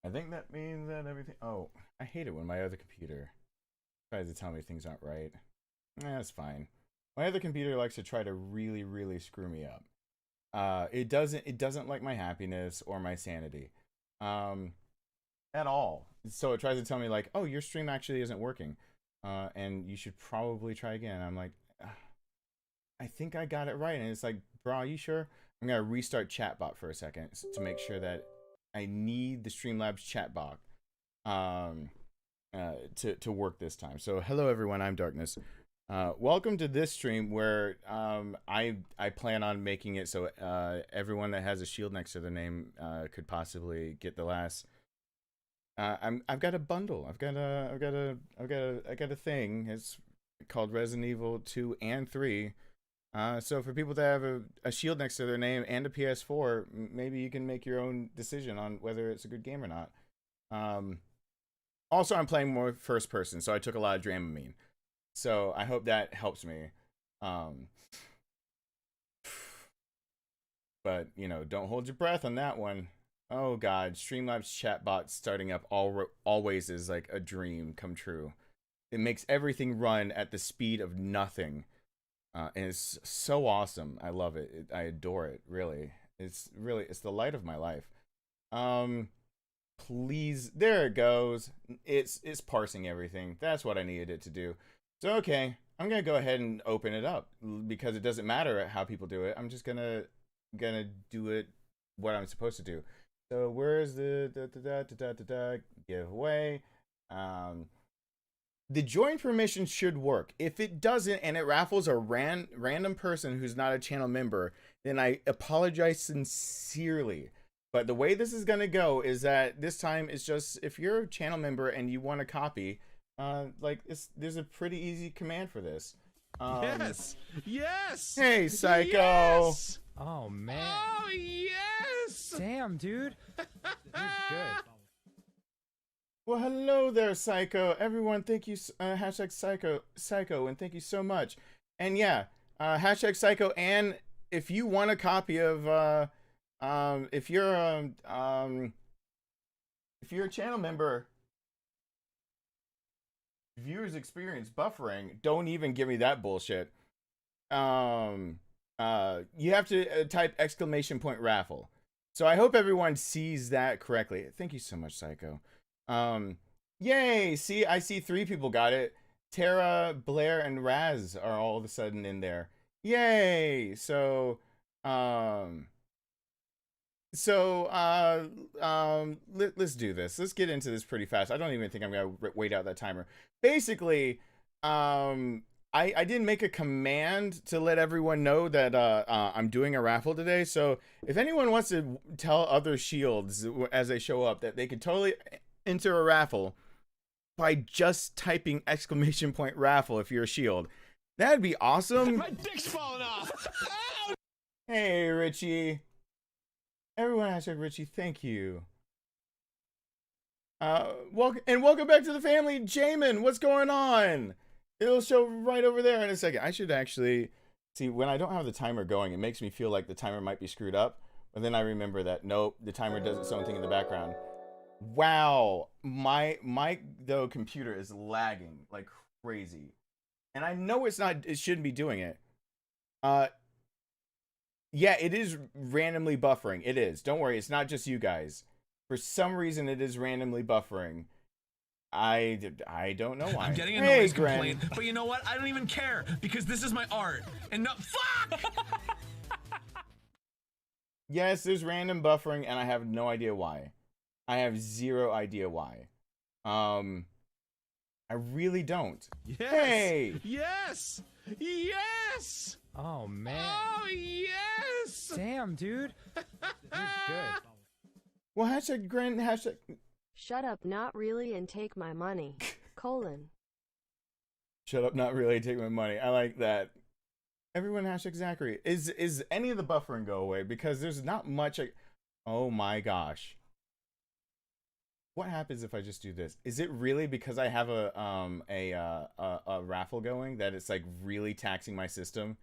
I think that means that everything... Oh, I hate it when my other computer tries to tell me things aren't right. That's fine. My other computer likes to try to really, really screw me up. It doesn't like my happiness or my sanity. At all. So it tries to tell me like, oh, your stream actually isn't working. And you should probably try again. I'm like, I think I got it right. And it's like, bro, are you sure? I'm going to restart chatbot for a second to make sure that I need the Streamlabs chatbot to work this time. So hello everyone, I'm Darkness. Welcome to this stream where I plan on making it so everyone that has a shield next to their name could possibly get the last. I've got a bundle. I've got a thing. It's called Resident Evil 2 and 3. So for people that have a shield next to their name and a PS4, maybe you can make your own decision on whether it's a good game or not. Also, I'm playing more first person, so I took a lot of Dramamine. So I hope that helps me. But, you know, don't hold your breath on that one. Oh god, Streamlabs chatbot starting up always is like a dream come true. It makes everything run at the speed of nothing. And it's so awesome. I love it. I adore it, really. It's the light of my life. Please, there it goes. It's parsing everything. That's what I needed it to do. So okay, I'm gonna go ahead and open it up because it doesn't matter how people do it. I'm just gonna do it what I'm supposed to do. So where's the giveaway? The join permission should work. If it doesn't and it raffles a random person who's not a channel member, then I apologize sincerely. But the way this is gonna go is that this time it's just if you're a channel member and you want a copy, there's a pretty easy command for this. Yes. Hey, Psycho. Yes! Oh man. Oh yes. Damn, dude. You're good. Well, hello there, Psycho. Everyone, thank you. Hashtag Psycho, and thank you so much. And yeah, hashtag Psycho. And if you want a copy of, if you're a channel member, viewers experience buffering. Don't even give me that bullshit. You have to type !raffle. So I hope everyone sees that correctly. Thank you so much, Psycho. Yay! See, I see 3 people got it. Tara, Blair, and Raz are all of a sudden in there. Yay! So, let's do this. Let's get into this pretty fast. I don't even think I'm gonna wait out that timer. Basically, I didn't make a command to let everyone know that I'm doing a raffle today. So if anyone wants to tell other shields as they show up that they could totally enter a raffle by just typing !raffle if you're a shield, that'd be awesome. My dick's falling off. Hey, Richie. Everyone hashtag Richie, thank you. Welcome back to the family, Jamin. What's going on? It'll show right over there in a second. I should actually see when I don't have the timer going. It makes me feel like the timer might be screwed up, but then I remember that nope, the timer does its own thing in the background. Wow, my computer is lagging like crazy, and I know it's not. It shouldn't be doing it. Yeah, it is randomly buffering. It is. Don't worry, it's not just you guys. For some reason, it is randomly buffering. I don't know why. I'm getting a noise complaint, but you know what? I don't even care because this is my art. And no, fuck! Yes, there's random buffering, and I have no idea why. I have zero idea why. I really don't. Yes. Hey! Yes! Yes! Oh man. Oh yes! Damn, dude. You're good. Well, hashtag. Shut up, not really, and take my money. Colon. Shut up, not really, take my money. I like that. Everyone hashtag Zachary. Is any of the buffering go away? Because there's not much. Oh my gosh. What happens if I just do this? Is it really because I have a raffle going that it's like really taxing my system?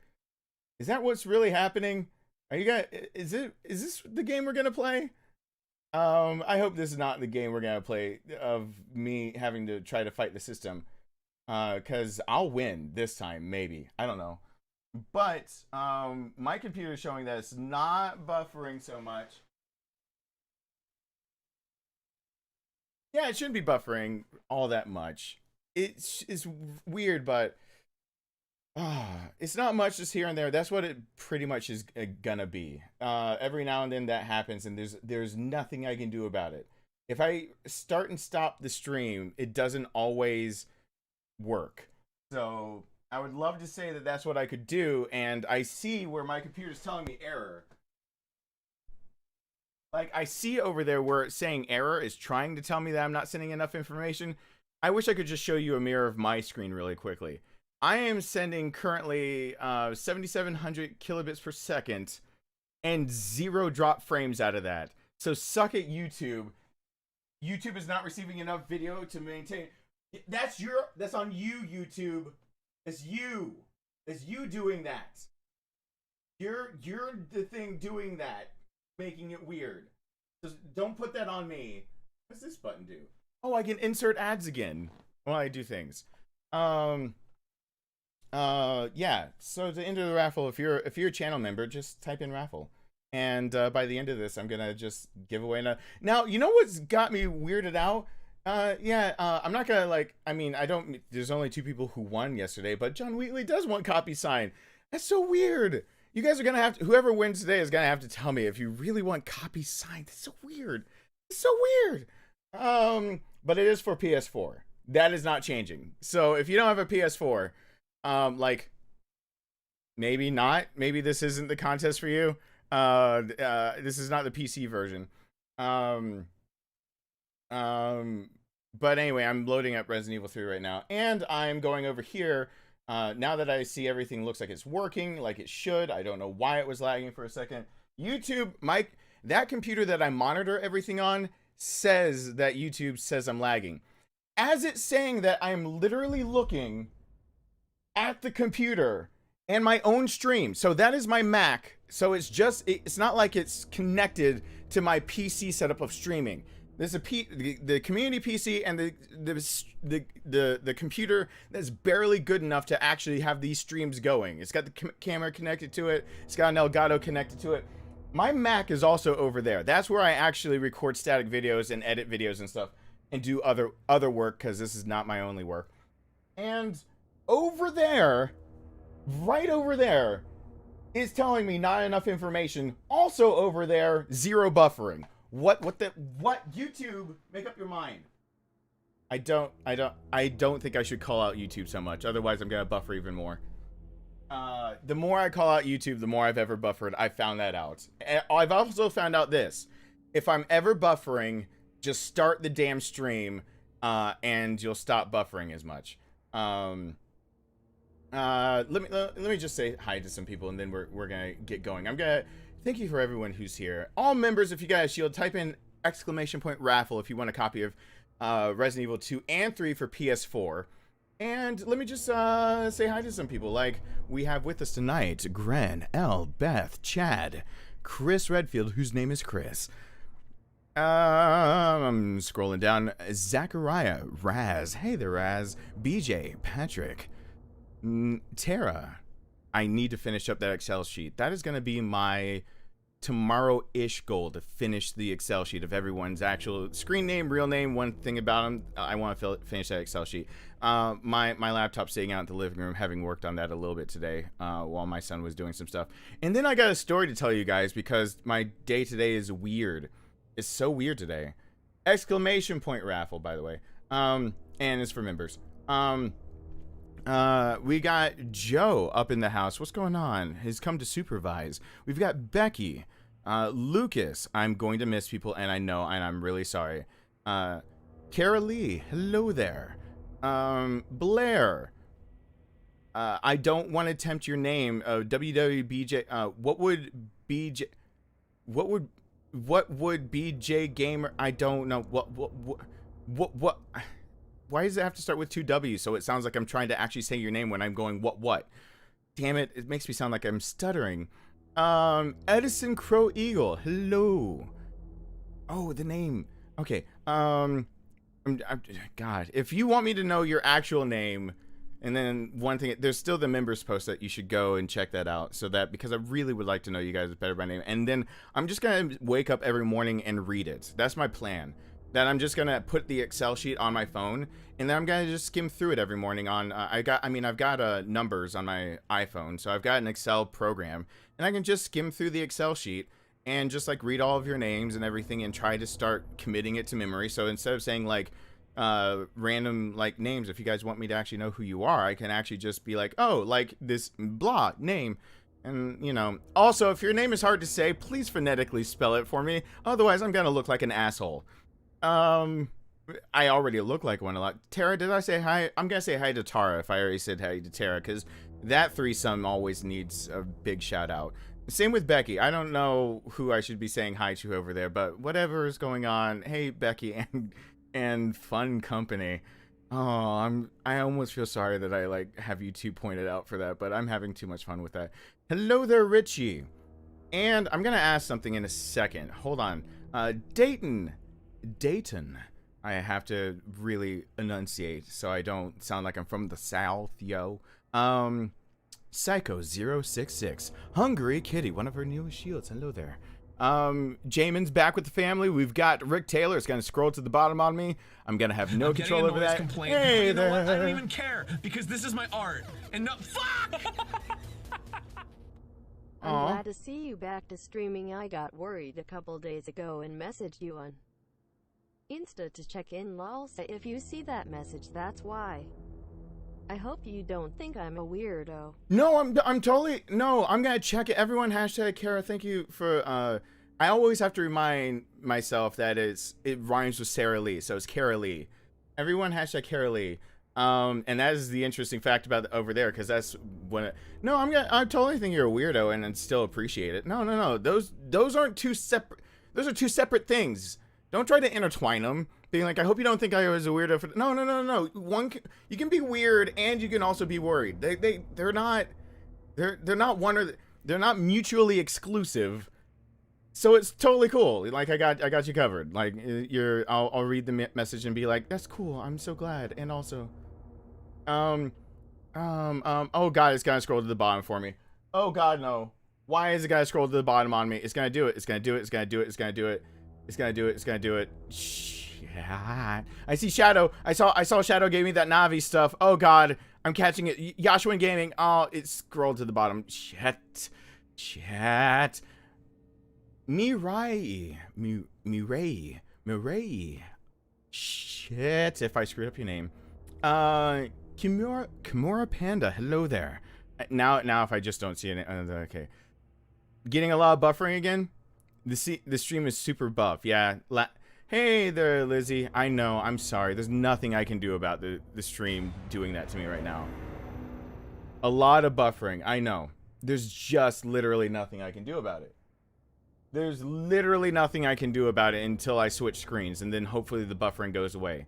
Is that what's really happening? Are you guys? Is this the game we're gonna play? I hope this is not the game we're gonna play of me having to try to fight the system. Cause I'll win this time, maybe. I don't know. But my computer is showing that it's not buffering so much. Yeah, it shouldn't be buffering all that much. It's weird, but it's not much, just here and there. That's what it pretty much is gonna be. Every now and then that happens, and there's nothing I can do about it. If I start and stop the stream, it doesn't always work. So I would love to say that that's what I could do, and I see where my computer's telling me error. Like, I see over there where it's saying error is trying to tell me that I'm not sending enough information. I wish I could just show you a mirror of my screen really quickly. I am sending currently 7,700 kilobits per second and 0 drop frames out of that. So suck it, YouTube. YouTube is not receiving enough video to maintain. That's on you, YouTube. It's you. It's you doing that. You're the thing doing that, making it weird. Just don't put that on me. What's this button do? Oh, I can insert ads again while I do things. Yeah. So to enter the raffle, if you're a channel member, just type in raffle. And by the end of this, I'm gonna just give away now, you know what's got me weirded out? I'm not gonna there's only 2 people who won yesterday, but John Wheatley does want copy sign. That's so weird. You guys are gonna have to, whoever wins today is gonna have to tell me if you really want copy signed. That's so weird. It's so weird. But it is for PS4. That is not changing. So if you don't have a PS4, maybe not. Maybe this isn't the contest for you. This is not the PC version. But anyway, I'm loading up Resident Evil 3 right now, and I'm going over here. Now that I see everything looks like it's working, like it should. I don't know why it was lagging for a second. YouTube, that computer that I monitor everything on says that YouTube says I'm lagging. As it's saying that, I'm literally looking at the computer and my own stream. So that is my Mac. So it's not like it's connected to my PC setup of streaming. There's the community PC and the computer that's barely good enough to actually have these streams going. It's got the camera connected to it. It's got an Elgato connected to it. My Mac is also over there. That's where I actually record static videos and edit videos and stuff and do other work, because this is not my only work. And over there, right over there, is telling me not enough information. Also over there, 0 buffering. What YouTube, make up your mind. I don't think I should call out YouTube so much. Otherwise, I'm gonna buffer even more. The more I call out YouTube, the more I've ever buffered. I found that out. I've also found out this: if I'm ever buffering, just start the damn stream, and you'll stop buffering as much. Let me just say hi to some people, and then we're gonna get going. Thank you for everyone who's here. All members, if you got a shield, type in !raffle if you want a copy of Resident Evil 2 and 3 for PS4. And let me just say hi to some people. Like, we have with us tonight Gren, L, Beth, Chad, Chris Redfield, whose name is Chris. I'm scrolling down. Zachariah, Raz, hey there Raz, BJ, Patrick, Tara. I need to finish up that Excel sheet. That is going to be my tomorrow-ish goal, to finish the Excel sheet of everyone's actual screen name, real name, one thing about them. I want to finish that Excel sheet. My laptop's sitting out in the living room, having worked on that a little bit today while my son was doing some stuff. And then I got a story to tell you guys, because my day today is weird. It's so weird today. ! Raffle, by the way. And it's for members. We got Joe up in the house. What's going on? He's come to supervise. We've got Becky, Lucas. I'm going to miss people, and I know, and I'm really sorry. Kara Lee, hello there. Blair. I don't want to tempt your name. WWBJ. What would BJ Gamer? I don't know. What? Why does it have to start with 2 W's? So it sounds like I'm trying to actually say your name when I'm going, what? Damn it, it makes me sound like I'm stuttering. Edison Crow Eagle, hello. Oh, the name. Okay. God, if you want me to know your actual name, and then one thing, there's still the members post that you should go and check that out. So that, because I really would like to know you guys better by name, and then I'm just gonna wake up every morning and read it. That's my plan. That I'm just gonna put the Excel sheet on my phone, and then I'm gonna just skim through it every morning. I've got numbers on my iPhone, so I've got an Excel program, and I can just skim through the Excel sheet and just like read all of your names and everything and try to start committing it to memory. So instead of saying like random like names, if you guys want me to actually know who you are, I can actually just be like, oh, like this blah name. And you know, also, if your name is hard to say, please phonetically spell it for me, otherwise I'm gonna look like an asshole. I already look like one a lot. Tara, did I say hi? I'm gonna say hi to Tara if I already said hi to Tara, because that threesome always needs a big shout out. Same with Becky. I don't know who I should be saying hi to over there, but whatever is going on. Hey, Becky and fun company. Oh, I almost feel sorry that I like have you two pointed out for that, but I'm having too much fun with that. Hello there, Richie. And I'm gonna ask something in a second. Hold on. Dayton. I have to really enunciate so I don't sound like I'm from the South, yo. Psycho066, Hungry Kitty, one of her newest shields. Hello there. Jamin's back with the family. We've got Rick Taylor. It's gonna scroll to the bottom on me. I'm gonna have no control over that. Hey there. What? I don't even care because this is my art. And no, fuck. I'm glad to see you back to streaming. I got worried a couple days ago and messaged you on Insta to check in. Lol. So if you see that message, that's why. I hope you don't think I'm a weirdo. No, I'm totally, no, I'm gonna check it. Everyone, hashtag Kara, thank you for, I always have to remind myself that it rhymes with Sarah Lee, so it's Kara Lee. Everyone, hashtag Kara Lee. And that is the interesting fact about over there, because that's when no, I totally think you're a weirdo and then still appreciate it. No. Those aren't two separate, those are two separate things. Don't try to intertwine them. Being like, I hope you don't think I was a weirdo for no. You can be weird and you can also be worried. They're not mutually exclusive. So it's totally cool. Like I got you covered. Like I'll read the message and be like, that's cool. I'm so glad. And also, oh God, it's gonna scroll to the bottom for me. Oh God, no. Why is it gonna scroll to the bottom on me? It's gonna do it. It's gonna do it. It's gonna do it. It's gonna do it. It's gonna do it. It's gonna do it. Shit. I see Shadow. I saw Shadow gave me that Navi stuff. Oh God, I'm catching it. Yashuan Gaming. Oh, it scrolled to the bottom. Chat. Mirai. Shit, if I screwed up your name. Kimura Panda. Hello there. Now if I just don't see it. Okay. Getting a lot of buffering again. The stream is super buff. Yeah. Hey there, Lizzie. I know. I'm sorry. There's nothing I can do about the stream doing that to me right now. A lot of buffering. I know. There's just literally nothing I can do about it. There's literally nothing I can do about it until I switch screens, and then hopefully the buffering goes away.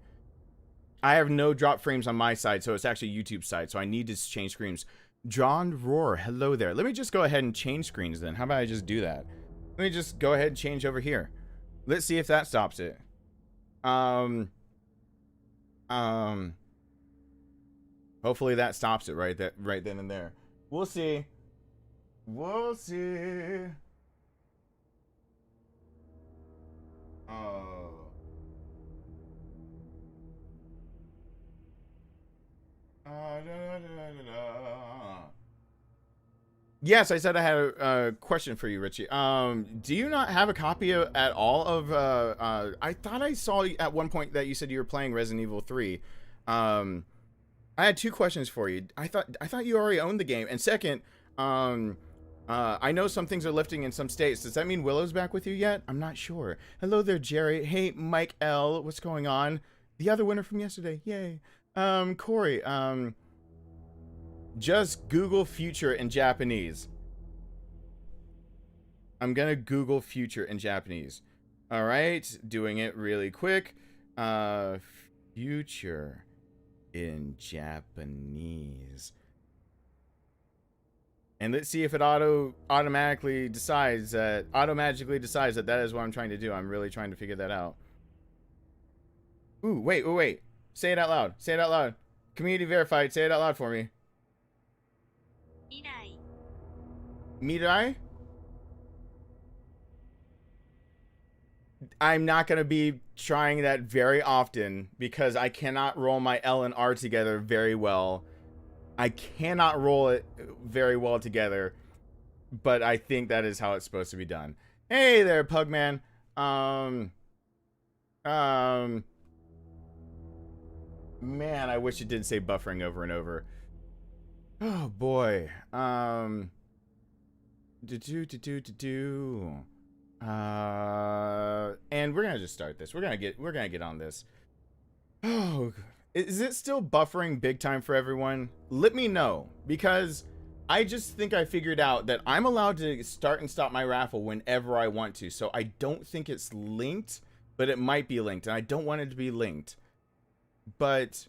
I have no drop frames on my side, so it's actually YouTube's side, so I need to change screens. John Roar, hello there. Let me just go ahead and change screens then. How about I just do that? Let me just go ahead and change over here. Let's see if that stops it. Hopefully that stops it right then and there. We'll see. We'll see. Oh. Yes, I said I had a question for you, Richie. Do you not have a copy at all of, I thought I saw at one point that you said you were playing Resident Evil 3. I had two questions for you. I thought you already owned the game. And second, I know some things are lifting in some states. Does that mean Willow's back with you yet? I'm not sure. Hello there, Jerry. Hey, Mike L. What's going on? The other winner from yesterday. Yay. Corey, just Google future in Japanese. I'm gonna Google future in Japanese. All right, doing it really quick. Future in Japanese. And let's see if it automatically decides that that is what I'm trying to do. I'm really trying to figure that out. Ooh, wait. Say it out loud. Say it out loud. Community verified. Say it out loud for me. Mirai? I'm not going to be trying that very often because I cannot roll my L and R together very well. I cannot roll it very well together, but I think that is how it's supposed to be done. Hey there, Pugman. Man, I wish it didn't say buffering over and over. Oh boy. And we're gonna just start this. We're gonna get on this. Oh, is it still buffering big time for everyone? Let me know, because I just think I figured out that I'm allowed to start and stop my raffle whenever I want to. So I don't think it's linked, but it might be linked, and I don't want it to be linked. But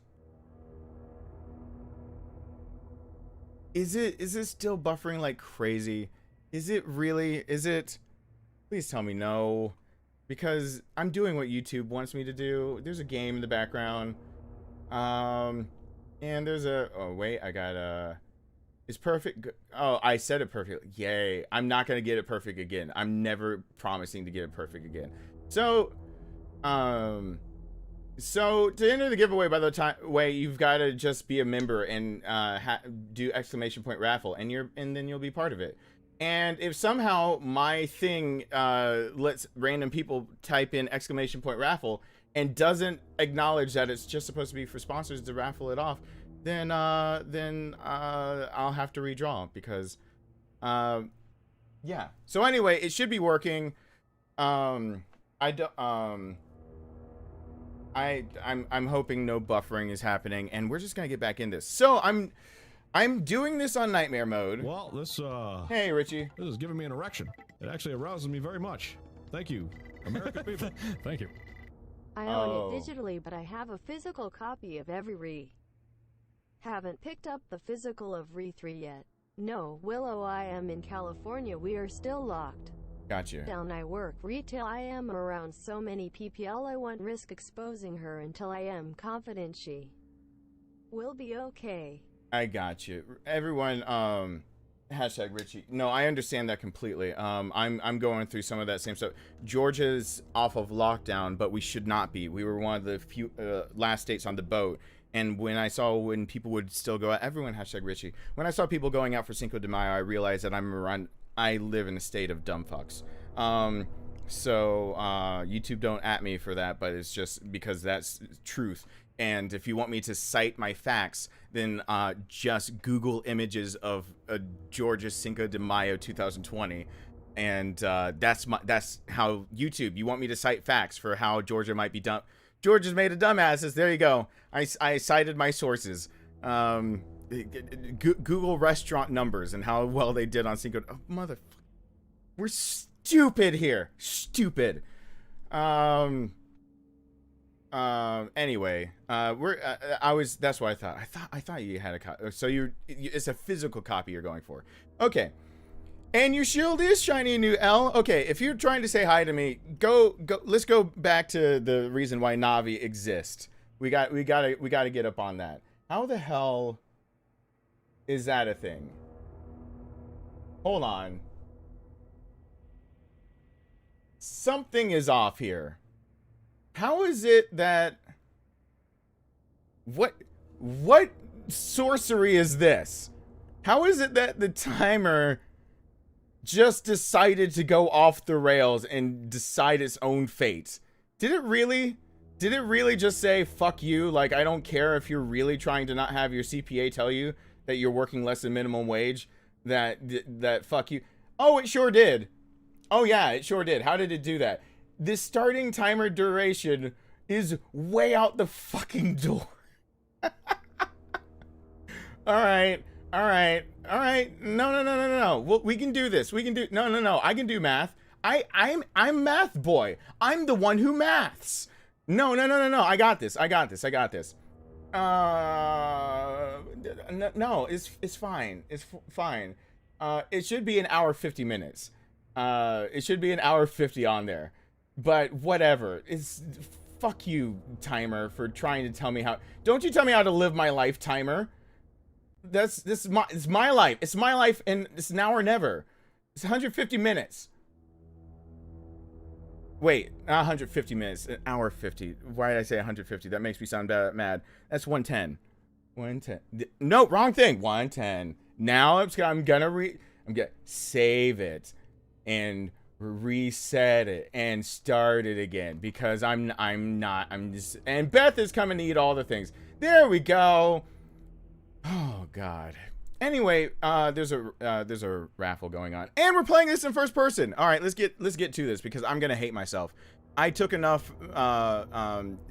is it still buffering like crazy? Is it really? Is it? Please tell me no, because I'm doing what YouTube wants me to do. There's a game in the background. And there's a, oh wait, I got a, is perfect. Oh, I said it perfectly. Yay. I'm not going to get it perfect again. I'm never promising to get it perfect again. So, so to enter the giveaway, by the time you've got to just be a member and, do ! Raffle, and then you'll be part of it. And if somehow my thing, lets random people type in ! Raffle, and doesn't acknowledge that it's just supposed to be for sponsors to raffle it off, then I'll have to redraw, because yeah. So anyway, it should be working. I'm hoping no buffering is happening, and we're just gonna get back in this. So I'm doing this on nightmare mode. Well, this hey Richie, this is giving me an erection. It actually arouses me very much. Thank you, American people. Thank you. I own it digitally, but I have a physical copy of every Re. Haven't picked up the physical of Re 3 yet. No, Willow, I am in California. We are still locked. Gotcha. Down I work retail. I am around so many PPL. I won't risk exposing her until I am confident she will be okay. I got you. Everyone, hashtag Richie. No, I understand that completely. I'm going through some of that same stuff. Georgia's off of lockdown, but we should not be. We were one of the few last states on the boat. And when people would still go out, everyone hashtag Richie. When I saw people going out for Cinco de Mayo, I realized that I live in a state of dumb fucks. So YouTube don't at me for that, but it's just because that's truth. And if you want me to cite my facts, then just Google images of Georgia Cinco de Mayo 2020, and that's how YouTube. You want me to cite facts for how Georgia might be dumb? Georgia's made of dumbasses. There you go. I cited my sources. Google restaurant numbers and how well they did on Cinco. Oh, motherfucker, we're stupid here. Stupid. Anyway, that's what I thought. I thought you had a copy. So it's a physical copy you're going for. Okay. And your shield is shiny and new, L. Okay, if you're trying to say hi to me, go. Let's go back to the reason why Navi exists. We gotta get up on that. How the hell is that a thing? Hold on. Something is off here. How is it that... What sorcery is this? How is it that the timer just decided to go off the rails and decide its own fate? Did it really just say, fuck you? Like, I don't care if you're really trying to not have your CPA tell you that you're working less than minimum wage, that fuck you. Oh, it sure did. Oh yeah, it sure did. How did it do that? This starting timer duration is way out the fucking door. All right. No. Well, we can do this. We can do. No. I can do math. I'm math boy. I'm the one who maths. No. I got this. No, it's fine. It's fine. It should be an hour 50 minutes. It should be an hour 50 on there. But whatever. It's fuck you, timer, for trying to tell me how. Don't you tell me how to live my life, timer. It's my life. It's my life, and it's now or never. It's 150 minutes. Wait, not 150 minutes. An hour 50. Why did I say 150? That makes me sound mad. That's 110. 110. No, wrong thing. 110. Now I'm gonna save it and reset it and start it again, because I'm just, and Beth is coming to eat all the things. There we go. Oh God. Anyway, there's a raffle going on, and we're playing this in first person. All right, let's get to this, because I'm gonna hate myself. I took enough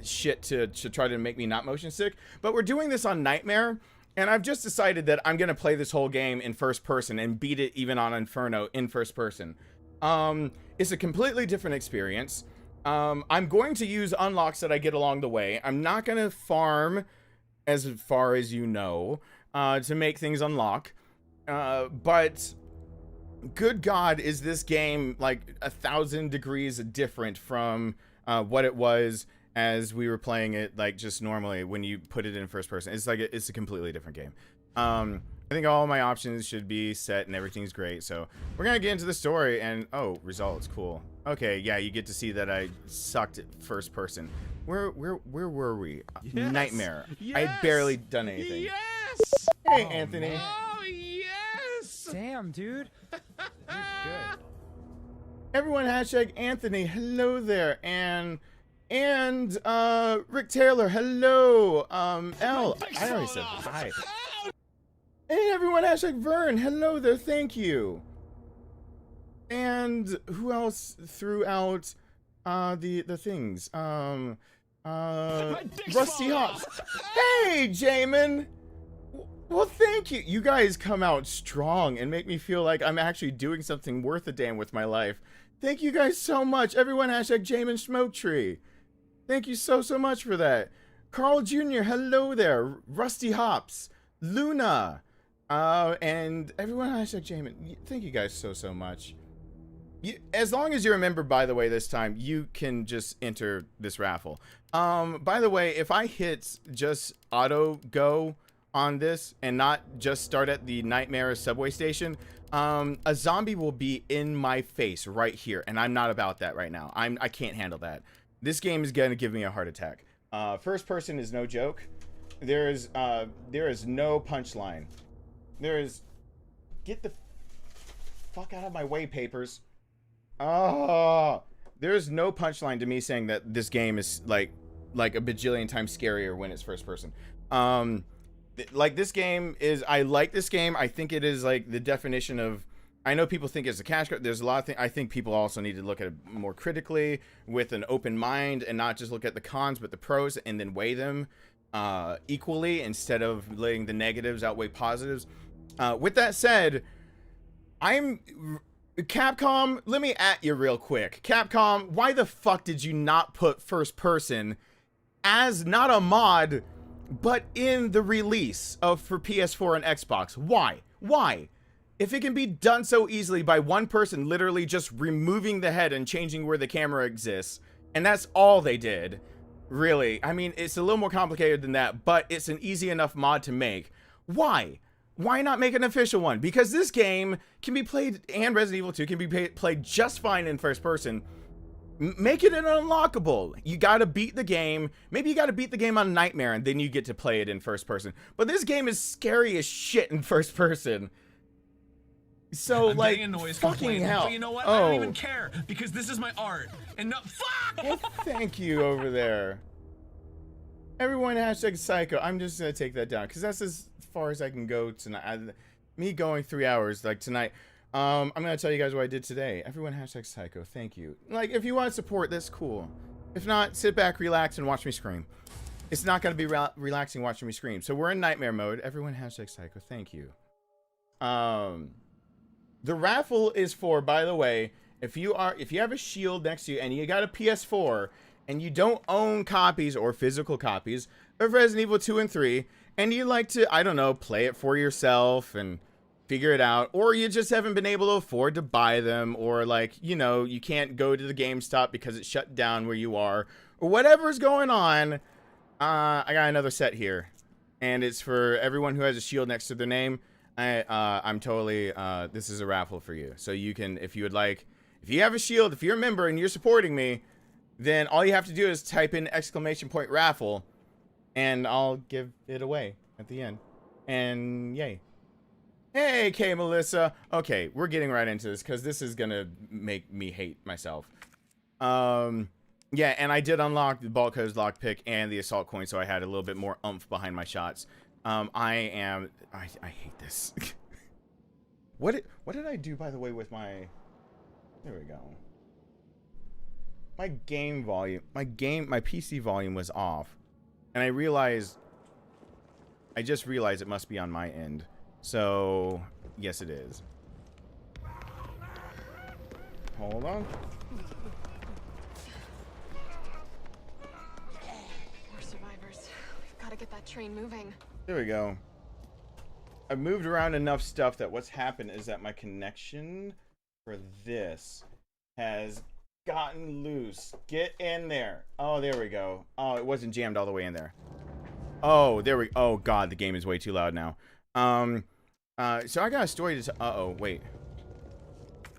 shit to try to make me not motion sick, but we're doing this on Nightmare, and I've just decided that I'm gonna play this whole game in first person and beat it even on Inferno in first person. It's a completely different experience. I'm going to use unlocks that I get along the way. I'm not gonna farm, as far as you know, to make things unlock. But good God, is this game like 1,000 degrees different from what it was as we were playing it, like just normally when you put it in first person. It's like it's a completely different game. I think all my options should be set and everything's great. So we're gonna get into the story, and oh, results, cool. Okay, yeah, you get to see that I sucked at first person. Where were we? Yes. Nightmare. Yes. I had barely done anything. Yes. Hey, Anthony. man. Oh yes. Damn, dude. You're good. Everyone, hashtag Anthony, hello there. And Rick Taylor, hello. L, I already said hi. Hey everyone, hashtag Vern, hello there, thank you. And who else threw out the things? Rusty Hops. Hey, Jamin. Well, thank you. You guys come out strong and make me feel like I'm actually doing something worth a damn with my life. Thank you guys so much. Everyone, hashtag Jamin Smoke Tree. Thank you so much for that. Carl Jr., hello there. Rusty Hops. Luna. And everyone, hashtag Jamin. Thank you guys so much. As long as you remember, by the way, this time, you can just enter this raffle. By the way, if I hit just auto go on this and not just start at the Nightmare subway station, a zombie will be in my face right here, and I'm not about that right now. I can't handle that. This game is gonna give me a heart attack. First person is no joke. There is no punchline. There is, get the fuck out of my way, papers. Oh, there's no punchline to me saying that this game is like a bajillion times scarier when it's first person. Like this game is, I like this game. I think it is like the definition of, I know people think it's a cash grab. There's a lot of things. I think people also need to look at it more critically with an open mind and not just look at the cons, but the pros, and then weigh them equally instead of letting the negatives outweigh positives. With that said, Capcom, let me at you real quick. Capcom, why the fuck did you not put first person as not a mod, but in the release for PS4 and Xbox? Why? Why? If it can be done so easily by one person literally just removing the head and changing where the camera exists, and that's all they did, really. I mean, it's a little more complicated than that, but it's an easy enough mod to make. Why? Why not make an official one? Because this game can be played, and Resident Evil 2 can be played just fine in first person. Make it an unlockable. You gotta beat the game. Maybe you gotta beat the game on Nightmare, and then you get to play it in first person. But this game is scary as shit in first person. So, I'm like, getting a noise fucking complaint, hell. But you know what? I don't even care, because this is my art. And no, fuck! Well, thank you over there. Everyone, hashtag Psycho. I'm just gonna take that down, because that's as far as I can go tonight. Me going 3 hours, like, tonight. I'm gonna tell you guys what I did today. Everyone, hashtag Psycho. Thank you. Like, if you want to support, that's cool. If not, sit back, relax, and watch me scream. It's not gonna be relaxing watching me scream. So we're in nightmare mode. Everyone, hashtag Psycho. Thank you. The raffle is for, by the way, if you have a shield next to you and you got a PS4 and you don't own copies or physical copies of Resident Evil 2 and 3, and you like to, I don't know, play it for yourself and figure it out, or you just haven't been able to afford to buy them, or like, you know, you can't go to the GameStop because it's shut down where you are, or whatever's going on, I got another set here, and it's for everyone who has a shield next to their name. I'm totally, this is a raffle for you. So you can, if you would like, if you have a shield, if you're a member and you're supporting me, then all you have to do is type in !raffle, and I'll give it away at the end. And yay. Hey, K Melissa. Okay, we're getting right into this because this is gonna make me hate myself. Yeah, and I did unlock the bulk hose lockpick and the assault coin, so I had a little bit more oomph behind my shots. I hate this. What did I do, by the way, with my... There we go. My game volume, my PC volume was off, and I just realized it must be on my end. So, yes it is. Hold on. We're survivors. We've got to get that train moving. There we go. I've moved around enough stuff that what's happened is that my connection for this has gotten loose. Get in there. Oh, there we go. Oh, it wasn't jammed all the way in there. Oh, there we... Oh, God, the game is way too loud now. So I got a story to... Uh-oh, wait.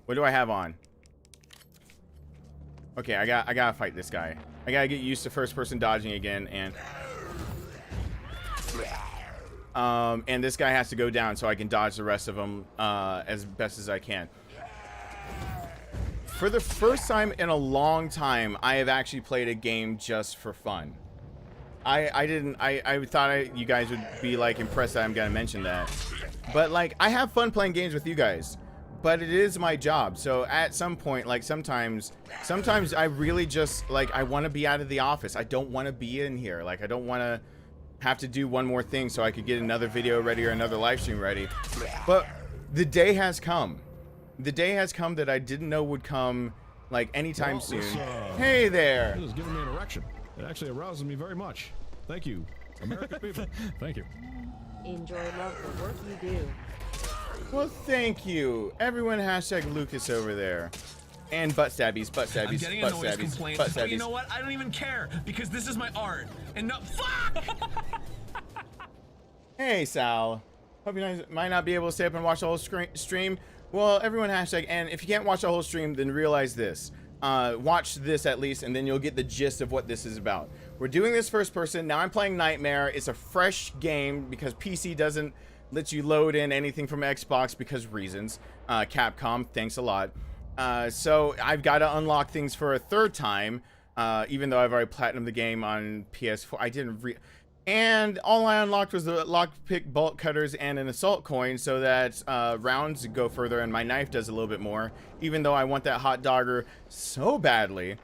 What do I have on? Okay, I gotta fight this guy. I gotta get used to first-person dodging again, and this guy has to go down so I can dodge the rest of them as best as I can. For the first time in a long time, I have actually played a game just for fun. I thought you guys would be like impressed that I'm gonna mention that, but like I have fun playing games with you guys, but it is my job. So at some point, like sometimes I really just like I want to be out of the office. I don't want to be in here. Like I don't want to have to do one more thing so I could get another video ready or another live stream ready. But the day has come. The day has come that I didn't know would come like anytime soon. Hey there. This is giving me an erection. It actually arouses me very much. Thank you, American people. Thank you. Enjoy love the work you do. Well, thank you. Everyone hashtag Lucas over there. And butt stabbies, butt stabbies, I'm getting butt a noise stabbies, complaint, butt but you stabbies. know what? I don't even care because this is my art. And no, fuck! Hey, Sal. Hope you guys might not be able to stay up and watch the whole stream. Well, everyone hashtag, and if you can't watch the whole stream, then realize this. Watch this at least, and then you'll get the gist of what this is about. We're doing this first person. Now I'm playing Nightmare. It's a fresh game because PC doesn't let you load in anything from Xbox because reasons. Capcom, thanks a lot. So I've got to unlock things for a third time, even though I've already platinumed the game on PS4. I didn't and all I unlocked was the lockpick, bolt cutters, and an assault coin so that rounds go further and my knife does a little bit more, even though I want that hot dogger so badly.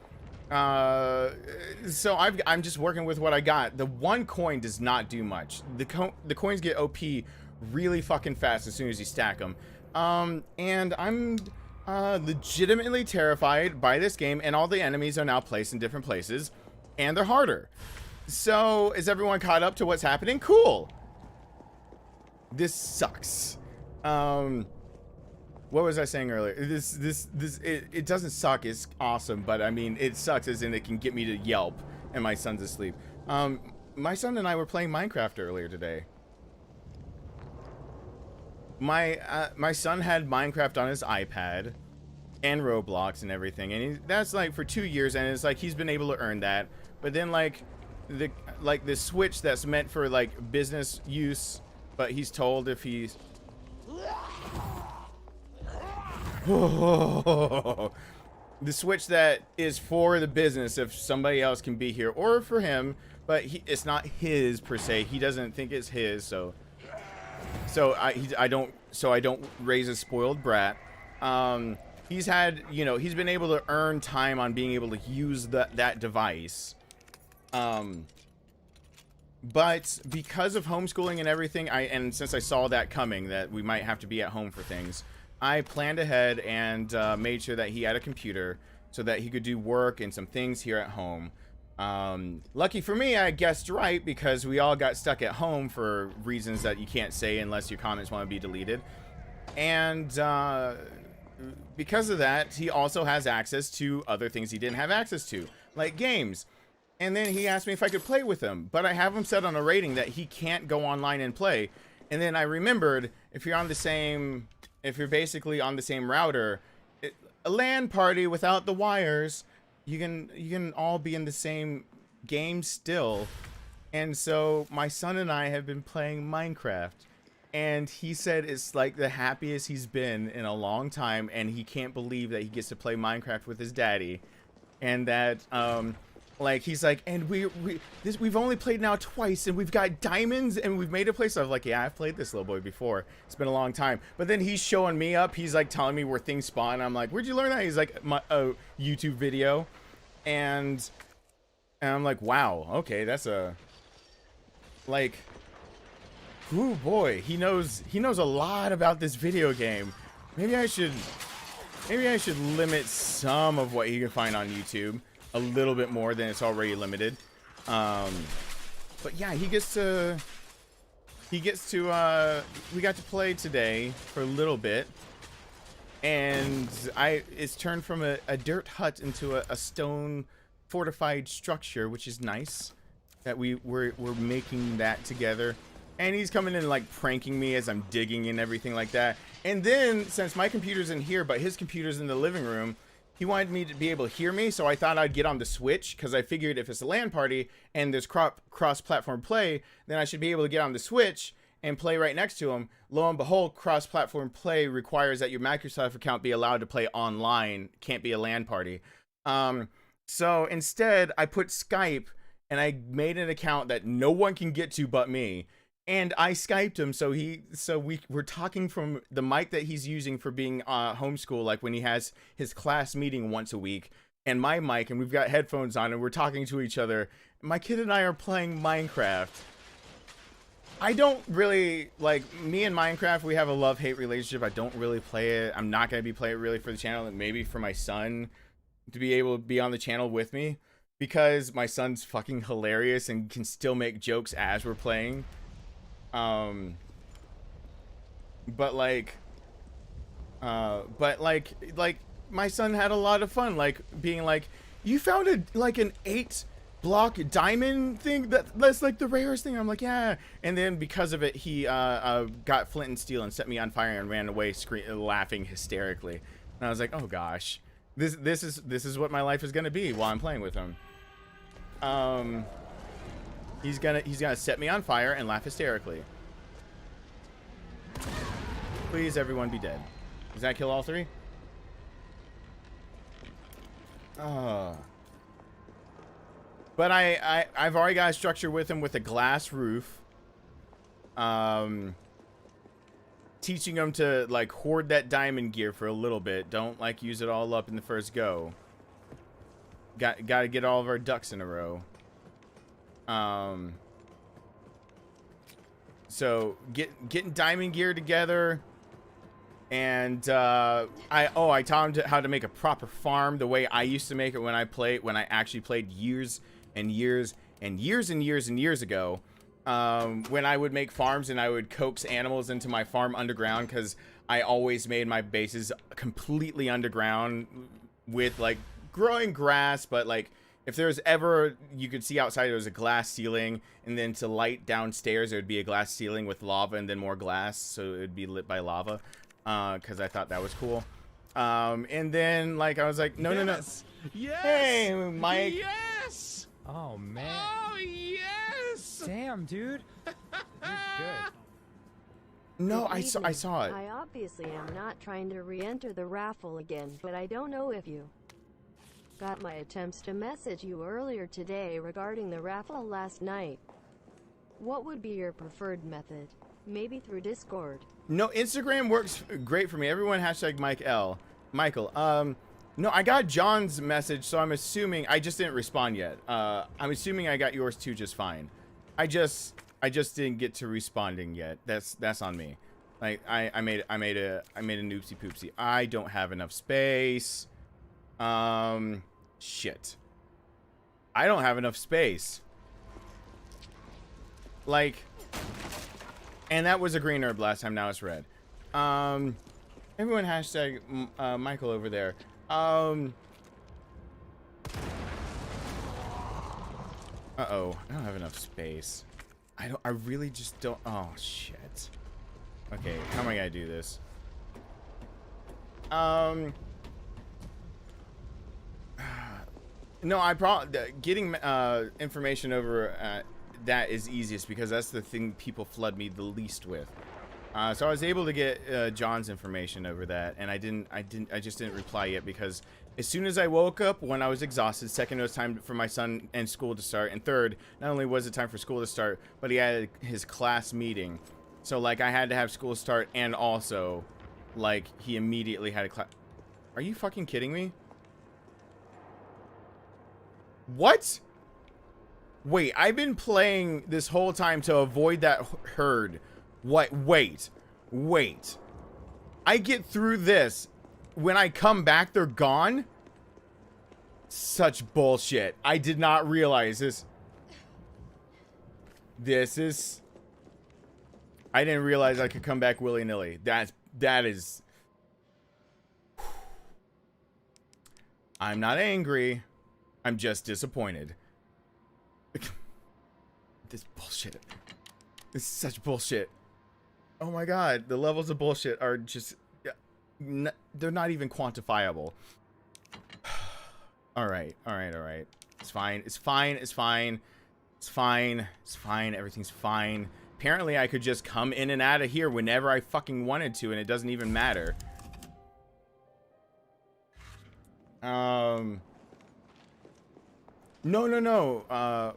So I'm just working with what I got. The one coin does not do much. The coins get OP really fucking fast as soon as you stack them. And I'm legitimately terrified by this game, and all the enemies are now placed in different places, and they're harder. So, is everyone caught up to what's happening? Cool. This sucks. What was I saying earlier? It doesn't suck. It's awesome, but I mean, it sucks as in it can get me to yelp, and my son's asleep. My son and I were playing Minecraft earlier today. My son had Minecraft on his iPad and Roblox and everything, and that's like for 2 years, and it's like he's been able to earn that. But then like the Switch that's meant for like business use, but he's told if he's the Switch that is for the business, if somebody else can be here, or for him, but it's not his per se. He doesn't think it's his, so I don't raise a spoiled brat. He's had, you know, he's been able to earn time on being able to use that device. But because of homeschooling and everything, and since I saw that coming, that we might have to be at home for things, I planned ahead and made sure that he had a computer so that he could do work and some things here at home. Lucky for me, I guessed right because we all got stuck at home for reasons that you can't say unless your comments want to be deleted. And because of that, he also has access to other things he didn't have access to, like games. And then he asked me if I could play with him, but I have him set on a rating that he can't go online and play. And then I remembered, if you're basically on the same router, a LAN party without the wires, you can all be in the same game still. And so my son and I have been playing Minecraft, and he said it's like the happiest he's been in a long time, and he can't believe that he gets to play Minecraft with his daddy. And that like he's like, and we've only played now twice, and we've got diamonds, and we've made a place. I was like, yeah, I've played this little boy before. It's been a long time. But then he's showing me up. He's like telling me where things spawn. I'm like, where'd you learn that? He's like, my YouTube video, and I'm like, wow, okay, that's a like, ooh boy, he knows a lot about this video game. Maybe I should limit some of what he can find on YouTube a little bit more than it's already limited. But yeah, we got to play today for a little bit, and it's turned from a dirt hut into a stone fortified structure, which is nice that we're making that together. And he's coming in like pranking me as I'm digging and everything like that. And then, since my computer's in here but his computer's in the living room, he wanted me to be able to hear me, so I thought I'd get on the Switch, because I figured if it's a LAN party and there's cross-platform play, then I should be able to get on the Switch and play right next to him. Lo and behold, cross-platform play requires that your Microsoft account be allowed to play online, can't be a LAN party. So instead, I put Skype, and I made an account that no one can get to but me. And I Skyped him, so we're talking from the mic that he's using for being homeschool, like when he has his class meeting once a week, and my mic, and we've got headphones on, and we're talking to each other. My kid and I are playing Minecraft. I don't really, like, me and Minecraft, we have a love-hate relationship. I don't really play it. I'm not going to be playing it really for the channel, and maybe for my son to be able to be on the channel with me, because my son's fucking hilarious and can still make jokes as we're playing. But like my son had a lot of fun, like being like, you found an 8-block diamond thing that's like the rarest thing. I'm like, yeah. And then because of it, he got flint and steel and set me on fire and ran away laughing hysterically. And I was like, oh gosh, this is what my life is gonna be while I'm playing with him. He's gonna set me on fire and laugh hysterically. Please, everyone, be dead. Does that kill all three? But I've already got a structure with him with a glass roof. Teaching him to like hoard that diamond gear for a little bit. Don't like use it all up in the first go. Got to get all of our ducks in a row. So getting diamond gear together, and I taught him how to make a proper farm the way I used to make it when I actually played years and years and years and years and years ago. When I would make farms and I would coax animals into my farm underground, because I always made my bases completely underground with like growing grass, but like if there's ever, you could see outside, there was a glass ceiling, and then to light downstairs, there would be a glass ceiling with lava and then more glass, so it would be lit by lava, because I thought that was cool. And then, like, I was like, no. Yes! Hey, Mike. Yes! Oh, man. Oh, yes! Damn, dude. You're good. No, Good I evening. saw it. I obviously am not trying to re-enter the raffle again, but I don't know if you got my attempts to message you earlier today regarding the raffle last night. What would be your preferred method? Maybe through Discord? No, Instagram works great for me. Everyone hashtag Michael. No, I got John's message, so I'm assuming I just didn't respond yet. I'm assuming I got yours too just fine. I just didn't get to responding yet. That's on me. Like I made a noopsie poopsie. I don't have enough space. Shit. I don't have enough space. Like, and that was a green herb last time, now it's red. Everyone hashtag Michael over there. Uh-oh, I don't have enough space. I really just don't. Oh, shit. Okay, how am I gonna do this? No, getting information over that is easiest because that's the thing people flood me the least with. So I was able to get John's information over that, and I just didn't reply yet because as soon as I woke up, when I was exhausted, second, it was time for my son and school to start, and third, not only was it time for school to start, but he had his class meeting. So, like, I had to have school start, and also, like, he immediately had a class. Are you fucking kidding me? What? Wait, I've been playing this whole time to avoid that herd. What? Wait. I get through this. When I come back, they're gone? Such bullshit. I did not realize this. This is... I didn't realize I could come back willy-nilly. That is... I'm not angry. I'm just disappointed. This bullshit. This is such bullshit. Oh my god. The levels of bullshit are just... they're not even quantifiable. All right. It's fine. Everything's fine. Apparently, I could just come in and out of here whenever I fucking wanted to, and it doesn't even matter. No.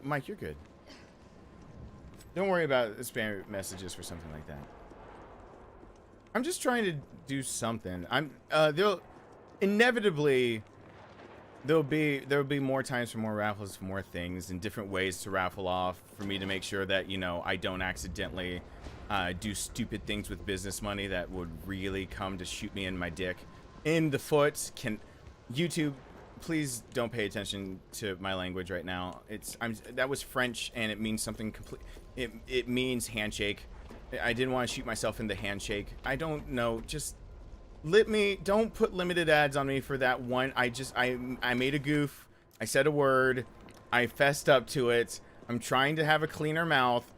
Mike, you're good. Don't worry about spam messages for something like that. I'm just trying to do something. There'll inevitably there'll be more times for more raffles, for more things, and different ways to raffle off for me to make sure that, you know, I don't accidentally do stupid things with business money that would really come to shoot me in my dick in the foot. YouTube, please don't pay attention to my language right now. That was French and it means something complete. It means handshake. I didn't want to shoot myself in the handshake. I don't know. Just don't put limited ads on me for that one. I made a goof. I said a word. I fessed up to it. I'm trying to have a cleaner mouth.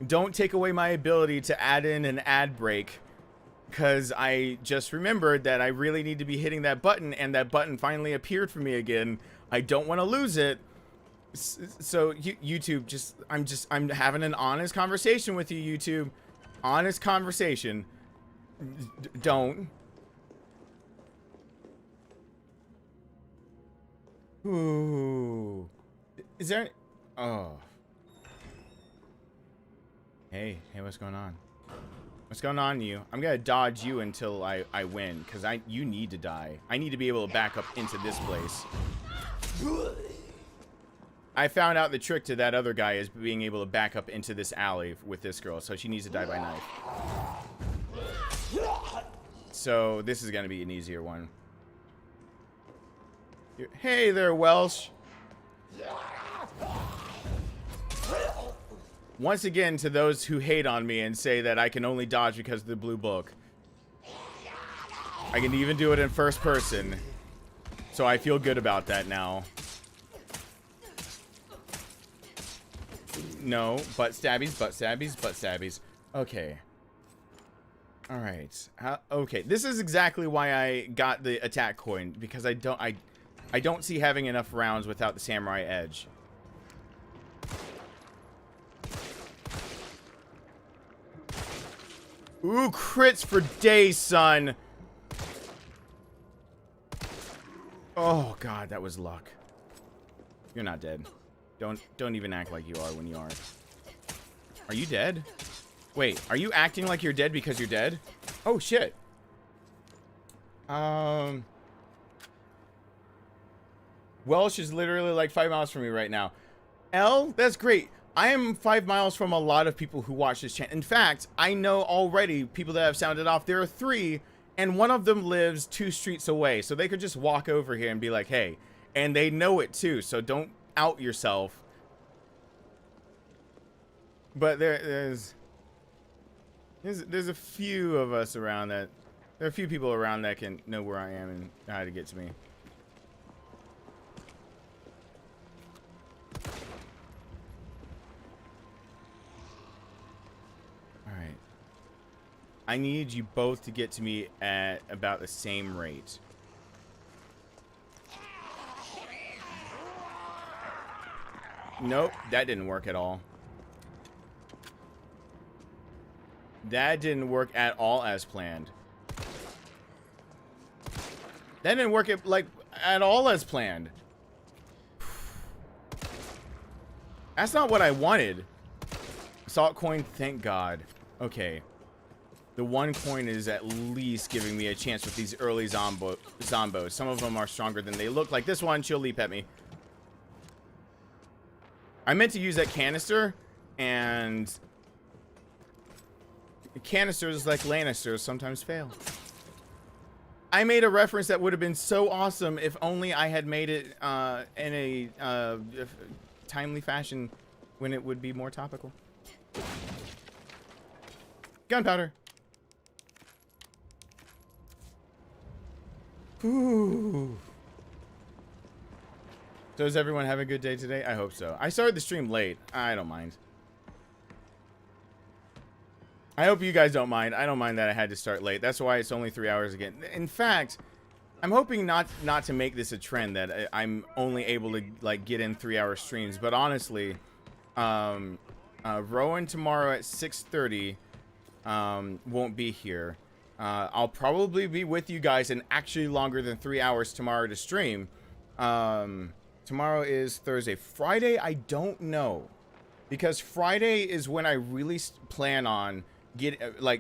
Don't take away my ability to add in an ad break, because I just remembered that I really need to be hitting that button, and that button finally appeared for me again. I don't want to lose it. So YouTube, I'm having an honest conversation with you, YouTube. Honest conversation. Don't. Ooh. Is there any... Oh. Hey, what's going on? What's going on, you? I'm gonna dodge you until I win, because you need to die. I need to be able to back up into this place. I found out the trick to that other guy is being able to back up into this alley with this girl, so she needs to die by knife. So this is gonna be an easier one. Hey there, Welsh. Once again, to those who hate on me and say that I can only dodge because of the blue book, I can even do it in first person, so I feel good about that now. No, butt stabbies, butt stabbies, butt stabbies. Okay. Alright. Okay, this is exactly why I got the attack coin, because I don't see having enough rounds without the samurai edge. Ooh, crits for days, son. Oh god, that was luck. You're not dead. Don't even act like you are when you are. Are you dead? Wait, are you acting like you're dead because you're dead? Oh shit. Welsh is literally like 5 miles from me right now. L, that's great. I am 5 miles from a lot of people who watch this channel. In fact, I know already people that have sounded off. There are 3, and one of them lives 2 streets away. So they could just walk over here and be like, hey. And they know it too, so don't out yourself. But there's... There's a few of us around that. There are a few people around that can know where I am and know how to get to me. Alright. I need you both to get to me at about the same rate. Nope, that didn't work at all. That didn't work at all as planned. That didn't work at all as planned. That's not what I wanted. Salt coin, thank God. Okay. The one coin is at least giving me a chance with these early zombos. Some of them are stronger than they look. Like this one, she'll leap at me. I meant to use that canister, and canisters like Lannisters sometimes fail. I made a reference that would have been so awesome if only I had made it in a timely fashion when it would be more topical. Gunpowder. Ooh. So does everyone have a good day today? I hope so. I started the stream late. I don't mind. I hope you guys don't mind. I don't mind that I had to start late. That's why it's only 3 hours again. In fact, I'm hoping not to make this a trend that I'm only able to like get in 3-hour streams. But honestly, Rowan tomorrow at 6:30 won't be here. I'll probably be with you guys in actually longer than 3 hours tomorrow to stream. Tomorrow is Thursday. Friday, I don't know, because Friday is when I really plan on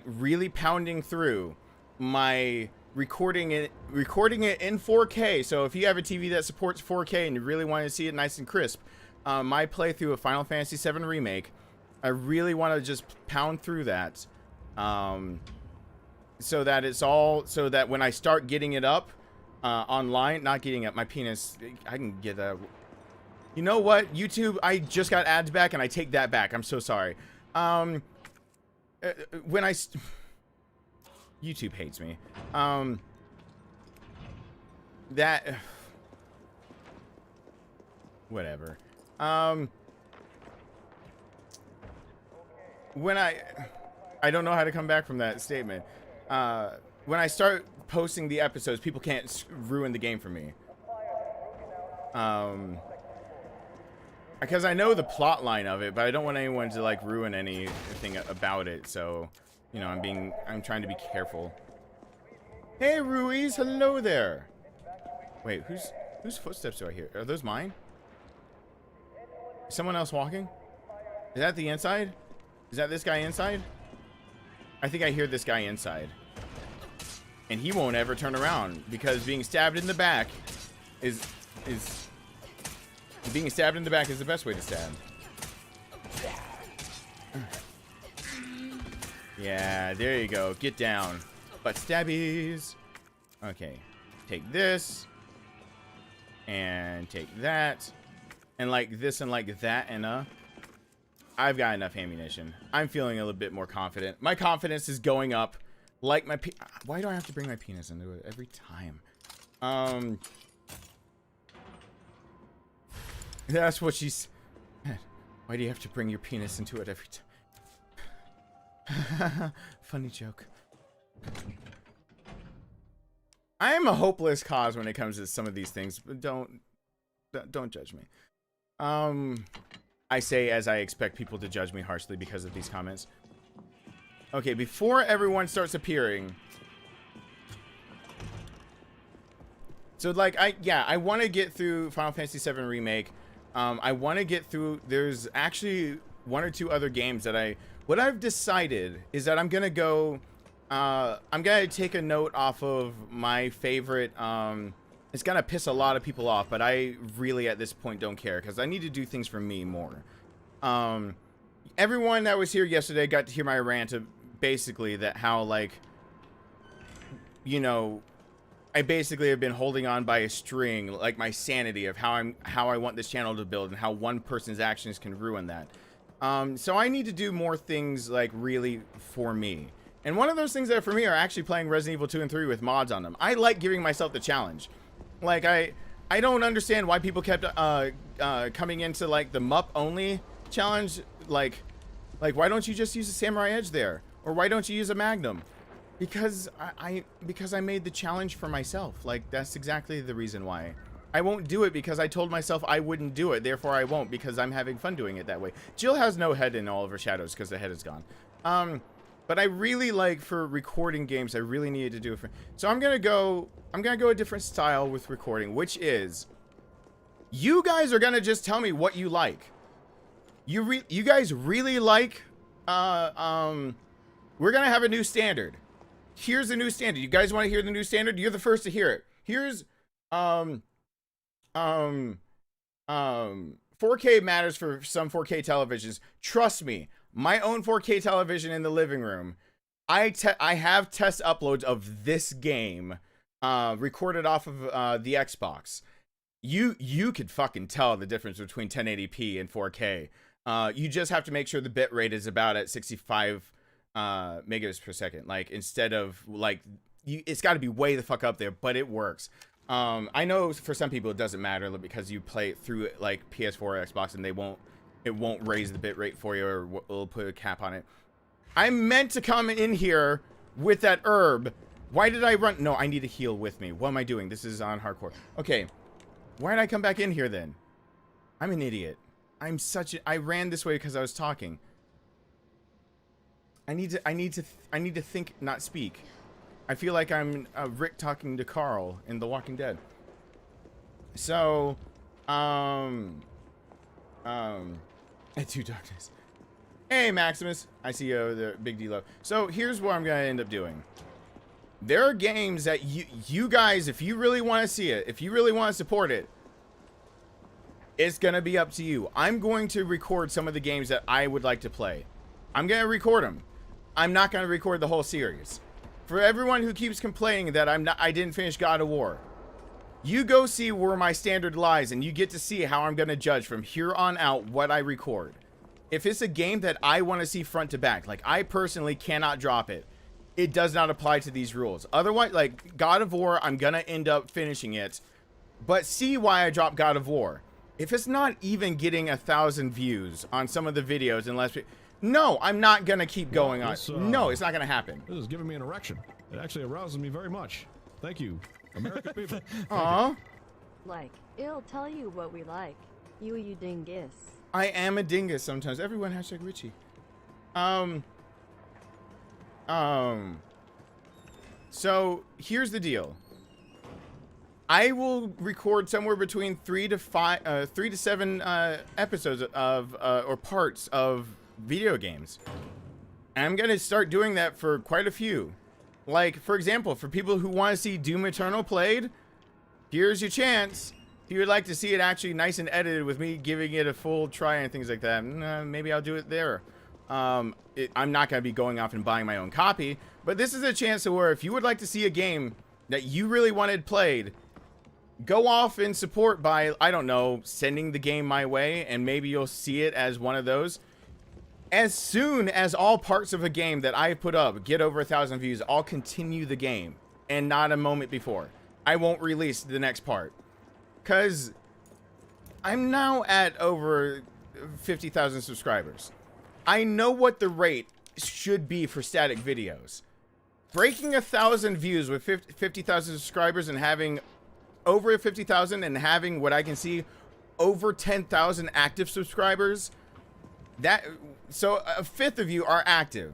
really pounding through my recording it in 4K. So if you have a TV that supports 4K and you really want to see it nice and crisp, my playthrough of Final Fantasy VII Remake, I really want to just pound through that, so that when I start getting it up online, not getting up my penis, I can get that. You know what, YouTube, I just got ads back and I take that back. I'm so sorry. YouTube hates me. Whatever. When I don't know how to come back from that statement. When I start posting the episodes, people can't ruin the game for me. Because I know the plot line of it, but I don't want anyone to like ruin anything about it. So, you know, I'm trying to be careful. Hey, Ruiz, hello there. Wait, whose footsteps do I hear? Are those mine? Is someone else walking? Is that the inside? Is that this guy inside? I think I hear this guy inside. And he won't ever turn around because being stabbed in the back is being stabbed in the back is the best way to stab. Yeah, there you go. Get down. Butt stabbies. Okay. Take this. And take that. And like this and like that and I've got enough ammunition. I'm feeling a little bit more confident. My confidence is going up. Like my why do I have to bring my penis into it every time? That's what she's. Why do you have to bring your penis into it every time? Funny joke. I am a hopeless cause when it comes to some of these things, but don't judge me. I say as I expect people to judge me harshly because of these comments. Okay, before everyone starts appearing. So like I want to get through Final Fantasy VII Remake. I want to get through. There's actually 1 or 2 other games that what I've decided is that I'm gonna go. I'm gonna take a note off of my favorite. It's gonna piss a lot of people off, but I really at this point don't care because I need to do things for me more. Everyone that was here yesterday got to hear my rant of basically that how like, you know, I basically have been holding on by a string, like my sanity of how I want this channel to build and how one person's actions can ruin that. So I need to do more things like really for me. And one of those things that are for me are actually playing Resident Evil 2 and 3 with mods on them. I like giving myself the challenge. Like I don't understand why people kept coming into like the MUP only challenge. Like why don't you just use a Samurai Edge there? Or why don't you use a Magnum? Because I made the challenge for myself. Like that's exactly the reason why. I won't do it because I told myself I wouldn't do it. Therefore I won't, because I'm having fun doing it that way. Jill has no head in all of her shadows because the head is gone. But I really like, for recording games, I really needed to do it for. So I'm gonna go a different style with recording, which is, you guys are gonna just tell me what you like. You guys really like, we're gonna have a new standard. Here's the new standard. You guys want to hear the new standard? You're the first to hear it. Here's 4K matters for some 4K televisions. Trust me, my own 4K television in the living room, I have test uploads of this game recorded off of the Xbox. You could fucking tell the difference between 1080p and 4K. You just have to make sure the bit rate is about at 65 megabits per second. Like, instead of like, it's got to be way the fuck up there, but it works. I know for some people it doesn't matter because you play it through like PS4 or Xbox and it won't raise the bit rate for you, or will put a cap on it. I meant to come in here with that herb. Why did I run? No, I need to heal with me. What am I doing? This is on hardcore. Okay. Why did I come back in here then? I'm an idiot. I ran this way because I was talking. I need to think, not speak. I feel like I'm Rick talking to Carl in The Walking Dead. So, Two Darkness. Hey, Maximus. I see the big D-Lo. So, here's what I'm going to end up doing. There are games that you guys, if you really want to see it, if you really want to support it, it's going to be up to you. I'm going to record some of the games that I would like to play. I'm going to record them. I'm not going to record the whole series. For everyone who keeps complaining that I didn't finish God of War, you go see where my standard lies, and you get to see how I'm going to judge from here on out what I record. If it's a game that I want to see front to back, like I personally cannot drop it, it does not apply to these rules. Otherwise, like God of War, I'm going to end up finishing it. But see why I dropped God of War. If it's not even getting 1,000 views on some of the videos, unless... No, I'm not going to keep going on. No, it's not going to happen. This is giving me an erection. It actually arouses me very much. Thank you, American people. Aw. Like, it'll tell you what we like. You dingus. I am a dingus sometimes. Everyone hashtag Richie. So here's the deal. I will record somewhere between 3 to 7 episodes of or parts of video games. And I'm gonna start doing that for quite a few. Like, for example, for people who want to see Doom Eternal played, here's your chance. If you would like to see it actually nice and edited with me giving it a full try and things like that, maybe I'll do it there. I'm not going to be going off and buying my own copy, but this is a chance to where if you would like to see a game that you really wanted played, go off and support by, I don't know, sending the game my way, and maybe you'll see it as one of those. As soon as all parts of a game that I put up get over 1,000 views, I'll continue the game, and not a moment before. I won't release the next part. Because I'm now at over 50,000 subscribers. I know what the rate should be for static videos. Breaking 1,000 views with 50,000 subscribers and having over 50,000 and having what I can see over 10,000 active subscribers, so a fifth of you are active.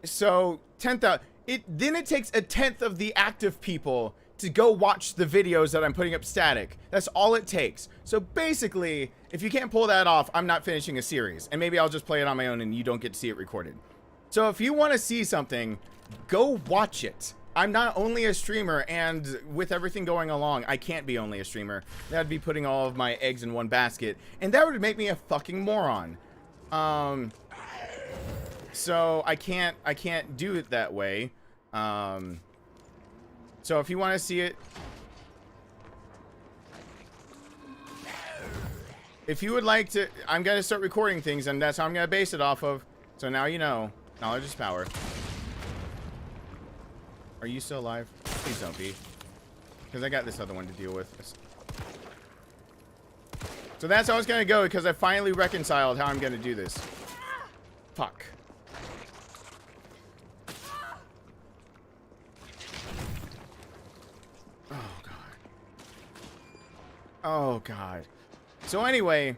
So 10,000. Then it takes a tenth of the active people to go watch the videos that I'm putting up static. That's all it takes. So basically, if you can't pull that off, I'm not finishing a series. And maybe I'll just play it on my own and you don't get to see it recorded. So if you want to see something, go watch it. I'm not only a streamer, and with everything going along, I can't be only a streamer. That'd be putting all of my eggs in one basket. And that would make me a fucking moron. So I can't do it that way. So if you want to see it, if you would like to, I'm going to start recording things, and that's how I'm going to base it off of. So now you know. Knowledge is power. Are you still alive? Please don't be. Because I got this other one to deal with. So that's how it's going to go, because I finally reconciled how I'm going to do this. Fuck. Oh, God. Oh, God. So anyway,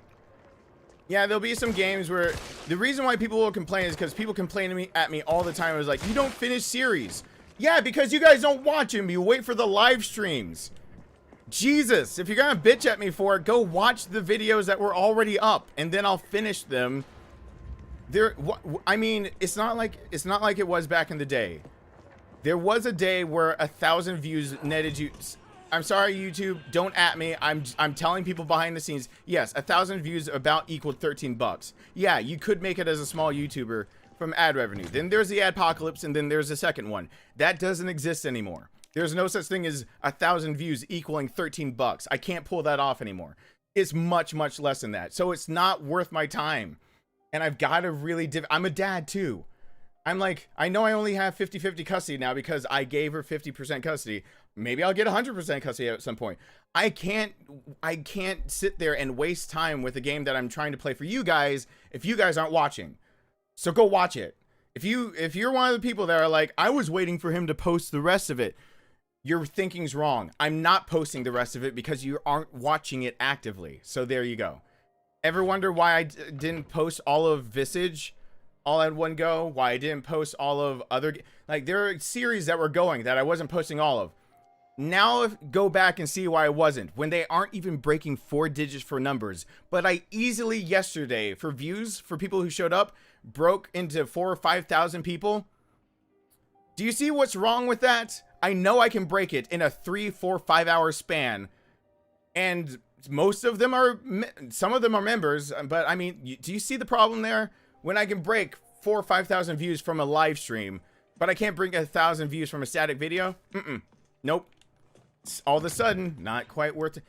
yeah, there'll be some games where the reason why people will complain is because people complain at me all the time. It was like, you don't finish series. Yeah, because you guys don't watch them. You wait for the live streams. Jesus, if you're gonna bitch at me for it, go watch the videos that were already up, and then I'll finish them. I mean, it's not like it was back in the day. There was a day where 1,000 views netted you. I'm sorry, YouTube, don't at me. I'm telling people behind the scenes. Yes, 1,000 views about equaled $13. Yeah, you could make it as a small YouTuber from ad revenue. Then there's the adpocalypse, and then there's the second one. That doesn't exist anymore. There's no such thing as 1,000 views equaling $13. I can't pull that off anymore. It's much, much less than that. So it's not worth my time. And I've got to really I'm a dad too. I'm like, I know I only have 50-50 custody now because I gave her 50% custody. Maybe I'll get 100% custody at some point. I can't sit there and waste time with a game that I'm trying to play for you guys if you guys aren't watching. So go watch it. If you're one of the people that are like, I was waiting for him to post the rest of it, your thinking's wrong. I'm not posting the rest of it because you aren't watching it actively. So there you go. Ever wonder why I didn't post all of Visage all at one go? Why I didn't post all of other... Like, there are series that were going that I wasn't posting all of. Now go back and see why I wasn't. When they aren't even breaking 4 digits for numbers. But I easily yesterday, for views, for people who showed up, broke into 4,000 or 5,000 people. Do you see what's wrong with that? I know I can break it in a 3, 4, 5 hour span. And most of them are, some of them are members. But I mean, do you see the problem there? When I can break 4,000 or 5,000 views from a live stream, but I can't bring 1,000 views from a static video? Nope. It's all of a sudden, not quite worth it.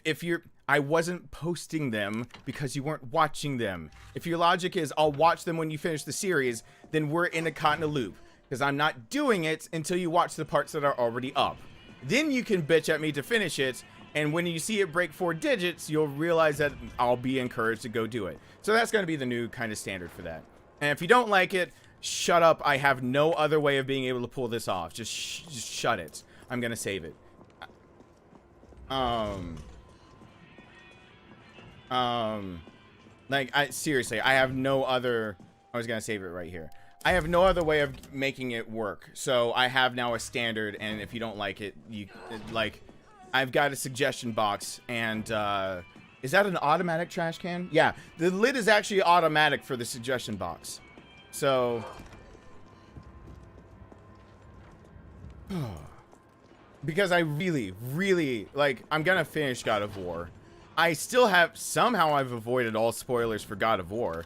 If you're, I wasn't posting them because you weren't watching them. If your logic is, I'll watch them when you finish the series, then we're in a caught in a loop. Because I'm not doing it until you watch the parts that are already up. Then you can bitch at me to finish it, and when you see it break 4 digits, you'll realize that I'll be encouraged to go do it. So that's going to be the new kind of standard for that. And if you don't like it, shut up. I have no other way of being able to pull this off. Just shut it. I'm going to save it. Like, seriously, I have no other... I was going to save it right here. I have no other way of making it work. So I have now a standard, and if you don't like it, like, I've got a suggestion box, and is that an automatic trash can? Yeah, the lid is actually automatic for the suggestion box. So because I really like, I'm gonna finish God of War. I still have, somehow I've avoided all spoilers for God of War.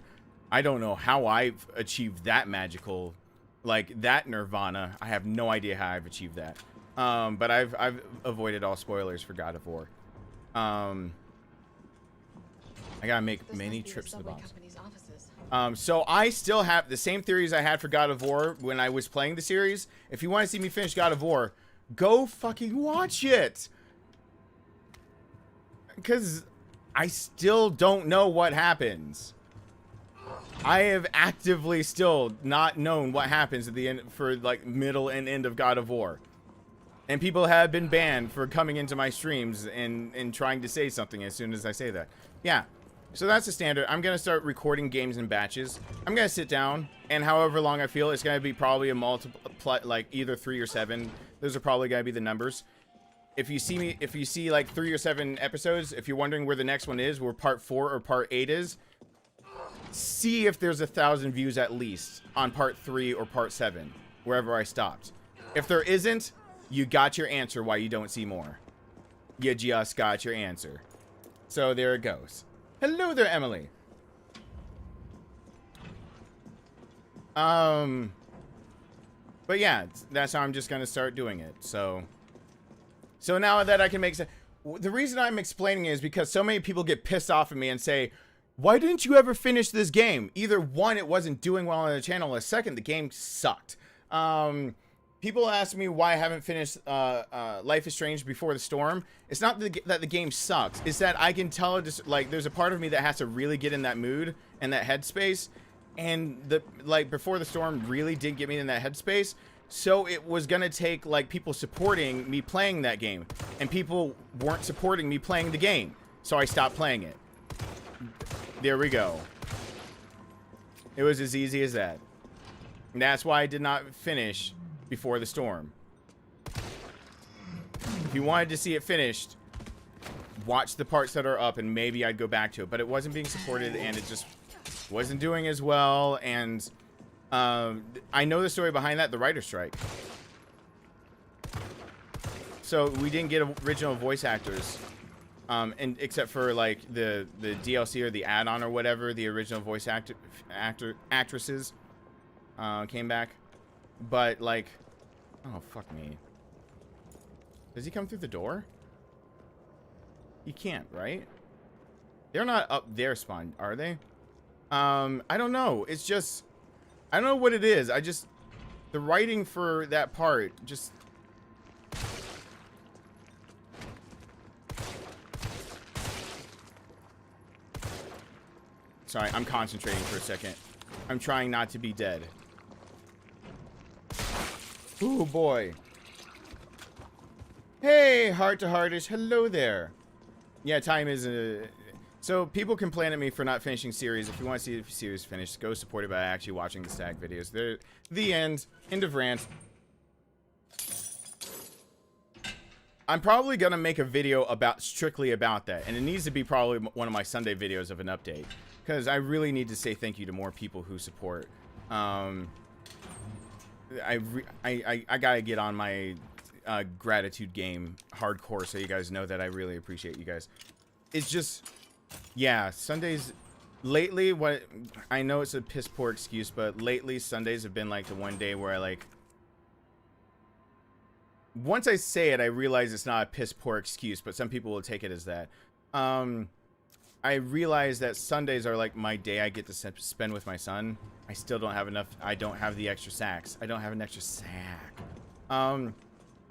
I don't know how I've achieved that magical, like, that nirvana. I have no idea how I've achieved that. But I've avoided all spoilers for God of War. I gotta make many trips to the box. So I still have the same theories I had for God of War when I was playing the series. If you want to see me finish God of War, go fucking watch it. Because I still don't know what happens. I have actively still not known what happens at the end, for like middle and end of God of War. And people have been banned for coming into my streams and trying to say something as soon as I say that. Yeah. So that's the standard. I'm going to start recording games in batches. I'm going to sit down, and however long I feel, it's going to be probably a multiple, like either 3 or 7. Those are probably going to be the numbers. If you see like 3 or 7 episodes, if you're wondering where the next one is, where part 4 or part 8 is, see if there's 1,000 views at least on part 3 or part 7, wherever I stopped. If there isn't, you got your answer why you don't see more. You just got your answer. So there it goes. Hello there, Emily. But yeah, that's how I'm just gonna start doing it. So now that I can make sense. the reason I'm explaining is because so many people get pissed off at me and say, why didn't you ever finish this game? Either one, it wasn't doing well on the channel, or second, the game sucked. People ask me why I haven't finished Life is Strange Before the Storm. It's not that the game sucks. It's that I can tell, just like, there's a part of me that has to really get in that mood and that headspace. And Before the Storm really did get me in that headspace. So it was going to take, like, people supporting me playing that game. And people weren't supporting me playing the game. So I stopped playing it. There we go. It was as easy as that. And that's why I did not finish Before the Storm. If you wanted to see it finished, watch the parts that are up and maybe I'd go back to it. But it wasn't being supported and it just wasn't doing as well. And I know the story behind that, the writer's strike. So we didn't get original voice actors. And except for like the DLC or the add-on or whatever, the original voice actresses came back. But like, oh fuck me. Does he come through the door? He can't, right? They're not up there spawned, are they? I don't know. It's just, I don't know what it is. The writing for that part just. Sorry, I'm concentrating for a second. I'm trying not to be dead. Ooh, boy. Hey, Heart to Heartish. Hello there. Yeah, time is... So, people complain at me for not finishing series. If you want to see the series finished, go support it by actually watching the stag videos. They're the end. End of rant. I'm probably going to make a video strictly about that. And it needs to be probably one of my Sunday videos of an update. Because I really need to say thank you to more people who support. I gotta get on my gratitude game hardcore so you guys know that I really appreciate you guys. It's just, yeah, Sundays, lately, what, I know it's a piss poor excuse, but lately Sundays have been like the one day where I like, once I say it, I realize it's not a piss poor excuse, but some people will take it as that. I realize that Sundays are like my day I get to spend with my son. I still don't have enough. I don't have the extra sacks. I don't have an extra sack. I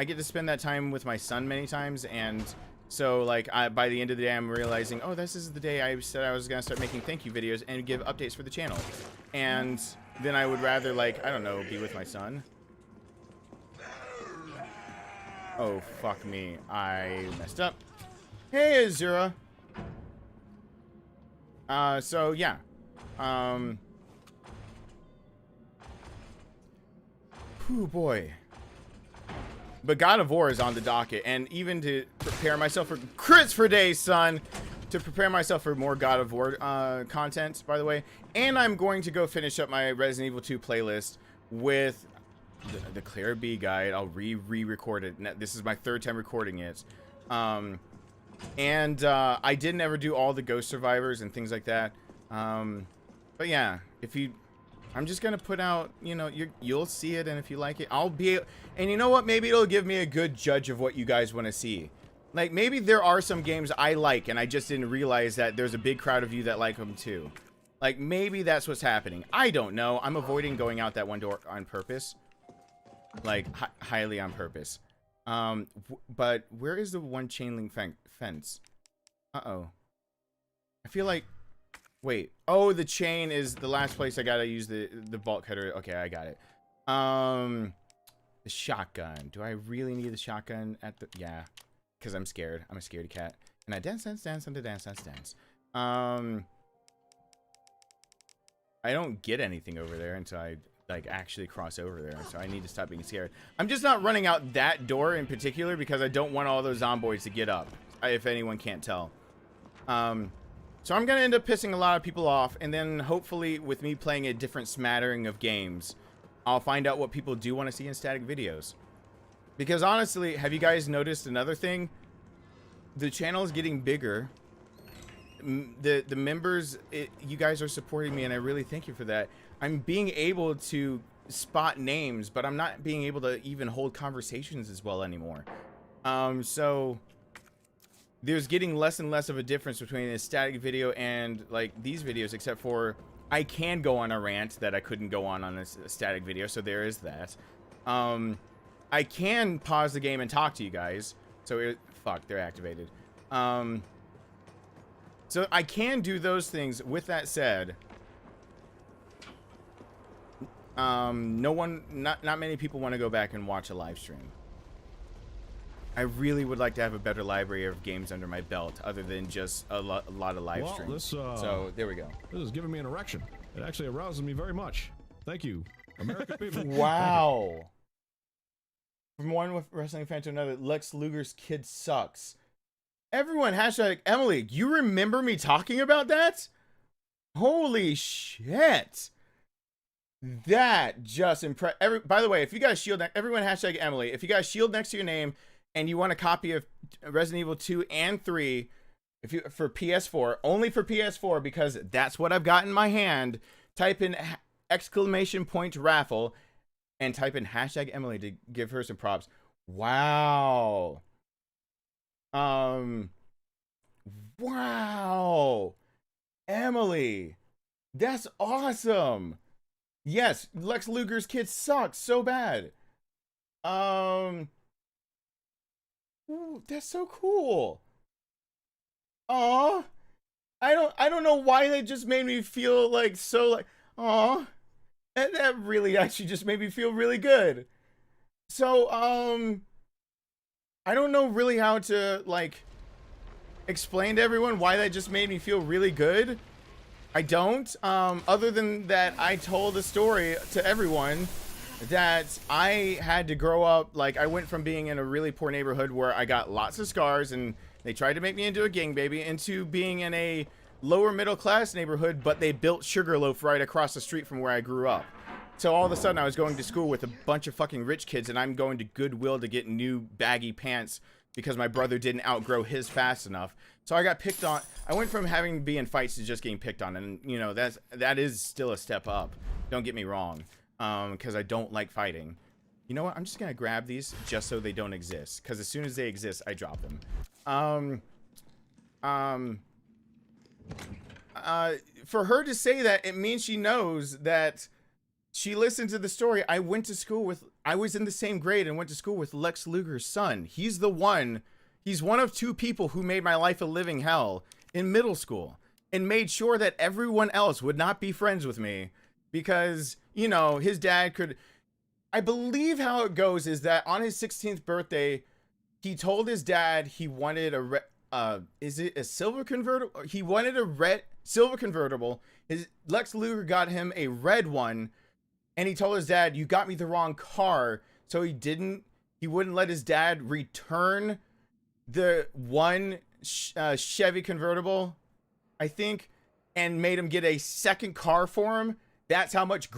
get to spend that time with my son many times. And so like by the end of the day, I'm realizing, oh, this is the day I said I was going to start making thank you videos and give updates for the channel. And then I would rather like, I don't know, be with my son. Oh, fuck me. I messed up. Hey, Azura. So yeah, oh boy, but God of War is on the docket, and even to prepare myself for Christopher Day, son, to prepare myself for more God of War content, by the way, and I'm going to go finish up my Resident Evil 2 playlist with the Claire B guide. I'll re-record it. This is my third time recording it. And I didn't ever do all the Ghost Survivors and things like that. But yeah, I'm just gonna put out, you know, you'll see it, and if you like it, I'll be, and you know what, maybe it'll give me a good judge of what you guys want to see. Like, maybe there are some games I like, and I just didn't realize that there's a big crowd of you that like them too. Like, maybe that's what's happening. I don't know. I'm avoiding going out that one door on purpose. Like, highly on purpose. But where is the one chain link fence? Uh-oh. I feel like, wait. Oh, the chain is the last place I gotta use the bolt cutter. Okay, I got it. The shotgun. Do I really need the shotgun at the, yeah. Because I'm scared. I'm a scaredy cat. And I dance, dance, dance, and dance, dance, dance. I don't get anything over there until I like actually cross over there, so I need to stop being scared. I'm just not running out that door in particular because I don't want all those zomboids to get up, if anyone can't tell. So I'm gonna end up pissing a lot of people off, and then hopefully with me playing a different smattering of games, I'll find out what people do want to see in static videos. Because honestly, have you guys noticed another thing? The channel is getting bigger. The members, you guys are supporting me, and I really thank you for that. I'm being able to spot names, but I'm not being able to even hold conversations as well anymore. So there's getting less and less of a difference between a static video and like these videos, except for I can go on a rant that I couldn't go on a static video, so there is that. I can pause the game and talk to you guys, so fuck, they're activated. So I can do those things. With that said, not many people want to go back and watch a live stream. I really would like to have a better library of games under my belt, other than just a lot of live streams. So there we go. This is giving me an erection. It actually arouses me very much. Thank you, American people. Wow. From one wrestling fan to another, Lex Luger's kid sucks. Everyone, hashtag Emily, you remember me talking about that? Holy shit. That just impressed. By the way, if you got a shield, everyone, hashtag Emily, if you got a shield next to your name and you want a copy of Resident Evil 2 and 3 for PS4, only for PS4, because that's what I've got in my hand, type in !raffle and type in hashtag Emily to give her some props. Wow. Wow. Emily, that's awesome. Yes, Lex Luger's kid sucks so bad. Ooh, that's so cool. Aw. I don't know why that just made me feel like so like, aw. That really actually just made me feel really good. So, I don't know really how to like explain to everyone why that just made me feel really good. I don't. Other than that, I told a story to everyone that I had to grow up. Like, I went from being in a really poor neighborhood where I got lots of scars and they tried to make me into a gang baby, into being in a lower middle class neighborhood, but they built Sugarloaf right across the street from where I grew up. So all of a sudden I was going to school with a bunch of fucking rich kids, and I'm going to Goodwill to get new baggy pants because my brother didn't outgrow his fast enough. So I got picked on. I went from having to be in fights to just getting picked on, and you know, that is still a step up. Don't get me wrong, because I don't like fighting. You know what? I'm just gonna grab these just so they don't exist, because as soon as they exist, I drop them. For her to say that, it means she knows that she listened to the story. I was in the same grade and went to school with Lex Luger's son. He's one of two people who made my life a living hell in middle school and made sure that everyone else would not be friends with me because, you know, his dad could. I believe how it goes is that on his 16th birthday, he told his dad he wanted is it a silver convertible? He wanted a red silver convertible. Lex Luger got him a red one, and he told his dad, "You got me the wrong car." So he wouldn't let his dad return the one Chevy convertible, I think, and made him get a second car for him. That's how much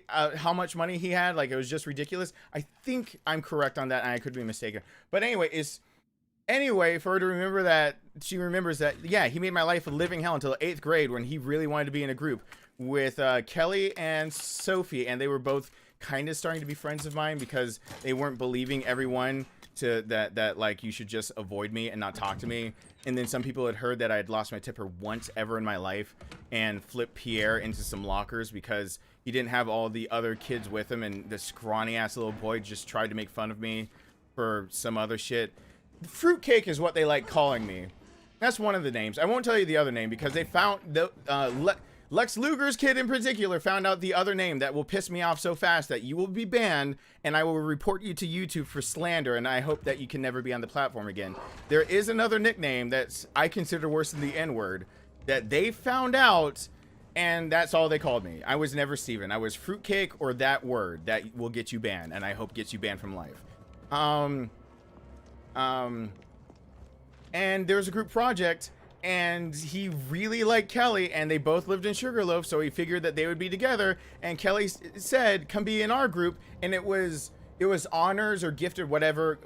how much money he had. Like, it was just ridiculous. I think I'm correct on that, and I could be mistaken. But anyway, for her to remember that, she remembers that, yeah, he made my life a living hell until 8th grade when he really wanted to be in a group with Kelly and Sophie, and they were both kind of starting to be friends of mine because they weren't believing everyone that like you should just avoid me and not talk to me. And then some people had heard that I had lost my temper once ever in my life and flipped Pierre into some lockers because he didn't have all the other kids with him, and the scrawny ass little boy just tried to make fun of me for some other shit. Fruitcake is what they like calling me. That's one of the names. I won't tell you the other name because they found Lex Luger's kid in particular found out the other name that will piss me off so fast that you will be banned, and I will report you to YouTube for slander, and I hope that you can never be on the platform again. There is another nickname that's I consider worse than the N-word that they found out, and that's all they called me. I was never Steven. I was Fruitcake or that word that will get you banned, and I hope gets you banned from life. And there was a group project, and he really liked Kelly, and they both lived in Sugarloaf, so he figured that they would be together. And Kelly said, "Come be in our group." And it was honors or gifted, whatever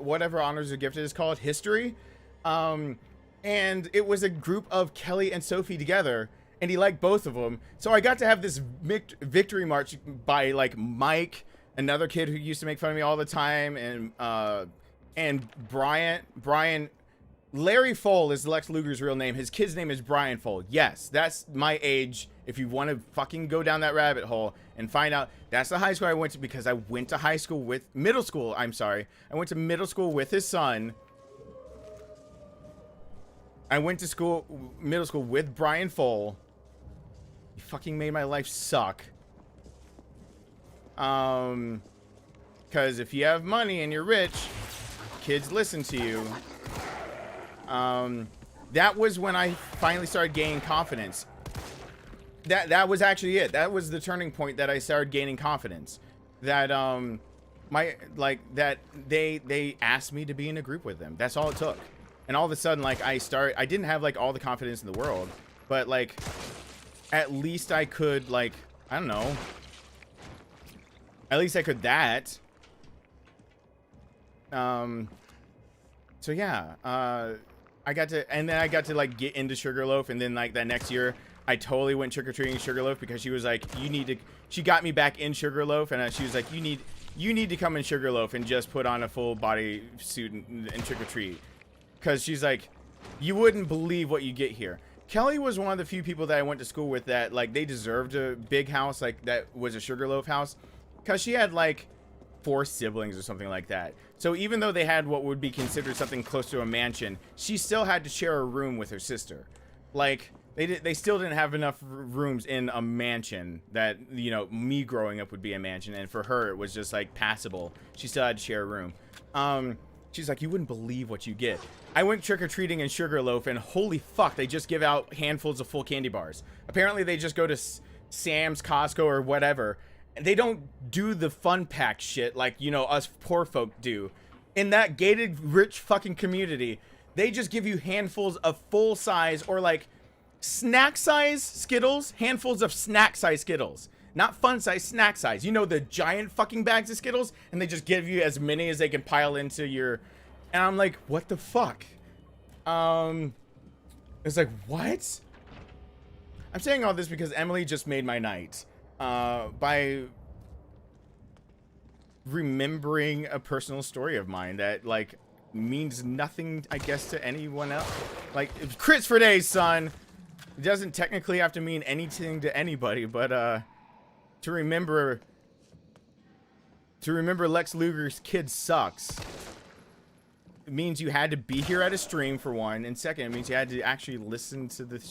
honors or gifted is called, history. And it was a group of Kelly and Sophie together, and he liked both of them. So I got to have this victory march by like Mike, another kid who used to make fun of me all the time, and Brian Larry Fole is Lex Luger's real name. His kid's name is Brian Fole. Yes, that's my age. If you want to fucking go down that rabbit hole and find out, that's the high school I went to, because I went to high school with, middle school, I'm sorry. I went to middle school with his son. I went to middle school with Brian Fole. He fucking made my life suck. Because if you have money and you're rich, kids listen to you. That was when I finally started gaining confidence. That was actually it. That was the turning point that I started gaining confidence. That they asked me to be in a group with them. That's all it took. And all of a sudden, like, I didn't have like all the confidence in the world, but like at least I could, like, I don't know. At least I could that. So yeah, I got to like get into Sugarloaf, and then like that next year I totally went trick-or-treating Sugarloaf because she was like, she got me back in Sugarloaf, and she was like, you need to come in Sugarloaf and just put on a full body suit and trick-or-treat, because she's like, you wouldn't believe what you get here. Kelly was one of the few people that I went to school with that like they deserved a big house like that was a Sugarloaf house, because she had like 4 siblings or something like that. So even though they had what would be considered something close to a mansion, she still had to share a room with her sister. Like they still didn't have enough rooms in a mansion that, you know, me growing up would be a mansion, and for her it was just like passable. She still had to share a room. She's like, you wouldn't believe what you get. I went trick-or-treating in Sugarloaf, and holy fuck, they just give out handfuls of full candy bars. Apparently they just go to Sam's, Costco, or whatever. They don't do the fun pack shit like, you know, us poor folk do. In that gated, rich fucking community, they just give you handfuls of full size or like snack size Skittles, handfuls of snack size Skittles. Not fun size, snack size. You know, the giant fucking bags of Skittles, and they just give you as many as they can pile into your... And I'm like, what the fuck? It's like, what? I'm saying all this because Emily just made my night. By remembering a personal story of mine that like means nothing, I guess, to anyone else. Like, crits for days, son. It doesn't technically have to mean anything to anybody, but to remember Lex Luger's kid sucks. It means you had to be here at a stream, for one, and second, it means you had to actually listen to the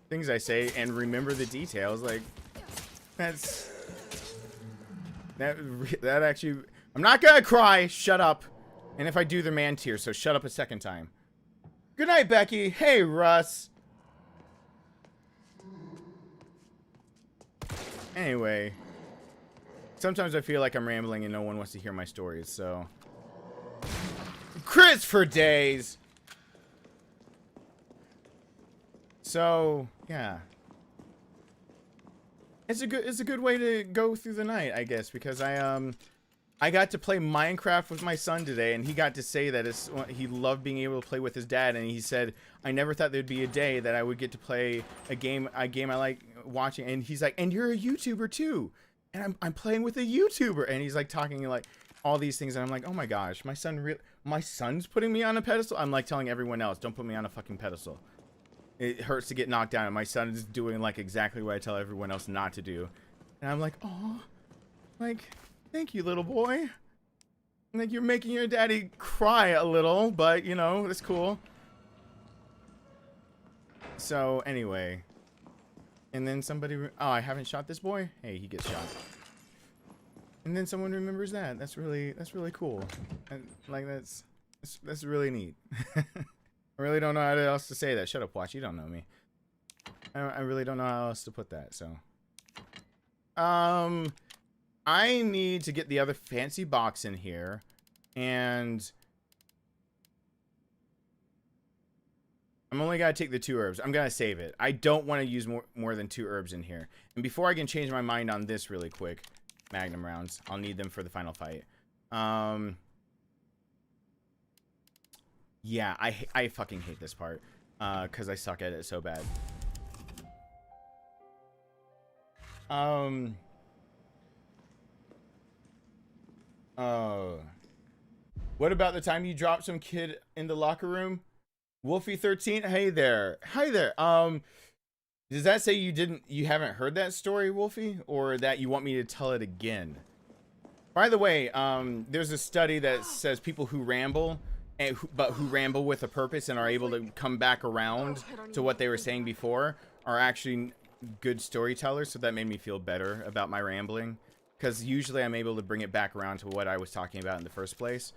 things I say and remember the details. Like, that actually, I'm not gonna cry. Shut up. And if I do, the man tears, so shut up a second time. Good night, Becky. Hey, Russ. Anyway, sometimes I feel like I'm rambling and no one wants to hear my stories, so. Crits for days. So, yeah. It's a good way to go through the night, I guess, because I got to play Minecraft with my son today, and he got to say that he loved being able to play with his dad, and he said, I never thought there'd be a day that I would get to play a game I like watching. And he's like, and you're a YouTuber too, and I'm playing with a YouTuber, and he's like talking like all these things, and I'm like, oh my gosh, my son's putting me on a pedestal. I'm like telling everyone else, don't put me on a fucking pedestal. It hurts to get knocked down, and my son is doing like exactly what I tell everyone else not to do. And I'm like, oh, like, thank you, little boy. Like, you're making your daddy cry a little, but you know, it's cool. So anyway, and then somebody, oh, I haven't shot this boy. Hey, he gets shot. And then someone remembers that. That's really cool. And like that's really neat. I really don't know how else to say that. Shut up, Watch. You don't know me. I really don't know how else to put that, so. I need to get the other fancy box in here. And I'm only going to take the 2 herbs. I'm going to save it. I don't want to use more than 2 herbs in here. And before I can change my mind on this really quick, Magnum rounds, I'll need them for the final fight. Yeah, I fucking hate this part, because I suck at it so bad. What about the time you dropped some kid in the locker room? Wolfie13, hey there. Hi there. Does that say you haven't heard that story, Wolfie? Or that you want me to tell it again? By the way, there's a study that says people who ramble, but who ramble with a purpose and are able to come back around to what they were saying before are actually good storytellers, so that made me feel better about my rambling. Because usually I'm able to bring it back around to what I was talking about in the first place.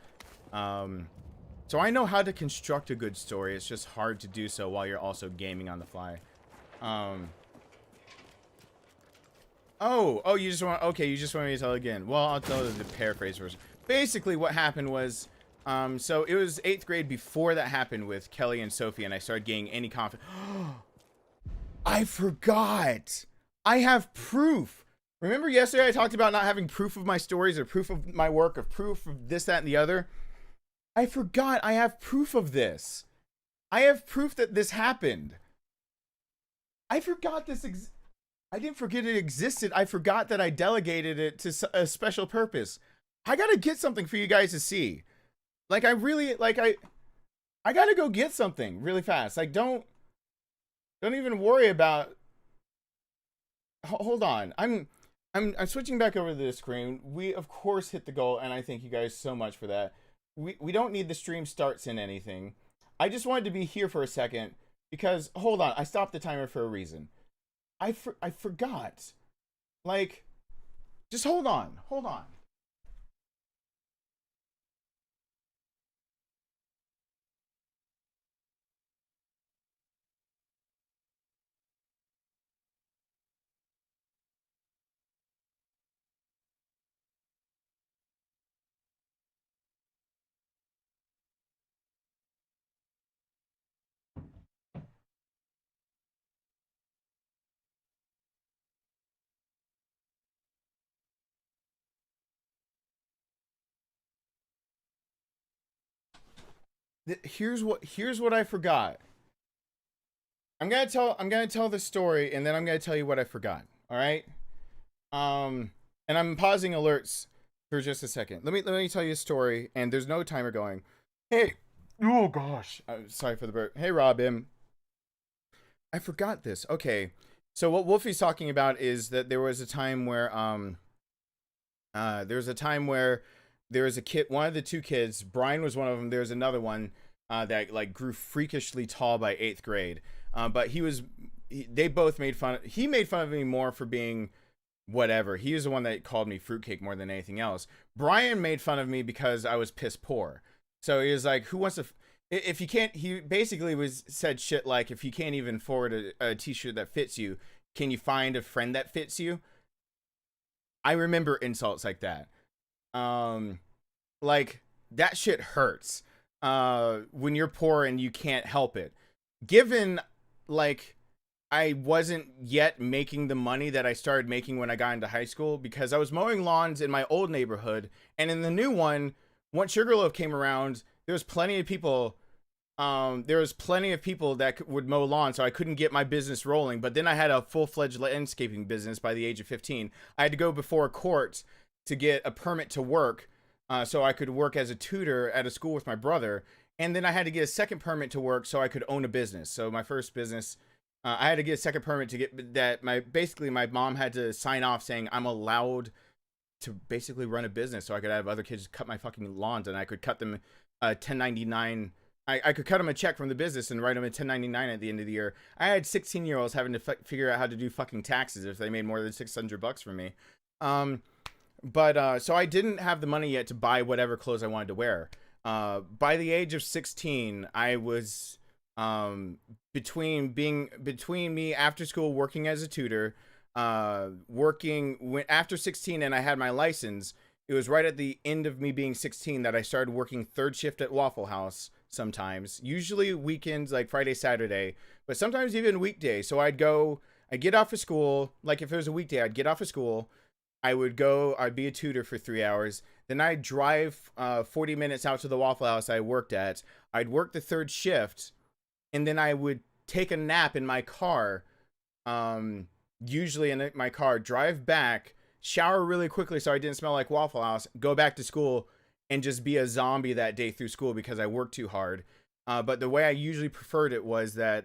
So I know how to construct a good story. It's just hard to do so while you're also gaming on the fly. Oh, you just want, okay, you just want me to tell it again. Well, I'll tell the paraphrase version. Basically, what happened was, so it was 8th grade before that happened with Kelly and Sophie, and I started gaining any confidence. I forgot. I have proof. Remember yesterday I talked about not having proof of my stories or proof of my work or proof of this, that, and the other? I forgot I have proof of this. I have proof that this happened. I forgot this. I didn't forget it existed. I forgot that I delegated it to a special purpose. I gotta get something for you guys to see. Like, I really, like, I gotta go get something really fast. Like, don't even worry about. Hold on. I'm switching back over to the screen. We of course hit the goal, and I thank you guys so much for that. We don't need the stream starts in anything. I just wanted to be here for a second because, hold on, I stopped the timer for a reason. I forgot. Like, just hold on. Here's what I forgot. I'm gonna tell the story, and then I'm gonna tell you what I forgot. All right. And I'm pausing alerts for just a second. Let me tell you a story, and there's no timer going. Hey, oh gosh, I'm sorry for the burp. Hey, Robin, I forgot this. Okay, so what Wolfie's talking about is that there was a time where there was a kid, one of the two kids, Brian was one of them. There was another one that like grew freakishly tall by 8th grade. But they both made fun. He made fun of me more for being whatever. He was the one that called me fruitcake more than anything else. Brian made fun of me because I was piss poor. So he was like, who wants to, if you can't, he basically said shit like, if you can't even afford a t-shirt that fits you, can you find a friend that fits you? I remember insults like that. Like that shit hurts when you're poor and you can't help it. Given like I wasn't yet making the money that I started making when I got into high school, because I was mowing lawns in my old neighborhood, and in the new one, once Sugarloaf came around, there was plenty of people that would mow lawns, so I couldn't get my business rolling. But then I had a full-fledged landscaping business by the age of 15. I had to go before a court to get a permit to work, so I could work as a tutor at a school with my brother. And then I had to get a second permit to work so I could own a business. So my first business, I had to get a second permit to get that. Basically my mom had to sign off saying I'm allowed to basically run a business, so I could have other kids cut my fucking lawns, and I could cut them 1099. I could cut them a check from the business and write them a 1099 at the end of the year. I had 16-year-olds having to figure out how to do fucking taxes if they made more than $600 from me. So I didn't have the money yet to buy whatever clothes I wanted to wear. By the age of 16, I was between me after school working as a tutor, after 16 and I had my license. It was right at the end of me being 16 that I started working third shift at Waffle House sometimes, usually weekends like Friday, Saturday, but sometimes even weekdays. So I'd get off of school. Like if it was a weekday, I'd get off of school. I'd be a tutor for 3 hours. Then I'd drive 40 minutes out to the Waffle House I worked at. I'd work the third shift, and then I would take a nap in my car, usually in my car, drive back, shower really quickly so I didn't smell like Waffle House, go back to school, and just be a zombie that day through school because I worked too hard. But the way I usually preferred it was that,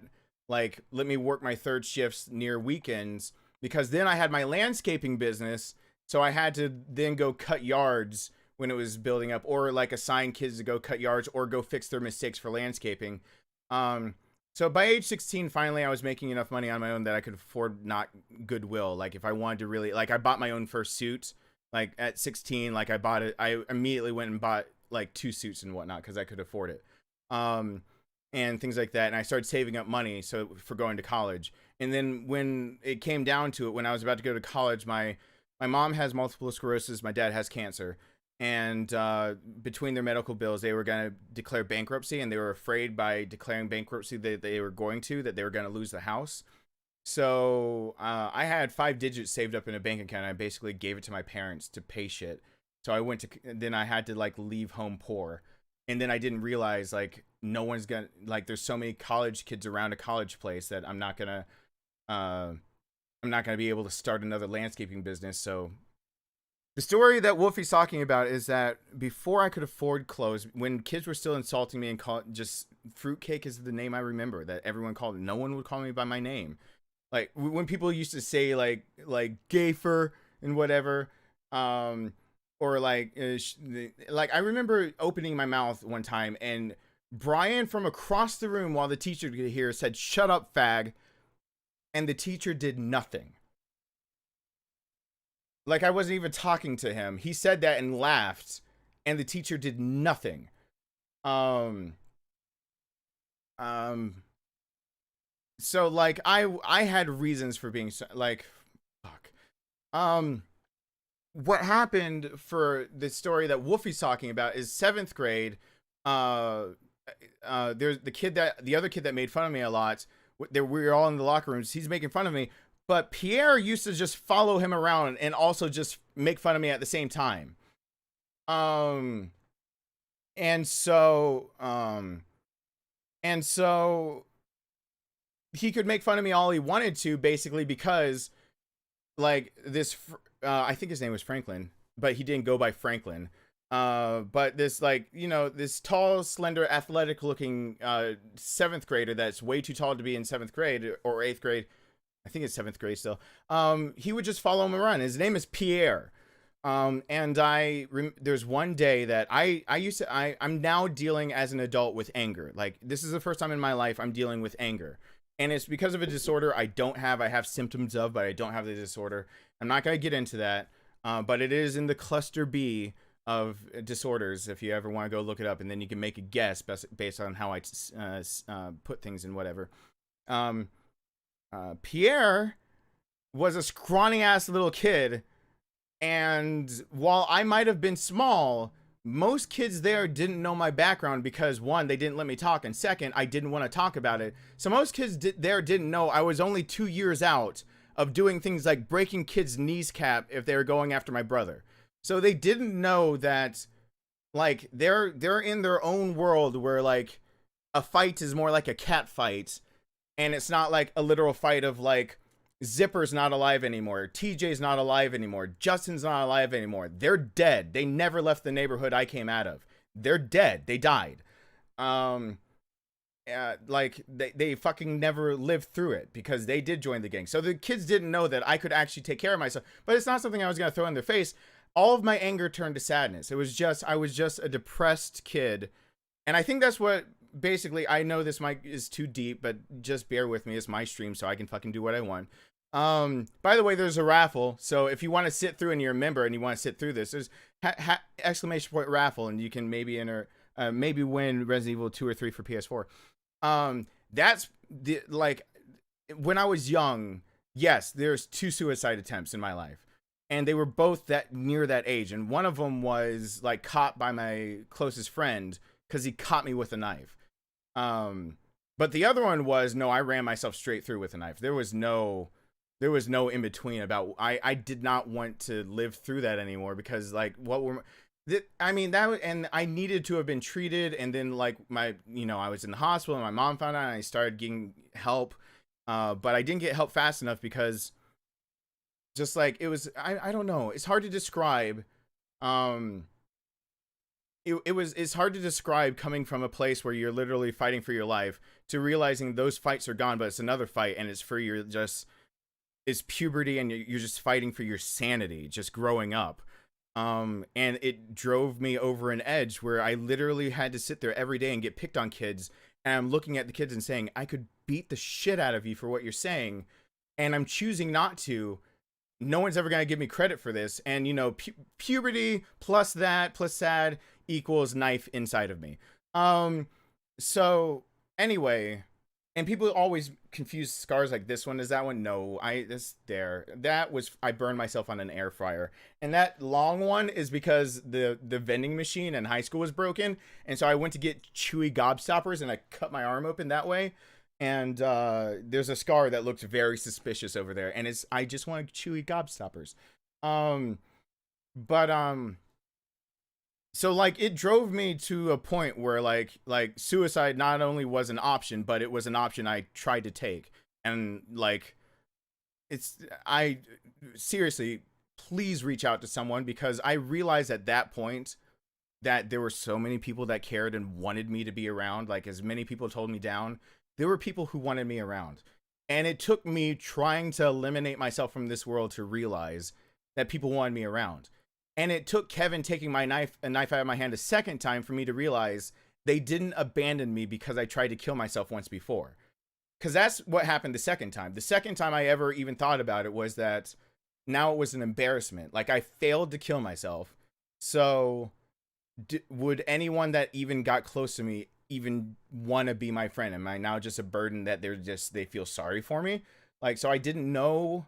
like, let me work my third shifts near weekends, because then I had my landscaping business. So I had to then go cut yards when it was building up, or like assign kids to go cut yards or go fix their mistakes for landscaping. So by age 16, finally, I was making enough money on my own that I could afford not Goodwill. Like, if I wanted to really, like, I bought my own first suit. Like, at 16, like, I immediately went and bought, like, 2 suits and whatnot because I could afford it. And things like that. And I started saving up money for going to college. And then when it came down to it, when I was about to go to college, my mom has multiple sclerosis. My dad has cancer. And between their medical bills, they were going to declare bankruptcy, and they were afraid by declaring bankruptcy that they were going to lose the house. So I had 5 digits saved up in a bank account. I basically gave it to my parents to pay shit. So then I had to, like, leave home poor. And then I didn't realize, like, no one's gonna, like, there's so many college kids around a college place that I'm not gonna be able to start another landscaping business. So the story that Wolfie's talking about is that before I could afford clothes, when kids were still insulting me and just fruitcake is the name I remember that everyone called it. No one would call me by my name. Like, when people used to say like gayfer and whatever, or like I remember opening my mouth one time and Brian from across the room, while the teacher could hear, said, "Shut up, fag," and the teacher did nothing. Like, I wasn't even talking to him. He said that and laughed, and the teacher did nothing. So, like, I had reasons for being like, fuck. What happened for the story that Wolfie's talking about is 7th grade. There's the other kid that made fun of me a lot. We were all in the locker rooms. He's making fun of me. But Pierre used to just follow him around and also just make fun of me at the same time. And so he could make fun of me all he wanted to, basically, because, like, this, I think his name was Franklin, but he didn't go by Franklin. But this, like, you know, this tall, slender, athletic looking 7th grader that's way too tall to be in 7th grade or 8th grade. I think it's 7th grade still. He would just follow him around. His name is Pierre. And there's one day that I'm now dealing as an adult with anger. Like, this is the first time in my life I'm dealing with anger. And it's because of a disorder I have symptoms of, but I don't have the disorder. I'm not going to get into that. But it is in the cluster B of disorders, if you ever want to go look it up, and then you can make a guess based on how I put things in whatever. Pierre was a scrawny ass little kid, and while I might have been small, most kids there didn't know my background because, one, they didn't let me talk, and second, I didn't want to talk about it. So most kids there didn't know I was only 2 years out of doing things like breaking kids' kneecap if they were going after my brother. So they didn't know that, like, they're in their own world where, like, a fight is more like a cat fight. And it's not like a literal fight of, like, Zipper's not alive anymore, TJ's not alive anymore, Justin's not alive anymore. They're dead. They never left the neighborhood I came out of. They're dead. They died. Like, they fucking never lived through it because they did join the gang. So the kids didn't know that I could actually take care of myself. But it's not something I was going to throw in their face. All of my anger turned to sadness. I was just a depressed kid. And I think that's what, basically, I know this mic is too deep, but just bear with me. It's my stream, so I can fucking do what I want. By the way, there's a raffle. So if you want to sit through and you're a member and you want to sit through this, there's exclamation point raffle, and you can maybe enter, maybe win Resident Evil 2 or 3 for PS4. That's the, like, when I was young, yes, there's 2 suicide attempts in my life. And they were both near that age. And one of them was, like, caught by my closest friend because he caught me with a knife. But the other one was, no, I ran myself straight through with a knife. There was no in between about, I did not want to live through that anymore because, like, and I needed to have been treated. And then, like, I was in the hospital and my mom found out and I started getting help. But I didn't get help fast enough because just, like, it was, I don't know. It's hard to describe. it's hard to describe coming from a place where you're literally fighting for your life to realizing those fights are gone, but it's another fight, and it's for your just it's puberty, and you're just fighting for your sanity, just growing up. And it drove me over an edge where I literally had to sit there every day and get picked on kids, and I'm looking at the kids and saying, I could beat the shit out of you for what you're saying, and I'm choosing not to. No one's ever going to give me credit for this. And, you know, puberty plus that plus sad equals knife inside of me. So anyway, and people always confuse scars like this one. Is that one? No, I burned myself on an air fryer. And that long one is because the vending machine in high school was broken. And so I went to get chewy gobstoppers and I cut my arm open that way. And there's a scar that looks very suspicious over there, and I just wanted chewy gobstoppers. So like it drove me to a point where like suicide not only was an option, but it was an option I tried to take. And like I seriously, please reach out to someone, because I realized at that point that there were so many people that cared and wanted me to be around. Like, as many people told me down, there were people who wanted me around. And it took me trying to eliminate myself from this world to realize that people wanted me around. And it took Kevin taking a knife out of my hand a second time for me to realize they didn't abandon me because I tried to kill myself once before. Because that's what happened the second time. The second time I ever even thought about it was that now it was an embarrassment. Like, I failed to kill myself. So would anyone that even got close to me even want to be my friend? Am I now just a burden that they feel sorry for me? Like, so I didn't know.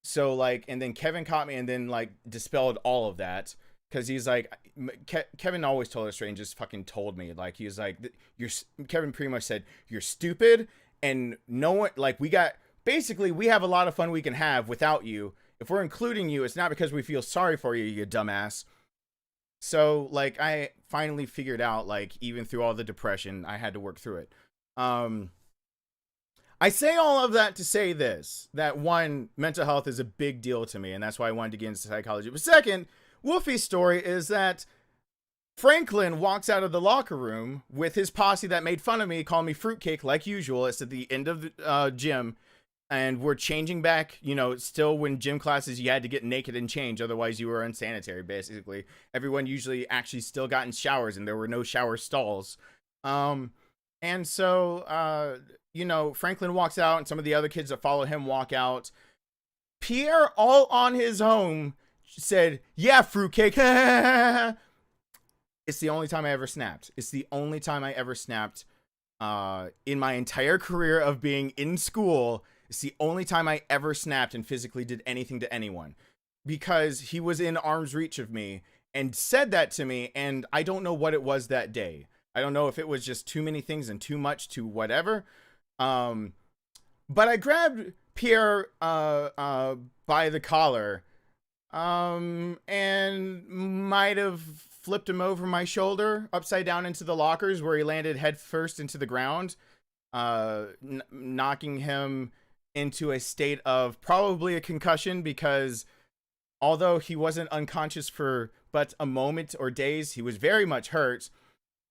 So like, and then Kevin caught me and then like dispelled all of that, because he's like, Kevin always told us straight and just fucking told me, like, he was like, Kevin pretty much said, you're stupid, and no one, like, we have a lot of fun we can have without you. If we're including you, it's not because we feel sorry for you, you dumbass. So like, I finally figured out, like, even through all the depression, I had to work through it. I say all of that to say this, that one, mental health is a big deal to me, and that's why I wanted to get into psychology. But second, Wolfie's story is that Franklin walks out of the locker room with his posse that made fun of me, called me fruitcake like usual. It's at the end of the gym, and we're changing back, you know, still when gym classes you had to get naked and change, otherwise you were unsanitary, basically. Everyone usually actually still got in showers, and there were no shower stalls. And so, you know, Franklin walks out, and some of the other kids that follow him walk out. Pierre, all on his own, said, yeah, fruitcake. It's the only time I ever snapped. It's the only time I ever snapped in my entire career of being in school. It's the only time I ever snapped and physically did anything to anyone, because he was in arm's reach of me and said that to me. And I don't know what it was that day. I don't know if it was just too many things and too much to whatever. But I grabbed Pierre by the collar and might have flipped him over my shoulder upside down into the lockers, where he landed head first into the ground, knocking him into a state of probably a concussion, because although he wasn't unconscious for but a moment or days, he was very much hurt.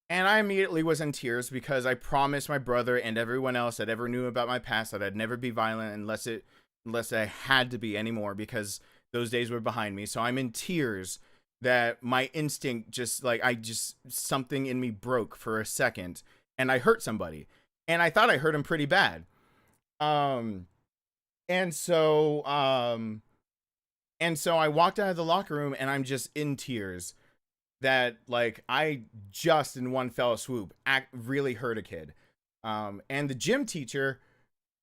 And I immediately was in tears, because I promised my brother and everyone else that ever knew about my past that I'd never be violent unless I had to be anymore, because those days were behind me. So I'm in tears that my instinct something in me broke for a second, and I hurt somebody, and I thought I hurt him pretty bad. And so I walked out of the locker room, and I'm just in tears that, like, I just in one fell swoop really hurt a kid. And the gym teacher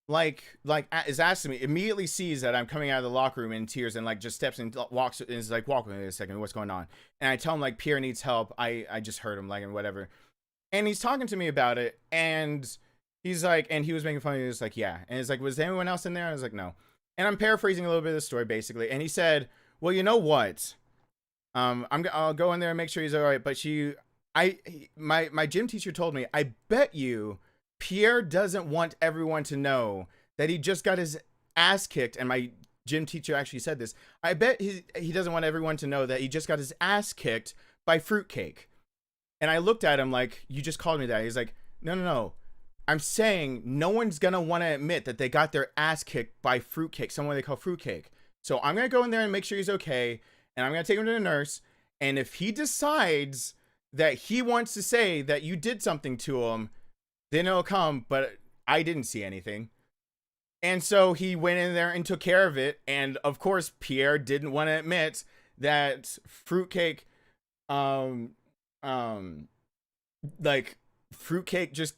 is asking me, immediately sees that I'm coming out of the locker room in tears, and like just steps in, walks, and is like, walk with me a second, what's going on? And I tell him, like, Pierre needs help. I just hurt him, like, and whatever. And he's talking to me about it, and he's like, and he was making fun of me. He was like, yeah. And he's like, was anyone else in there? I was like, no. And I'm paraphrasing a little bit of the story, basically. And he said, well, you know what? I'll go in there and make sure he's all right. But my gym teacher told me, I bet you Pierre doesn't want everyone to know that he just got his ass kicked. And my gym teacher actually said this. I bet he doesn't want everyone to know that he just got his ass kicked by fruitcake. And I looked at him like, you just called me that. He's like, no. I'm saying no one's going to want to admit that they got their ass kicked by Fruitcake, someone they call Fruitcake. So I'm going to go in there and make sure he's okay. And I'm going to take him to the nurse. And if he decides that he wants to say that you did something to him, then it'll come. But I didn't see anything. And so he went in there and took care of it. And of course, Pierre didn't want to admit that Fruitcake, Fruitcake just...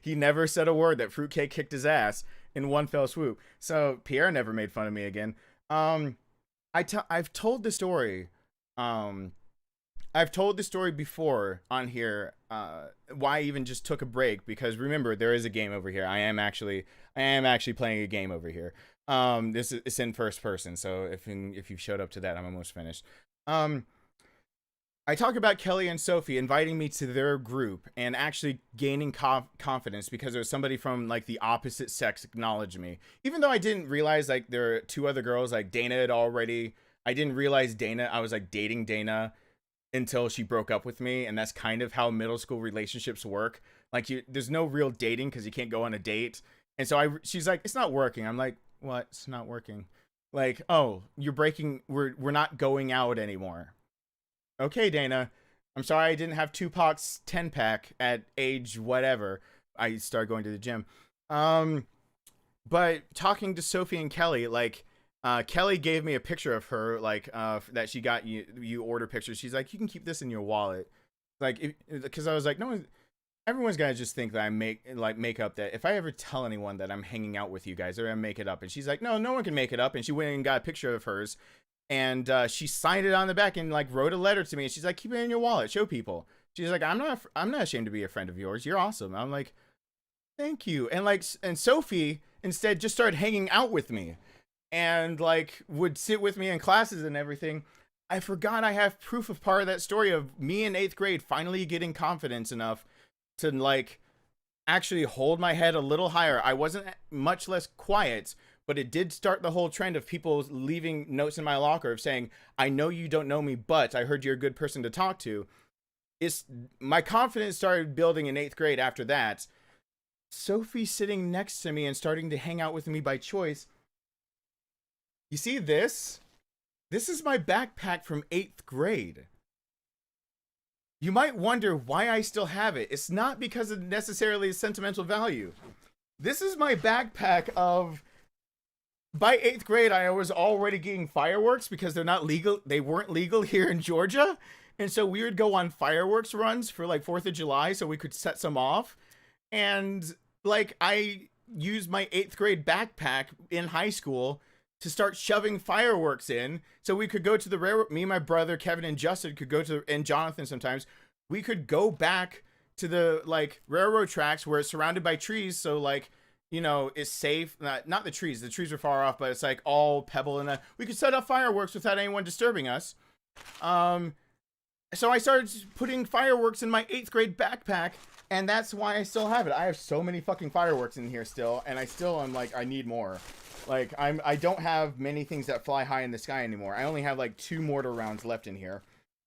he never said a word that Fruitcake kicked his ass in one fell swoop. So Pierre never made fun of me again. I've told the story. I've told the story before on here. Why I even just took a break, because remember, there is a game over here. I am actually playing a game over here. It's in first person. So if you've showed up to that, I'm almost finished. I talk about Kelly and Sophie inviting me to their group and actually gaining confidence because there was somebody from like the opposite sex acknowledged me. Even though I didn't realize like there are two other girls, like Dana had already, I didn't realize I was like dating Dana until she broke up with me. And that's kind of how middle school relationships work. Like there's no real dating because you can't go on a date. And so she's like, it's not working. I'm like, what? It's not working. Like, oh, we're not going out anymore. Okay, Dana, I'm sorry I didn't have Tupac's 10-pack at age whatever. I started going to the gym. But talking to Sophie and Kelly, like, Kelly gave me a picture of her, like, that she got you order pictures. She's like, you can keep this in your wallet. Like, because I was like, everyone's got to just think that I make up that if I ever tell anyone that I'm hanging out with you guys, they're going to make it up. And she's like, no one can make it up. And she went and got a picture of hers. And she signed it on the back and like wrote a letter to me. And she's like, keep it in your wallet, show people. She's like, I'm not ashamed to be a friend of yours. You're awesome. I'm like, thank you. And Sophie instead just started hanging out with me and like would sit with me in classes and everything. I forgot I have proof of part of that story of me in 8th grade finally getting confidence enough to like actually hold my head a little higher. I wasn't much less quiet, but it did start the whole trend of people leaving notes in my locker of saying, I know you don't know me, but I heard you're a good person to talk to. My confidence started building in 8th grade after that. Sophie sitting next to me and starting to hang out with me by choice. You see this? This is my backpack from 8th grade. You might wonder why I still have it. It's not because of necessarily sentimental value. This is my backpack of... By 8th grade, I was already getting fireworks because they're not legal. They weren't legal here in Georgia. And so we would go on fireworks runs for like 4th of July so we could set some off. And like I used my 8th grade backpack in high school to start shoving fireworks in so we could go to the railroad. Me and my brother, Kevin and Justin could go to, and Jonathan sometimes, we could go back to the like railroad tracks where it's surrounded by trees. So like, you know, it's safe. Not the trees. The trees are far off, but it's like all pebble and we could set up fireworks without anyone disturbing us. So I started putting fireworks in my 8th grade backpack, and that's why I still have it. I have so many fucking fireworks in here still, and I still am like, I need more. Like I don't have many things that fly high in the sky anymore. I only have like 2 mortar rounds left in here.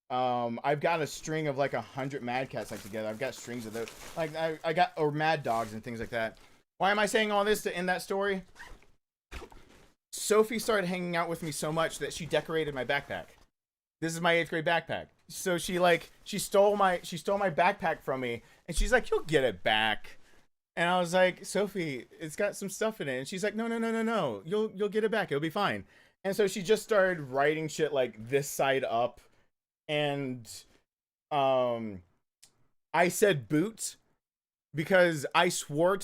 I've got a string of like 100 Mad Cats like together. I've got strings of those. Like I got or Mad Dogs and things like that. Why am I saying all this to end that story? Sophie started hanging out with me so much that she decorated my backpack. This is my 8th grade backpack. So she stole my backpack from me, and she's like, "You'll get it back." And I was like, "Sophie, it's got some stuff in it." And she's like, "No. You'll get it back. It'll be fine." And so she just started writing shit like this side up, and I said boot. Because I swore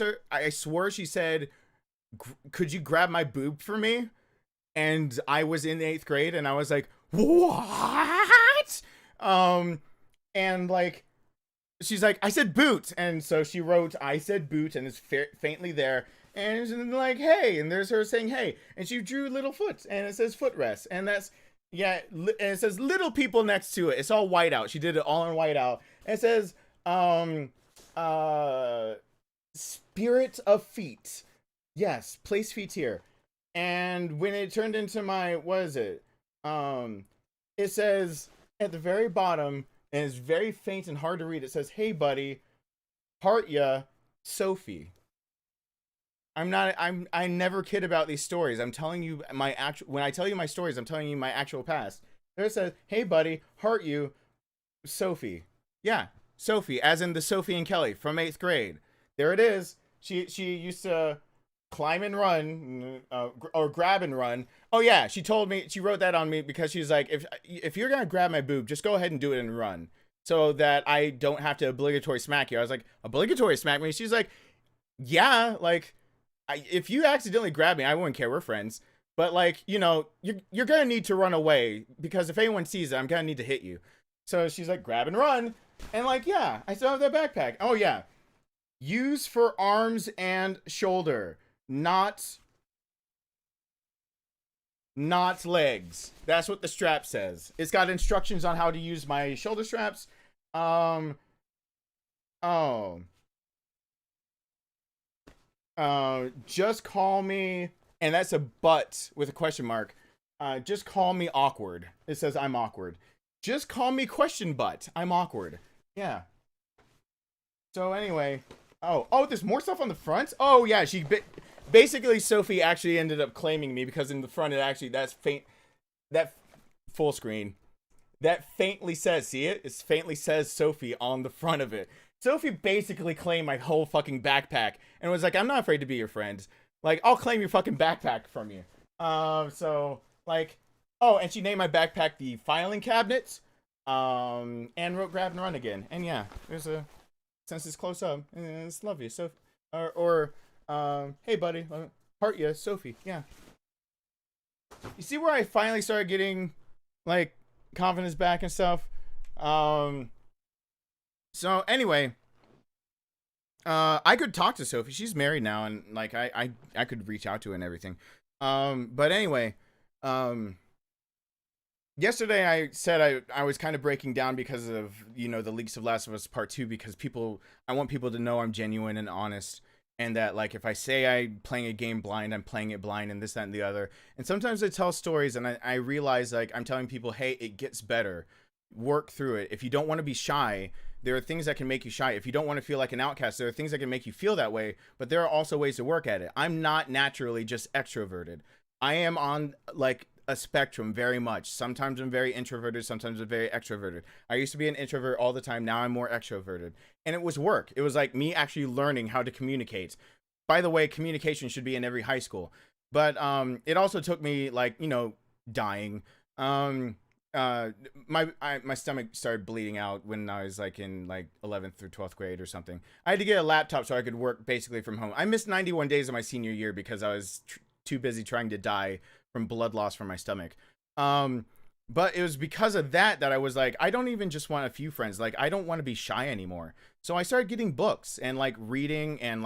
she said, could you grab my boob for me? And I was in 8th grade and I was like, what? And like, she's like, I said boot. And so she wrote, I said boot, and it's faintly there. And it's like, hey, and there's her saying, hey, and she drew little foot and it says footrest. And that's, yeah. And it says little people next to it. It's all white out. She did it all in white out. And it says, spirit of feet. Yes, place feet here. And when it turned into my, what is it? It says at the very bottom, and it's very faint and hard to read. It says, "Hey buddy, heart ya, Sophie." I never kid about these stories. I'm telling you when I tell you my stories, I'm telling you my actual past. There it says, "Hey buddy, heart you, Sophie." Yeah, Sophie, as in the Sophie and Kelly from 8th grade. There it is. She used to climb and run, or grab and run. Oh yeah, she told me, she wrote that on me because she's like, if you're gonna grab my boob, just go ahead and do it and run, so that I don't have to obligatory smack you. I was like, obligatory smack me? She's like, yeah, like, if you accidentally grab me, I wouldn't care. We're friends. But like, you know, you're gonna need to run away, because if anyone sees it, I'm gonna need to hit you. So she's like, grab and run. And like, yeah, I still have that backpack. Oh yeah. Use for arms and shoulder, not legs. That's what the strap says. It's got instructions on how to use my shoulder straps. Just call me, and that's a but with a question mark. Just call me awkward. It says I'm awkward. Just call me question but. I'm awkward. Yeah. So anyway, oh, there's more stuff on the front. Oh yeah, basically Sophie actually ended up claiming me, because in the front that full screen, that faintly says, see it? It faintly says Sophie on the front of it. Sophie basically claimed my whole fucking backpack and was like, "I'm not afraid to be your friend. Like, I'll claim your fucking backpack from you." So like, oh, and she named my backpack the filing cabinet, and wrote grab and run again. And yeah, since it's close up, it's love you, so, hey buddy, heart ya, Sophie. Yeah. You see where I finally started getting like confidence back and stuff. So anyway, I could talk to Sophie. She's married now, and like I could reach out to her and everything. But anyway, yesterday I said I was kind of breaking down because of, you know, the leaks of Last of Us Part 2, because I want people to know I'm genuine and honest, and that like if I say I'm playing a game blind, I'm playing it blind, and this, that, and the other. And sometimes I tell stories and I realize like I'm telling people, hey, it gets better. Work through it. If you don't want to be shy, there are things that can make you shy. If you don't want to feel like an outcast, there are things that can make you feel that way, but there are also ways to work at it. I'm not naturally just extroverted. I am on like a spectrum very much. Sometimes I'm very introverted, sometimes I'm very extroverted. I used to be an introvert all the time. Now I'm more extroverted. And it was work. It was like me actually learning how to communicate. By the way, communication should be in every high school. But it also took me like, you know, dying. My stomach started bleeding out when I was like in like 11th or 12th grade or something. I had to get a laptop so I could work basically from home. I missed 91 days of my senior year because I was too busy trying to die from blood loss from my stomach. But it was because of that I was like, I don't even just want a few friends. Like, I don't want to be shy anymore. So I started getting books and like reading and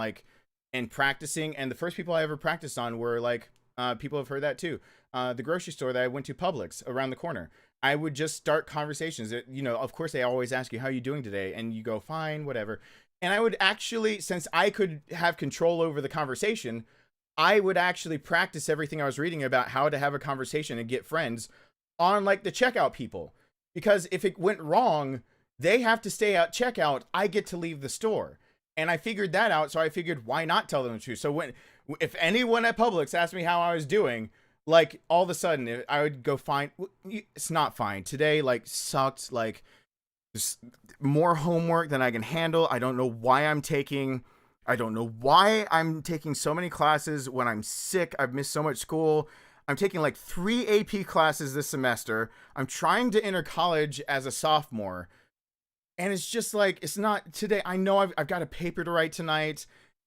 practicing. And the first people I ever practiced on were like, people have heard that too. The grocery store that I went to, Publix, around the corner. I would just start conversations. You know, of course, they always ask you, how are you doing today? And you go, fine, whatever. And I would actually, since I could have control over the conversation, I would actually practice everything I was reading about how to have a conversation and get friends on like the checkout people. Because if it went wrong, they have to stay at checkout. I get to leave the store. And I figured that out. So I figured, why not tell them the truth? So if anyone at Publix asked me how I was doing, like all of a sudden I would go, fine. It's not fine. Today like sucked. Like just more homework than I can handle. I don't know why I'm taking so many classes when I'm sick. I've missed so much school. I'm taking like 3 AP classes this semester. I'm trying to enter college as a sophomore. And it's just like, it's not today. I know I've got a paper to write tonight,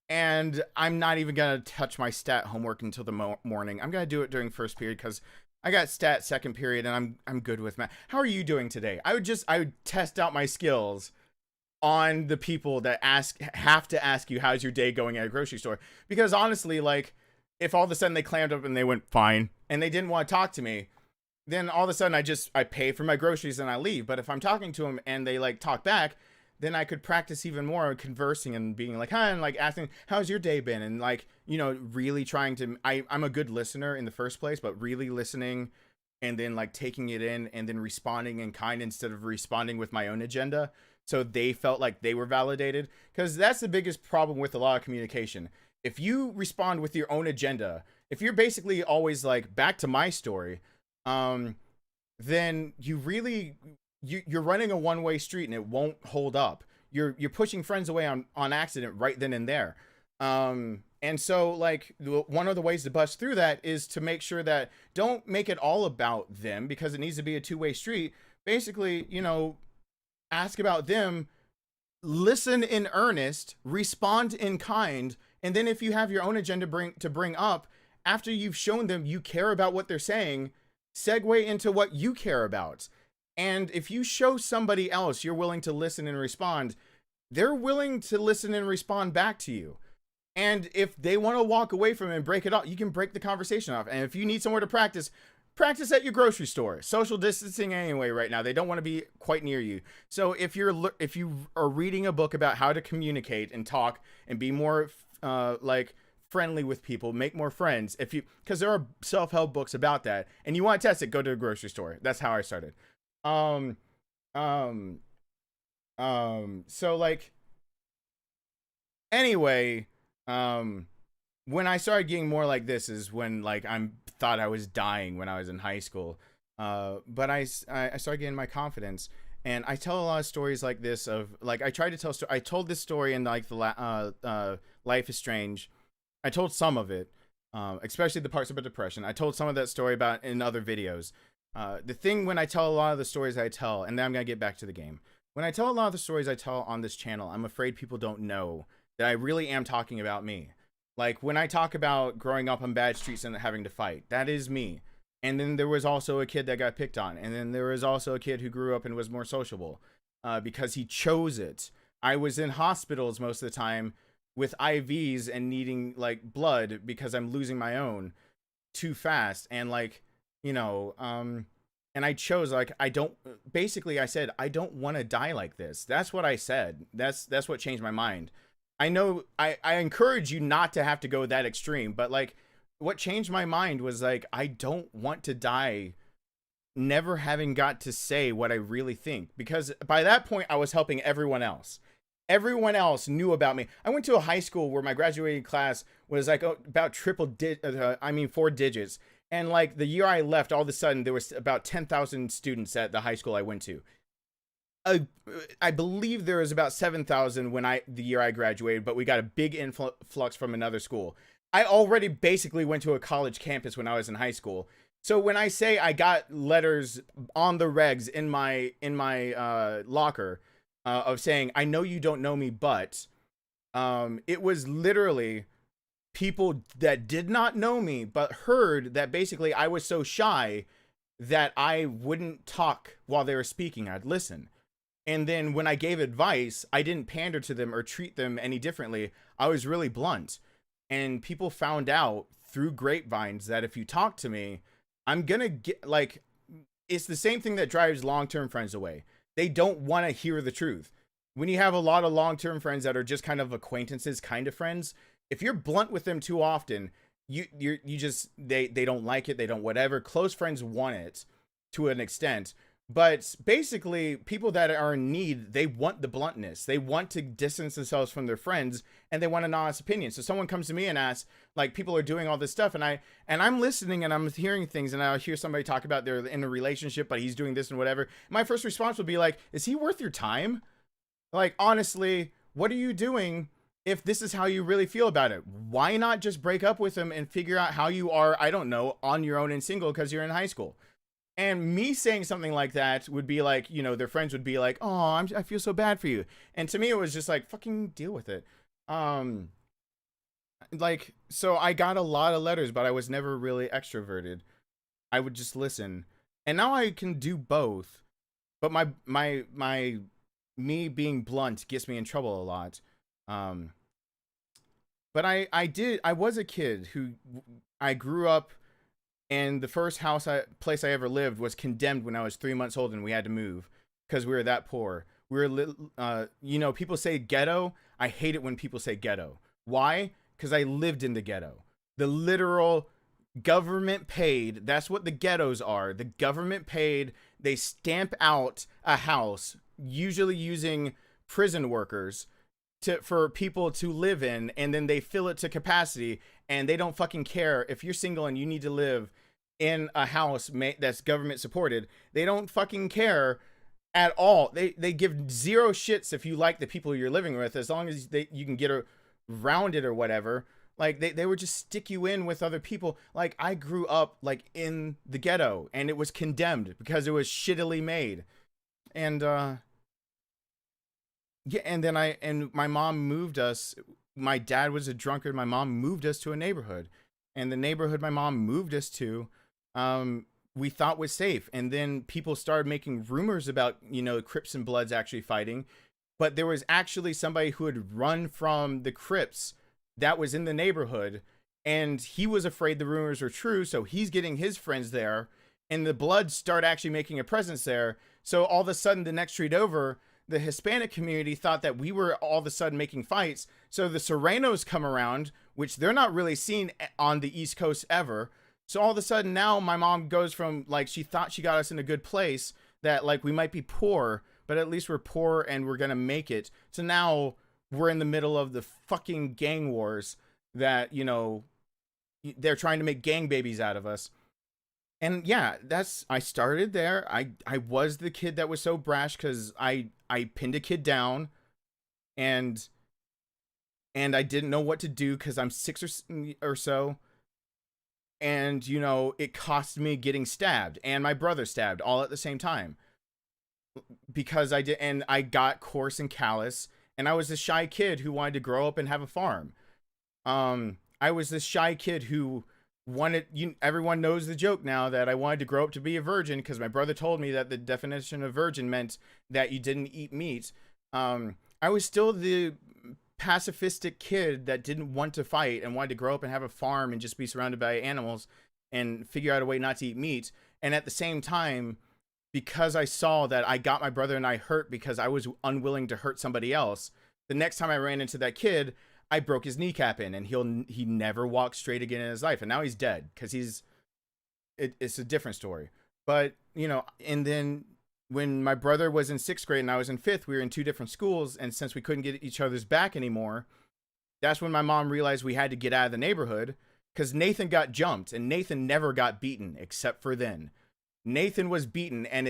and I'm not even going to touch my stat homework until the morning. I'm going to do it during first period because I got stat second period and I'm good with math. How are you doing today? I would test out my skills on the people that have to ask you, how's your day going at a grocery store? Because honestly, like, if all of a sudden they clammed up and they went fine and they didn't want to talk to me, then all of a sudden I pay for my groceries and I leave. But if I'm talking to them and they like talk back, then I could practice even more conversing and being like, hi, and like asking, how's your day been? And like, you know, really trying to, I'm a good listener in the first place, but really listening and then like taking it in and then responding in kind instead of responding with my own agenda. So they felt like they were validated, because that's the biggest problem with a lot of communication. If you respond with your own agenda, if you're basically always like back to my story, then you're running a one-way street and it won't hold up. You're pushing friends away on accident right then and there. And so like one of the ways to bust through that is to make sure that don't make it all about them, because it needs to be a two-way street. Basically, you know, ask about them, listen in earnest, respond in kind, and then if you have your own agenda to bring up, after you've shown them you care about what they're saying, segue into what you care about. And if you show somebody else you're willing to listen and respond, they're willing to listen and respond back to you. And if they want to walk away from it and break it off, you can break the conversation off. And if you need somewhere to practice at your grocery store. Social distancing anyway right now. They don't want to be quite near you. So if you are reading a book about how to communicate and talk and be more like friendly with people, make more friends, because there are self-help books about that, and you want to test it, go to a grocery store. That's how I started. So like, anyway, when I started getting more like this is when like thought I was dying when I was in high school. But I started getting my confidence, and I tell a lot of stories like this of like, I told this story in like the Life is Strange. I told some of it, especially the parts about depression. I told some of that story about in other videos. The thing when I tell a lot of the stories I tell, and then I'm going to get back to the game. When I tell a lot of the stories I tell on this channel, I'm afraid people don't know that I really am talking about me. Like when I talk about growing up on bad streets and having to fight, that is me. And then there was also a kid that got picked on. And then there was also a kid who grew up and was more sociable because he chose it. I was in hospitals most of the time with IVs and needing like blood because I'm losing my own too fast. And like, you know, and I chose like, I said, I don't want to die like this. That's what I said. That's what changed my mind. I know I encourage you not to have to go that extreme, but like what changed my mind was like, I don't want to die never having got to say what I really think, because by that point I was helping everyone else. Everyone else knew about me. I went to a high school where my graduating class was like about 4 digits. And like the year I left, all of a sudden there was about 10,000 students at the high school I went to. I believe there was about 7,000 the year I graduated, but we got a big influx from another school. I already basically went to a college campus when I was in high school. So when I say I got letters on the regs in my locker of saying, I know you don't know me, but it was literally people that did not know me, but heard that basically I was so shy that I wouldn't talk while they were speaking. I'd listen. And then when I gave advice, I didn't pander to them or treat them any differently. I was really blunt. And people found out through grapevines that if you talk to me, I'm going to get like, it's the same thing that drives long-term friends away. They don't want to hear the truth. When you have a lot of long-term friends that are just kind of acquaintances, kind of friends, if you're blunt with them too often, you just, they don't like it. They don't whatever. Close friends want it to an extent. But basically, people that are in need, they want the bluntness. They want to distance themselves from their friends, and they want an honest opinion. So someone comes to me and asks, like, people are doing all this stuff, and I'm listening, and I'm hearing things, and I'll hear somebody talk about they're in a relationship, but he's doing this and whatever. My first response would be like, is he worth your time? Like, honestly, what are you doing if this is how you really feel about it? Why not just break up with him and figure out how you are, I don't know, on your own and single because you're in high school? And me saying something like that would be like, you know, their friends would be like, oh, I feel so bad for you. And to me, it was just like, fucking deal with it. Like, so I got a lot of letters, but I was never really extroverted. I would just listen. And now I can do both. But me being blunt gets me in trouble a lot. But I was a kid who, I grew up, and the first place I ever lived was condemned when I was 3 months old, and we had to move because we were that poor. We were, you know, people say ghetto. I hate it when people say ghetto. Why? Because I lived in the ghetto. The literal government paid. That's what the ghettos are. The government paid. They stamp out a house, usually using prison workers for people to live in, and then they fill it to capacity, and they don't fucking care if you're single and you need to live in a house that's government supported. They don't fucking care at all. They give zero shits if you like the people you're living with, as long as you can get around it or whatever. Like they would just stick you in with other people. Like I grew up like in the ghetto, and it was condemned because it was shittily made. And yeah, and then my mom moved us. My dad was a drunkard. My mom moved us to a neighborhood, and the neighborhood my mom moved us to, we thought was safe. And then people started making rumors about, Crips and Bloods actually fighting, but there was actually somebody who had run from the Crips that was in the neighborhood, and he was afraid the rumors were true, so he's getting his friends there, and the Bloods start actually making a presence there. So all of a sudden, the next street over, the Hispanic community thought that we were all of a sudden making fights. So the Serenos come around, which they're not really seen on the East Coast ever. So all of a sudden now my mom goes from like, she thought she got us in a good place, that like we might be poor, but at least we're poor and we're going to make it. So now we're in the middle of the fucking gang wars that, they're trying to make gang babies out of us. And yeah, I started there. I was the kid that was so brash because I pinned a kid down, and I didn't know what to do because I'm 6 or so. And, it cost me getting stabbed and my brother stabbed all at the same time because I got coarse and callous, and I was this shy kid who wanted to grow up and have a farm. I was this shy kid who everyone knows the joke now that I wanted to grow up to be a virgin because my brother told me that the definition of virgin meant that you didn't eat meat. I was still the pacifistic kid that didn't want to fight and wanted to grow up and have a farm and just be surrounded by animals and figure out a way not to eat meat. And at the same time, because I saw that I got my brother and I hurt because I was unwilling to hurt somebody else, the next time I ran into that kid, I broke his kneecap in, and he never walked straight again in his life. And now he's dead because it's a different story. But, and then when my brother was in 6th grade and I was in 5th, we were in 2 different schools. And since we couldn't get each other's back anymore, that's when my mom realized we had to get out of the neighborhood because Nathan got jumped, and Nathan never got beaten except for then. Nathan was beaten, and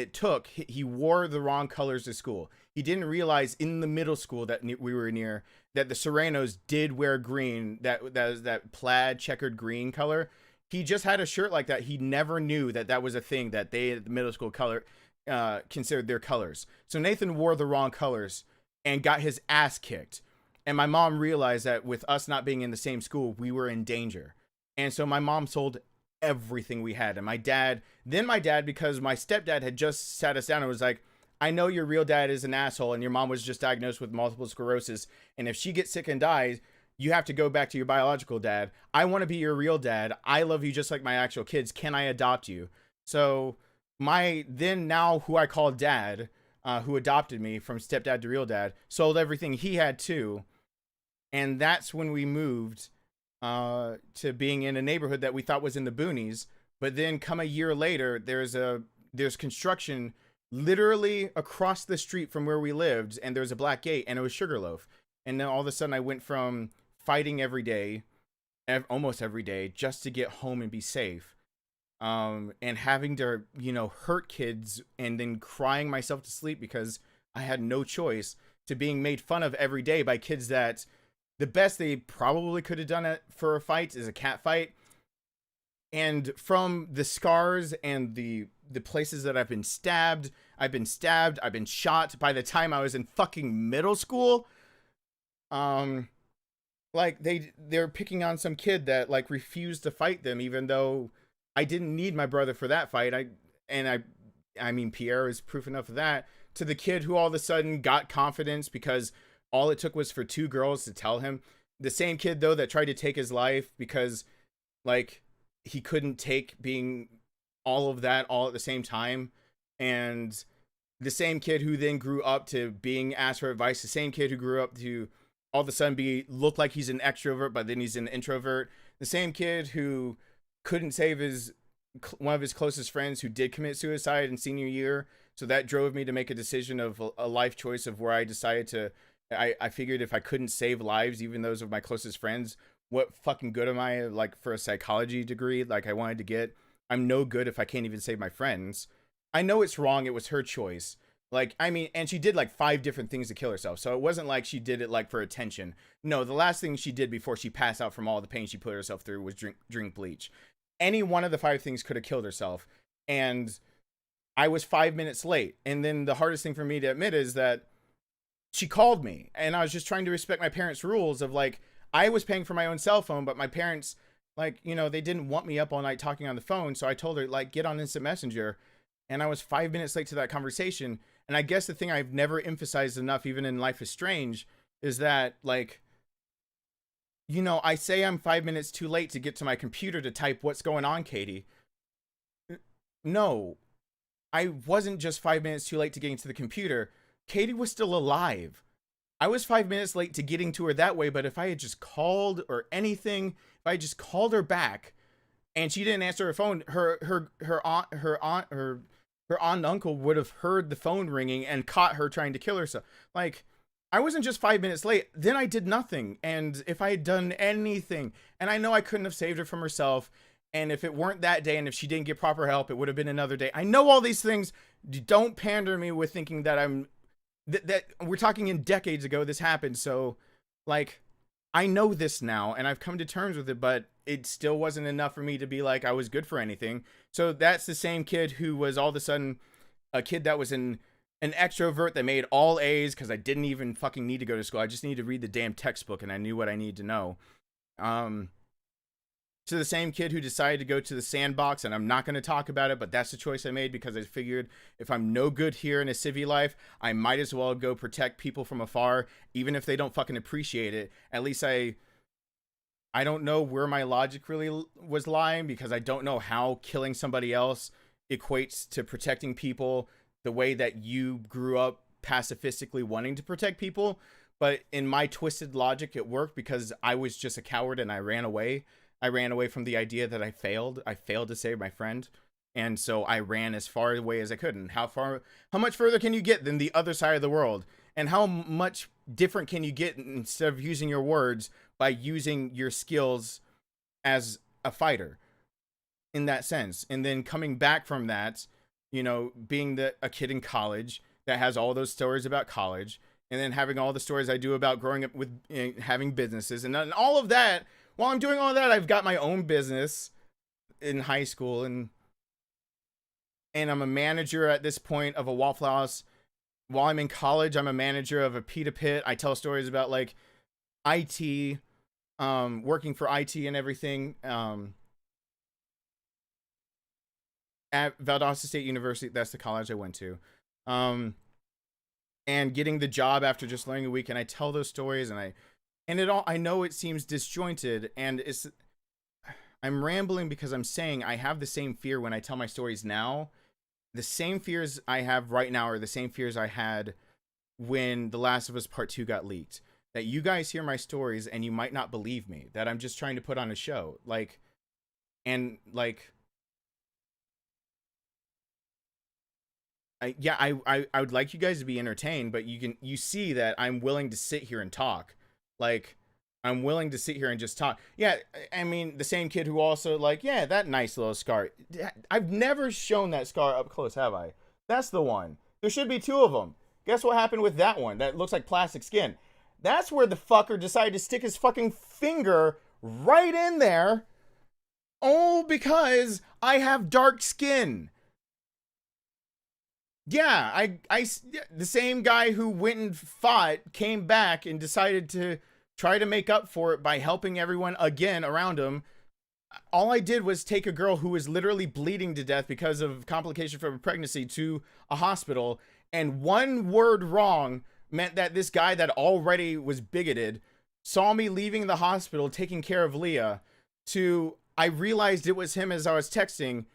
he wore the wrong colors to school. He didn't realize in the middle school that we were near that the Serenos did wear green, that was that plaid checkered green color. He just had a shirt like that. He never knew that was a thing that they at the middle school considered their colors. So Nathan wore the wrong colors and got his ass kicked. And my mom realized that with us not being in the same school, we were in danger. And so my mom sold everything we had. And my dad, because my stepdad had just sat us down and was like, I know your real dad is an asshole and your mom was just diagnosed with multiple sclerosis, and if she gets sick and dies, you have to go back to your biological dad. I want to be your real dad. I love you just like my actual kids. Can I adopt you? So now who I call dad, who adopted me from stepdad to real dad, sold everything he had too. And that's when we moved to being in a neighborhood that we thought was in the boonies. But then come a year later, there's construction literally across the street from where we lived, and there was a black gate, and it was Sugarloaf. And then all of a sudden I went from fighting every day, almost every day, just to get home and be safe, and having to, hurt kids and then crying myself to sleep because I had no choice, to being made fun of every day by kids that the best they probably could have done for a fight is a cat fight. And from the scars and the places that I've been stabbed, I've been shot by the time I was in fucking middle school. Like they're picking on some kid that like refused to fight them, even though I didn't need my brother for that fight. I mean, Pierre is proof enough of that, to the kid who all of a sudden got confidence because all it took was for 2 girls to tell him. The same kid though that tried to take his life because like he couldn't take being all of that all at the same time. And the same kid who then grew up to being asked for advice, the same kid who grew up to all of a sudden look like he's an extrovert, but then he's an introvert. The same kid who couldn't save one of his closest friends who did commit suicide in senior year. So that drove me to make a decision of a life choice of where I decided to, I figured if I couldn't save lives, even those of my closest friends, what fucking good am I, like, for a psychology degree like I wanted to get? I'm no good if I can't even save my friends. I know it's wrong. It was her choice. Like, I mean, and she did like 5 different things to kill herself. So it wasn't like she did it like for attention. No, the last thing she did before she passed out from all the pain she put herself through was drink bleach. Any one of the 5 things could have killed herself. And I was 5 minutes late. And then the hardest thing for me to admit is that she called me. And I was just trying to respect my parents' rules of, like, I was paying for my own cell phone, but my parents, like, you know, they didn't want me up all night talking on the phone. So I told her, like, get on Instant Messenger. And I was 5 minutes late to that conversation. And I guess the thing I've never emphasized enough, even in Life is Strange, is that, like, you know, I say I'm 5 minutes too late to get to my computer to type what's going on, Katie. No, I wasn't just 5 minutes too late to getting to the computer. Katie was still alive. I was 5 minutes late to getting to her that way, but if I had just called or anything, if I just called her back and she didn't answer her phone, her aunt and uncle would have heard the phone ringing and caught her trying to kill herself. Like, I wasn't just 5 minutes late. Then I did nothing. And if I had done anything, and I know I couldn't have saved her from herself, and if it weren't that day, and if she didn't get proper help, it would have been another day. I know all these things. Don't pander me with thinking that I'm, that we're talking in decades ago this happened. So, like, I know this now, and I've come to terms with it, but it still wasn't enough for me to be like I was good for anything. So that's the same kid who was all of a sudden a kid that was an extrovert that made all A's because I didn't even fucking need to go to school. I just needed to read the damn textbook and I knew what I needed to know. To the same kid who decided to go to the sandbox, and I'm not going to talk about it, but that's the choice I made because I figured if I'm no good here in a civvy life, I might as well go protect people from afar, even if they don't fucking appreciate it. At least I don't know where my logic really was lying, because I don't know how killing somebody else equates to protecting people the way that you grew up pacifistically wanting to protect people. But in my twisted logic, it worked because I was just a coward and I ran away. I ran away from the idea that I failed. I failed to save my friend. And so I ran as far away as I could. And how much further can you get than the other side of the world? And how much different can you get instead of using your words by using your skills as a fighter in that sense? And then coming back from that, you know, being a kid in college that has all those stories about college, and then having all the stories I do about growing up with, you know, having businesses and all of that. While I'm doing all that, I've got my own business in high school, and I'm a manager at this point of a Waffle House. While I'm in college, I'm a manager of a pita pit. I tell stories about, like, IT, working for IT and everything, at Valdosta State University. That's the college I went to, and getting the job after just learning a week. And I tell those stories, and I know it seems disjointed, and I'm rambling because I'm saying I have the same fear when I tell my stories now. The same fears I have right now are the same fears I had when The Last of Us Part 2 got leaked. That you guys hear my stories and you might not believe me, that I'm just trying to put on a show. I would like you guys to be entertained, but you see that I'm willing to sit here and talk. Like, I'm willing to sit here and just talk. Yeah, I mean, the same kid who also, like, yeah, that nice little scar. I've never shown that scar up close, have I? That's the one. There should be 2 of them. Guess what happened with that one? That looks like plastic skin. That's where the fucker decided to stick his fucking finger right in there. Oh, because I have dark skin. Yeah, the same guy who went and fought came back and decided to try to make up for it by helping everyone again around him. All I did was take a girl who was literally bleeding to death because of complication from a pregnancy to a hospital, and one word wrong meant that this guy that already was bigoted saw me leaving the hospital taking care of Leah to, I realized it was him as I was texting,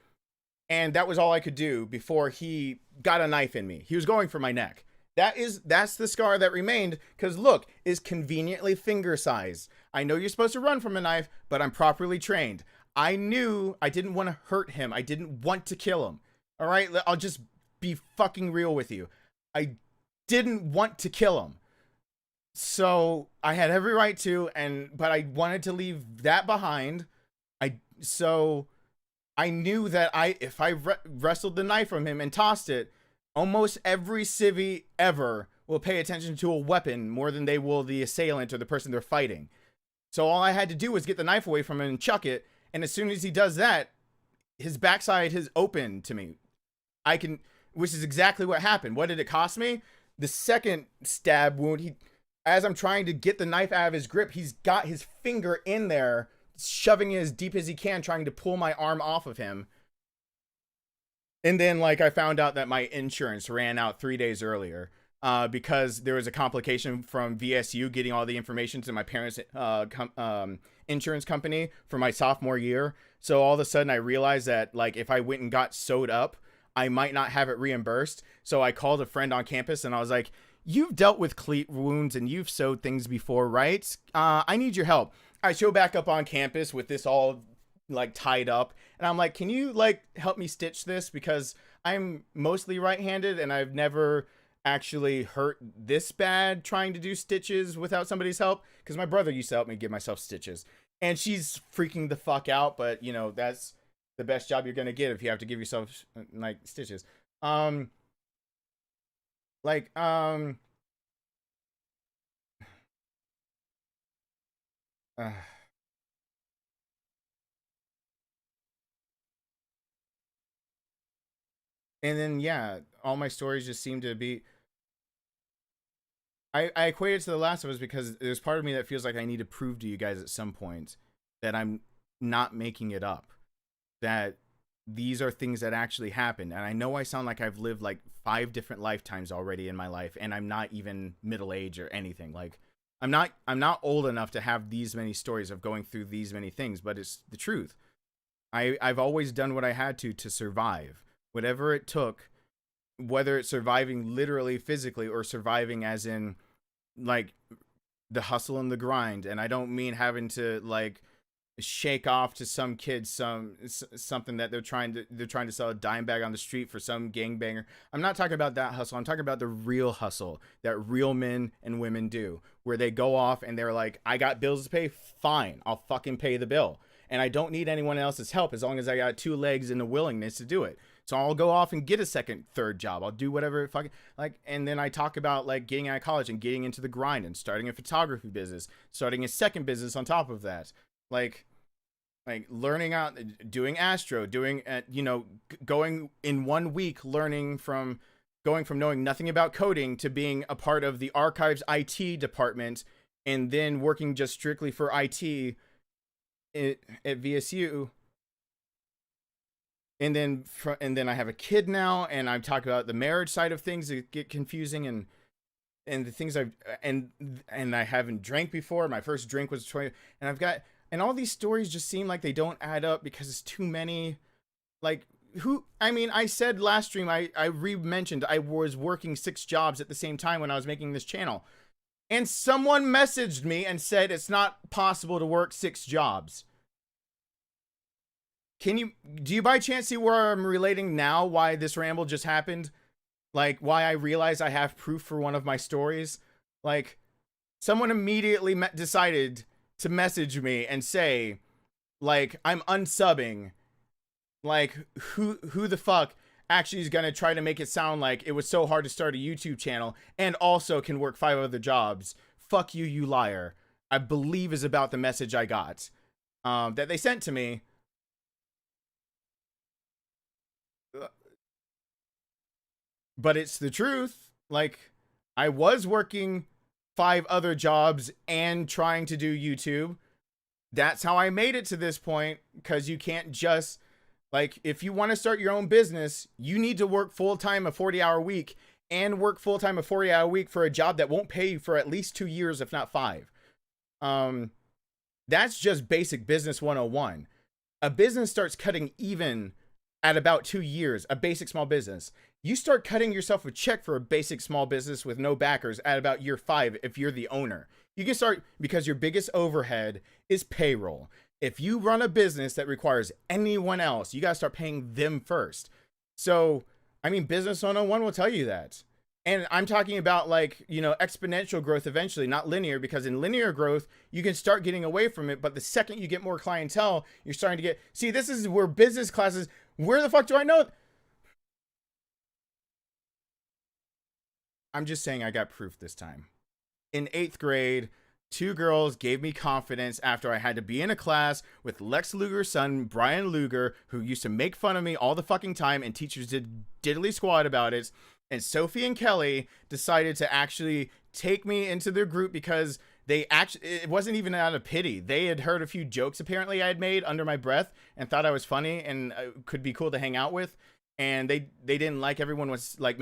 and that was all I could do before he got a knife in me. He was going for my neck. That's the scar that remained, because look, is conveniently finger size. I know you're supposed to run from a knife, but I'm properly trained. I knew I didn't want to hurt him. I didn't want to kill him. All right, I'll just be fucking real with you. I didn't want to kill him. So I had every right to, but I wanted to leave that behind. So I knew that if I wrestled the knife from him and tossed it, almost every civvy ever will pay attention to a weapon more than they will the assailant or the person they're fighting. So all I had to do was get the knife away from him and chuck it. And as soon as he does that, his backside is open to me. Which is exactly what happened. What did it cost me? The second stab wound, as I'm trying to get the knife out of his grip, he's got his finger in there, shoving it as deep as he can, trying to pull my arm off of him. And then, like, I found out that my insurance ran out 3 days earlier because there was a complication from VSU getting all the information to my parents' insurance company for my sophomore year. So all of a sudden I realized that, like, if I went and got sewed up, I might not have it reimbursed. So I called a friend on campus and I was like, you've dealt with cleat wounds and you've sewed things before, right? I need your help. I show back up on campus with this all like tied up. And I'm like, can you like help me stitch this? Because I'm mostly right-handed and I've never actually hurt this bad trying to do stitches without somebody's help. Because my brother used to help me give myself stitches. And she's freaking the fuck out. But, you know, that's the best job you're going to get if you have to give yourself like stitches. And then, yeah, all my stories just seem to be... I equate it to The Last of Us because there's part of me that feels like I need to prove to you guys at some point that I'm not making it up. That these are things that actually happened. And I know I sound like I've lived like 5 different lifetimes already in my life, and I'm not even middle age or anything. Like, I'm not old enough to have these many stories of going through these many things, but it's the truth. I've always done what I had to survive. Whatever it took, whether it's surviving literally physically or surviving as in like the hustle and the grind. And I don't mean having to like shake off to some kid something that they're trying to sell a dime bag on the street for some gangbanger. I'm not talking about that hustle. I'm talking about the real hustle that real men and women do, where they go off and they're like, I got bills to pay, fine, I'll fucking pay the bill. And I don't need anyone else's help as long as I got 2 legs and the willingness to do it. So I'll go off and get a second, third job. I'll do whatever fucking like. And then I talk about like getting out of college and getting into the grind and starting a photography business, starting a second business on top of that. Like learning out, doing astro, doing, going in 1 week, going from knowing nothing about coding to being a part of the archives IT department, and then working just strictly for IT at VSU. And then I have a kid now, and I'm talking about the marriage side of things that get confusing, and the things and I haven't drank before. My first drink was 20, and all these stories just seem like they don't add up because it's too many. Like, I said last stream, I re-mentioned I was working 6 jobs at the same time when I was making this channel. And someone messaged me and said it's not possible to work 6 jobs. Do you by chance see where I'm relating now why this ramble just happened? Like, why I realize I have proof for one of my stories? Like, someone immediately decided to message me and say, like, I'm unsubbing. Like, who the fuck actually is gonna try to make it sound like it was so hard to start a YouTube channel and also can work 5 other jobs? Fuck you, you liar. I believe is about the message I got that they sent to me. But it's the truth. Like, I was working 5 other jobs and trying to do YouTube. That's how I made it to this point, because you can't just, like, if you want to start your own business, you need to work full-time a 40-hour week and work full-time a 40-hour week for a job that won't pay you for at least 2 years, if not 5. That's just basic business 101. A business starts cutting even at about 2 years, a basic small business. You start cutting yourself a check for a basic small business with no backers at about year 5 if you're the owner. You can start because your biggest overhead is payroll. If you run a business that requires anyone else, you got to start paying them first. So, I mean, Business 101 will tell you that. And I'm talking about like, you know, exponential growth eventually, not linear, because in linear growth, you can start getting away from it. But the second you get more clientele, you're starting to get, see, this is where business classes, where the fuck do I know? I'm just saying I got proof this time. In 8th grade, 2 girls gave me confidence after I had to be in a class with Lex Luger's son, Brian Luger, who used to make fun of me all the fucking time, and teachers did diddly squat about it. And Sophie and Kelly decided to actually take me into their group because it wasn't even out of pity. They had heard a few jokes apparently I had made under my breath and thought I was funny and could be cool to hang out with. And they didn't like everyone was like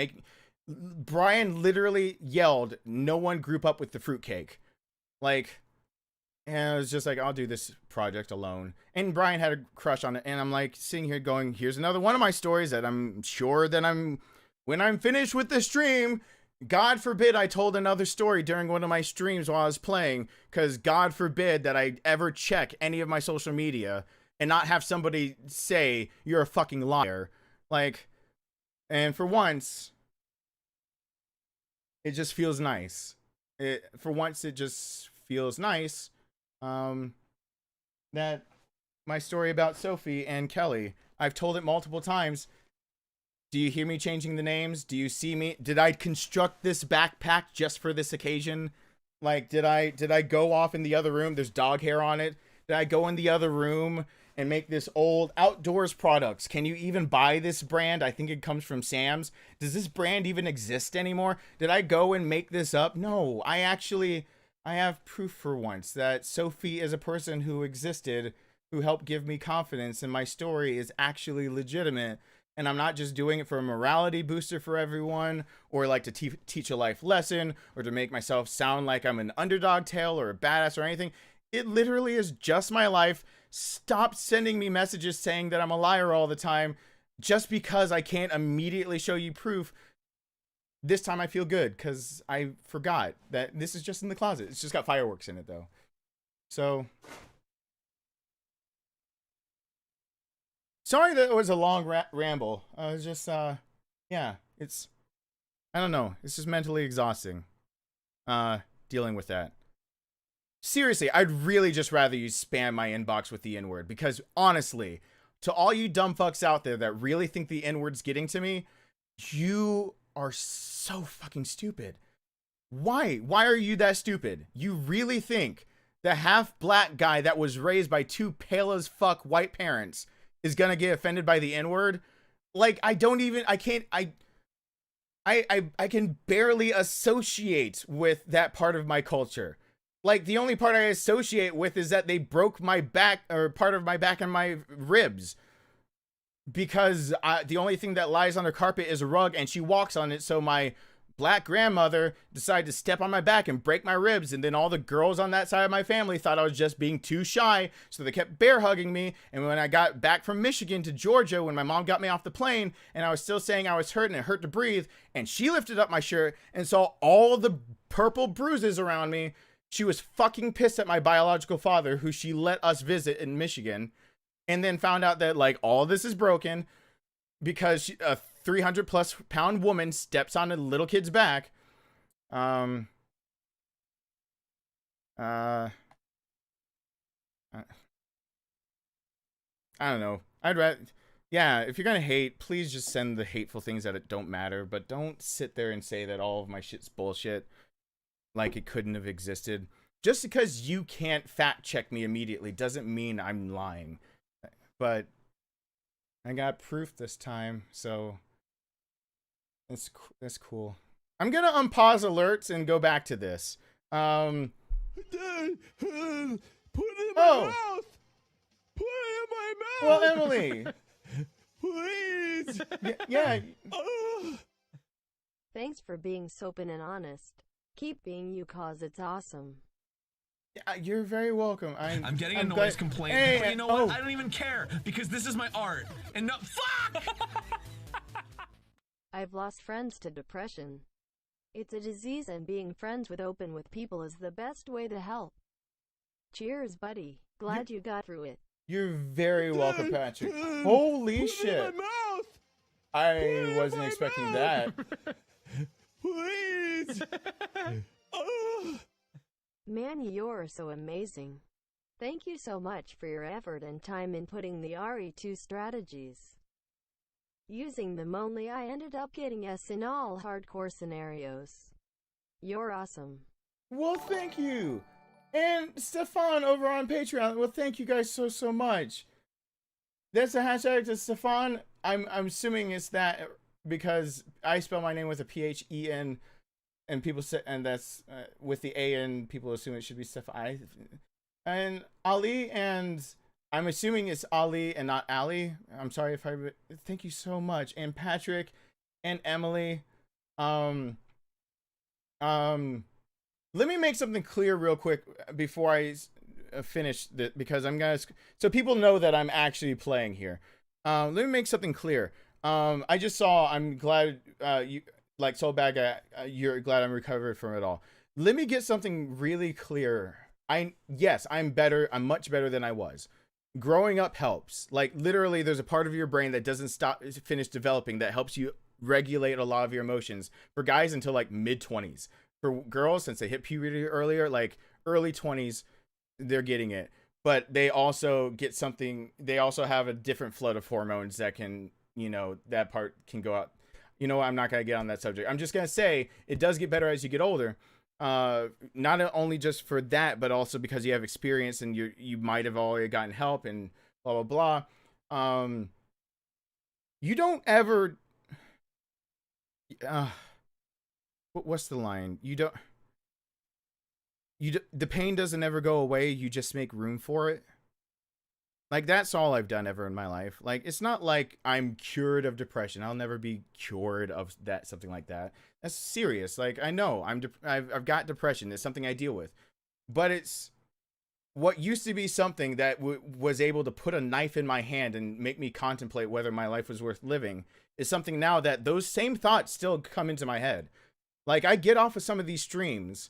Brian literally yelled, "No one group up with the fruitcake." Like, and I was just like, I'll do this project alone. And Brian had a crush on it. And I'm like sitting here going, here's another one of my stories that I'm sure that when I'm finished with the stream, God forbid I told another story during one of my streams while I was playing, because God forbid that I ever check any of my social media and not have somebody say, you're a fucking liar. Like, and for once, it just feels nice. For once, it just feels nice that my story about Sophie and Kelly, I've told it multiple times. Do you hear me changing the names? Do you see me? Did I construct this backpack just for this occasion? Like, did I go off in the other room? There's dog hair on it. Did I go in the other room and make this old outdoors products? Can you even buy this brand? I think it comes from Sam's. Does this brand even exist anymore? Did I go and make this up? No, I have proof for once that Sophie is a person who existed, who helped give me confidence, and my story is actually legitimate. And I'm not just doing it for a morality booster for everyone, or like to teach a life lesson, or to make myself sound like I'm an underdog tale or a badass or anything. It literally is just my life. Stop sending me messages saying that I'm a liar all the time just because I can't immediately show you proof. This time I feel good because I forgot that this is just in the closet. It's just got fireworks in it though. So... sorry that it was a long ramble. I was just, yeah, it's, I don't know. It's just mentally exhausting, dealing with that. Seriously, I'd really just rather you spam my inbox with the N-word, because honestly, to all you dumb fucks out there that really think the N-word's getting to me, you are so fucking stupid. Why? Why are you that stupid? You really think the half-black guy that was raised by 2 pale as fuck white parents is gonna get offended by the N-word? Like, I can barely associate with that part of my culture. Like, the only part I associate with is that they broke my back, or part of my back and my ribs, because the only thing that lies on her carpet is a rug and she walks on it. So my black grandmother decided to step on my back and break my ribs, and then all the girls on that side of my family thought I was just being too shy, so they kept bear hugging me. And when I got back from Michigan to Georgia, when my mom got me off the plane and I was still saying I was hurt and it hurt to breathe, and she lifted up my shirt and saw all the purple bruises around me, she was fucking pissed at my biological father, who she let us visit in Michigan, and then found out that like all this is broken because a 300+ pound woman steps on a little kid's back. I don't know. I'd rather, yeah, if you're gonna hate, please just send the hateful things that don't matter, but don't sit there and say that all of my shit's bullshit, like it couldn't have existed. Just because you can't fact check me immediately doesn't mean I'm lying. But I got proof this time, so that's cool. I'm gonna unpause alerts and go back to this. Put it in my mouth. Put it in my mouth. Well, Emily, please. Yeah. Thanks for being so open and honest. Keep being you, cause it's awesome. You're very welcome. I'm getting a noise complaint, hey, but you know what? I don't even care, because this is my art. And no, fuck! I've lost friends to depression. It's a disease, and being friends with people is the best way to help. Cheers, buddy. Glad you got through it. You're very welcome, Patrick. Holy shit. I wasn't expecting that. Please. Man, you're so amazing. Thank you so much for your effort and time in putting the RE2 strategies. Using them only, I ended up getting S in all hardcore scenarios. You're awesome. Well, thank you. And Stefan over on Patreon. Well, thank you guys so much. That's the hashtag to Stefan. I'm assuming it's that because I spell my name with a PHEN, and people say, and that's with the AN. People assume it should be Stefan. And Ali, and I'm assuming it's Ali and not Ali. I'm sorry if I. Thank you so much, and Patrick, and Emily. Let me make something clear real quick before I finish that, because I'm gonna, so people know that I'm actually playing here. Let me make something clear. I just saw, I'm glad you, like Soul Bag, you're glad I'm recovered from it all. Let me get something really clear. Yes, I'm better. I'm much better than I was. Growing up helps. Like literally there's a part of your brain that doesn't finish developing that helps you regulate a lot of your emotions. For guys until like mid-20s. For girls, since they hit puberty earlier, like early 20s, they're getting it. But they also get something, they also have a different flood of hormones that can, you know, that part can go out. You know what, I'm not going to get on that subject. I'm just going to say it does get better as you get older. Not only just for that, but also because you have experience and you might have already gotten help and blah, blah, blah. You don't ever... what's the line? The pain doesn't ever go away. You just make room for it. Like, that's all I've done ever in my life. Like, it's not like I'm cured of depression. I'll never be cured of that, something like that. That's serious. Like, I know I've got depression. It's something I deal with, but it's what used to be something that was able to put a knife in my hand and make me contemplate whether my life was worth living is something now that those same thoughts still come into my head. Like, I get off of some of these streams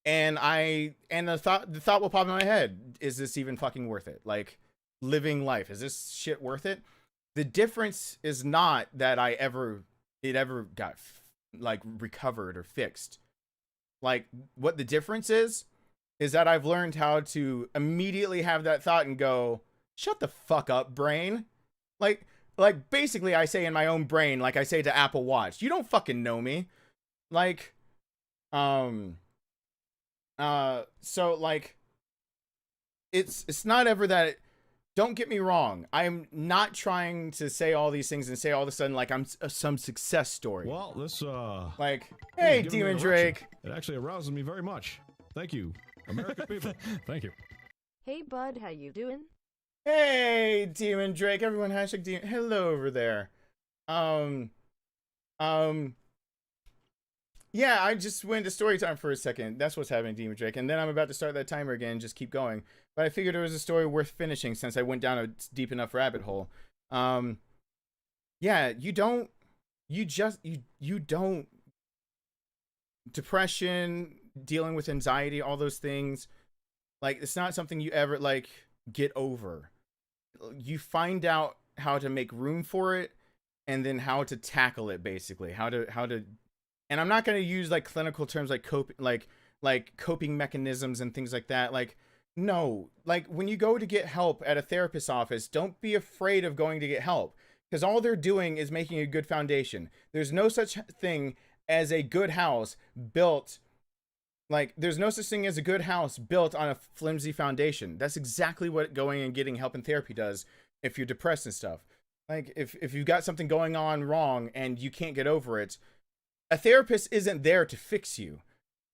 and the thought will pop in my head. Is this even fucking worth it? Like, living life, is this shit worth it? The difference is not that it ever got like recovered or fixed. Like, what the difference is that I've learned how to immediately have that thought and go, shut the fuck up, brain. Like basically I say in my own brain, like I say to Apple Watch, you don't fucking know me. Like, so like, it's not ever that, don't get me wrong. I'm not trying to say all these things and say all of a sudden like I'm some success story. Well, this, like, hey, Demon Drake. It actually arouses me very much. Thank you, American people. Thank you. Hey, bud, how you doing? Hey, Demon Drake. Everyone, hashtag Demon. Hello over there. Yeah, I just went to story time for a second. That's what's happening, Demon Drake. And then I'm about to start that timer again and just keep going. But I figured it was a story worth finishing since I went down a deep enough rabbit hole. Yeah, you don't. Depression, dealing with anxiety, all those things. Like, it's not something you ever, like, get over. You find out how to make room for it and then how to tackle it, basically. How to and I'm not going to use like clinical terms like coping mechanisms and things like that. Like, no, like when you go to get help at a therapist's office, don't be afraid of going to get help, because all they're doing is making a good foundation. There's no such thing as a good house built. Like, there's no such thing as a good house built on a flimsy foundation. That's exactly what going and getting help in therapy does if you're depressed and stuff. Like, if you've got something going on wrong and you can't get over it, a therapist isn't there to fix you.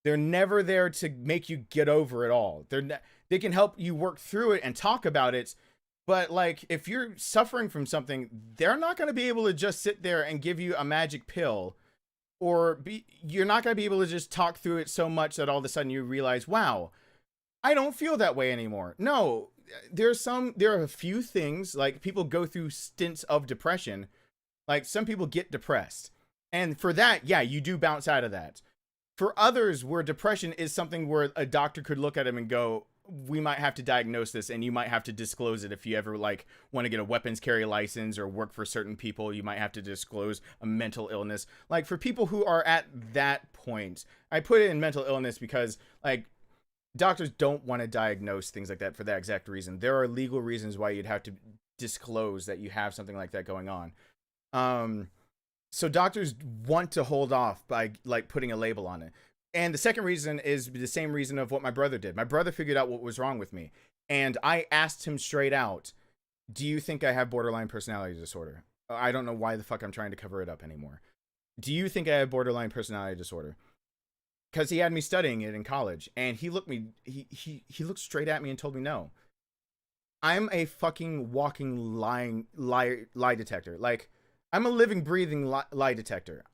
They're never there to make you get over it all. They can help you work through it and talk about it. But, like, if you're suffering from something, they're not going to be able to just sit there and give you a magic pill. Or you're not going to be able to just talk through it so much that all of a sudden you realize, wow, I don't feel that way anymore. No, there are a few things, like, people go through stints of depression. Like, some people get depressed. And for that, yeah, you do bounce out of that. For others, where depression is something where a doctor could look at him and go, we might have to diagnose this, and you might have to disclose it if you ever like want to get a weapons carry license or work for certain people. You might have to disclose a mental illness. Like for people who are at that point, I put it in mental illness because like doctors don't want to diagnose things like that for that exact reason. There are legal reasons why you'd have to disclose that you have something like that going on. So doctors want to hold off by like putting a label on it. And the second reason is the same reason of what my brother did. My brother figured out what was wrong with me. And I asked him straight out, do you think I have borderline personality disorder? I don't know why the fuck I'm trying to cover it up anymore. Do you think I have borderline personality disorder? Because he had me studying it in college. And he looked straight at me and told me no. I'm a fucking walking lie detector. Like, I'm a living, breathing lie detector.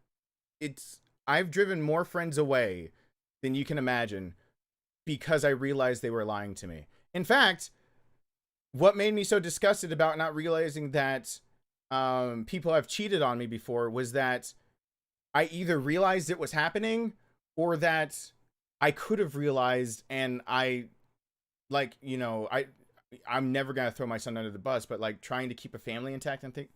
I've driven more friends away than you can imagine because I realized they were lying to me. In fact, what made me so disgusted about not realizing that people have cheated on me before was that I either realized it was happening or that I could have realized, and I'm never going to throw my son under the bus, but like trying to keep a family intact and think,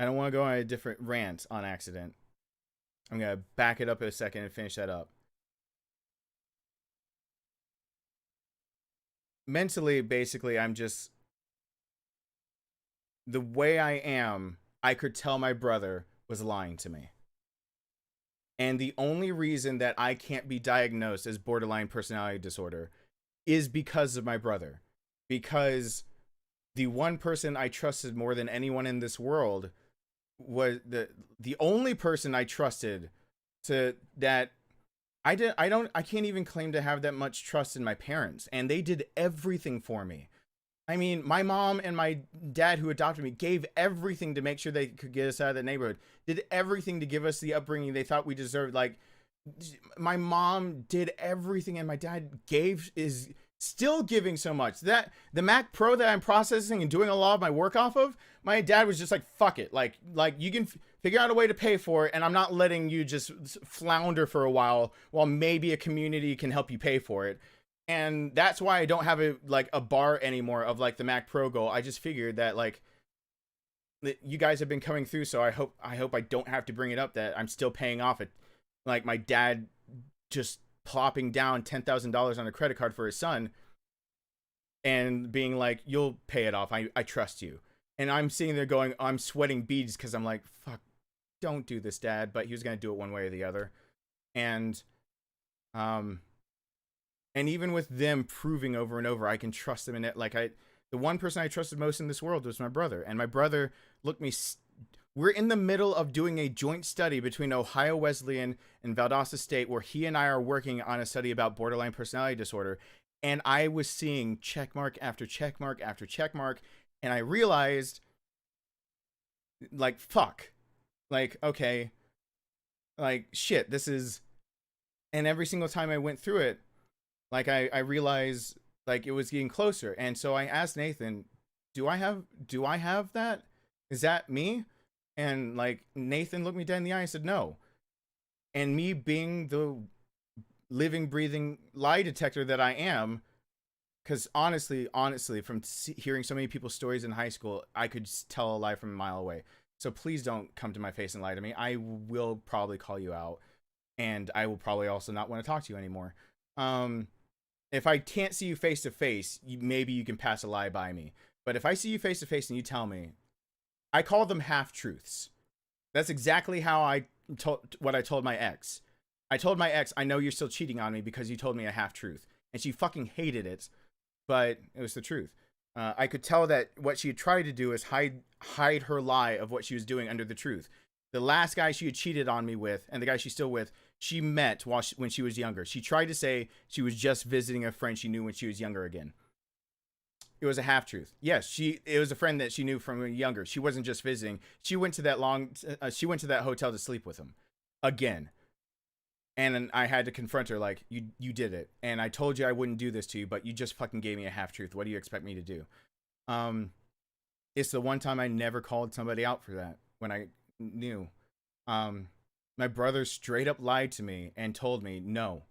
I don't want to go on a different rant on accident. I'm going to back it up a second and finish that up. Mentally, basically, I'm just... The way I am, I could tell my brother was lying to me. And the only reason that I can't be diagnosed as borderline personality disorder is because of my brother. Because the one person I trusted more than anyone in this world was the only person I trusted to that I can't even claim to have that much trust in my parents, and they did everything for me. I mean, my mom and my dad who adopted me gave everything to make sure they could get us out of the neighborhood, did everything to give us the upbringing they thought we deserved. Like, my mom did everything, and my dad is still giving so much. That the Mac Pro that I'm processing and doing a lot of my work off of, my dad was just like, fuck it. Like you can figure out a way to pay for it, and I'm not letting you just flounder for a while maybe a community can help you pay for it. And that's why I don't have a bar anymore of like the Mac Pro goal. I just figured that like you guys have been coming through, so I hope I don't have to bring it up that I'm still paying off it. Like my dad just plopping down $10,000 on a credit card for his son and being like, you'll pay it off. I trust you. And I'm sitting there going, I'm sweating beads because I'm like, fuck, don't do this, Dad. But he was going to do it one way or the other. And even with them proving over and over, I can trust them in it. Like the one person I trusted most in this world was my brother. And my brother looked me... We're in the middle of doing a joint study between Ohio Wesleyan and Valdosta State where he and I are working on a study about borderline personality disorder. And I was seeing checkmark after checkmark after checkmark. And I realized, like, fuck. Like, okay. Like, shit, this is... And every single time I went through it, like, I realized, like, it was getting closer. And so I asked Nathan, do I have that? Is that me? And like Nathan looked me dead in the eye and said no. And me being the living, breathing lie detector that I am, because honestly, from hearing so many people's stories in high school, I could tell a lie from a mile away. So please don't come to my face and lie to me. I will probably call you out, and I will probably also not want to talk to you anymore. If I can't see you face to face, maybe you can pass a lie by me. But if I see you face to face and you tell me, I call them half-truths. That's exactly how what I told my ex. I told my ex, I know you're still cheating on me because you told me a half-truth. And she fucking hated it, but it was the truth. I could tell that what she had tried to do is hide her lie of what she was doing under the truth. The last guy she had cheated on me with, and the guy she's still with, she met when she was younger. She tried to say she was just visiting a friend she knew when she was younger again. It was a half-truth. Yes, it was a friend that she knew from younger. She wasn't just visiting. She went to that hotel to sleep with him again. And I had to confront her like, you did it. And I told you I wouldn't do this to you, but you just fucking gave me a half-truth. What do you expect me to do? it's the one time I never called somebody out for that when I knew. My brother straight up lied to me and told me no.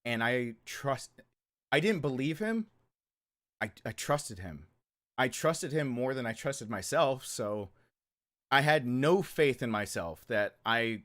And I didn't believe him. I trusted him. I trusted him more than I trusted myself. So I had no faith in myself that I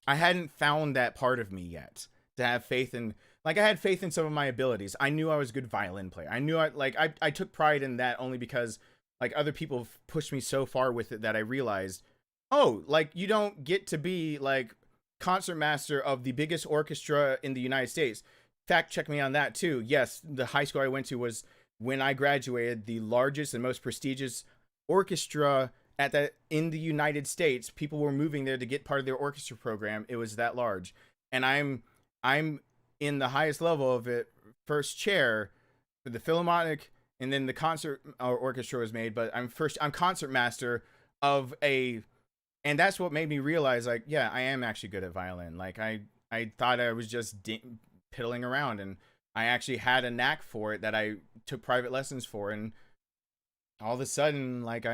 hadn't found that part of me yet to have faith in. Like, I had faith in some of my abilities. I knew I was a good violin player. I knew I took pride in that only because like other people pushed me so far with it that I realized, oh, like you don't get to be like concertmaster of the biggest orchestra in the United States. Fact check me on that too. Yes, the high school I went to was, when I graduated, the largest and most prestigious orchestra in the United States. People were moving there to get part of their orchestra program. It was that large. And I'm in the highest level of it, first chair for the Philharmonic, and then the concert orchestra was made, but I'm concert master of and that's what made me realize, like, yeah, I am actually good at violin. Like, I thought I was just piddling around, and I actually had a knack for it that I took private lessons for, and all of a sudden, like,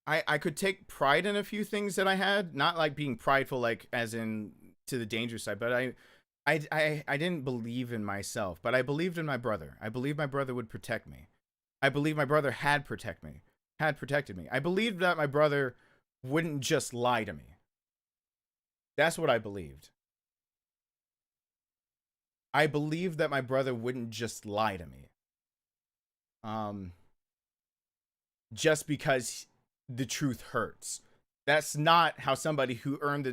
I could take pride in a few things that I had, not like being prideful, like as in to the dangerous side, but I didn't believe in myself, but I believed in my brother. I believed my brother would protect me. I believed my brother had protected me. I believed that my brother wouldn't just lie to me. That's what I believed. I believed that my brother wouldn't just lie to me. Just because the truth hurts. That's not how somebody who earned the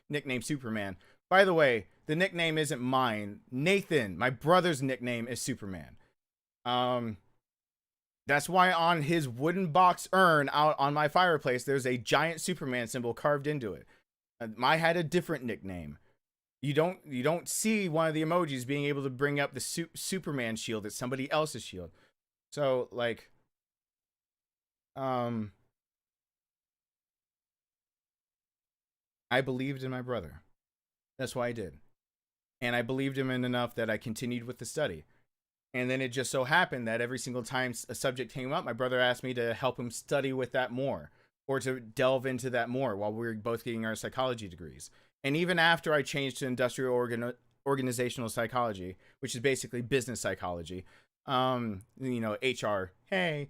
nickname Superman. By the way, the nickname isn't mine. Nathan, my brother's nickname, is Superman. That's why on his wooden box urn out on my fireplace, there's a giant Superman symbol carved into it. I had a different nickname. You don't see one of the emojis being able to bring up the Superman shield. It's somebody else's shield. So, like, I believed in my brother. That's why I did. And I believed him in enough that I continued with the study. And then it just so happened that every single time a subject came up, my brother asked me to help him study with that more, or to delve into that more while we were both getting our psychology degrees. And even after I changed to industrial organizational psychology, which is basically business psychology, HR, hey,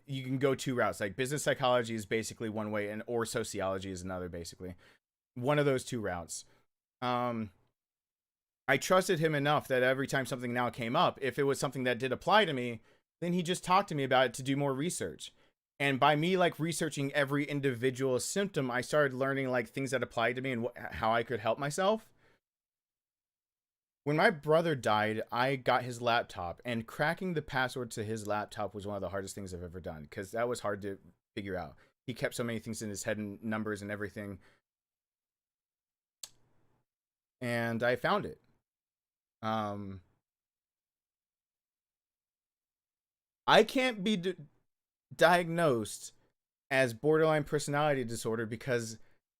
you can go two routes. Like, business psychology is basically one way, or sociology is another, basically. One of those two routes. I trusted him enough that every time something now came up, if it was something that did apply to me, then he just talked to me about it to do more research. And by me, like, researching every individual symptom, I started learning, like, things that applied to me and how I could help myself. When my brother died, I got his laptop, and cracking the password to his laptop was one of the hardest things I've ever done, because that was hard to figure out. He kept so many things in his head and numbers and everything. And I found it. I can't be diagnosed as borderline personality disorder because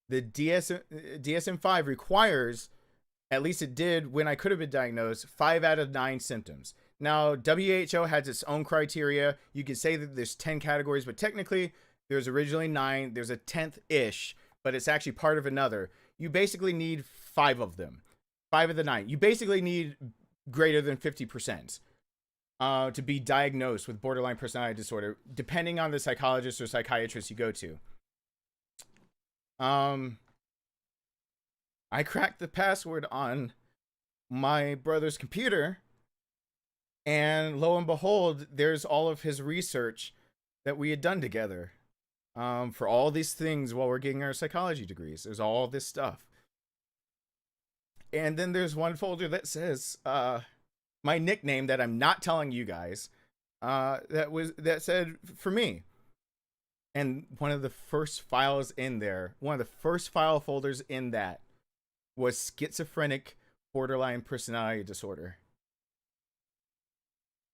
the DSM-5 requires, at least it did when I could have been diagnosed, 5 out of 9 symptoms. Now, WHO has its own criteria. You can say that there's 10 categories, but technically there's originally 9. There's a 10th-ish, but it's actually part of another. You basically need 5 of them. 5 of the 9. You basically need greater than 50% to be diagnosed with borderline personality disorder, depending on the psychologist or psychiatrist you go to. I cracked the password on my brother's computer, and lo and behold, there's all of his research that we had done together for all these things while we're getting our psychology degrees. There's all this stuff. And then there's one folder that says my nickname that I'm not telling you guys, that said for me. And one of the first files in there, one of the first file folders in that was schizophrenic borderline personality disorder.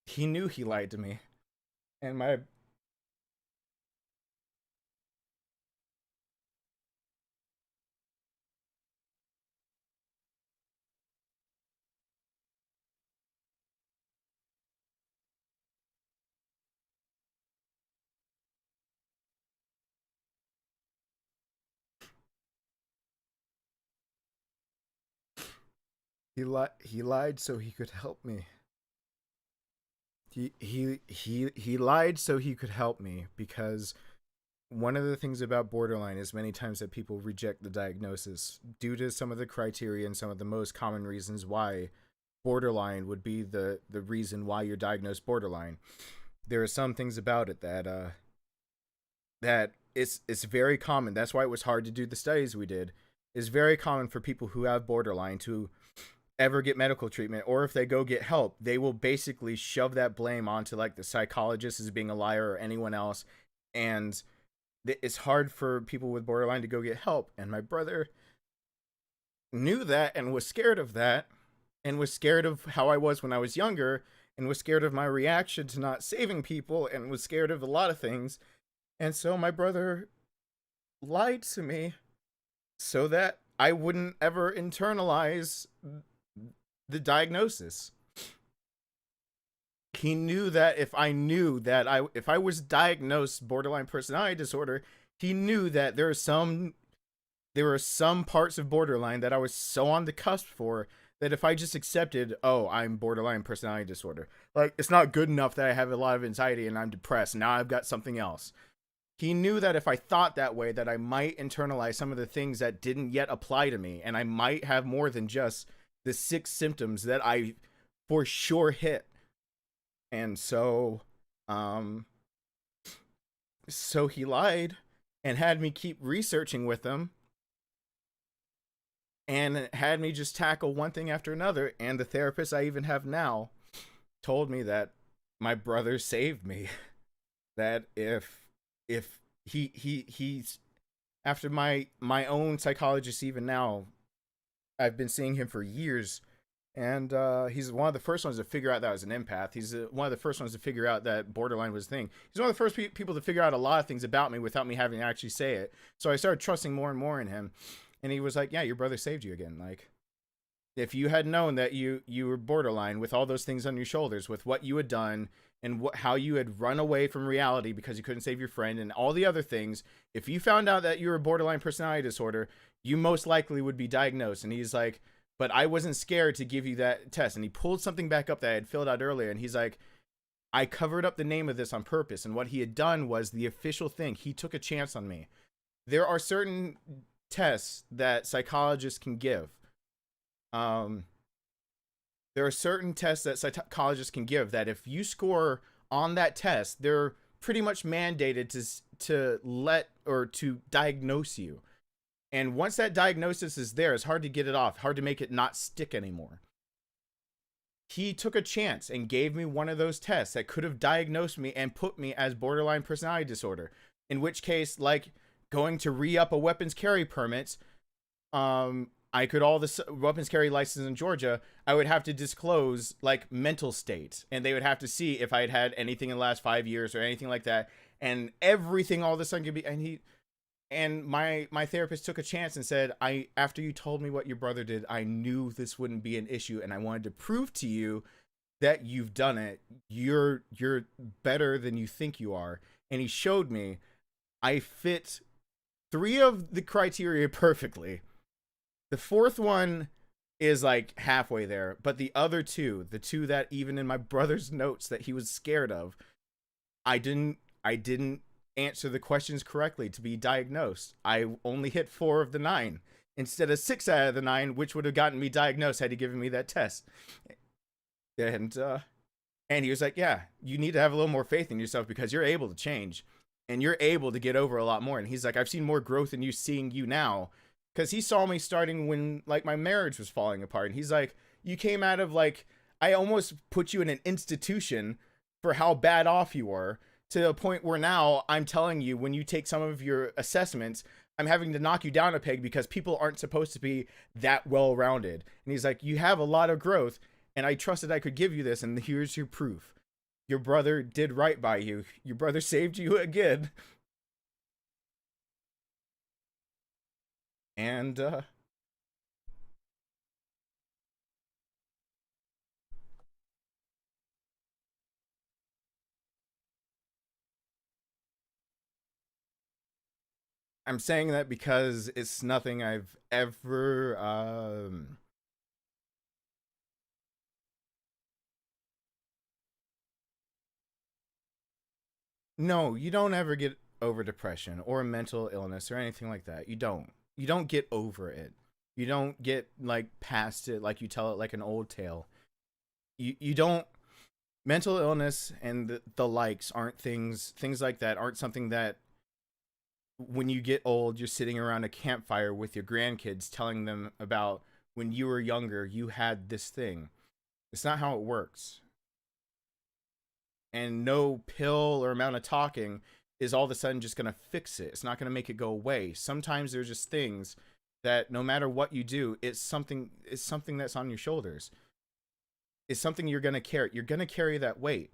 He knew he lied to me. And my He lied so he could help me. He lied so he could help me, because one of the things about borderline is many times that people reject the diagnosis due to some of the criteria and some of the most common reasons why borderline would be the reason why you're diagnosed borderline. There are some things about it that that it's very common. That's why it was hard to do the studies we did. It's very common for people who have borderline to ever get medical treatment, or if they go get help, they will basically shove that blame onto like the psychologist as being a liar or anyone else. And it's hard for people with borderline to go get help. And my brother knew that and was scared of that, and was scared of how I was when I was younger, and was scared of my reaction to not saving people, and was scared of a lot of things. And so my brother lied to me so that I wouldn't ever internalize the diagnosis. He knew that if I knew that if I was diagnosed borderline personality disorder, he knew that there were some parts of borderline that I was so on the cusp for, that if I just accepted, oh, I'm borderline personality disorder, like, it's not good enough that I have a lot of anxiety and I'm depressed, now I've got something else. He knew that if I thought that way, that I might internalize some of the things that didn't yet apply to me, and I might have more than just the 6 symptoms that I for sure hit. And so he lied and had me keep researching with him, and had me just tackle one thing after another. And the therapist I even have now told me that my brother saved me. That if he's after my own psychologist, even now, I've been seeing him for years, and he's one of the first ones to figure out that I was an empath. He's one of the first ones to figure out that borderline was a thing. He's one of the first people to figure out a lot of things about me without me having to actually say it. So I started trusting more and more in him, and he was like, yeah, your brother saved you again. Like, if you had known that you were borderline with all those things on your shoulders, with what you had done, and how you had run away from reality because you couldn't save your friend, and all the other things, if you found out that you were borderline personality disorder, you most likely would be diagnosed. And he's like, but I wasn't scared to give you that test. And he pulled something back up that I had filled out earlier, and he's like, I covered up the name of this on purpose. And what he had done was the official thing. He took a chance on me. There are certain tests that psychologists can give. There are certain tests that psychologists can give that if you score on that test, they're pretty much mandated to let or to diagnose you. And once that diagnosis is there, it's hard to get it off, hard to make it not stick anymore. He took a chance and gave me one of those tests that could have diagnosed me and put me as borderline personality disorder. In which case, like going to re-up a weapons carry permit, I could all the weapons carry license in Georgia, I would have to disclose like mental state, and they would have to see if I had had anything in the last 5 years or anything like that, and everything all of a sudden could be. And my therapist took a chance and said, after you told me what your brother did, I knew this wouldn't be an issue, and I wanted to prove to you that you've done it. You're better than you think you are. And he showed me I fit 3 of the criteria perfectly. The 4th one is like halfway there, but the other 2, the 2 that even in my brother's notes that he was scared of, I didn't answer the questions correctly to be diagnosed. I only hit 4 of the 9 instead of 6 out of the 9, which would have gotten me diagnosed had he given me that test. And he was like, yeah, you need to have a little more faith in yourself because you're able to change and you're able to get over a lot more. And he's like, I've seen more growth in you seeing you now. Because he saw me starting when, like, my marriage was falling apart. And he's like, you came out of, like, I almost put you in an institution for how bad off you were, to the point where now I'm telling you, when you take some of your assessments, I'm having to knock you down a peg because people aren't supposed to be that well-rounded. And he's like, you have a lot of growth, and I trusted I could give you this, and here's your proof. Your brother did right by you. Your brother saved you again. And, I'm saying that because it's nothing I've ever, No, you don't ever get over depression or mental illness or anything like that. You don't. You don't get over it. You don't get like past it like you tell it like an old tale. You don't. Mental illness and the likes aren't things like that aren't something that when you get old you're sitting around a campfire with your grandkids telling them about when you were younger you had this thing. It's not how it works. And no pill or amount of talking is all of a sudden just going to fix it. It's not going to make it go away. Sometimes there's just things that no matter what you do, it's something that's on your shoulders. It's something you're going to carry. You're going to carry that weight.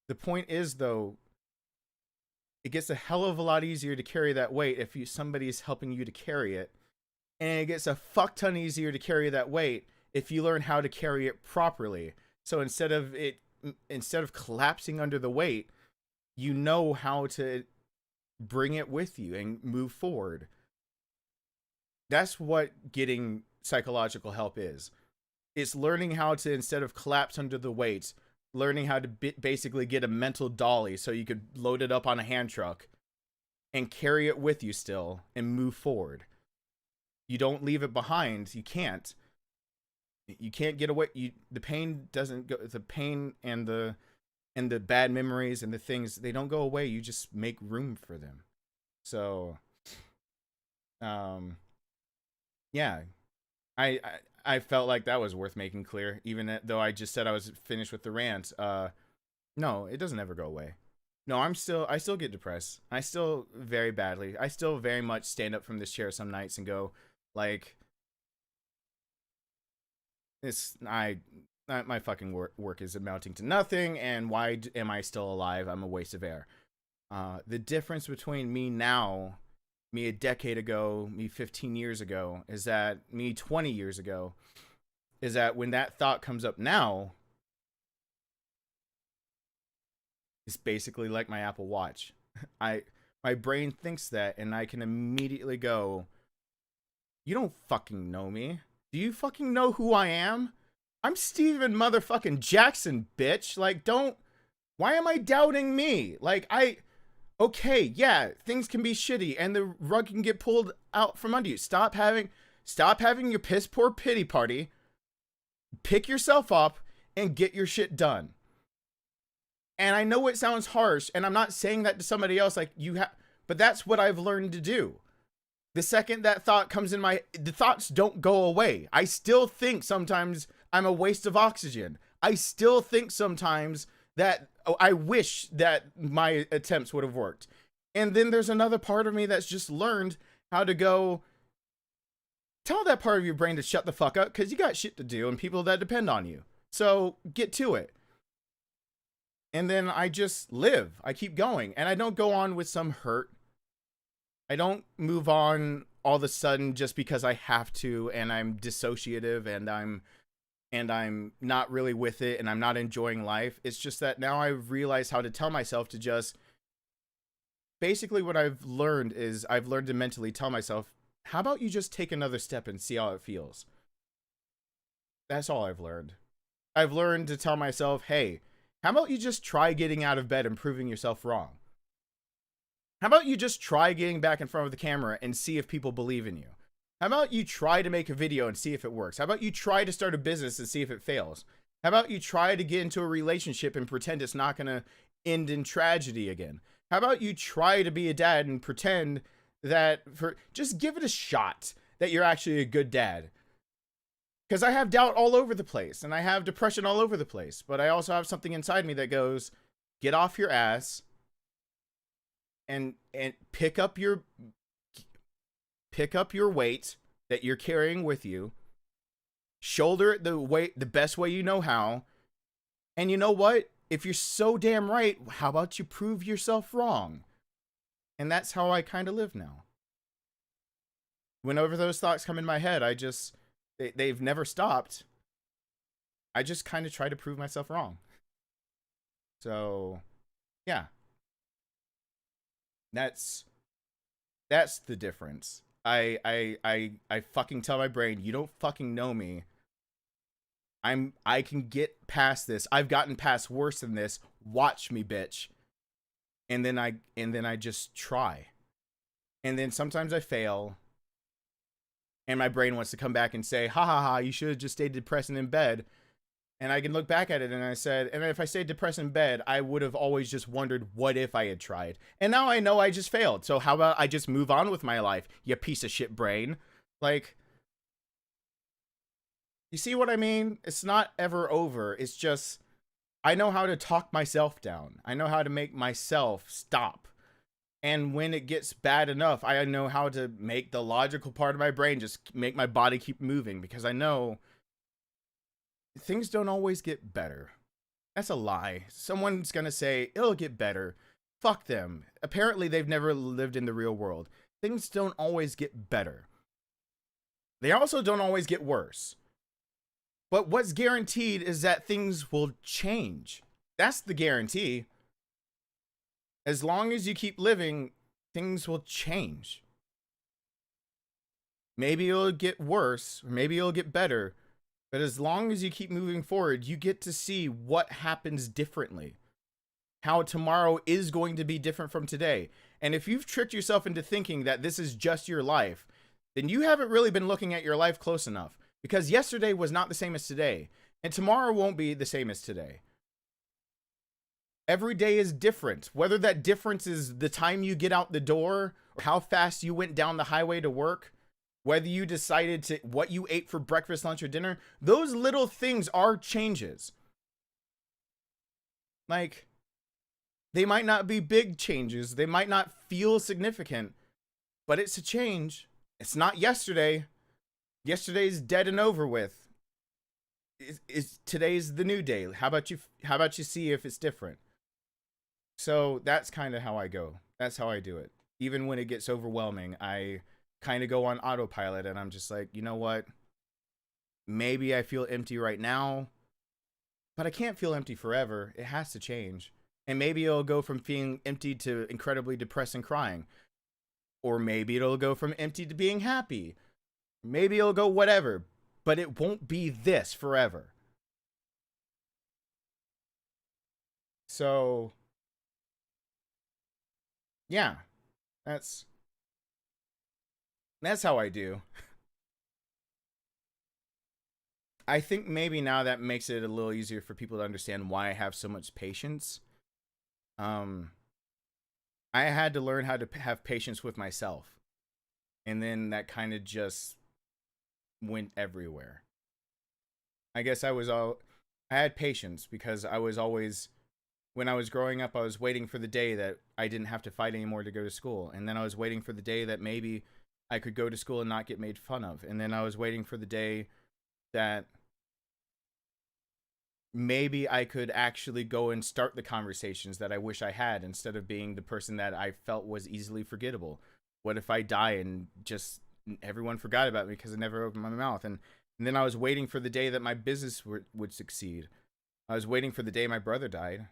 The point is, though, it gets a hell of a lot easier to carry that weight if somebody is helping you to carry it. And it gets a fuck ton easier to carry that weight if you learn how to carry it properly. So instead of collapsing under the weight, you know how to bring it with you and move forward. That's what getting psychological help is. It's learning how to, instead of collapse under the weights, learning how to basically get a mental dolly so you could load it up on a hand truck and carry it with you still and move forward. You don't leave it behind. You can't. You can't get away. The pain doesn't go. The pain and the bad memories and the things, they don't go away. You just make room for them. So, yeah, I felt like that was worth making clear, even though I just said I was finished with the rant. No, it doesn't ever go away. No, I still get depressed. I still very badly. I still very much stand up from this chair some nights and go, like, my fucking work is amounting to nothing, and why am I still alive? I'm a waste of air. The difference between me now, me a decade ago, me 15 years ago, is that me 20 years ago, is that when that thought comes up now, it's basically like my Apple Watch. My brain thinks that, and I can immediately go, you don't fucking know me. Do you fucking know who I am? I'm Steven motherfucking Jackson, bitch. Like, why am I doubting me? Like, okay, yeah, things can be shitty and the rug can get pulled out from under you. Stop having your piss poor pity party. Pick yourself up and get your shit done. And I know it sounds harsh, and I'm not saying that to somebody else like but that's what I've learned to do. The second that thought comes in the thoughts don't go away. I still think sometimes I'm a waste of oxygen. I still think sometimes that I wish that my attempts would have worked. And then there's another part of me that's just learned how to go, tell that part of your brain to shut the fuck up, because you got shit to do and people that depend on you. So get to it. And then I just live. I keep going. And I don't go on with some hurt. I don't move on all of a sudden just because I have to, and I'm dissociative and I'm not really with it and I'm not enjoying life. It's just that now I've realized how to tell myself to just, basically what I've learned is I've learned to mentally tell myself, how about you just take another step and see how it feels? That's all I've learned. I've learned to tell myself, hey, how about you just try getting out of bed and proving yourself wrong? How about you just try getting back in front of the camera and see if people believe in you? How about you try to make a video and see if it works? How about you try to start a business and see if it fails? How about you try to get into a relationship and pretend it's not going to end in tragedy again? How about you try to be a dad and pretend that just give it a shot that you're actually a good dad? Because I have doubt all over the place and I have depression all over the place, but I also have something inside me that goes, get off your ass and pick up your weight that you're carrying with you, shoulder it the best way you know how, and you know what? If you're so damn right, how about you prove yourself wrong? And that's how I kind of live now. Whenever those thoughts come in my head, they've never stopped. I just kind of try to prove myself wrong. So, yeah. That's the difference. I fucking tell my brain, you don't fucking know me. I can get past this. I've gotten past worse than this. Watch me, bitch. and then I just try. And then sometimes I fail. And my brain wants to come back and say, ha ha ha, you should have just stayed depressed and in bed. And I can look back at it and I said, and if I stayed depressed in bed, I would have always just wondered, what if I had tried? And now I know I just failed. So how about I just move on with my life, you piece of shit brain? Like, you see what I mean? It's not ever over. It's just, I know how to talk myself down. I know how to make myself stop. And when it gets bad enough, I know how to make the logical part of my brain just make my body keep moving, because I know things don't always get better. That's a lie. Someone's going to say, it'll get better. Fuck them. Apparently, they've never lived in the real world. Things don't always get better. They also don't always get worse. But what's guaranteed is that things will change. That's the guarantee. As long as you keep living, things will change. Maybe it'll get worse, or maybe it'll get better. But as long as you keep moving forward, you get to see what happens differently. How tomorrow is going to be different from today. And if you've tricked yourself into thinking that this is just your life, then you haven't really been looking at your life close enough. Because yesterday was not the same as today. And tomorrow won't be the same as today. Every day is different. Whether that difference is the time you get out the door, or how fast you went down the highway to work, whether you decided to what you ate for breakfast, lunch, or dinner, those little things are changes. Like, they might not be big changes. They might not feel significant, but it's a change. It's not yesterday. Yesterday's dead and over with. Today's the new day. How about you see if it's different? So that's kind of how I go. That's how I do it. Even when it gets overwhelming, I kind of go on autopilot and I'm just like, you know what? Maybe I feel empty right now, but I can't feel empty forever. It has to change. And maybe it'll go from feeling empty to incredibly depressed and crying. Or maybe it'll go from empty to being happy. Maybe it'll go whatever, but it won't be this forever. So, yeah, that's how I do. I think maybe now that makes it a little easier for people to understand why I have so much patience. I had to learn how to have patience with myself. And then that kind of just went everywhere. I guess I had patience because I was always, when I was growing up, I was waiting for the day that I didn't have to fight anymore to go to school. And then I was waiting for the day that maybe I could go to school and not get made fun of. And then I was waiting for the day that maybe I could actually go and start the conversations that I wish I had, instead of being the person that I felt was easily forgettable. What if I die and just everyone forgot about me because I never opened my mouth? And then I was waiting for the day that my business would succeed. I was waiting for the day my brother died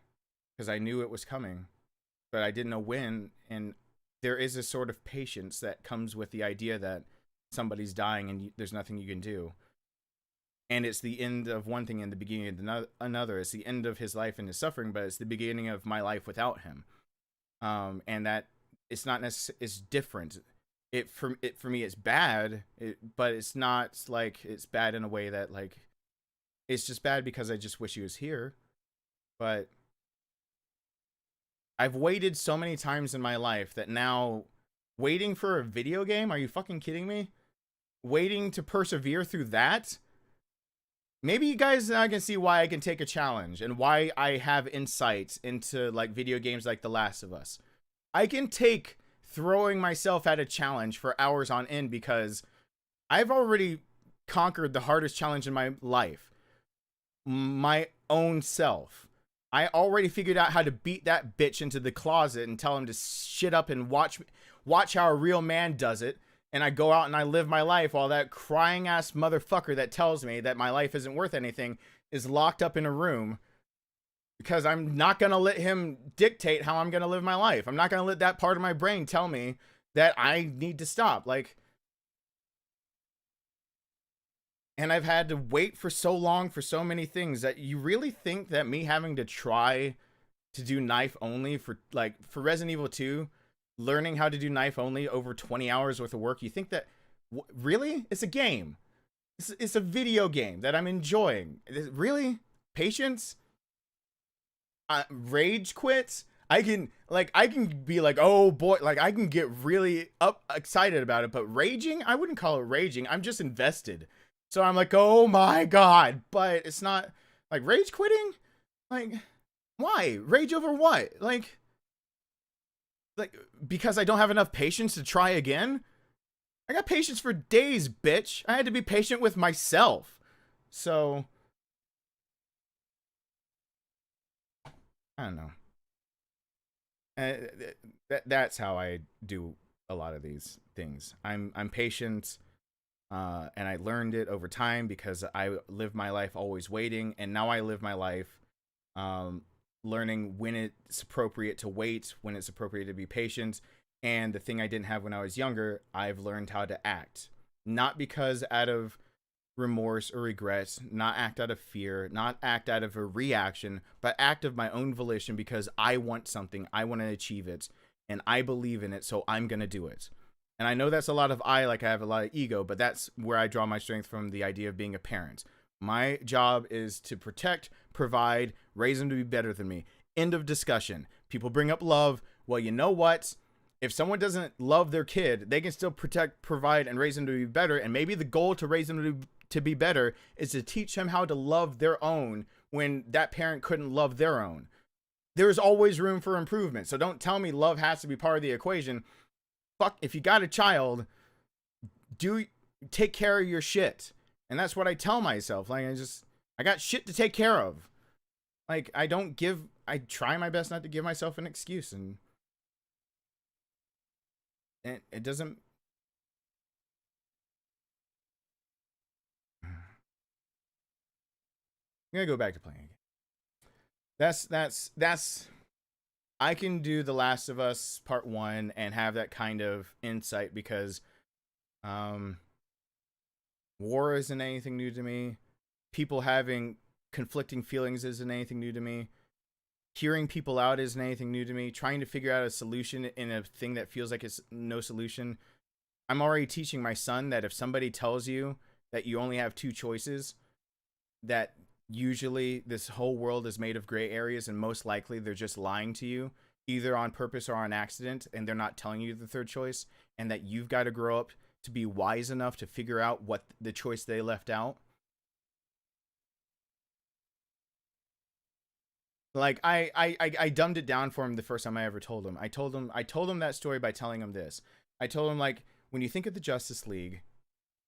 because I knew it was coming, but I didn't know when. And there is a sort of patience that comes with the idea that somebody's dying and there's nothing you can do. And it's the end of one thing and the beginning of another. It's the end of his life and his suffering, but it's the beginning of my life without him. And that it's not necessarily, it's different. For me, it's bad, but it's not like it's bad in a way that, like, it's just bad because I just wish he was here. But I've waited so many times in my life that now waiting for a video game, are you fucking kidding me? Waiting to persevere through that? Maybe you guys now can see why I can take a challenge and why I have insight into, like, video games like The Last of Us. I can take throwing myself at a challenge for hours on end because I've already conquered the hardest challenge in my life. My own self. I already figured out how to beat that bitch into the closet and tell him to shit up and watch how a real man does it. And I go out and I live my life while that crying ass motherfucker that tells me that my life isn't worth anything is locked up in a room, because I'm not going to let him dictate how I'm going to live my life. I'm not going to let that part of my brain tell me that I need to stop. Like, and I've had to wait for so long for so many things that you really think that me having to try to do knife only for Resident Evil 2, learning how to do knife only over 20 hours worth of work. You think that really? It's a game. It's a video game that I'm enjoying. Really? Patience? Rage quits? I can be like, oh boy, like I can get really excited about it, but raging? I wouldn't call it raging. I'm just invested. So I'm like, oh my god, but it's not like rage quitting? Like, why? Rage over what? Like because I don't have enough patience to try again? I got patience for days, bitch. I had to be patient with myself. So I don't know. That's how I do a lot of these things. I'm patient, and I learned it over time because I lived my life always waiting, and now I live my life learning when it's appropriate to wait, when it's appropriate to be patient. And the thing I didn't have when I was younger, I've learned how to act. Not because out of remorse or regret, not act out of fear, not act out of a reaction, but act of my own volition because I want something, I want to achieve it, and I believe in it, so I'm going to do it. And I know that's a lot of I have a lot of ego, but that's where I draw my strength from, the idea of being a parent. My job is to protect, provide, raise them to be better than me. End of discussion. People bring up love. Well, you know what? If someone doesn't love their kid, they can still protect, provide, and raise them to be better. And maybe the goal to raise them to be better is to teach them how to love their own when that parent couldn't love their own. There's always room for improvement. So don't tell me love has to be part of the equation. Fuck, if you got a child, take care of your shit. And that's what I tell myself. Like, I got shit to take care of. Like, I try my best not to give myself an excuse, and it doesn't. I'm gonna go back to playing again. That's I can do The Last of Us Part 1 and have that kind of insight because war isn't anything new to me. People having conflicting feelings isn't anything new to me. Hearing people out isn't anything new to me. Trying to figure out a solution in a thing that feels like it's no solution. I'm already teaching my son that if somebody tells you that you only have two choices, that usually this whole world is made of gray areas, and most likely they're just lying to you, either on purpose or on accident, and they're not telling you the third choice, and that you've got to grow up to be wise enough to figure out what the choice they left out. Like, I dumbed it down for him the first time I ever told him. I told him that story by telling him this. I told him, like, when you think of the Justice League,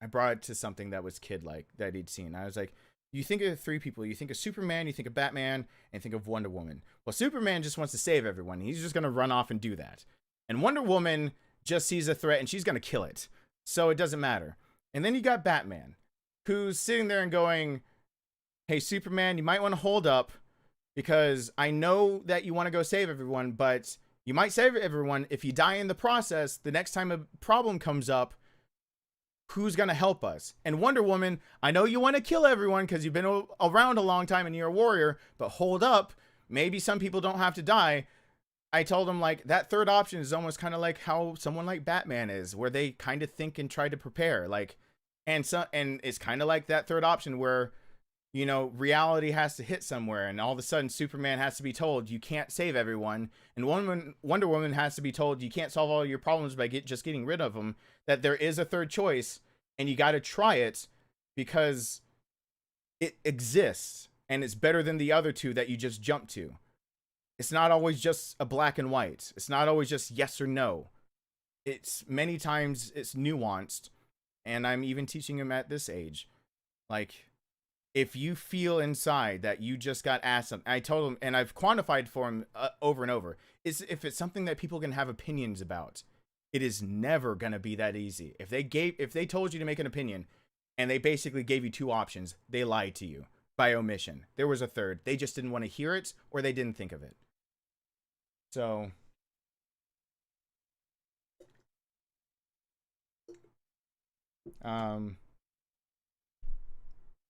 I brought it to something that was kid-like, that he'd seen. I was like, you think of three people. You think of Superman, you think of Batman, and think of Wonder Woman. Well, Superman just wants to save everyone. He's just going to run off and do that. And Wonder Woman just sees a threat, and she's going to kill it. So it doesn't matter. And then you got Batman, who's sitting there and going, hey, Superman, you might want to hold up, because I know that you want to go save everyone, but you might save everyone. If you die in the process, the next time a problem comes up, who's going to help us? And Wonder Woman, I know you want to kill everyone because you've been around a long time and you're a warrior, but hold up. Maybe some people don't have to die. I told him, like, that third option is almost kind of like how someone like Batman is, where they kind of think and try to prepare. Like, and it's kind of like that third option where, you know, reality has to hit somewhere, and all of a sudden Superman has to be told you can't save everyone, and Wonder Woman has to be told you can't solve all your problems by just getting rid of them, that there is a third choice, and you got to try it because it exists, and it's better than the other two that you just jumped to. It's not always just a black and white. It's not always just yes or no. It's many times it's nuanced, and I'm even teaching him at this age, like, if you feel inside that you just got asked something, I told him, and I've quantified for him over and over, is if it's something that people can have opinions about, it is never going to be that easy. If they told you to make an opinion and they basically gave you two options, they lied to you by omission. There was a third. They just didn't want to hear it, or they didn't think of it. So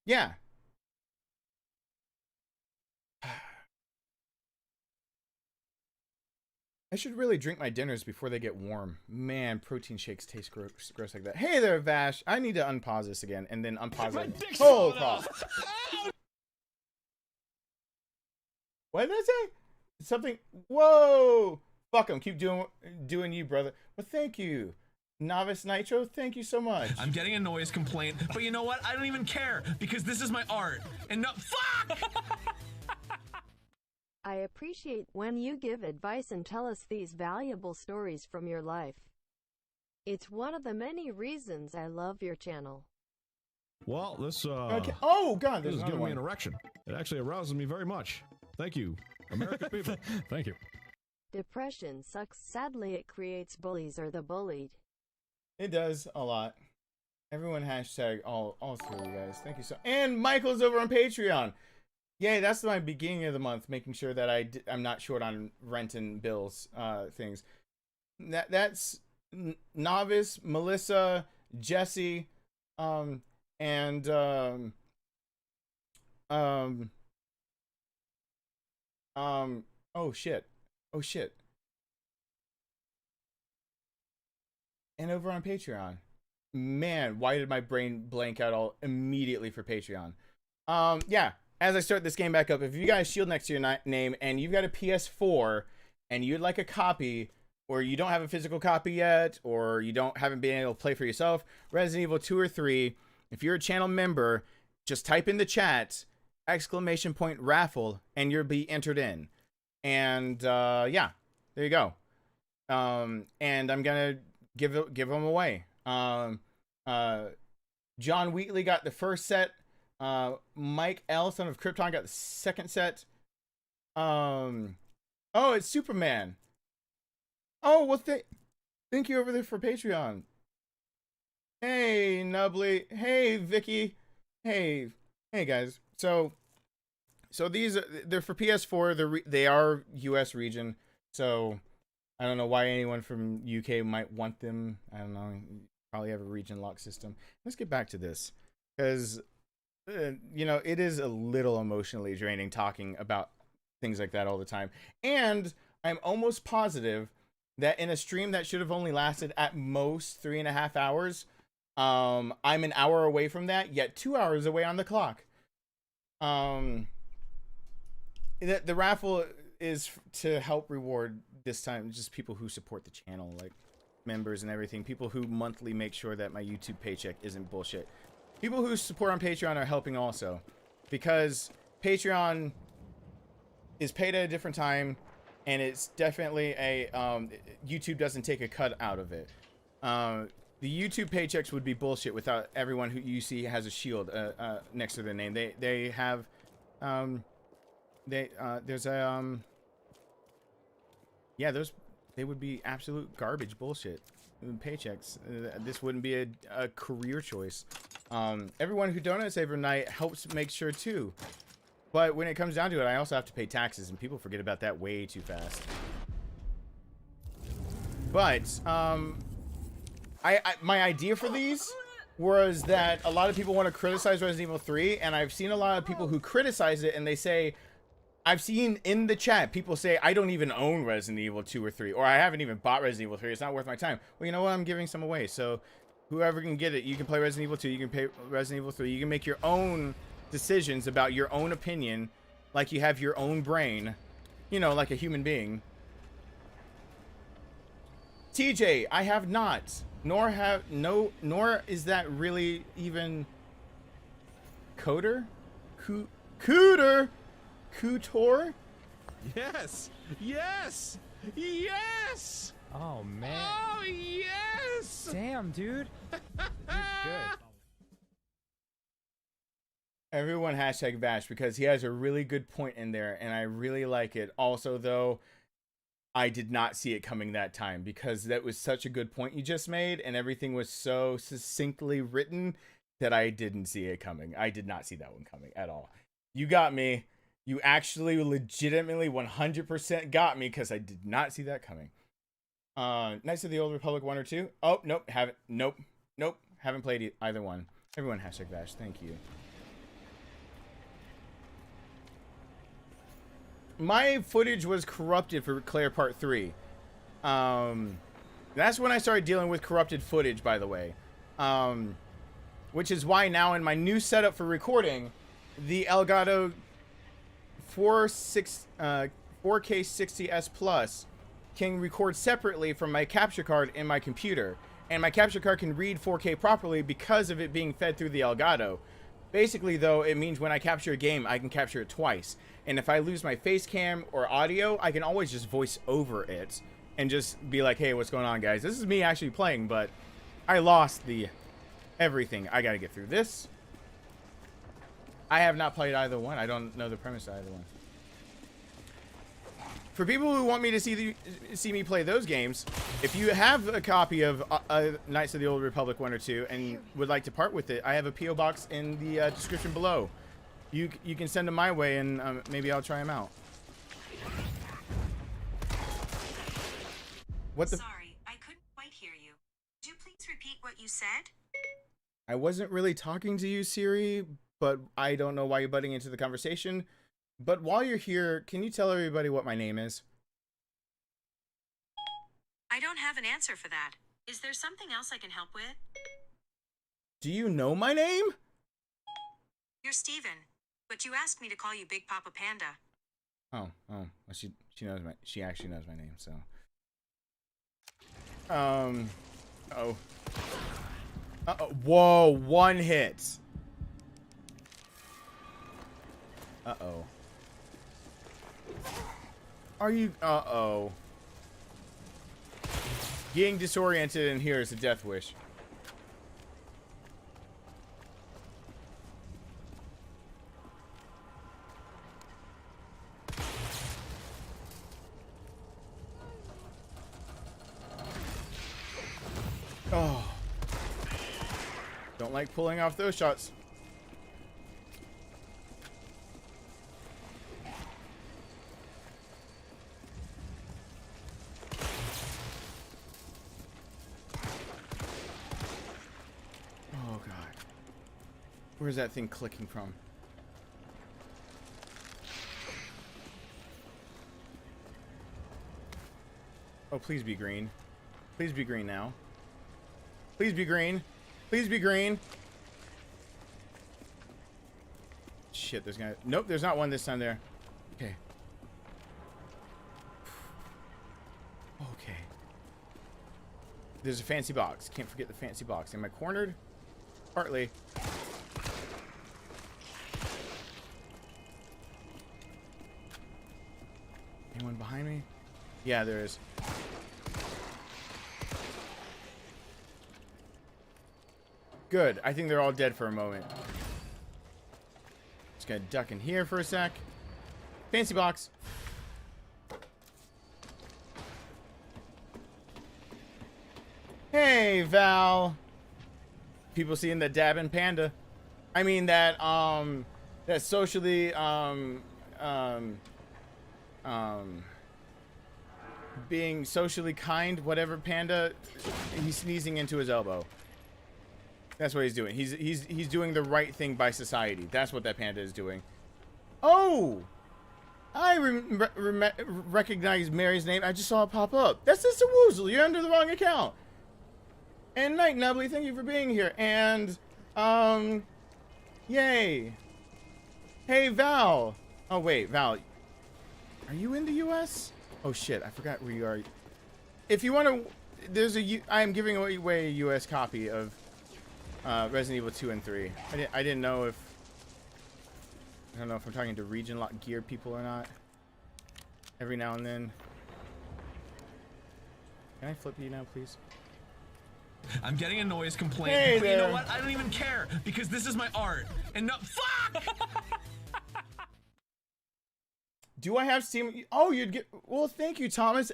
yeah. I should really drink my dinners before they get warm. Man, protein shakes taste gross like that. Hey there, Vash. I need to unpause this again and then unpause it. Oh, crap. What did I say? Something. Whoa. Fuck him. Keep doing you, brother. Well, thank you. Novice Nitro, thank you so much. I'm getting a noise complaint, but you know what? I don't even care because this is my art. And no, fuck! I appreciate when you give advice and tell us these valuable stories from your life. It's one of the many reasons I love your channel. Well, this Okay. Oh, God, this there's is another giving me an one. erection. It actually arouses me very much. Thank you, American people. Thank you. Depression sucks. Sadly, it creates bullies or the bullied. It does a lot. Everyone hashtag all three of you guys. Thank you so. And Michael's over on Patreon. Yay, that's my beginning of the month, making sure that I'm not short on rent and bills, things. That's Novice, Melissa, Jesse, and oh shit. And over on Patreon. Man, why did my brain blank out all immediately for Patreon? Yeah. As I start this game back up, if you got a shield next to your name and you've got a PS4 and you'd like a copy, or you don't have a physical copy yet, or you haven't been able to play for yourself, Resident Evil 2 or 3, if you're a channel member, just type in the chat, ! raffle, and you'll be entered in. And yeah, there you go. And I'm gonna give them away. John Wheatley got the first set. Mike L, son of Krypton, got the second set. Oh, it's Superman. Oh, well, thank you over there for Patreon. Hey, Nubbly. Hey, Vicky. Hey, guys. So they're for PS4. They are US region. So I don't know why anyone from UK might want them. I don't know. Probably have a region lock system. Let's get back to this, because you know, it is a little emotionally draining talking about things like that all the time. And I'm almost positive that in a stream that should have only lasted at most 3.5 hours, I'm an hour away from that, yet 2 hours away on the clock. The raffle is to help reward this time just people who support the channel, like members and everything, people who monthly make sure that my YouTube paycheck isn't bullshit. People who support on Patreon are helping also, because Patreon is paid at a different time, and it's definitely a YouTube doesn't take a cut out of it. The YouTube paychecks would be bullshit without everyone who you see has a shield next to their name. They have there's a yeah, they would be absolute garbage bullshit paychecks. This wouldn't be a career choice. Everyone who donates every night helps make sure too. But when it comes down to it, I also have to pay taxes, and people forget about that way too fast. But my idea for these was that a lot of people want to criticize Resident Evil 3, and I've seen a lot of people who criticize it, and they say, I've seen in the chat people say, I don't even own Resident Evil 2 or 3, or I haven't even bought Resident Evil 3. It's not worth my time. Well, you know what? I'm giving some away. So whoever can get it, you can play Resident Evil 2, you can play Resident Evil 3, you can make your own decisions about your own opinion, like you have your own brain, you know, like a human being. TJ, I have not, nor is that really even Coder? Cooter? Couture? Yes! Yes! Yes! Oh, man. Oh, yes! Damn, dude. You're good. Everyone hashtag Bash, because he has a really good point in there, and I really like it. Also, though, I did not see it coming that time, because that was such a good point you just made, and everything was so succinctly written that I didn't see it coming. I did not see that one coming at all. You got me. You actually legitimately 100% got me, because I did not see that coming. Knights of the Old Republic 1 or 2? Oh, nope, haven't. Nope, haven't played either one. Everyone hashtag Bash, thank you. My footage was corrupted for Claire Part 3. That's when I started dealing with corrupted footage, by the way. Which is why now in my new setup for recording, the Elgato 4K 60S Plus can record separately from my capture card in my computer. And my capture card can read 4K properly because of it being fed through the Elgato. Basically, though, it means when I capture a game, I can capture it twice. And if I lose my face cam or audio, I can always just voice over it and just be like, hey, what's going on, guys? This is me actually playing, but I lost the everything. I gotta get through this. I have not played either one. I don't know the premise of either one. For people who want me to see me play those games, if you have a copy of Knights of the Old Republic 1 or 2 and would like to part with it, I have a P.O. box in the description below. You can send them my way, and maybe I'll try them out. What the? Sorry, I couldn't quite hear you. Could you please repeat what you said? I wasn't really talking to you, Siri, but I don't know why you're butting into the conversation. But while you're here, can you tell everybody what my name is? I don't have an answer for that. Is there something else I can help with? Do you know my name? You're Steven, but you asked me to call you Big Papa Panda. Oh, well, she knows she actually knows my name, so. Uh-oh. Whoa, one hit. Uh-oh. Are you? Uh-oh. Getting disoriented in here is a death wish. Oh. Don't like pulling off those shots. Where's that thing clicking from? Oh, please be green. Please be green now. Please be green. Please be green. Shit, there's gonna... Nope, there's not one this time there. Okay. Okay. There's a fancy box. Can't forget the fancy box. Am I cornered? Partly. Anyone behind me? Yeah, there is. Good. I think they're all dead for a moment. Just gonna duck in here for a sec. Fancy box. Hey, Val. People seeing that dabbing panda. I mean that that socially being socially kind, whatever panda. He's sneezing into his elbow. That's what he's doing. He's doing the right thing by society. That's what that panda is doing. Oh, I recognize Mary's name. I just saw it pop up. That's Sister Woozle. You're under the wrong account. And Night Nubbly, thank you for being here. And yay. Hey, Val. Oh wait, Val. Are you in the U.S.? Oh shit, I forgot where you are. If you want to, I am giving away a U.S. copy of Resident Evil 2 and 3. I didn't know if, I don't know if I'm talking to region lock gear people or not. Every now and then. Can I flip you now, please? I'm getting a noise complaint, Hey but you there. know what? I don't even care because this is my art. And no, fuck! Do I have Steam? Oh, you'd get. Well, thank you, Thomas.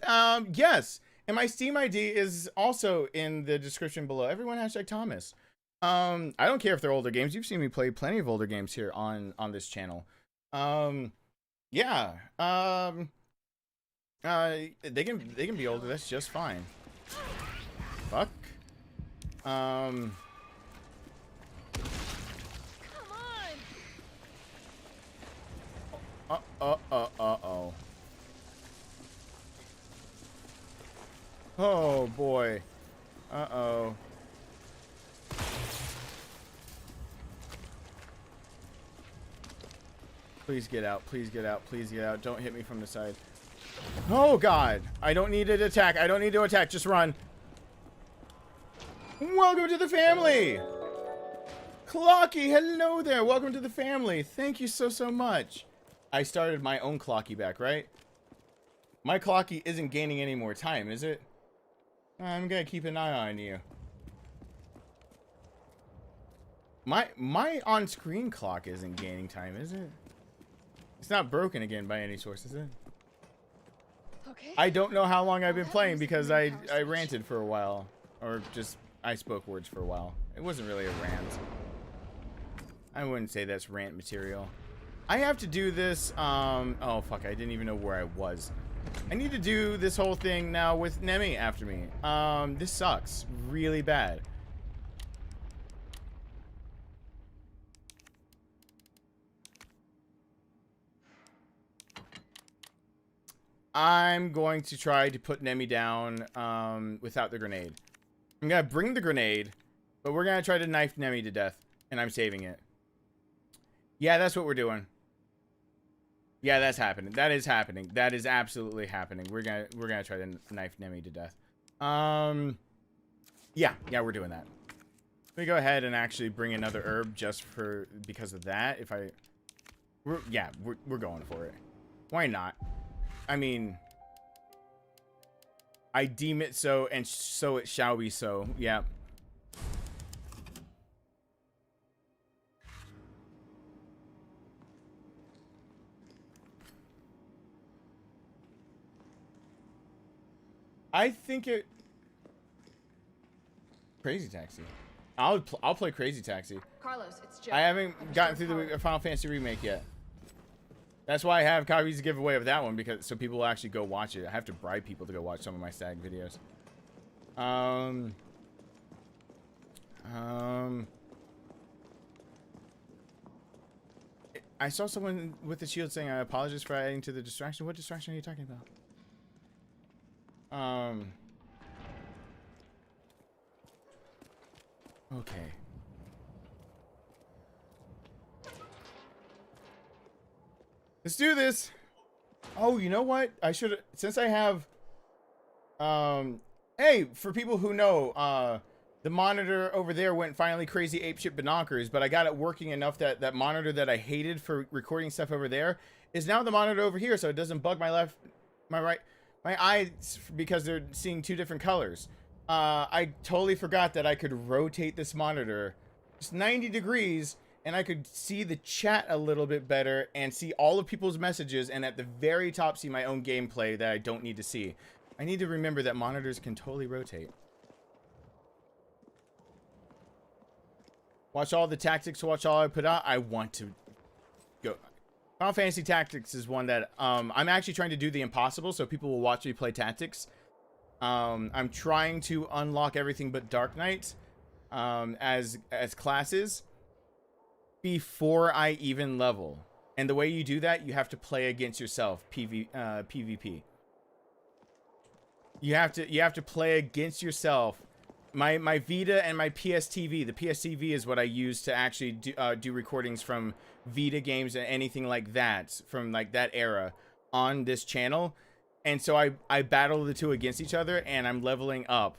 Yes, and my Steam ID is also in the description below. Everyone hashtag Thomas. I don't care if they're older games. You've seen me play plenty of older games here on this channel. Yeah. They can be older. That's just fine. Fuck. Come on! Uh-oh. Please get out. Please get out. Please get out. Don't hit me from the side. Oh, God. I don't need to attack. I don't need to attack. Just run. Welcome to the family. Clocky, hello there. Welcome to the family. Thank you so, so much. I started my own Clocky back, right? My Clocky isn't gaining any more time, is it? I'm going to keep an eye on you. My on-screen clock isn't gaining time, is it? It's not broken again by any source, is it? Okay. I don't know how long I've been playing because I ranted for a while. Or just, I spoke words for a while. It wasn't really a rant. I wouldn't say that's rant material. I have to do this, oh fuck, I didn't even know where I was. I need to do this whole thing now with Nemi after me. This sucks really bad. I'm going to try to put Nemi down without the grenade. I'm going to bring the grenade, but we're going to try to knife Nemi to death, and I'm saving it. Yeah, that's what we're doing. Yeah, that's happening. That is happening. That is absolutely happening. We're gonna try to knife Nemi to death. Yeah, we're doing that. Let me go ahead and actually bring another herb just because of that. We're going for it. Why not? I mean, I deem it so, and so it shall be so. Yeah. I think it... Crazy Taxi. I'll play Crazy Taxi. Carlos, it's Joe. I haven't gotten through the Final Fantasy remake yet. That's why I have copies to give away of that one, because so people will actually go watch it. I have to bribe people to go watch some of my SAG videos. I saw someone with the shield saying, "I apologize for adding to the distraction." What distraction are you talking about? Okay. Let's do this. Oh, you know what? I should, since I have, hey, for people who know, the monitor over there went finally crazy apeshit binoculars, but I got it working enough that that monitor that I hated for recording stuff over there is now the monitor over here, so it doesn't bug my eyes because they're seeing two different colors. I totally forgot that I could rotate this monitor just 90 degrees and I could see the chat a little bit better and see all of people's messages, and at the very top see my own gameplay that I don't need to see. I need to remember that monitors can totally rotate. Watch all the tactics, watch all I put out. I want to go. Final Fantasy Tactics is one that I'm actually trying to do the impossible so people will watch me play Tactics. I'm trying to unlock everything but Dark Knight as classes before I even level. And the way you do that, you have to play against yourself, PvP. You have to play against yourself. My Vita and my PSTV. The PSTV is what I use to actually do recordings from Vita games and anything like that from like that era on this channel. And so I battle the two against each other, and I'm leveling up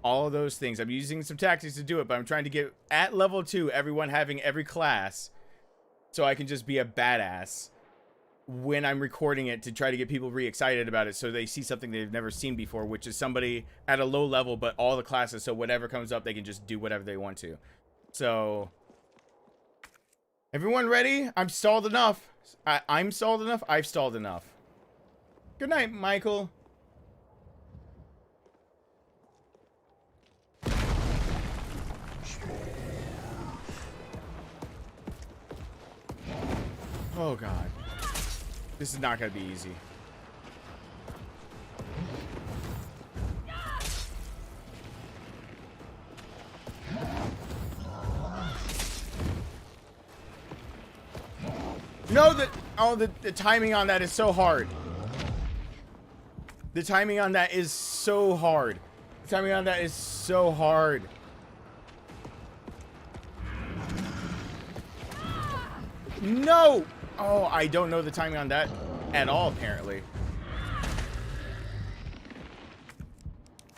all of those things. I'm using some tactics to do it, but I'm trying to get at level 2, everyone having every class, so I can just be a badass when I'm recording it to try to get people re-excited about it so they see something they've never seen before, which is somebody at a low level, but all the classes, so whatever comes up, they can just do whatever they want to. So, everyone ready? I'm stalled enough. I'm stalled enough? I've stalled enough. Good night, Michael. Oh god. This is not gonna be easy. No, the timing on that is so hard. The timing on that is so hard. The timing on that is so hard. No! Oh, I don't know the timing on that at all, apparently.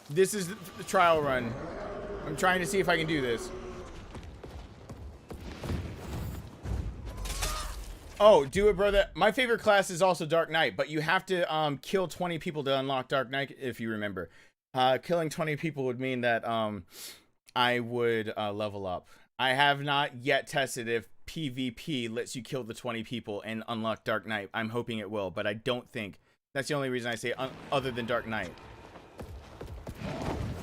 This is the trial run. I'm trying to see if I can do this. Oh, do it, brother. My favorite class is also Dark Knight, but you have to kill 20 people to unlock Dark Knight, if you remember. Killing 20 people would mean that I would level up. I have not yet tested if PvP lets you kill the 20 people and unlock Dark Knight. I'm hoping it will, but I don't think. That's the only reason I say other than Dark Knight.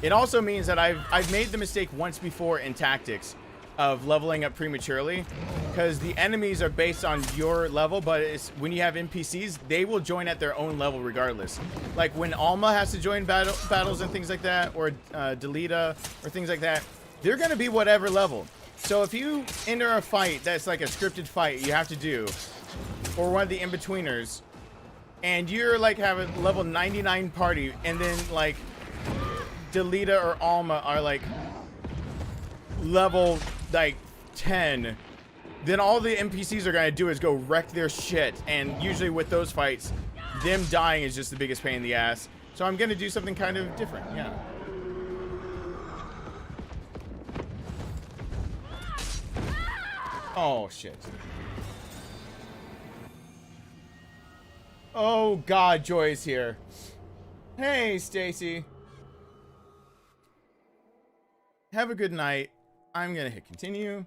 It also means that I've made the mistake once before in tactics of leveling up prematurely, because the enemies are based on your level, but it's when you have NPCs, they will join at their own level regardless. Like when Alma has to join battles and things like that, or Delita or things like that, they're going to be whatever level. So if you enter a fight that's like a scripted fight you have to do, or one of the in-betweeners, and you're like have a level 99 party, and then like Delita or Alma are like level like 10, then all the NPCs are gonna do is go wreck their shit, and usually with those fights, them dying is just the biggest pain in the ass. So I'm gonna do something kind of different. Yeah. Oh shit. Oh god, Joy is here. Hey Stacy. Have a good night. I'm gonna hit continue.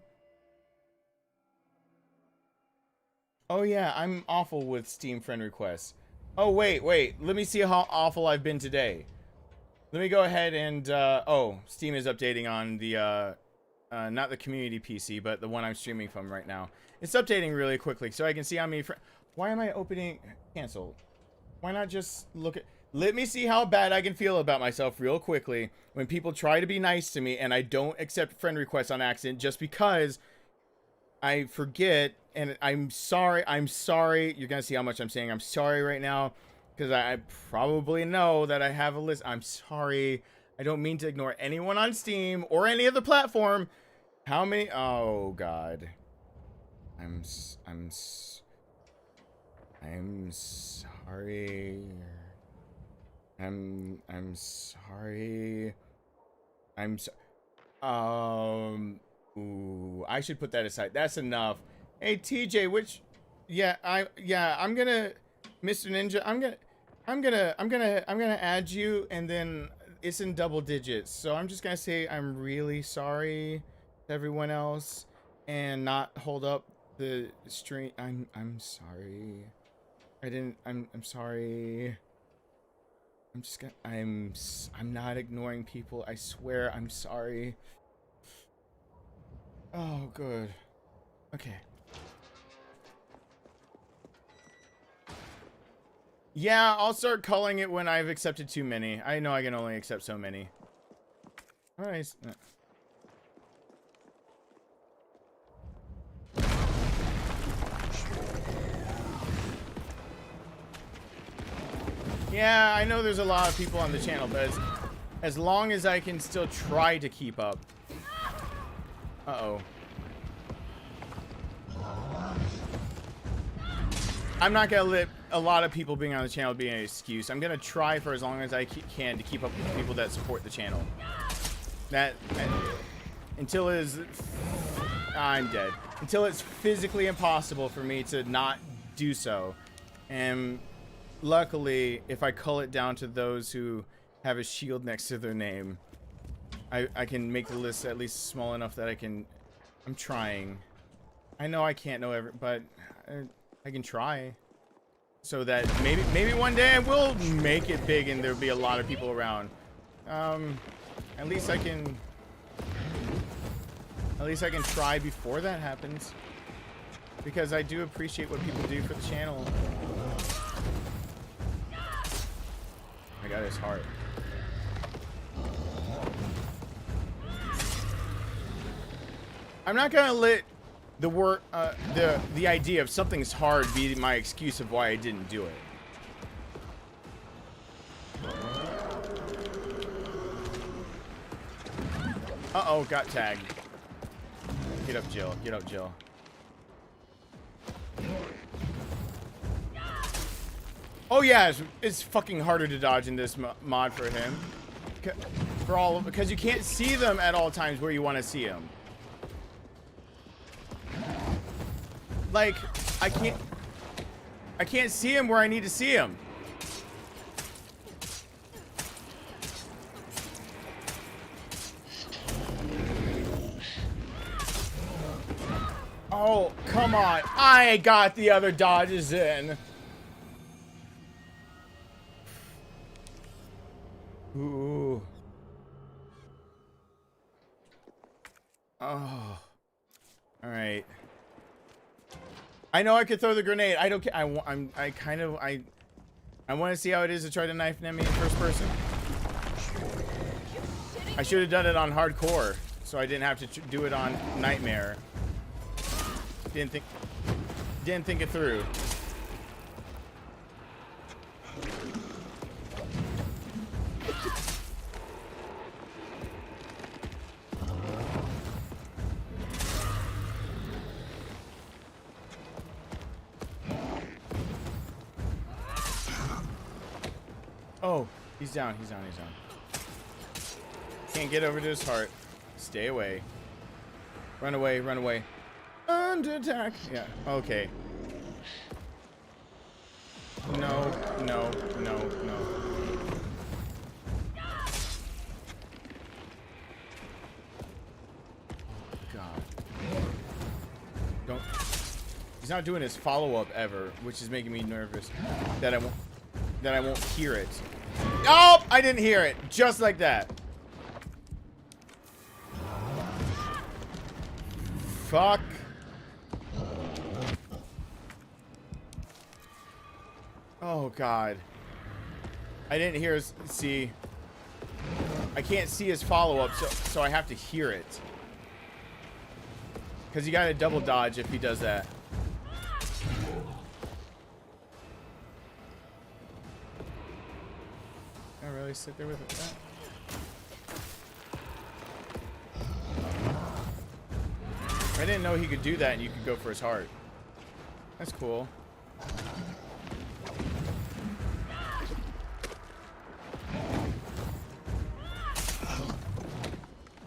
Oh yeah, I'm awful with Steam friend requests. Oh wait, let me see how awful I've been today. Let me go ahead and oh, Steam is updating on the not the community PC, but the one I'm streaming from right now. It's updating really quickly, so I can see how many why am I opening cancel? Why not just look at... Let me see how bad I can feel about myself real quickly when people try to be nice to me and I don't accept friend requests on accident just because I forget. And I'm sorry. You're going to see how much I'm saying I'm sorry right now, because I probably know that I have a list. I'm sorry. I don't mean to ignore anyone on Steam or any other platform. How many? Oh, God. I'm sorry. I'm sorry. Ooh, I should put that aside. That's enough. Hey TJ, I'm gonna, Mr. Ninja, I'm gonna add you, and then it's in double digits. So I'm just gonna say I'm really sorry to everyone else and not hold up the stream. I'm sorry. I'm sorry. I'm just gonna, I'm not ignoring people. I swear I'm sorry. Oh, good. Okay. Yeah, I'll start calling it when I've accepted too many. I know I can only accept so many. Alright. Yeah, I know there's a lot of people on the channel, but as long as I can still try to keep up. Uh-oh. I'm not gonna let a lot of people being on the channel be an excuse. I'm gonna try for as long as I can to keep up with the people that support the channel. Until it is... I'm dead. Until it's physically impossible for me to not do so. And luckily, if I cull it down to those who have a shield next to their name, I can make the list at least small enough that I can... I'm trying. I know I can't know every... But I can try. So that maybe one day I will make it big and there'll be a lot of people around. At least I can... At least I can try before that happens. Because I do appreciate what people do for the channel. My God, it's hard. I'm not gonna let the idea of something's hard be my excuse of why I didn't do it. Uh-oh, got tagged. Get up, Jill. Get up, Jill. Oh yeah, it's fucking harder to dodge in this mod for him. Because you can't see them at all times where you want to see them. Like, I can't see him where I need to see him. Oh, come on. I got the other dodges in. Ooh. Oh. All right. I know I could throw the grenade. I don't care. I want to see how it is to try to knife an enemy in first person. I should have done it on hardcore, so I didn't have to do it on nightmare. Didn't think it through. Oh, he's down, he's down, he's down. Can't get over to his heart. Stay away. Run away, run away. Under attack. Yeah, okay. No, no, no, no. God. Don't. He's not doing his follow-up ever, which is making me nervous that I won't hear it. Oh, I didn't hear it. Just like that. Fuck. Oh, God. I didn't hear his... See. I can't see his follow-up, so I have to hear it. Because you gotta double dodge if he does that. I really sit there with it. I didn't know he could do that and you could go for his heart. That's cool.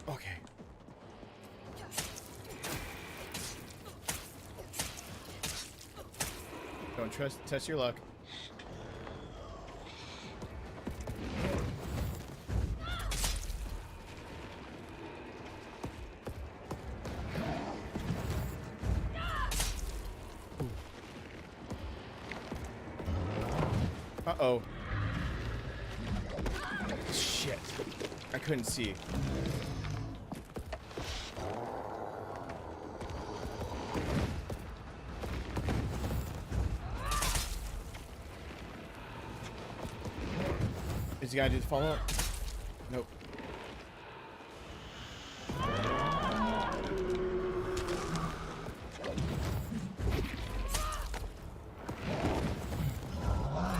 Okay. Don't test your luck. Uh-oh. Shit. I couldn't see. Is he gotta do the follow-up? Nope.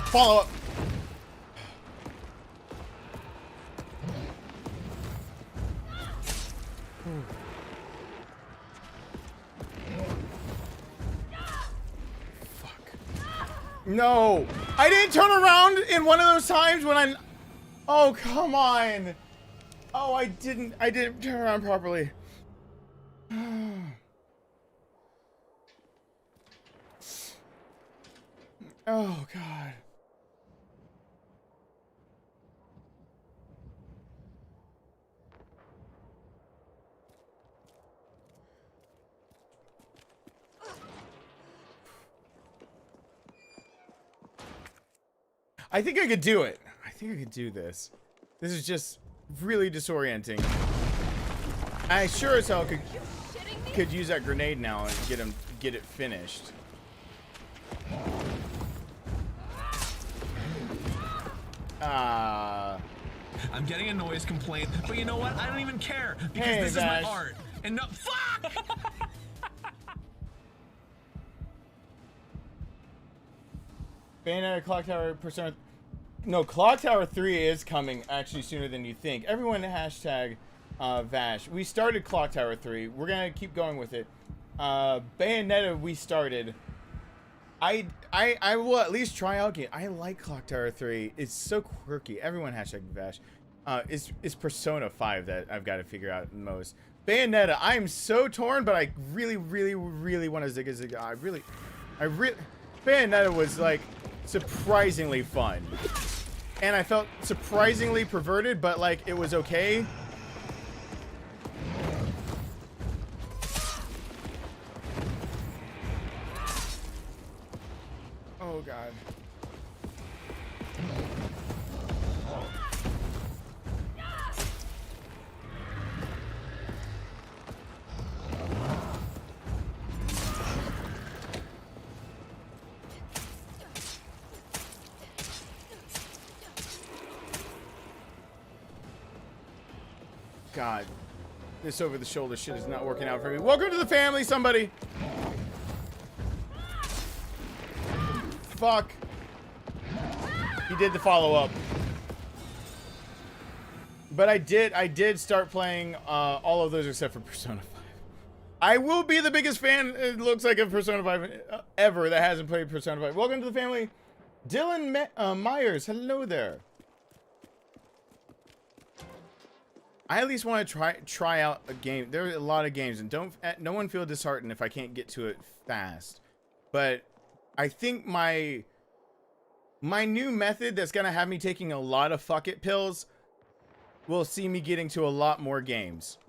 Follow up. Fuck. No. I didn't turn around in one of those times when I... Oh, come on. Oh, I didn't turn around properly. Oh, God. I think I could do it. I think I could do this. This is just really disorienting. I sure as hell could use that grenade now and get it finished. I'm getting a noise complaint, but you know what? I don't even care because Hey, this is Dash. my art. And no, fuck! Bayonetta Clock Tower Persona. No, Clock Tower 3 is coming actually sooner than you think. Everyone hashtag Vash. We started Clock Tower 3. We're gonna keep going with it. Bayonetta we started. I will at least try out game. I like Clock Tower 3. It's so quirky. Everyone hashtag Vash. It's Persona 5 that I've got to figure out the most. Bayonetta, I am so torn, but I really want to Zigga Zigga. I really Bayonetta was like surprisingly fun. And I felt surprisingly perverted, but like it was okay. Oh god. God, this over-the-shoulder shit is not working out for me. Welcome to the family, somebody! Fuck. He did the follow-up. But I did start playing all of those except for Persona 5. I will be the biggest fan, it looks like, of Persona 5 ever that hasn't played Persona 5. Welcome to the family. Dylan Myers, hello there. I at least want to try out a game. There are a lot of games, and no one feel disheartened if I can't get to it fast. But I think my new method that's gonna have me taking a lot of fuck it pills will see me getting to a lot more games.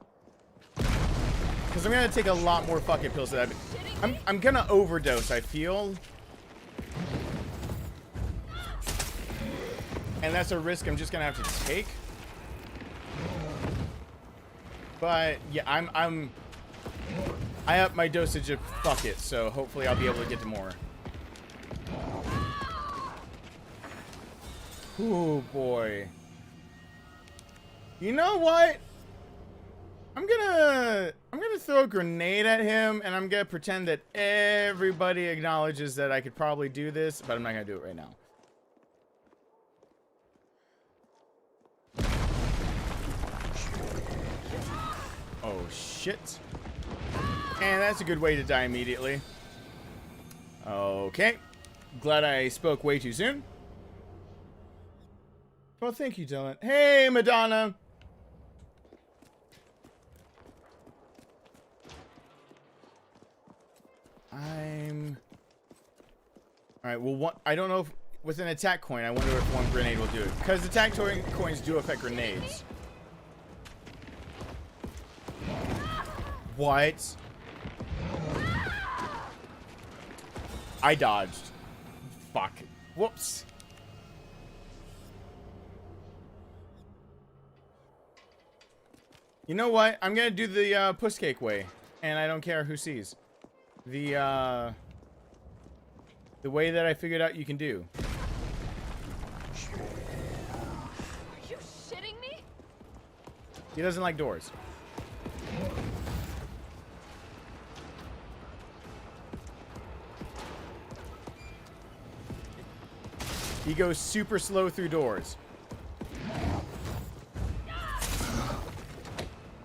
Because I'm gonna take a lot more fuck it pills that I'm gonna overdose, I feel. And that's a risk I'm just gonna have to take. But yeah, I up my dosage of fuck it, so hopefully I'll be able to get to more. Oh boy. You know what? I'm gonna throw a grenade at him, and I'm gonna pretend that everybody acknowledges that I could probably do this, but I'm not gonna do it right now. Oh shit. And that's a good way to die immediately. Okay. Glad I spoke way too soon. Well, thank you, Dylan. Hey, Madonna. Alright, well, I don't know if with an attack coin, I wonder if one grenade will do it. Because attack coins do affect grenades. What? I dodged. Fuck. Whoops. You know what? I'm gonna do the puss cake way, and I don't care who sees. The way that I figured out you can do. Are you shitting me? He doesn't like doors. He goes super slow through doors.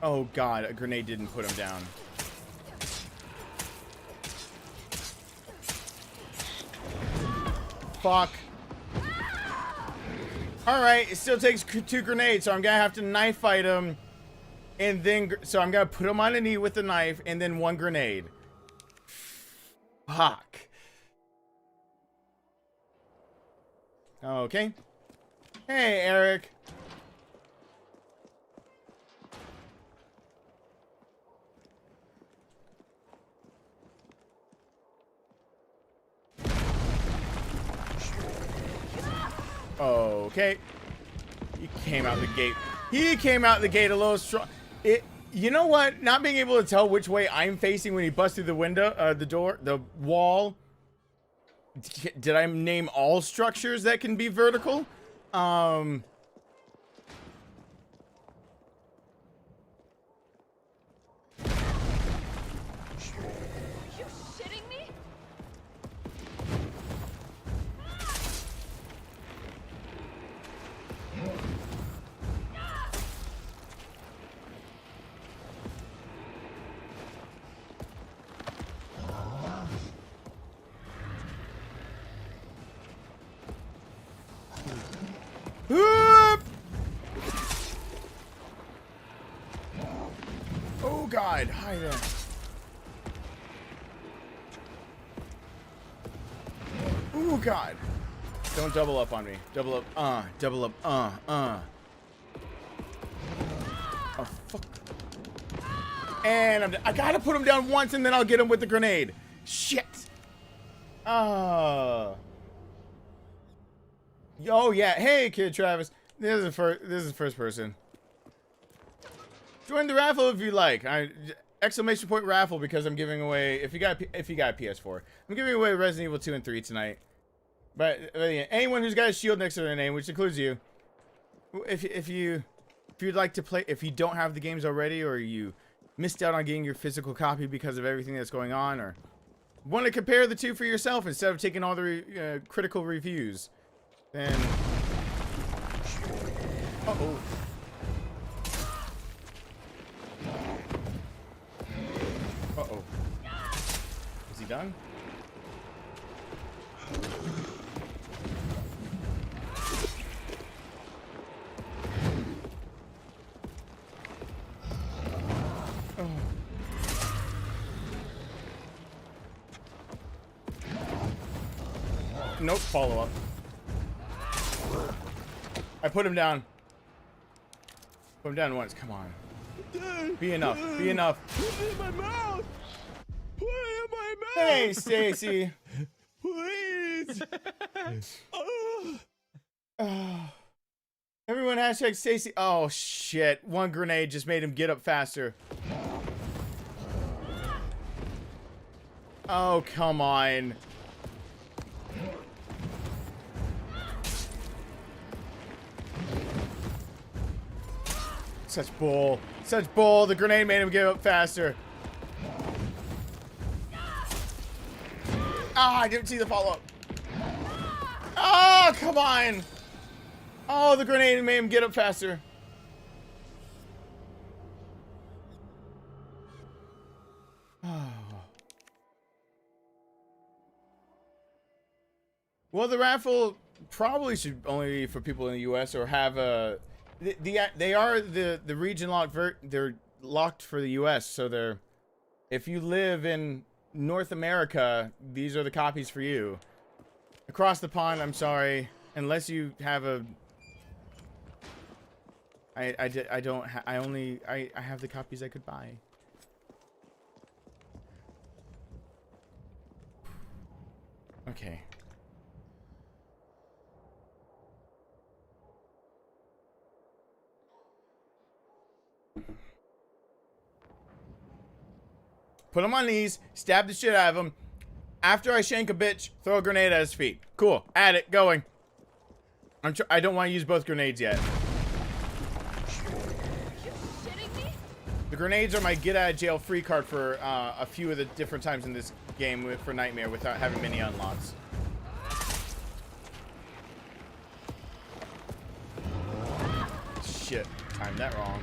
Oh god, a grenade didn't put him down. Fuck. Alright, it still takes 2 grenades, so I'm gonna have to knife fight him. And then, so I'm gonna put him on a knee with the knife, and then 1 grenade. Fuck. Okay. Hey, Eric. Okay. He came out the gate. He came out the gate a little strong. You know what? Not being able to tell which way I'm facing when he busts through the window, the door, the wall. Did I name all structures that can be vertical? Are you shitting me? God. Hi there. Ooh, God. Don't double up on me. Double up. Double up. Oh, fuck. And I gotta put him down once and then I'll get him with the grenade. Shit. Oh, yeah. Hey, Kid Travis. This is first person. Join the raffle if you like. Exclamation point raffle because I'm giving away if you got PS4. I'm giving away Resident Evil 2 and 3 tonight. But yeah, anyone who's got a shield next to their name, which includes you, if you'd like to play, if you don't have the games already, or you missed out on getting your physical copy because of everything that's going on, or want to compare the two for yourself instead of taking all the critical reviews, then uh-oh. Uh-oh. Is he done? Oh. Nope, follow up. I put him down. Put him down once, come on. Be enough, be enough. Put it in my mouth! Put it in my mouth! Hey, Stacy. Please! Everyone hashtag Stacy. Oh, shit. One grenade just made him get up faster. Oh, come on. Such bull. Such bull. The grenade made him get up faster. Ah, I didn't see the follow-up. Oh, come on. Oh, the grenade made him get up faster. Oh. Well, the raffle probably should only be for people in the U.S. or have a... They are the region locked. They're locked for the U.S. So they're... If you live in North America, these are the copies for you. Across the pond, I'm sorry. Unless you have a... I have the copies I could buy. Okay. Put him on knees, stab the shit out of him. After I shank a bitch, throw a grenade at his feet. Cool. Add it. Going. I don't want to use both grenades yet. The grenades are my get out of jail free card for a few of the different times in this game for Nightmare without having many unlocks. Shit. Timed that wrong.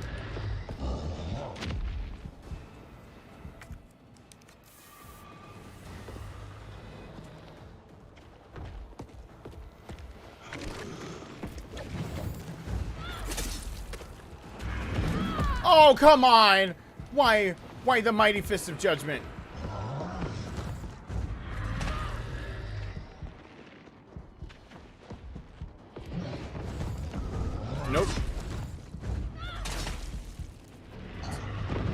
Oh, come on! Why the mighty fist of judgment? Nope.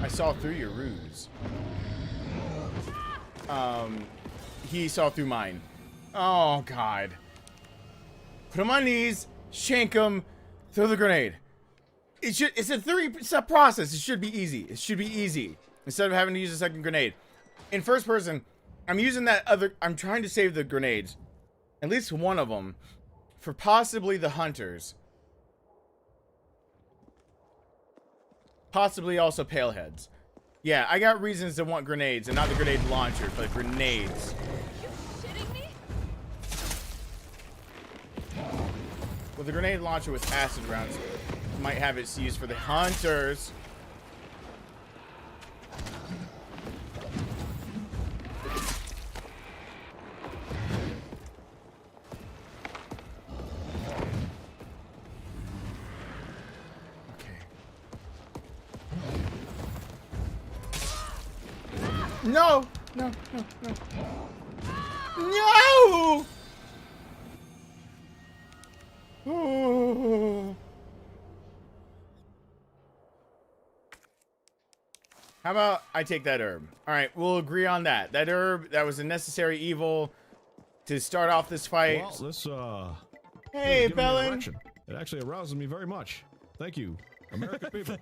I saw through your ruse. He saw through mine. Oh, God. Put him on knees, shank him, throw the grenade. It's a 3-step process. It should be easy. It should be easy. Instead of having to use a second grenade. In first person, I'm using that other... I'm trying to save the grenades. At least one of them. For possibly the hunters. Possibly also paleheads. Yeah, I got reasons to want grenades. And not the grenade launcher, but grenades. Are you shitting me? Well, the grenade launcher with acid rounds might have its use for the hunters. Okay. No! No, no, no. No! Oh. How about I take that herb? Alright, we'll agree on that. That herb, that was a necessary evil to start off this fight. Well, this, Hey, has given me Bellin. direction. It actually arouses me very much. Thank you, American people.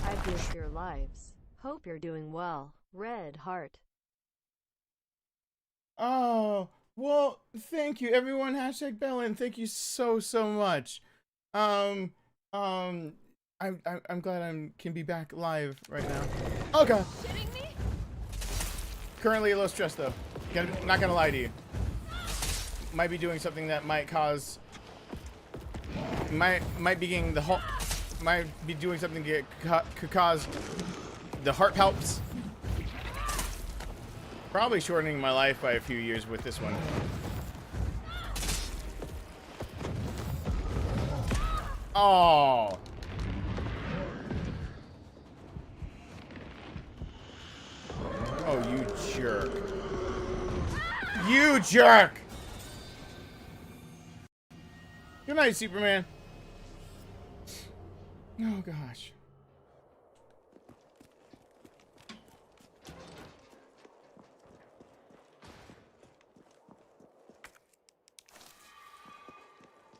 I've missed your lives. Hope you're doing well. Red heart. Oh, well, thank you, everyone. Hashtag Bellin. Thank you so much. I'm glad can be back live right now. Oh god. Currently a little stressed though. Not gonna lie to you. Might be doing something that might cause. Might be getting the heart. Might be doing something that could cause the heart palps. Probably shortening my life by a few years with this one. Oh. Oh, you jerk. You jerk! Good night, Superman. Oh, gosh.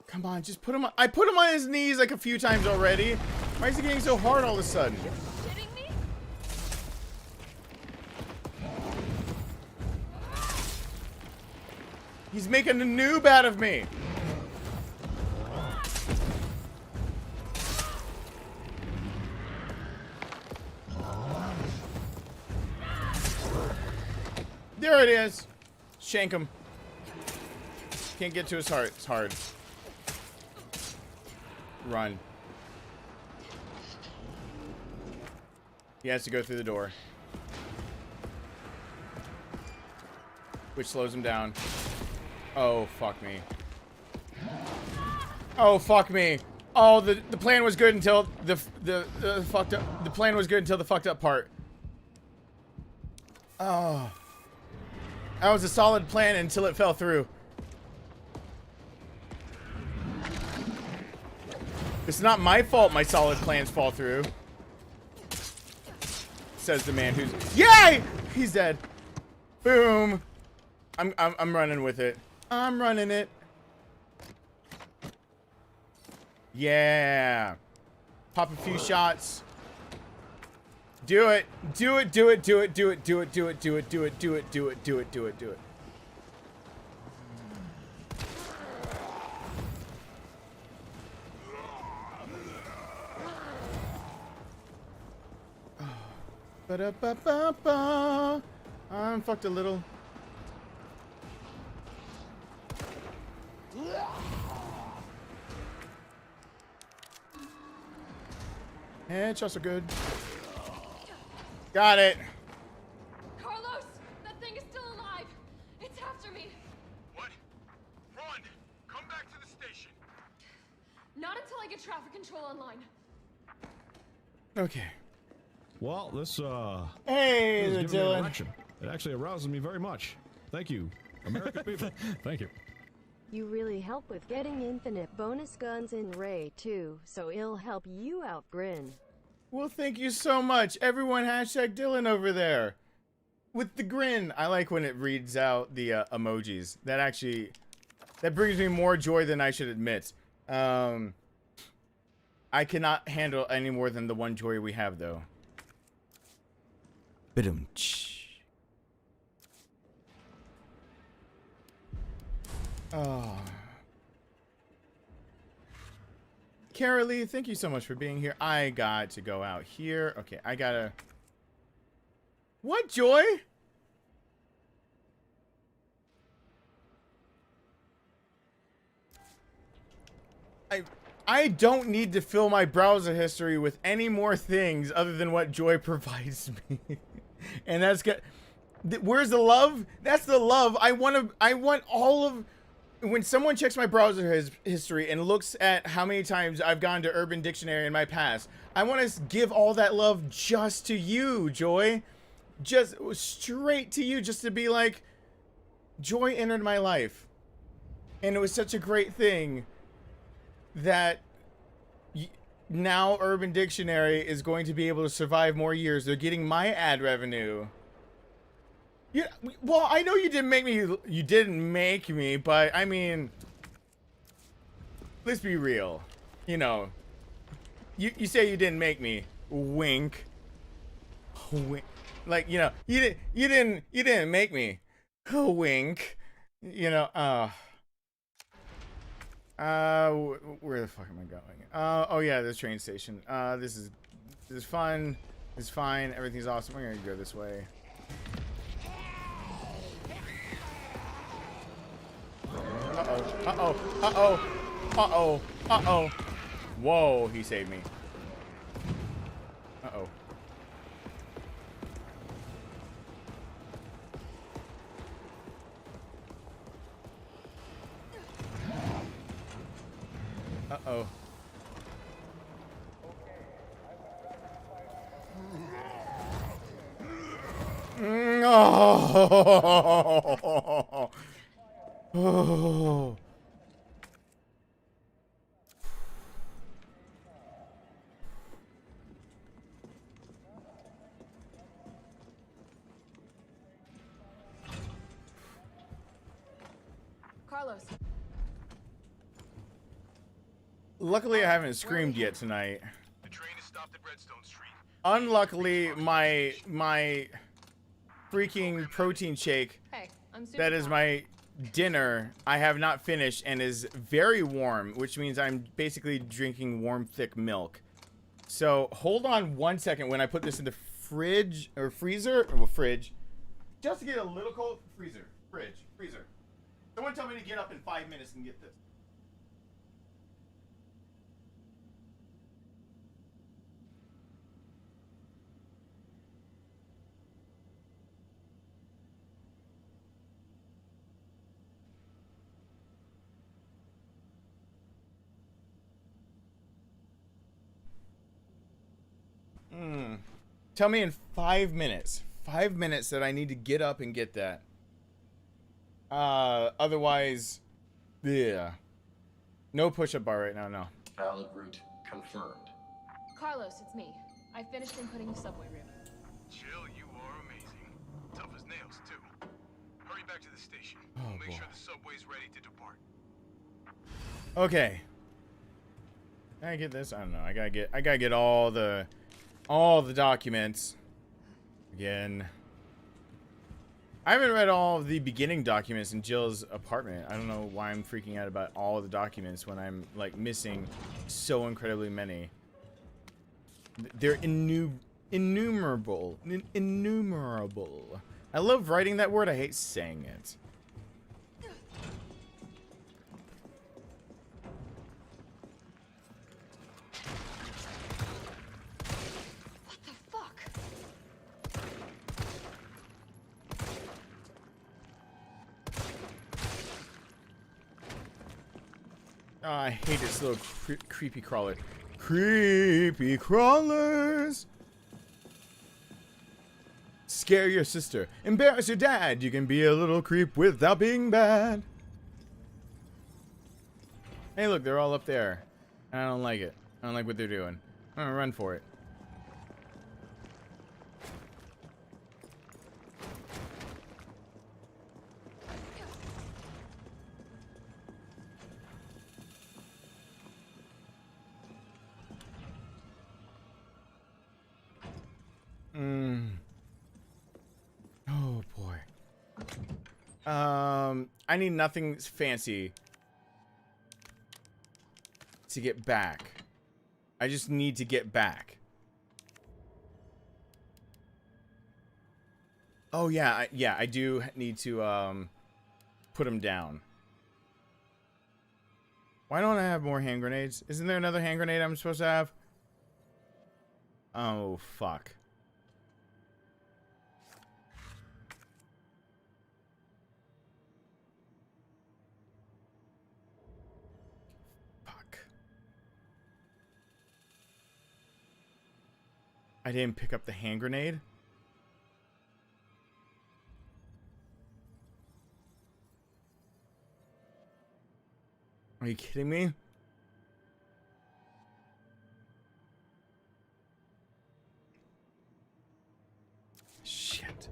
Come on, just put him on. I put him on his knees like a few times already. Why is he getting so hard all of a sudden? He's making a noob out of me. There it is. Shank him. Can't get to his heart. It's hard. Run. He has to go through the door, which slows him down. Oh, fuck me. Oh, fuck me. Oh, the plan was good until the fucked up. The plan was good until the fucked up part. Oh. That was a solid plan until it fell through. It's not my fault my solid plans fall through. Says the man who's... Yay! He's dead. Boom. I'm running with it. I'm running it. Yeah. Pop a few shots. Do it. Do it. Do it. Do it. Do it. Do it. Do it. Do it. Do it. Do it. Do it. Do it. Do it. Do it. Ba-da-ba-ba-ba. I'm fucked a little. Headshots are good. Got it. Carlos, that thing is still alive. It's after me. What? Run! Come back to the station. Not until I get traffic control online. Okay. Well, this, Hey, has the given me Dylan. direction. It actually arouses me very much. Thank you, American people. Thank you. You really help with getting infinite bonus guns in Ray too, so it'll help you out, Grin. Well, thank you so much, everyone. Hashtag Dylan over there with the grin. I like when it reads out the emojis. That brings me more joy than I should admit. I cannot handle any more than the one joy we have, though. Ba-dum-tsh. Oh. Carolee, thank you so much for being here. I got to go out here. Okay, I gotta... What, Joy? I don't need to fill my browser history with any more things other than what Joy provides me. And that's good. Where's the love? That's the love. I want all of... When someone checks my browser history and looks at how many times I've gone to Urban Dictionary in my past, I want to give all that love just to you, Joy. just straight to you just to be like, joy entered my life. And it was such a great thing that now Urban Dictionary is going to be able to survive more years. They're getting my ad revenue. Yeah, well, I know you didn't make me. You didn't make me, but I mean, let's be real. You know, you say you didn't make me. Wink. Wink. Like, you know, you didn't make me. Wink. You know. Where the fuck am I going? Oh yeah, this train station. This is fun. This is fine. Everything's awesome. We're gonna go this way. Uh-oh. Whoa, he saved me. Uh-oh. Uh-oh. Oh. Carlos. Luckily, I haven't screamed yet tonight. The train is stopped at Redstone Street. Unluckily, my freaking protein shake Hey, I'm super that is my dinner, I have not finished and is very warm, which means I'm basically drinking warm, thick milk. So hold on 1 second when I put this in the fridge or freezer, or fridge, just to get a little cold. Freezer, fridge, freezer. Someone tell me to get up in 5 minutes and get this. Tell me in 5 minutes. 5 minutes that I need to get up and get that. Otherwise, yeah. No push-up bar right now, no. Valid route confirmed. Carlos, it's me. I finished inputting the subway route. Jill, you are amazing. Tough as nails, too. Hurry back to the station. Oh, We'll make boy. sure the subway's ready to depart. Okay. Can I get this? I don't know. I gotta get all the documents again. I haven't read all of the beginning documents in Jill's apartment. I don't know why I'm freaking out about all of the documents when I'm like missing so incredibly many. They're innumerable. Innumerable. I love writing that word. I hate saying it. Oh, I hate this little creepy crawler. Creepy crawlers! Scare your sister. Embarrass your dad. You can be a little creep without being bad. Hey, look, they're all up there. I don't like it. I don't like what they're doing. I'm gonna run for it. Oh boy. I need nothing fancy to get back. I just need to get back. Oh yeah, I do need to put them down. Why don't I have more hand grenades? Isn't there another hand grenade I'm supposed to have? Oh fuck. I didn't pick up the hand grenade. Are you kidding me? Shit.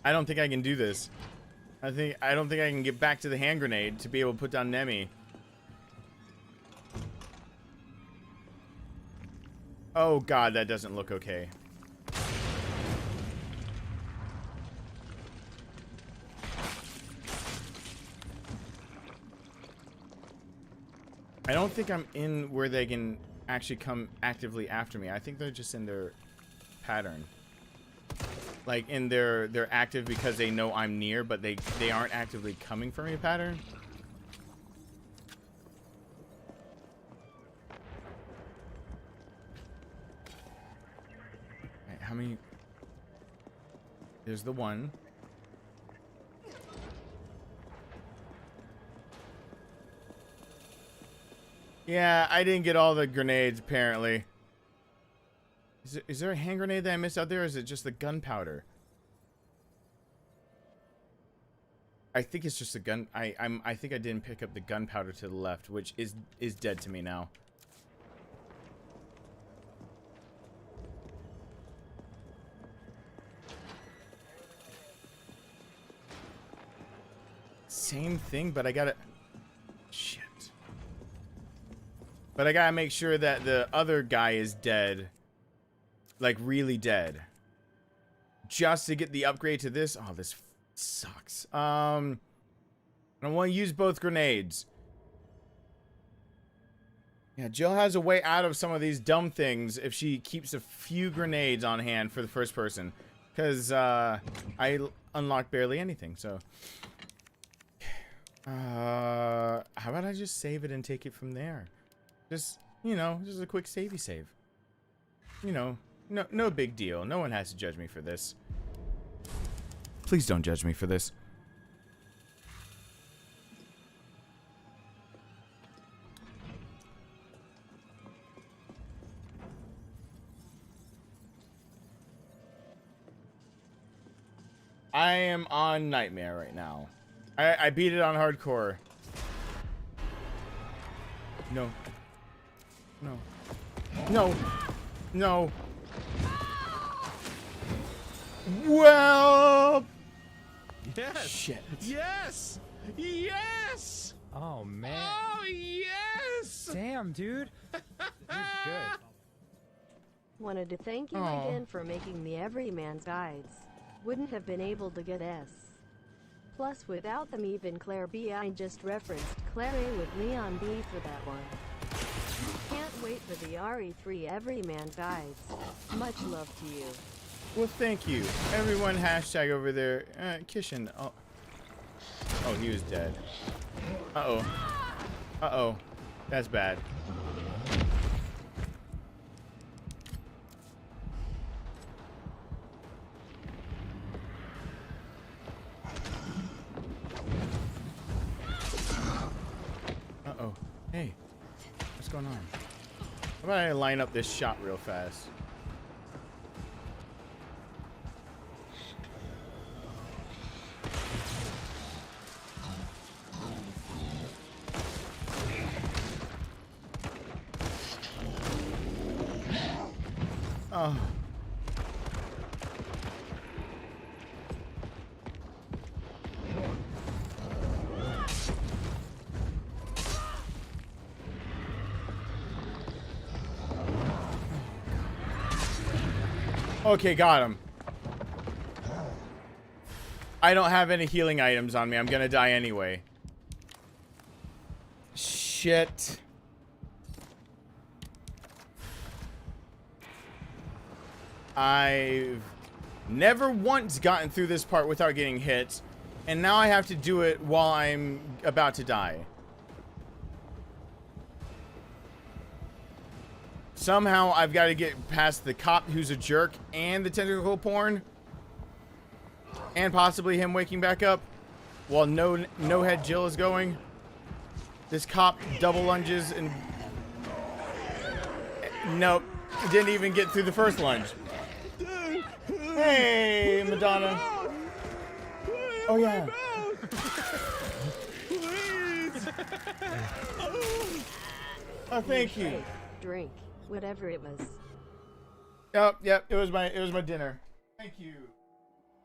I don't think I can do this. I don't think I can get back to the hand grenade to be able to put down Nemi. Oh god, that doesn't look okay. I don't think I'm in where they can actually come actively after me. I think they're just in their pattern. Like in they're active because they know I'm near, but they aren't actively coming for me pattern. Right, how many? There's the one. Yeah, I didn't get all the grenades apparently. Is there a hand grenade that I missed out there, or is it just the gunpowder? I think it's just the gun. I think I didn't pick up the gunpowder to the left, which is dead to me now. Same thing, but I gotta... Shit. But I gotta make sure that the other guy is dead. Like, really dead. Just to get the upgrade to this. Oh, this sucks. I want to use both grenades. Yeah, Jill has a way out of some of these dumb things if she keeps a few grenades on hand for the first person. Because I unlocked barely anything, so... how about I just save it and take it from there? Just, you know, just a quick savey save. You know... No big deal. No one has to judge me for this. Please don't judge me for this. I am on Nightmare right now. I beat it on hardcore. No. No. No. No. Well, Yes. Shit. Yes. Yes. Oh, man. Oh, yes. Damn, dude. You're good. Wanted to thank you Aw. again for making the Everyman's Guides. Wouldn't have been able to get S. Plus, without them, even Claire B. I just referenced Claire A with Leon B for that one. Can't wait for the RE3 Everyman's Guides. Much love to you. Well, thank you. Everyone hashtag over there. Kishin. Oh. Oh, he was dead. Uh-oh. Uh-oh. That's bad. Uh-oh. Hey. What's going on? How about I line up this shot real fast? Oh. Okay, got him. I don't have any healing items on me. I'm gonna die anyway. Shit. I've never once gotten through this part without getting hit, and now I have to do it while I'm about to die. Somehow I've got to get past the cop who's a jerk and the tentacle porn, and possibly him waking back up while no head Jill is going. This cop double lunges and nope, didn't even get through the first lunge. Hey, Madonna. Oh yeah. Oh, thank you. Hey, drink, whatever it was. Yep, yep. It was my dinner. Thank you.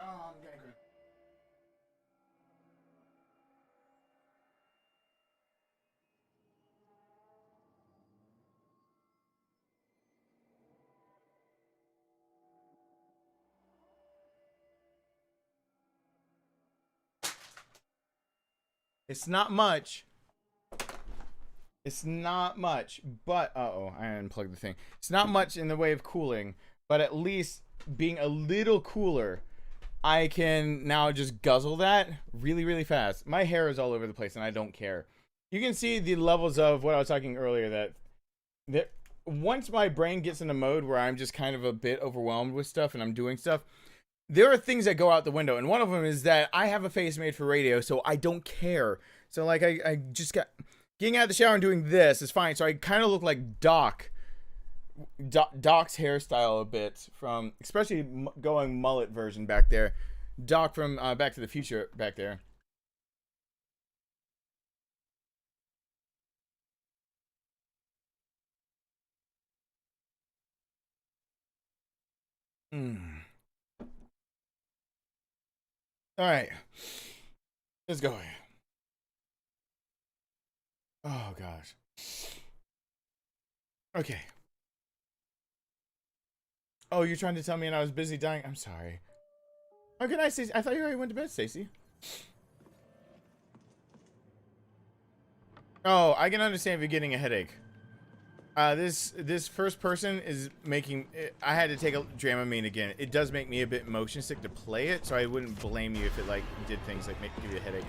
Oh, I'm gonna go. It's not much. It's not much, but uh-oh, I unplugged the thing. It's not much in the way of cooling, but at least being a little cooler, I can now just guzzle that really, really fast. My hair is all over the place, and I don't care. You can see the levels of what I was talking earlier, that once my brain gets in a mode where I'm just kind of a bit overwhelmed with stuff and I'm doing stuff, there are things that go out the window, and one of them is that I have a face made for radio, so I don't care. So, like, I just got... Getting out of the shower and doing this is fine. So I kind of look like Doc's hairstyle a bit from, especially going mullet version back there. Doc from Back to the Future back there. All right. Let's go. Oh, gosh. Okay. Oh, you're trying to tell me and I was busy dying? I'm sorry. Oh, good night, Stacey. I thought you already went to bed, Stacey. Oh, I can understand if you're getting a headache. This first person is making... I had to take a Dramamine again. It does make me a bit motion sick to play it, so I wouldn't blame you if it, like, did things like give you a headache.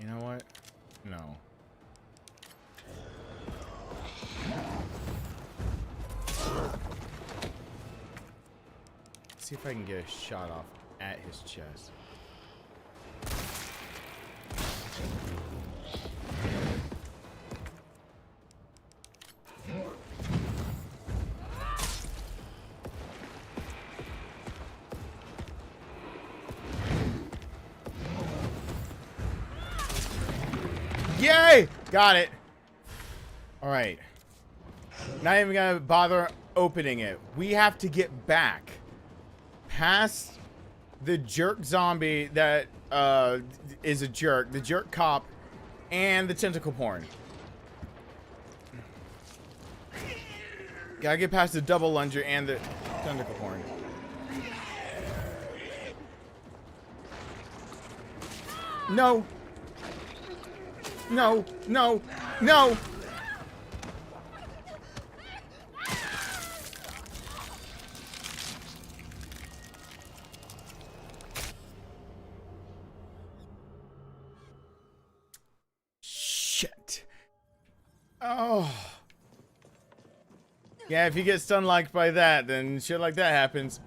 You know what? No. Let's see if I can get a shot off at his chest. Yay! Got it. All right. Not even gonna bother opening it. We have to get back past the jerk zombie that is a jerk, the jerk cop, and the tentacle porn. Gotta get past the double lunger and the tentacle porn. No. No, no, no! Shit. Oh. Yeah, if you get stun locked by that, then shit like that happens.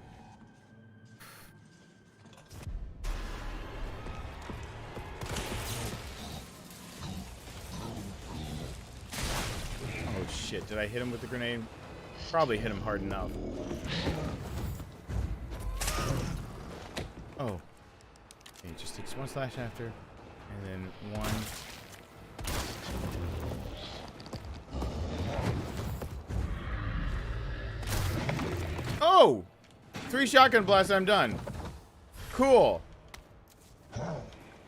Shit, did I hit him with the grenade? Probably hit him hard enough. Oh. Okay, it just takes one slash after, and then one. Oh! 3 shotgun blasts, I'm done. Cool.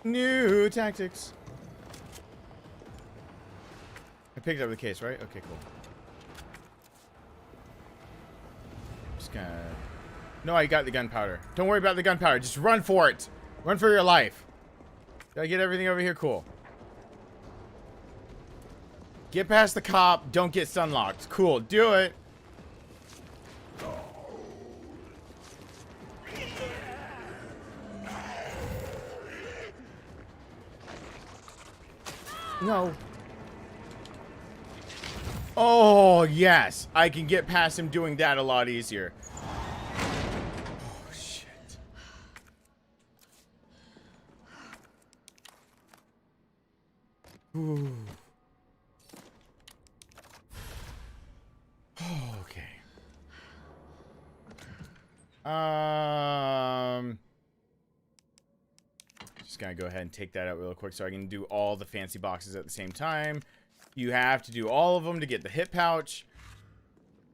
New tactics. I picked up the case, right? Okay, cool. Just gonna... No, I got the gunpowder. Don't worry about the gunpowder. Just run for it. Run for your life. Did I get everything over here? Cool. Get past the cop. Don't get stun locked. Cool. Do it. No. Oh, yes. I can get past him doing that a lot easier. Oh, shit. Ooh. Oh, okay. Just gotta go ahead and take that out real quick so I can do all the fancy boxes at the same time. You have to do all of them to get the hip pouch.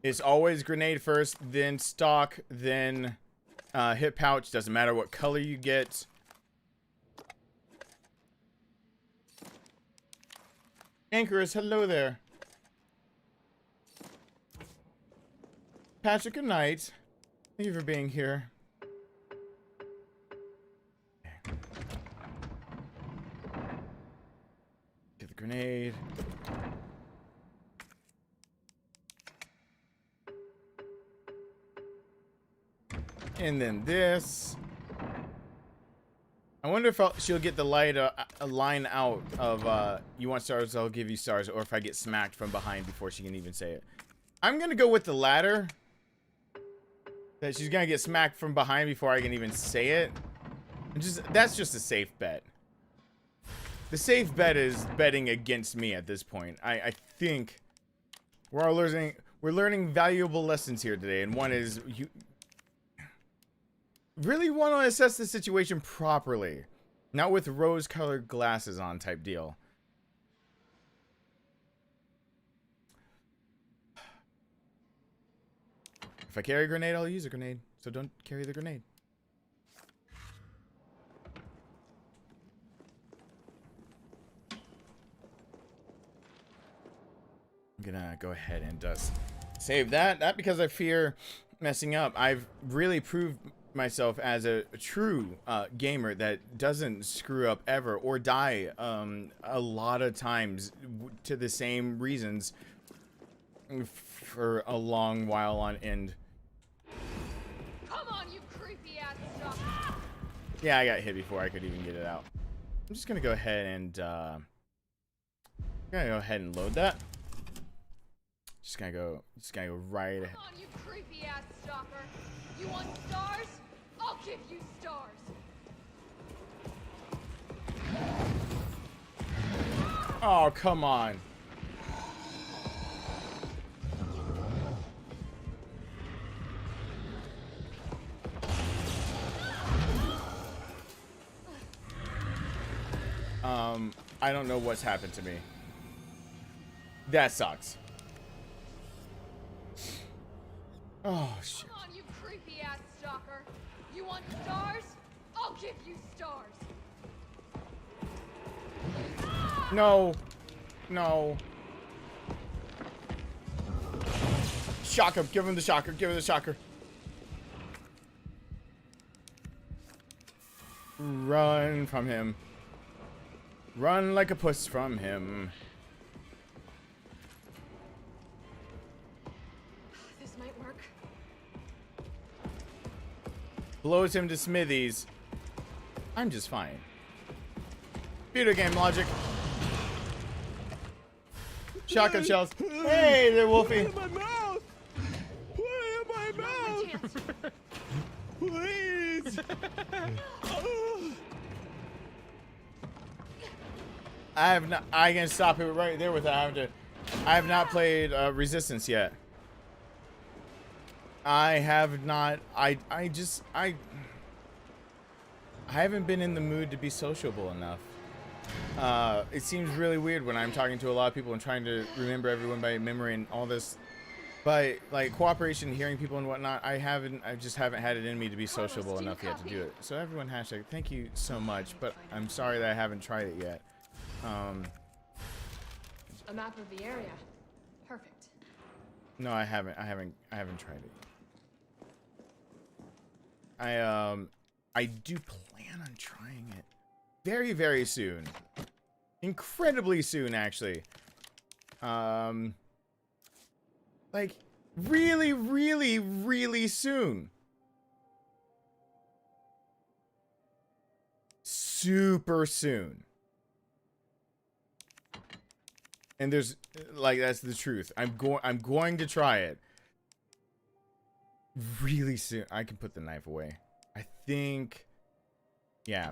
It's always grenade first, then stock, then hip pouch. Doesn't matter what color you get. Anchoress, hello there. Patrick, good night. Thank you for being here. Get the grenade. And then this. I wonder if she'll get the light a line out of you want stars, I'll give you stars, or if I get smacked from behind before she can even say it. I'm gonna go with the latter. That she's gonna get smacked from behind before I can even say it. That's just a safe bet. The safe bet is betting against me at this point. I think we're learning valuable lessons here today, and one is you really want to assess the situation properly, not with rose-colored glasses on type deal. If I carry a grenade, I'll use a grenade. So don't carry the grenade. I'm gonna go ahead and just save that. Not because I fear messing up. I've really proved myself as a true gamer that doesn't screw up ever or die a lot of times to the same reasons for a long while on end. Come on, you creepy ass stuff. Yeah, I got hit before I could even get it out. I'm just gonna go ahead and load that. Just gonna go right ahead. Come on, you creepy ass stalker. You want stars? I'll give you stars. Oh, come on. I don't know what's happened to me. That sucks. Oh, shit. Come on, you creepy ass stalker. You want stars? I'll give you stars. No. No. Shock him. Give him the shocker. Give him the shocker. Run from him. Run like a puss from him. This might work. Blows him to smithies. I'm just fine. Video game logic. Shotgun shells. Hey there, Wolfie. My mouth! Put it in my mouth! Please! I can stop it right there without having to. I have not played Resistance yet. I have not. I haven't been in the mood to be sociable enough. It seems really weird when I'm talking to a lot of people and trying to remember everyone by memory and all this. But like cooperation, hearing people and whatnot, I just haven't had it in me to be sociable enough yet to do it. So everyone, hashtag thank you so much, but I'm sorry that I haven't tried it yet. A map of the area. Perfect. No, I haven't tried it. I do plan on trying it very, very soon. Incredibly soon, actually. Like really, really, really soon. Super soon. And there's like that's the truth. I'm going to try it really soon. I can put the knife away. I think yeah.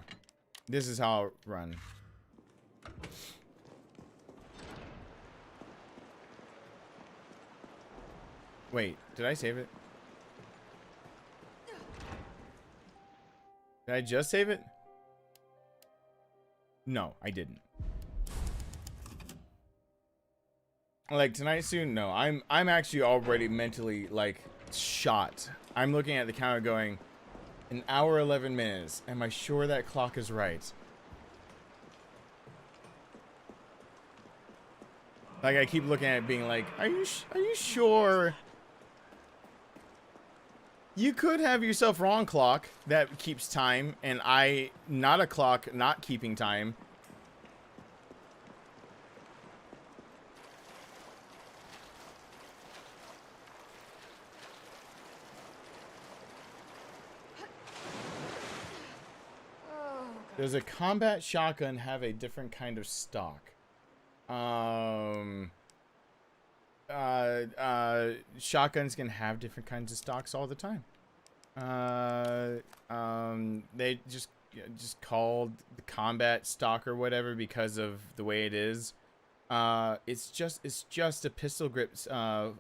This is how I'll run. Wait, did I save it? Did I just save it? No, I didn't. Like tonight soon? No, I'm actually already mentally like shot. I'm looking at the counter going, an hour 11 minutes. Am I sure that clock is right? Like I keep looking at it being like, are you sure? You could have yourself wrong clock that keeps time, and I not a clock not keeping time. Does a combat shotgun have a different kind of stock? Shotguns can have different kinds of stocks all the time. They just called the combat stock or whatever because of the way it is. It's just a pistol grip stock.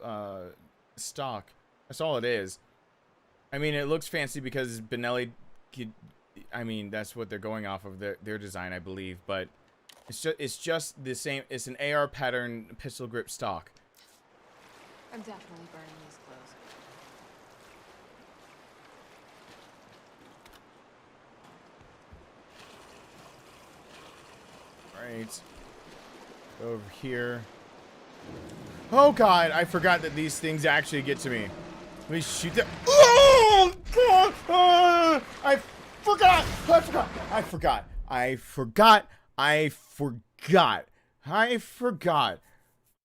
That's all it is. I mean, it looks fancy because Benelli could, I mean, that's what they're going off of their design, I believe, but it's just the same. It's an AR pattern pistol grip stock. I'm definitely burning these clothes. Right. Over here. Oh god, I forgot that these things actually get to me. Let me shoot them. Oh god! I forgot!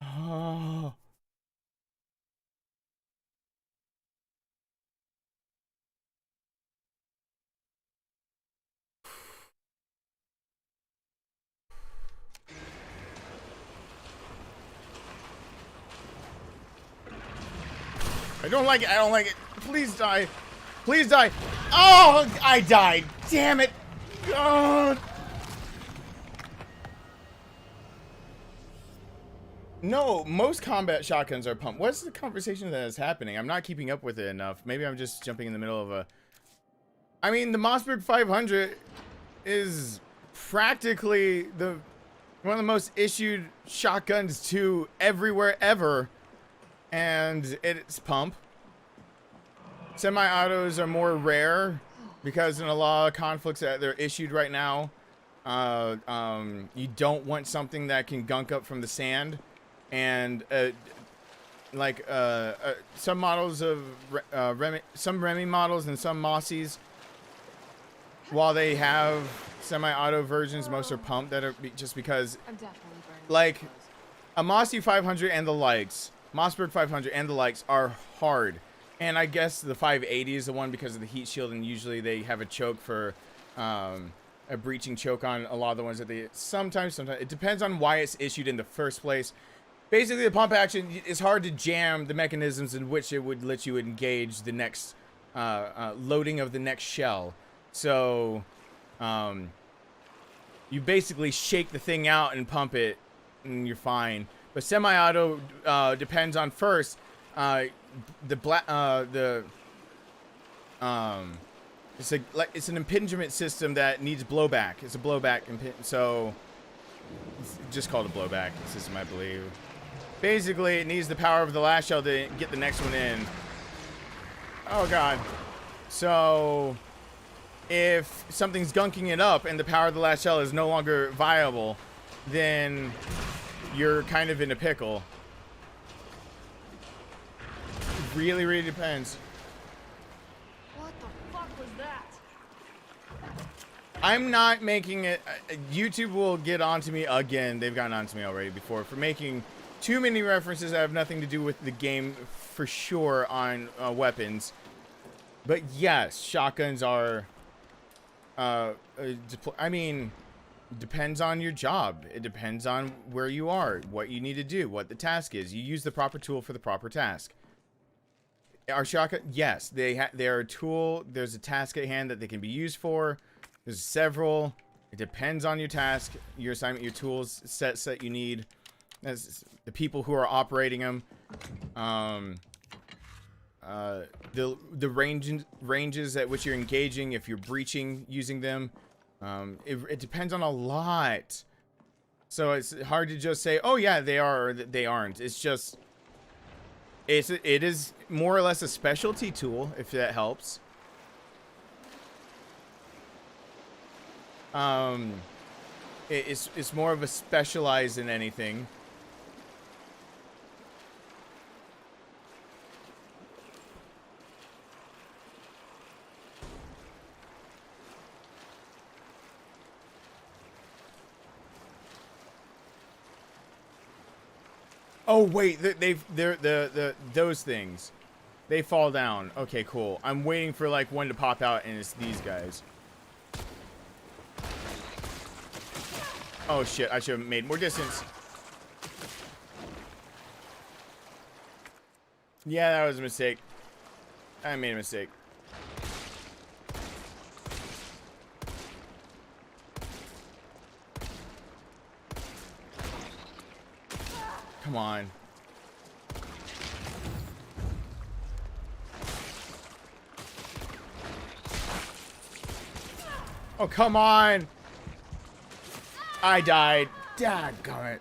Oh. I don't like it. Please die. Oh, I died. Damn it. God. No, most combat shotguns are pumped. What's the conversation that is happening? I'm not keeping up with it enough. Maybe I'm just jumping in the middle of a... I mean, the Mossberg 500 is practically one of the most issued shotguns to everywhere ever. And it's pump. Semi-autos are more rare because in a lot of conflicts that they're issued right now, you don't want something that can gunk up from the sand. And some models of some Remy models and some Mossies, while they have semi-auto versions, most are pumped that are just because, I'm definitely burning like, these a Mossy 500 and the likes, Mossberg 500 and the likes are hard. And I guess the 580 is the one because of the heat shield, and usually they have a choke for a breaching choke on a lot of the ones that they sometimes it depends on why it's issued in the first place. Basically, the pump action is hard to jam the mechanisms in which it would let you engage the next loading of the next shell. So you basically shake the thing out and pump it, and you're fine. But semi-auto depends on first it's an impingement system that needs blowback. It's a blowback, so it's just called a blowback system, I believe. Basically, it needs the power of the last shell to get the next one in. Oh god. So if something's gunking it up and the power of the last shell is no longer viable, then you're kind of in a pickle. It really depends. What the fuck was that? I'm not making it. YouTube will get onto me again. They've gotten onto me already before for making too many references that have nothing to do with the game, for sure, on weapons. But yes, shotguns are. I mean, depends on your job. It depends on where you are, what you need to do, what the task is. You use the proper tool for the proper task. Our shotgun, yes, they're a tool. There's a task at hand that they can be used for. There's several. It depends on your task, your assignment, your tools sets that you need. That's the people who are operating them. the ranges at which you're engaging, if you're breaching using them. It depends on a lot. So it's hard to just say, oh yeah, they are or they aren't. It's just, it is more or less a specialty tool, if that helps. It's more of a specialized than anything. Oh wait, they're those things. They fall down. Okay, cool. I'm waiting for like one to pop out, and it's these guys. Oh shit! I should have made more distance. Yeah, that was a mistake. I made a mistake. Come on. Oh, come on. I died. Dadgummit.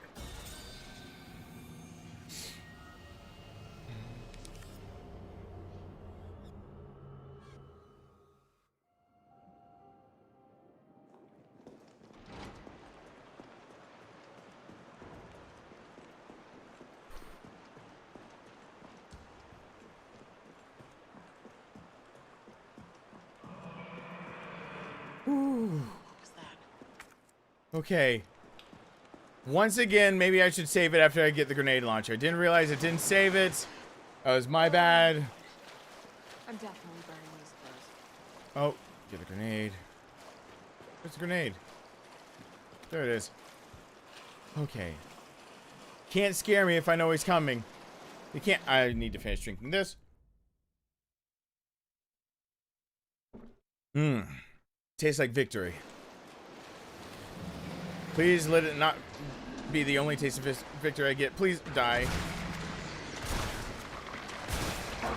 Okay. Once again, maybe I should save it after I get the grenade launcher. I didn't realize it didn't save it. That was my bad. I'm definitely burning these clothes. Oh, get a grenade. Where's the grenade? There it is. Okay. Can't scare me if I know he's coming. You can't. I need to finish drinking this. Tastes like victory. Please let it not be the only taste of victory I get. Please die.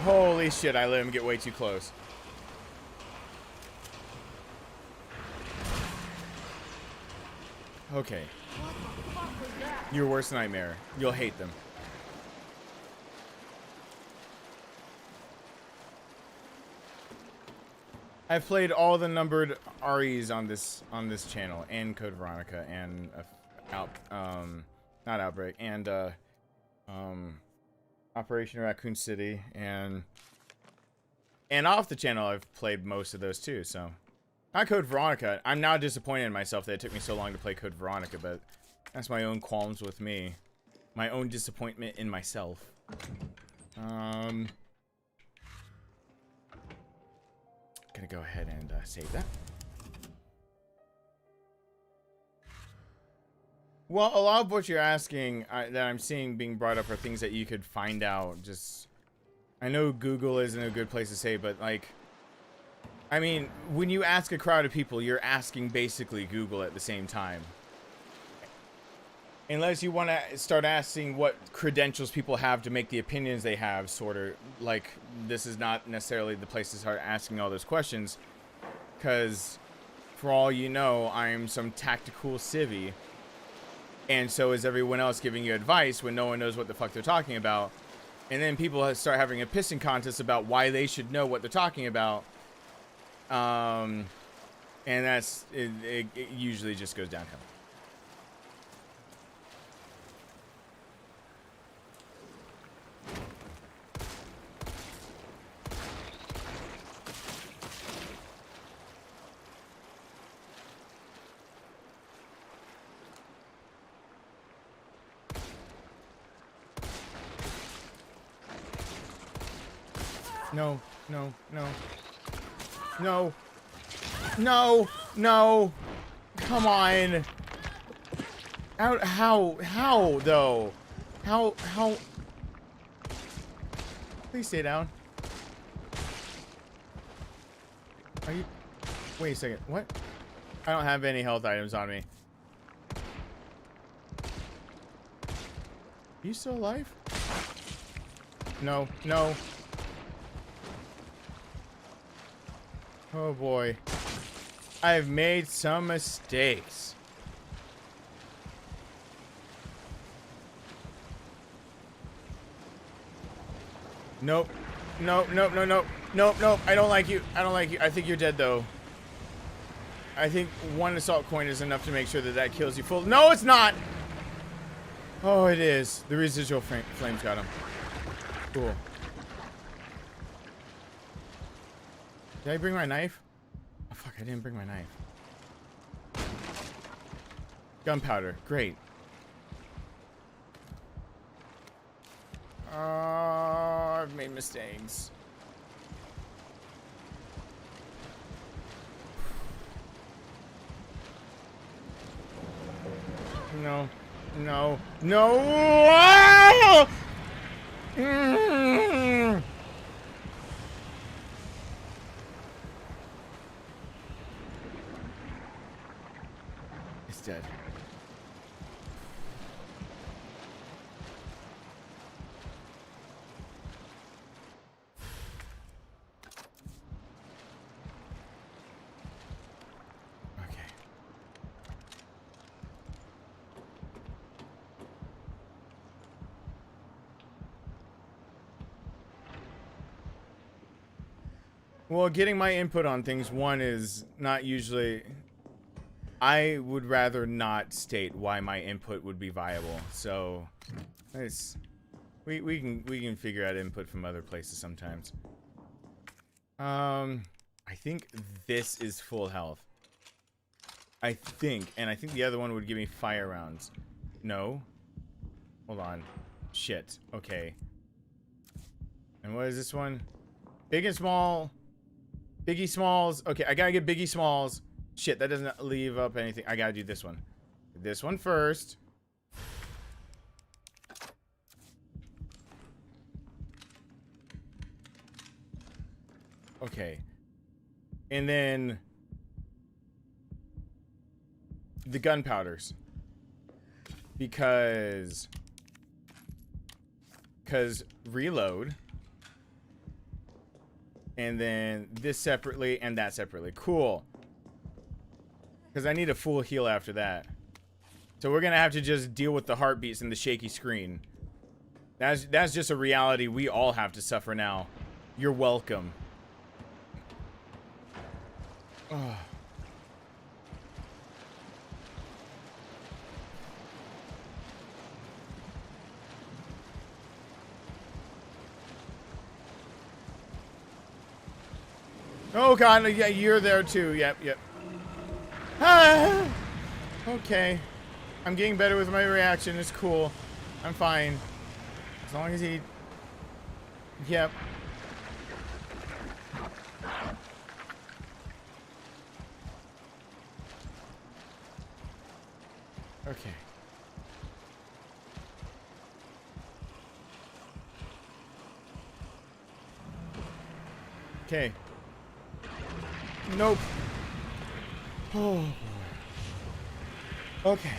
Holy shit, I let him get way too close. Okay. Your worst nightmare. You'll hate them. I've played all the numbered REs on this channel, and Code Veronica, and not Outbreak, and Operation Raccoon City, and off the channel I've played most of those too. So, not Code Veronica. I'm now disappointed in myself that it took me so long to play Code Veronica, but that's my own qualms with me, my own disappointment in myself. Gonna go ahead and save that. Well, a lot of what you're asking that I'm seeing being brought up are things that you could find out. Just, I know Google isn't a good place to say, but like, I mean, when you ask a crowd of people, you're asking basically Google at the same time. Unless you want to start asking what credentials people have to make the opinions they have, sort of, like, this is not necessarily the place to start asking all those questions. Because, for all you know, I'm some tactical civvy. And so is everyone else giving you advice when no one knows what the fuck they're talking about. And then people start having a pissing contest about why they should know what they're talking about. And that's, it usually just goes downhill. No, no, no. No. No, no. Come on. How, though? How? Please stay down. Are you? Wait a second. What? I don't have any health items on me. Are you still alive? No, no. Oh boy. I've made some mistakes. Nope. Nope, nope, no, nope. Nope, nope. I don't like you. I don't like you. I think you're dead, though. I think one assault coin is enough to make sure that that kills you full. No, it's not! Oh, it is. The residual flames got him. Cool. Did I bring my knife? Oh, fuck, I didn't bring my knife. Gunpowder. Great. I've made mistakes. No. No. No! Ah! Mm. It's dead. Okay. Well, getting my input on things, one, is not usually... I would rather not state why my input would be viable. So, it's... We can figure out input from other places sometimes. I think this is full health. I think. And I think the other one would give me fire rounds. No? Hold on. Shit. Okay. And what is this one? Big and small... Biggie Smalls. Okay, I gotta get Biggie Smalls. Shit, that doesn't leave up anything. I gotta do this one. This one first. Okay. And then... the gunpowders. Because reload... And then this separately and that separately. Cool. Because I need a full heal after that. So we're going to have to just deal with the heartbeats and the shaky screen. That's just a reality we all have to suffer now. You're welcome. Oh. Oh god, yeah, you're there too. Yep, yep. Ah, okay. I'm getting better with my reaction. It's cool. I'm fine. As long as he... Yep. Okay. Okay. Nope. Oh boy. Okay.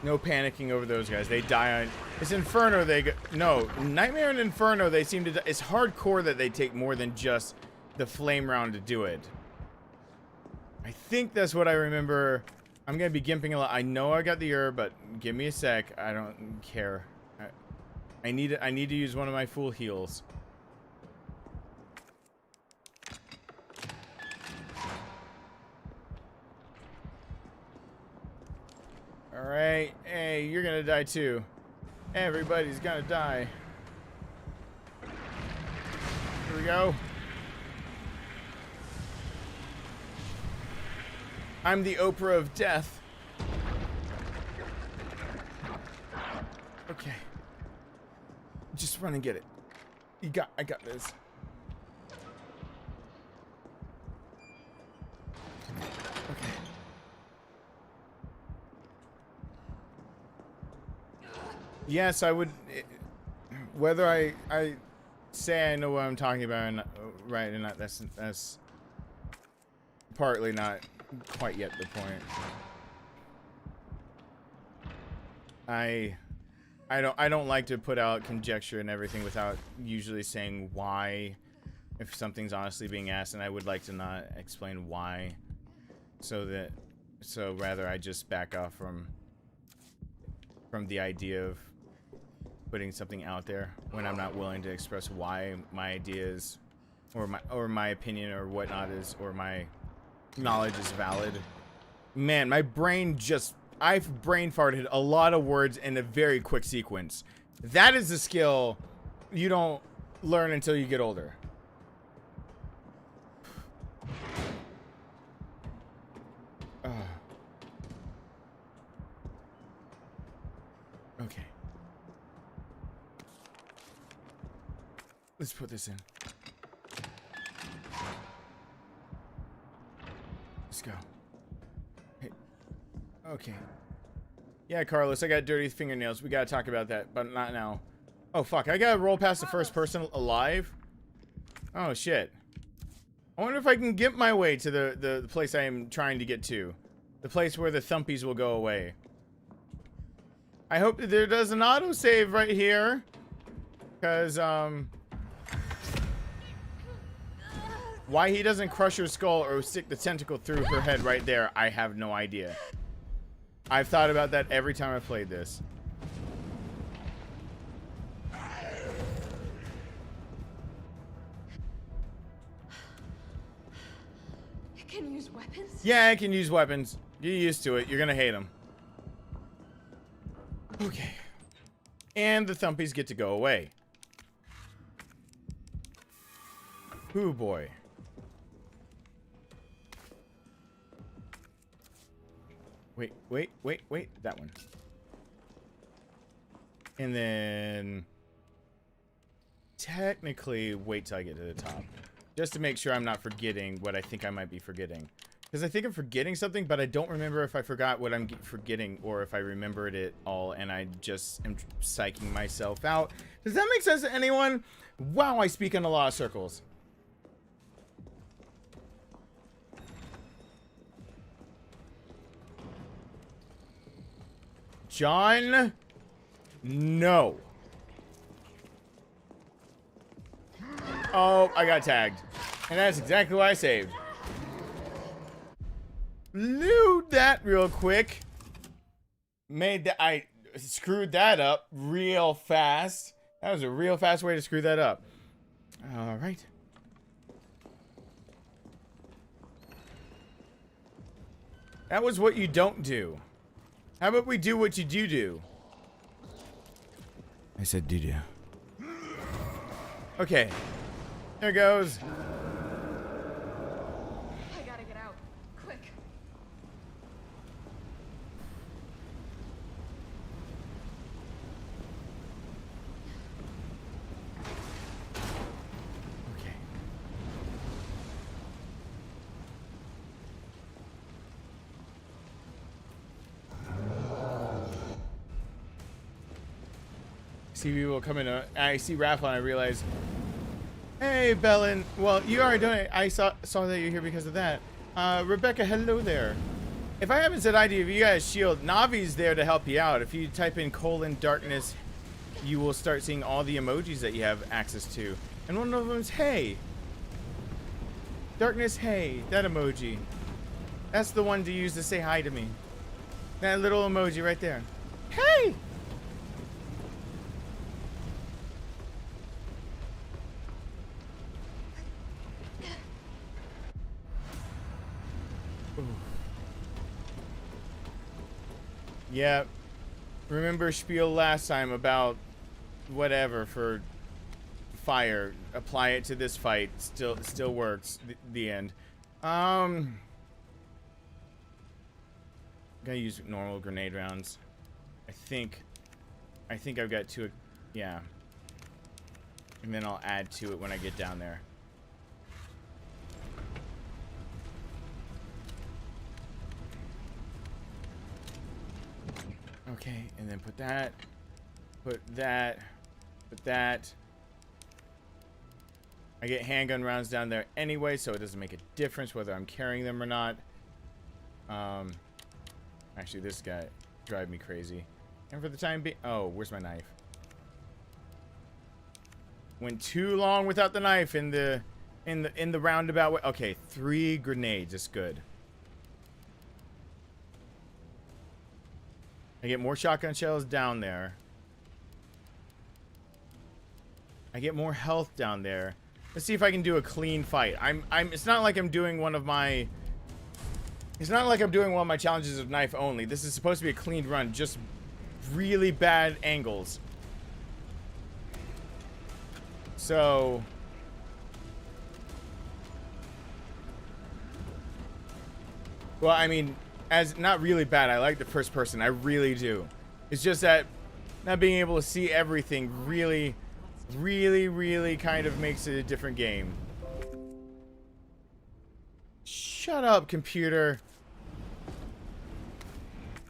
No panicking over those guys. They die on... It's Inferno they go... No. Nightmare and Inferno, they seem to... It's hardcore that they take more than just the flame round to do it. I think that's what I remember. I'm going to be gimping a lot. I know I got the herb, but give me a sec. I don't care. I need to use one of my full heals. Alright, hey, you're gonna die too. Everybody's gonna die. Here we go. I'm the Oprah of death. Okay. Just run and get it. I got this. Okay. Yes, I would. Whether I say I know what I'm talking about, and right, and not, that's partly not quite yet the point. I don't like to put out conjecture and everything without usually saying why if something's honestly being asked, and I would like to not explain why, so rather I just back off from the idea of putting something out there when I'm not willing to express why my ideas or my opinion or whatnot is, or my knowledge is valid. Man, my brain I've brain farted a lot of words in a very quick sequence. That is a skill you don't learn until you get older. Okay. Let's put this in. Let's go. Hey. Okay. Yeah, Carlos, I got dirty fingernails. We gotta talk about that, but not now. Oh, fuck. I gotta roll past the first person alive? Oh, shit. I wonder if I can get my way to the place I am trying to get to. The place where the thumpies will go away. I hope that there does an autosave right here. Because, why he doesn't crush her skull or stick the tentacle through her head right there, I have no idea. I've thought about that every time I've played this. It can use weapons? Yeah, it can use weapons. Get used to it. You're gonna hate them. Okay. And the thumpies get to go away. Ooh, boy. Wait. That one. And then... technically, wait till I get to the top. Just to make sure I'm not forgetting what I think I might be forgetting. Because I think I'm forgetting something, but I don't remember if I forgot what I'm forgetting or if I remembered it all and I just am psyching myself out. Does that make sense to anyone? Wow, I speak in a lot of circles. John? No. Oh, I got tagged. And that's exactly why I saved. Loot that real quick. I screwed that up real fast. That was a real fast way to screw that up. All right. That was what you don't do. How about we do what you do? I said do. Okay. There goes. I gotta get out. Quick. Okay. See people come in. I see Raffle and I realize, hey, Bellin. Well, you already done it. I saw that you're here because of that. Rebecca, hello there. If I haven't said hi to you, if you guys shield, Navi's there to help you out. If you type in :darkness, you will start seeing all the emojis that you have access to. And one of them is hey. Darkness, hey. That emoji. That's the one to use to say hi to me. That little emoji right there. Hey! Yeah, remember spiel last time about whatever for fire. Apply it to this fight. Still works. The end. Gonna use normal grenade rounds. I think I've got two. Yeah. And then I'll add to it when I get down there. Okay, and then put that, put that. I get handgun rounds down there anyway, so it doesn't make a difference whether I'm carrying them or not. Actually, this guy drives me crazy. And for the time being, oh, where's my knife? Went too long without the knife in the in the roundabout way. Okay, 3 grenades. That's good. I get more shotgun shells down there. I get more health down there. Let's see if I can do a clean fight. It's not like I'm doing one of my... It's not like I'm doing one of my challenges of knife only. This is supposed to be a clean run, just really bad angles. So... Well, I mean, as not really bad. I like the first person. I really do. It's just that not being able to see everything really kind of makes it a different game. Shut up, computer.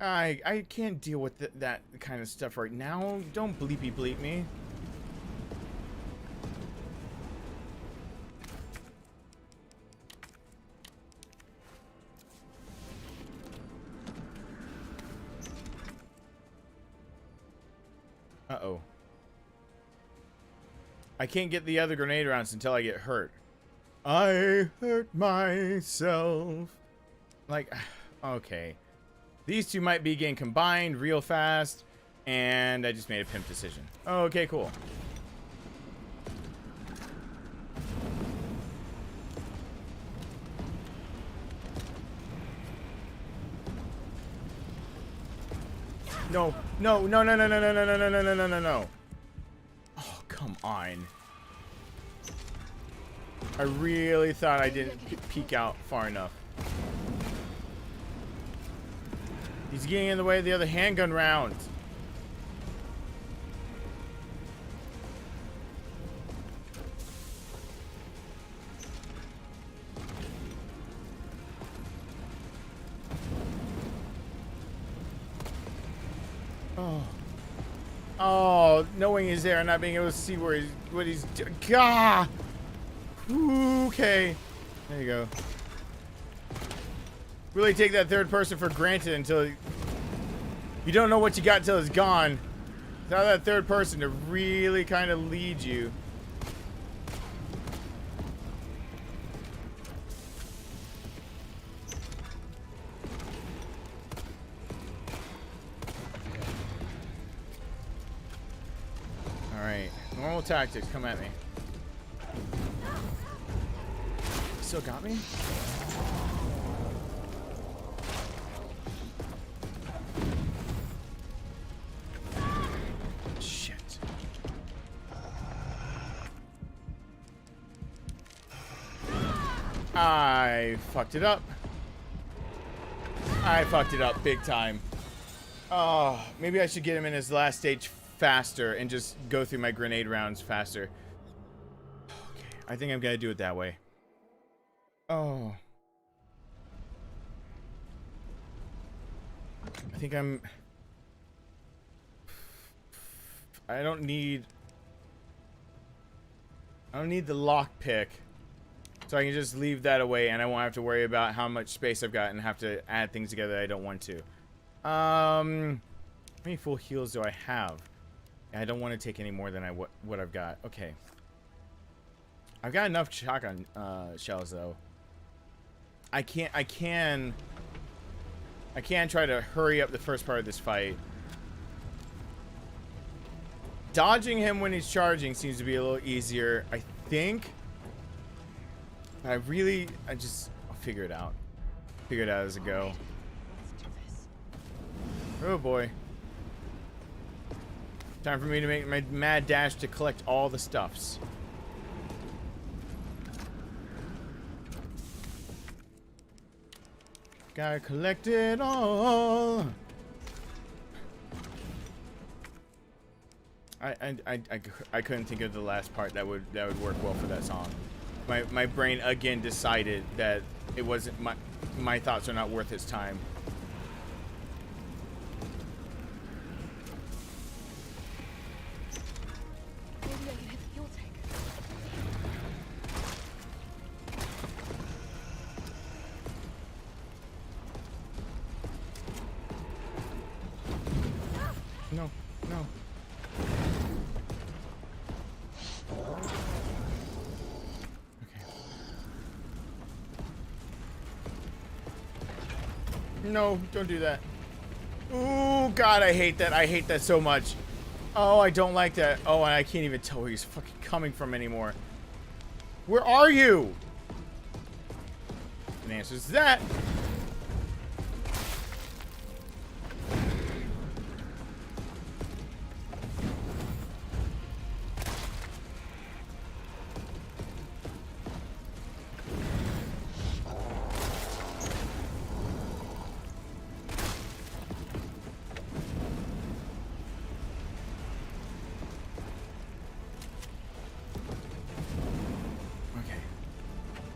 I can't deal with that kind of stuff right now. Don't bleepy bleep me. Uh-oh. I can't get the other grenade rounds until I get hurt. I hurt myself. Like, okay. These two might be getting combined real fast, and I just made a pimp decision. Okay, cool. No, no, no, no, no, no, no, no, no, no, no, no, no, no. Oh, come on. I really thought I didn't peek out far enough. He's getting in the way of the other handgun rounds. Oh. Oh, knowing he's there and not being able to see where what he's doing. Gah! Okay. There you go. Really take that third person for granted until you don't know what you got until it's gone. Without that third person to really kind of lead you. Alright. Normal tactics, come at me. Still got me? Shit. I fucked it up. I fucked it up big time. Oh, maybe I should get him in his last stage faster and just go through my grenade rounds faster. Okay, I think I'm gonna do it that way. Oh. I think I don't need the lockpick. So I can just leave that away and I won't have to worry about how much space I've got and have to add things together that I don't want to. How many full heals do I have? I don't want to take any more than what I've got. Okay. I've got enough shotgun shells though. I can try to hurry up the first part of this fight. Dodging him when he's charging seems to be a little easier, I think. I'll figure it out. Figure it out as I go. Oh boy. Time for me to make my mad dash to collect all the stuffs. Gotta collect it all. I couldn't think of the last part that would work well for that song. My brain again decided that it wasn't my thoughts are not worth its time. No, no. Okay. No, don't do that. Ooh, God, I hate that. I hate that so much. Oh, I don't like that. Oh, and I can't even tell where he's fucking coming from anymore. Where are you? And the answer is that.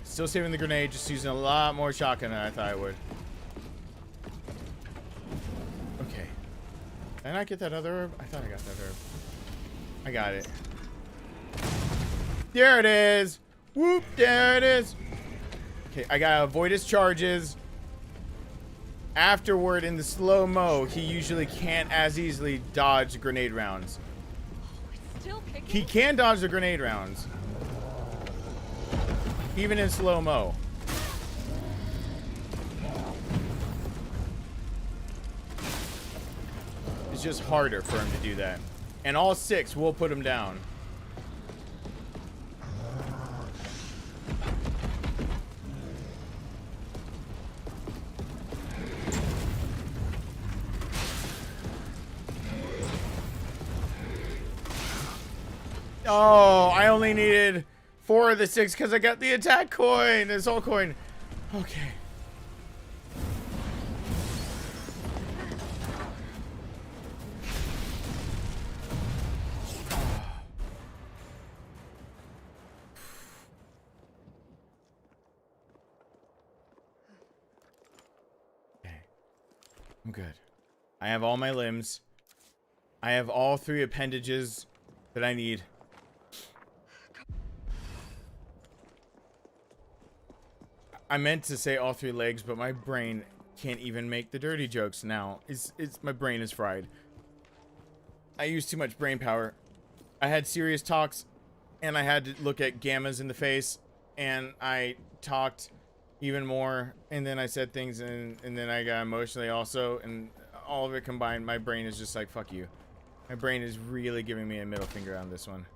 Still saving the grenade, just using a lot more shotgun than I thought I would. Okay. Did I not get that other herb? I thought I got that herb. I got it. There it is! Whoop, there it is! Okay, I gotta avoid his charges. Afterward, in the slow-mo, he usually can't as easily dodge grenade rounds. Still kicking? He can dodge the grenade rounds. Even in slow-mo. It's just harder for him to do that. And all 6 will put him down. Oh, I only needed 4 of the 6 because I got the attack coin, the soul coin. Okay. Okay. I'm good. I have all my limbs. I have all 3 appendages that I need. I meant to say all 3 legs, but my brain can't even make the dirty jokes now. My brain is fried. I used too much brain power. I had serious talks, and I had to look at gammas in the face, and I talked even more, and then I said things, and then I got emotionally also, and all of it combined, my brain is just like, fuck you. My brain is really giving me a middle finger on this one.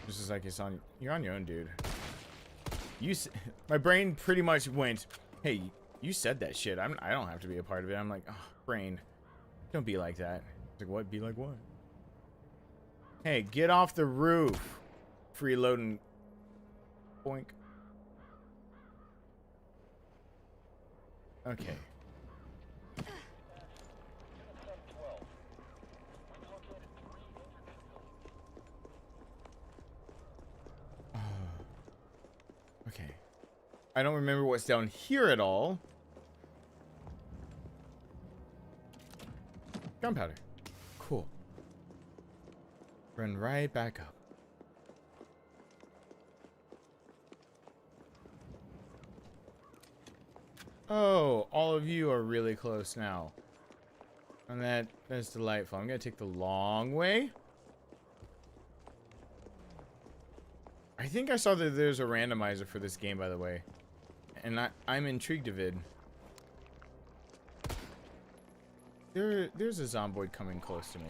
This is like, you're on your own, dude. My brain pretty much went, hey, you said that shit. I don't have to be a part of it. I'm like, oh, brain, don't be like that. It's like, what? Be like what? Hey, get off the roof. Freeloading. Boink. Okay. Okay. I don't remember what's down here at all. Gunpowder. Cool. Run right back up. Oh, all of you are really close now. And that's delightful. I'm gonna take the long way. I think I saw that there's a randomizer for this game, by the way. And I'm intrigued of it. There's a zomboid coming close to me.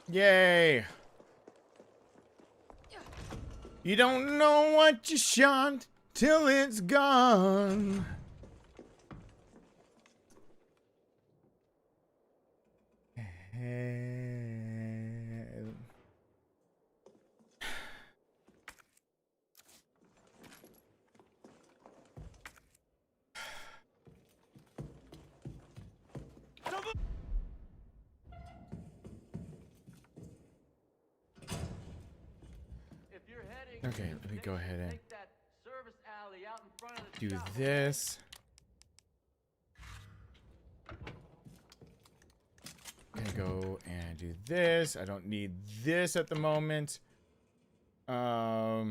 Yay! You don't know what you shot till it's gone. Okay, let me go ahead and do this. Gonna go and do this. I don't need this at the moment. I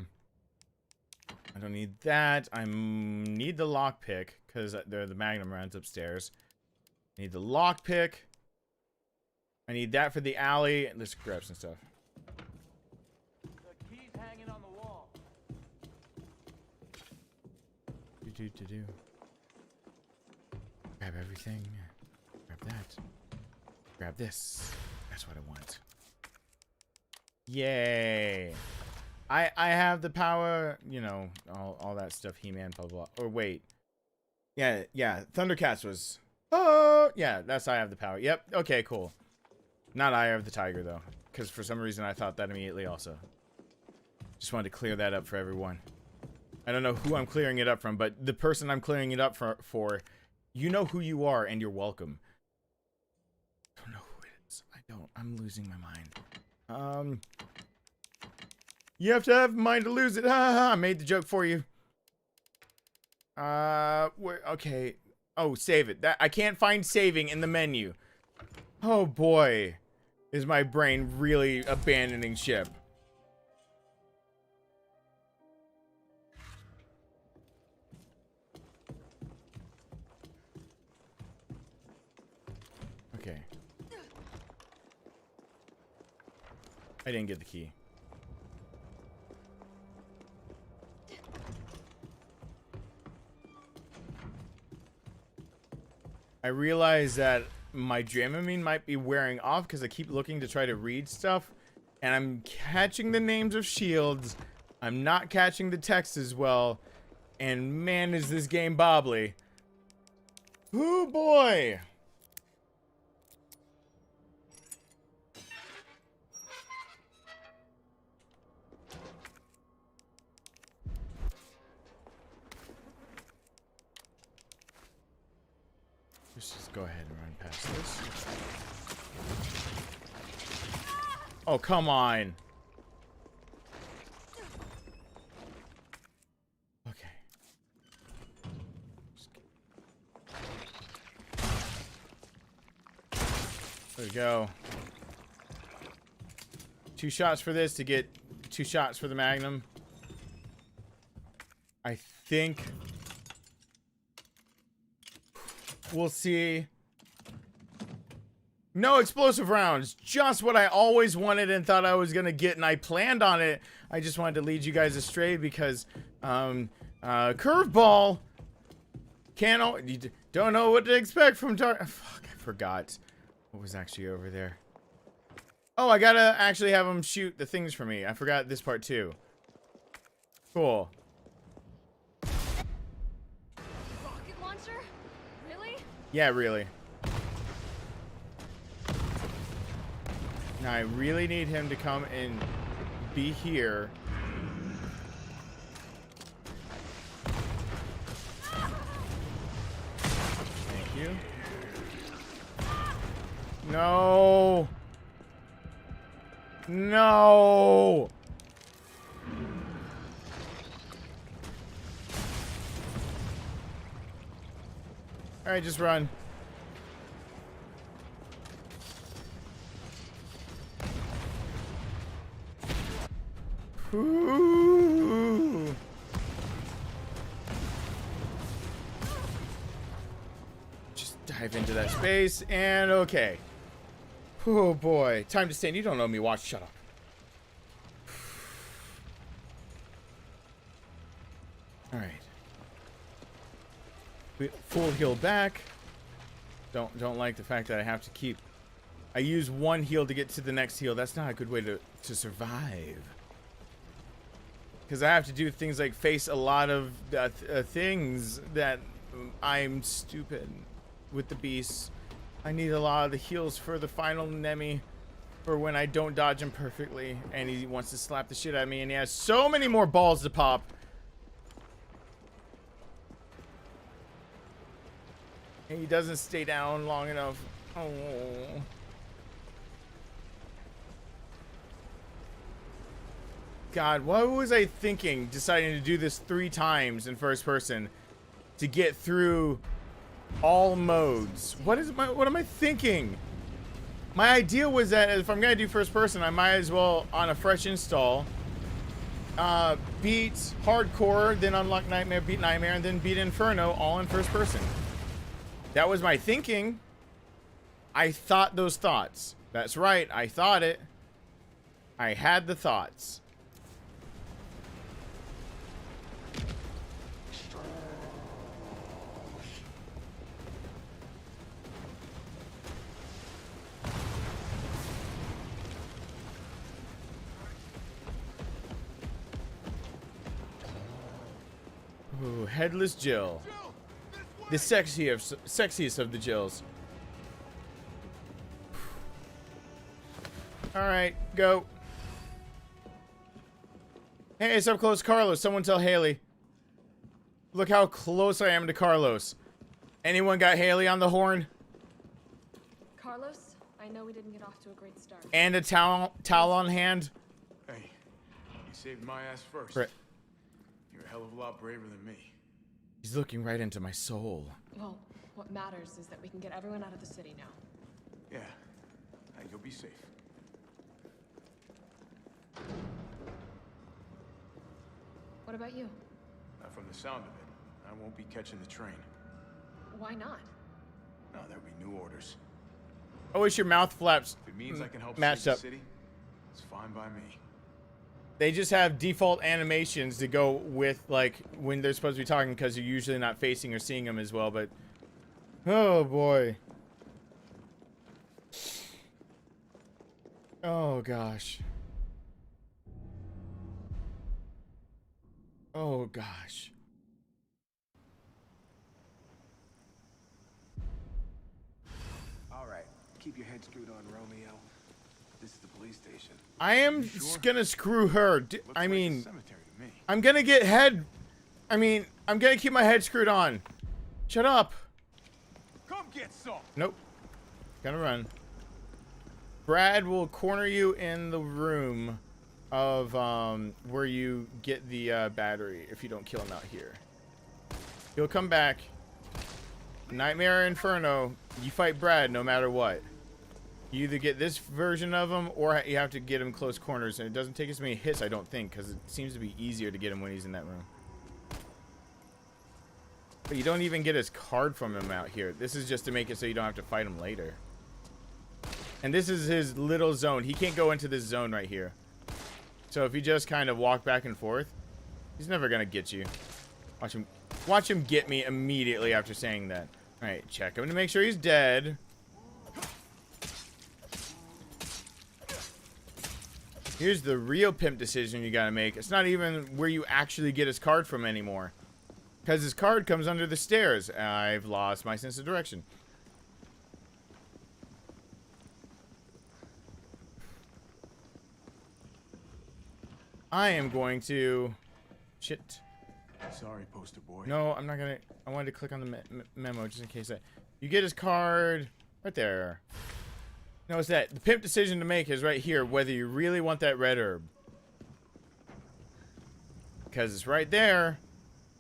don't need that. I need the lockpick because the Magnum rounds upstairs. Need the lockpick. I need that for the alley. Let's grab some stuff. The key's hanging on the wall. Do. Grab everything. Grab that. Grab this. That's what I want. Yay. I have the power, you know, all that stuff, He-Man, blah, blah. Or wait. Yeah. Thundercats was... Oh, yeah, that's I have the power. Yep. Okay, cool. Not Eye of the Tiger, though. Because for some reason I thought that immediately also. Just wanted to clear that up for everyone. I don't know who I'm clearing it up from, but the person I'm clearing it up for you know who you are, and you're welcome. I don't know who it is. I don't. I'm losing my mind. You have to have a mind to lose it. Ha ha ha. I made the joke for you. Okay. Oh, save it. I can't find saving in the menu. Oh boy. Is my brain really abandoning ship? Okay. I didn't get the key. I realize that my Dramamine might be wearing off because I keep looking to try to read stuff, and I'm catching the names of shields. I'm not catching the text as well, and man, is this game bobbly. Oh boy. Let's just go ahead and run past this. Oh, come on. Okay. There we go. 2 shots for this to get 2 shots for the Magnum. I think... We'll see. No explosive rounds. Just what I always wanted and thought I was going to get, and I planned on it. I just wanted to lead you guys astray because, curveball. You don't know what to expect from fuck, I forgot what was actually over there. Oh, I gotta actually have them shoot the things for me. I forgot this part too. Cool. Rocket launcher? Really? Yeah, really. Now I really need him to come and be here. Thank you. No. No. All right, just run. Ooh. Just dive into that space and okay. Oh boy, time to stand. You don't know me. Watch. Shut up. All right. Full heal back. Don't like the fact that I have to keep. I use one heal to get to the next heal. That's not a good way to survive. Because I have to do things like face a lot of things that I'm stupid with the beasts. I need a lot of the heals for the final Nemi for when I don't dodge him perfectly and he wants to slap the shit out of me and he has so many more balls to pop. And he doesn't stay down long enough. Oh. God, what was I thinking deciding to do this 3 times in first person to get through all modes? What am I thinking? My idea was that if I'm gonna do first person, I might as well on a fresh install beat hardcore, then unlock nightmare, beat nightmare, and then beat inferno all in first person. That was my thinking. I thought those thoughts. That's right. I thought it. I had the thoughts. Ooh, Headless Jill. The sexiest of the Jills. Alright, go. Hey, it's up close, Carlos. Someone tell Haley. Look how close I am to Carlos. Anyone got Haley on the horn? Carlos, I know we didn't get off to a great start. And a towel on hand? Hey, you saved my ass first. Right. You're a hell of a lot braver than me. He's looking right into my soul. Well, what matters is that we can get everyone out of the city now. Yeah, you'll be safe. What about you? From the sound of it, I won't be catching the train. Why not? No, there'll be new orders. Oh, it's your mouth flaps If it means I can help matched save up. the city, it's fine by me. They just have default animations to go with, like, when they're supposed to be talking, because you're usually not facing or seeing them as well, but... Oh, boy. Oh, gosh. Oh, gosh. All right, keep your head screwed on, Romeo. This is the police station. I am gonna screw her. I mean, Cemetery to me. I'm gonna get head... I mean, I'm gonna keep my head screwed on. Shut up. Come get some. Nope. Gonna run. Brad will corner you in the room of where you get the battery if you don't kill him out here. He'll come back. Nightmare Inferno. You fight Brad no matter what. You either get this version of him or you have to get him close corners, and it doesn't take as many hits, I don't think, because it seems to be easier to get him when he's in that room. But you don't even get his card from him out here. This is just to make it so you don't have to fight him later. And this is his little zone. He can't go into this zone right here. So if you just kind of walk back and forth, he's never gonna get you. Watch him get me immediately after saying that. All right, check him to make sure he's dead. Here's the real pimp decision you gotta make. It's not even where you actually get his card from anymore, because his card comes under the stairs. I've lost my sense of direction. I am going to... Shit. Sorry, poster boy. No, I'm not gonna... I wanted to click on the memo just in case that... You get his card right there. No, it's that. The pimp decision to make is right here, whether you really want that red herb. Because it's right there,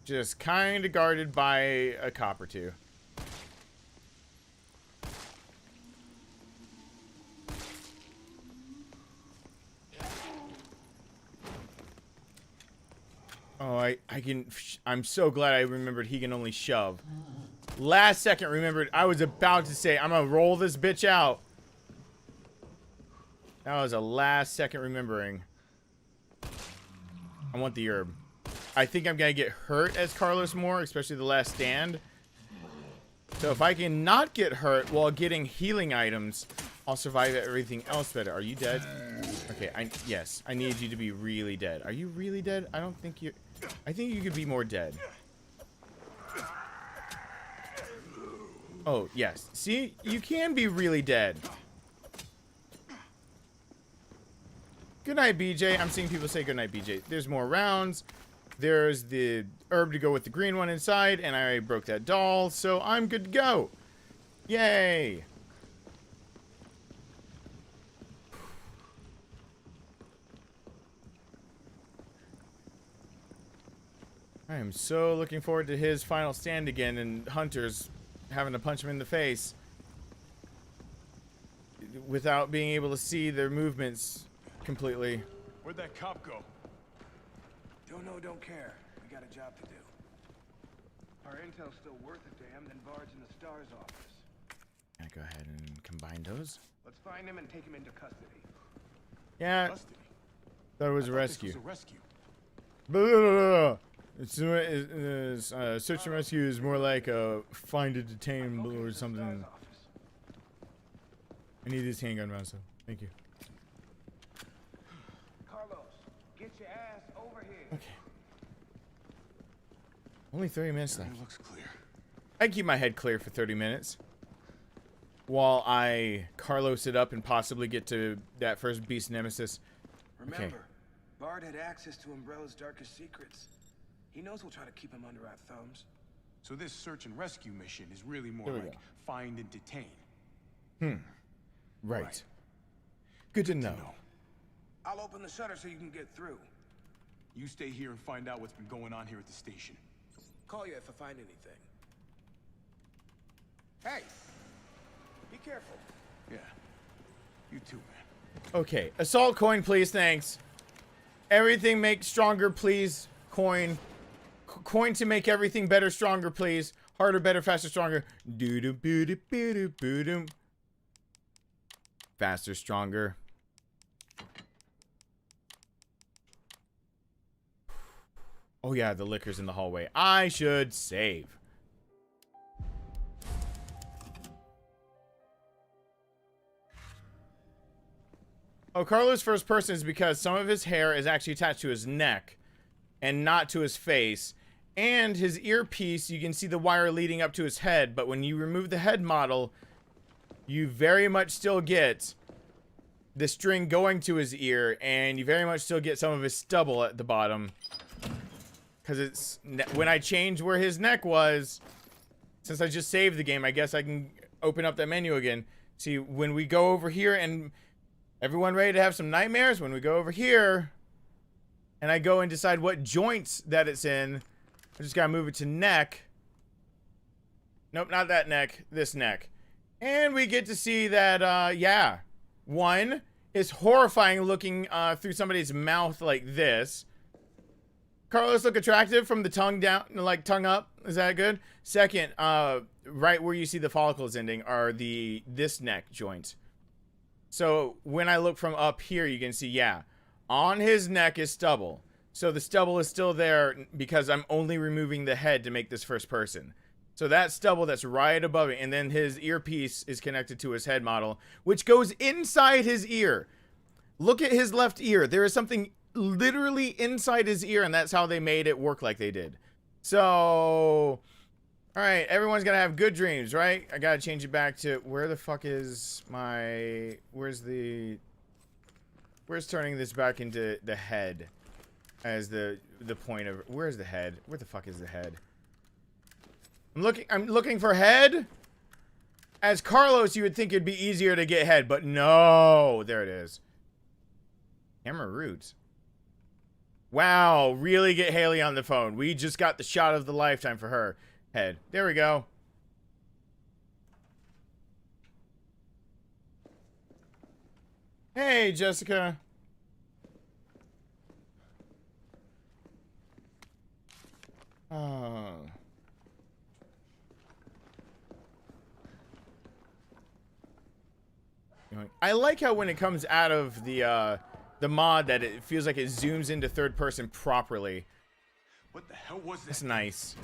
just kind of guarded by a cop or two. Oh, I'm so glad I remembered he can only shove. Last second remembered, I was about to say, I'm gonna roll this bitch out. That was a last second remembering. I want the herb. I think I'm gonna get hurt as Carlos more, especially the last stand. So if I can not get hurt while getting healing items, I'll survive everything else better. Are you dead? Okay, yes. I need you to be really dead. Are you really dead? I don't think you... I think you could be more dead. Oh, yes. See? You can be really dead. Good night, BJ. I'm seeing people say good night, BJ. There's more rounds. There's the herb to go with the green one inside, and I broke that doll, so I'm good to go. Yay! I am so looking forward to his final stand again, and Hunter's having to punch him in the face without being able to see their movements completely. Where'd that cop go? Don't know, don't care. We got a job to do. Our intel's still worth a damn, then Bard's in the STARS office. I go ahead and combine those. Let's find him and take him into custody. Yeah, Custody? thought it was a I thought rescue. This was a rescue. Blah, blah, blah, blah. Search and rescue is more like a find and detain or something. I need this handgun round, so thank you. Carlos, get your ass over here. Okay. Only 30 minutes left. It looks clear. I keep my head clear for 30 minutes. While I Carlos it up and possibly get to that first beast nemesis. Remember, Okay. Bard had access to Umbrella's darkest secrets. He knows we'll try to keep him under our thumbs. So this search and rescue mission is really more There we like go. find and detain. Right. Good to know. I'll open the shutter so you can get through. You stay here and find out what's been going on here at the station. Call you if I find anything. Hey! Be careful. Yeah. You too, man. Okay. Assault coin, please. Thanks. Everything make stronger, please. Coin. Coin to make everything better, stronger, please. Harder, better, faster, stronger. Doo-doo-boo-doo-boo-doo-boo-doo. Faster, stronger. Oh yeah, the liquor's in the hallway. I should save. Oh, Carlos' first person is because some of his hair is actually attached to his neck and not to his face. And his earpiece, you can see the wire leading up to his head, but when you remove the head model, you very much still get the string going to his ear, and you very much still get some of his stubble at the bottom. Because it's when I change where his neck was, since I just saved the game, I guess I can open up that menu again. See, when we go over here, and everyone ready to have some nightmares? When we go over here, and I go and decide what joints that it's in, I just gotta move it to neck. Nope, not that neck. This neck. And we get to see that, yeah. One is horrifying looking through somebody's mouth like this. Carlos look attractive from the tongue down, like tongue up. Is that good? Second, right where you see the follicles ending are this neck joint. So when I look from up here, you can see, yeah, on his neck is stubble. So the stubble is still there because I'm only removing the head to make this first person. So that stubble that's right above it, and then his earpiece is connected to his head model, which goes inside his ear. Look at his left ear. There is something literally inside his ear, and that's how they made it work like they did. So, all right, everyone's gonna have good dreams, right? I gotta change it back to where the fuck is my? Where's turning this back into the head as the point of? Where's the head? Where the fuck is the head? I'm looking for head. As Carlos, you would think it'd be easier to get head, but no, there it is. Camera roots. Wow, really get Haley on the phone. We just got the shot of the lifetime for her. Head. There we go. Hey, Jessica. Oh. I like how when it comes out of the mod that it feels like it zooms into third person properly. What the hell was that? That's nice.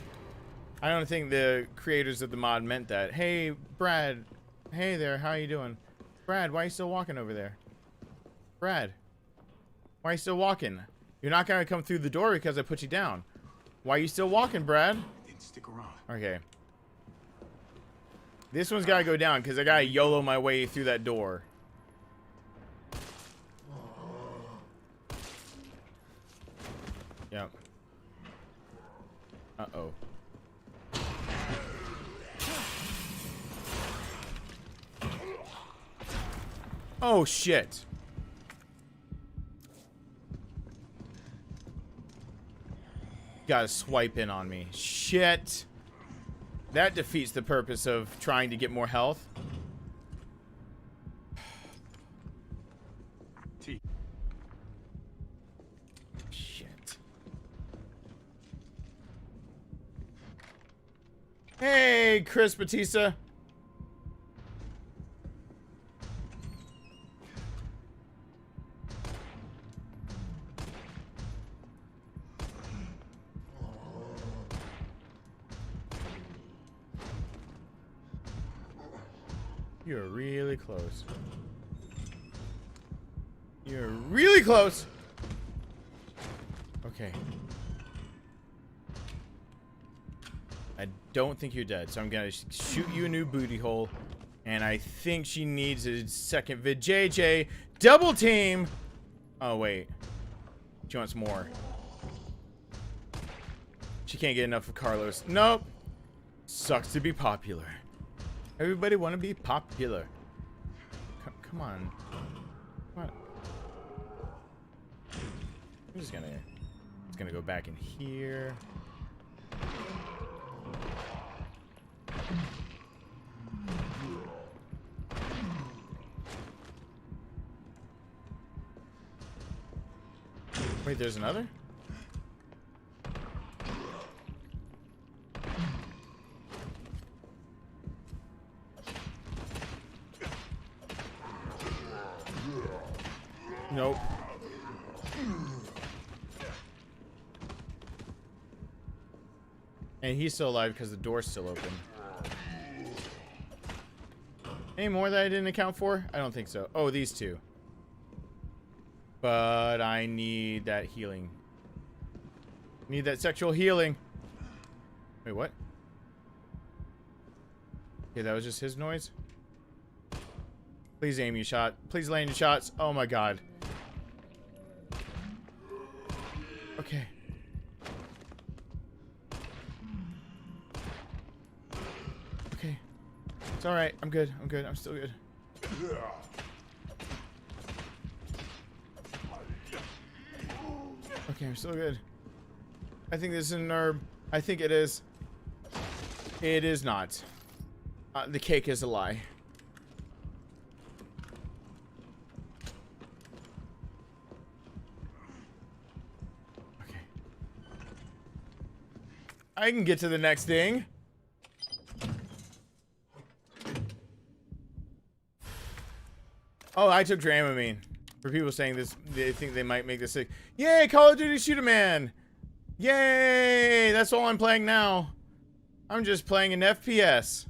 I don't think the creators of the mod meant that. Hey, Brad. Hey there, how you doing? Brad, why are you still walking over there? Brad. Why are you still walking? You're not gonna come through the door because I put you down. Why are you still walking, Brad? Didn't stick around. Okay. This one's gotta go down because I gotta YOLO my way through that door. Yep. Uh-oh. Oh, shit. Gotta swipe in on me. Shit. That defeats the purpose of trying to get more health. Shit. Hey, Chris Batista. You're really close. You're really close. Okay. I don't think you're dead, so I'm gonna shoot you a new booty hole. And I think she needs a second vid. JJ, double team. Oh wait, she wants more. She can't get enough of Carlos. Nope. Sucks to be popular. Everybody want to be popular. Come on. Come on. I'm just gonna. It's gonna go back in here. Wait, there's another? Nope. And he's still alive because the door's still open. Any more that I didn't account for? I don't think so. Oh, these two. But I need that healing. Need that sexual healing. Wait, what? Okay, that was just his noise. Please aim your shot. Please land your shots. Oh my god. Okay. Okay. It's alright. I'm good. I'm good. I'm still good. Okay, I'm still good. I think this is an herb. I think it is. It is not. The cake is a lie. Okay. I can get to the next thing. Oh, I took Dramamine. For people saying this, they think they might make this sick. Yay, Call of Duty Shoot a Man! Yay! That's all I'm playing now. I'm just playing an FPS.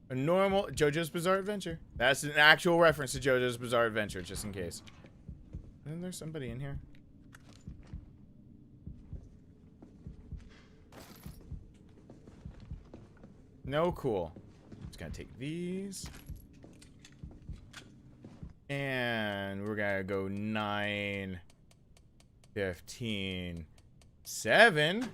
A normal JoJo's Bizarre Adventure. That's an actual reference to JoJo's Bizarre Adventure, just in case. Isn't there somebody in here? No, cool. Just gotta take these. And we're gonna go 9, 15, 7.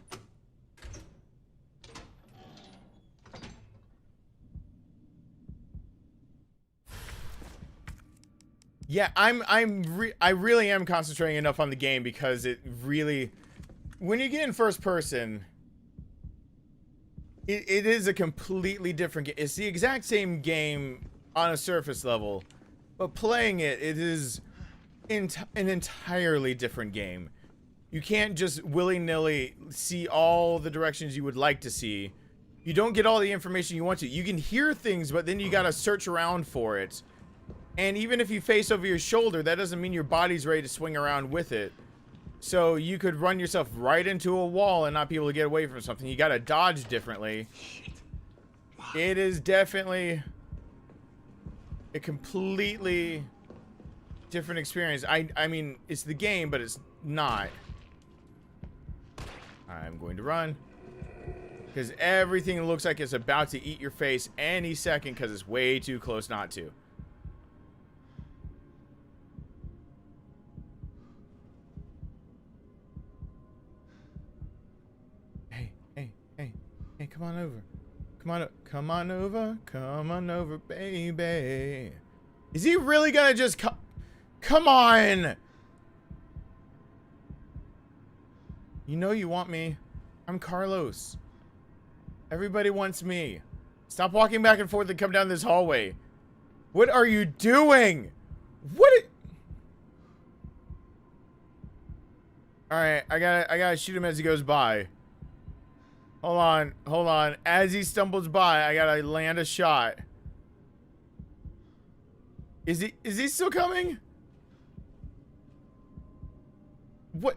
Yeah, I really am concentrating enough on the game because it really, when you get in first person, it is a completely different game. It's the exact same game on a surface level. But playing it, it is an entirely different game. You can't just willy-nilly see all the directions you would like to see. You don't get all the information you want to. You can hear things, but then you gotta search around for it. And even if you face over your shoulder, that doesn't mean your body's ready to swing around with it. So you could run yourself right into a wall and not be able to get away from something. You gotta dodge differently. It is definitely a completely different experience. I mean, it's the game, but it's not. I'm going to run. Because everything looks like it's about to eat your face any second because it's way too close not to. Hey, come on over. Come on over, baby. Is he really gonna just come on? You know you want me. I'm Carlos. Everybody wants me. Stop walking back and forth and come down this hallway. What are you doing? Alright, I gotta shoot him as he goes by. Hold on. As he stumbles by, I gotta land a shot. Is he still coming? What?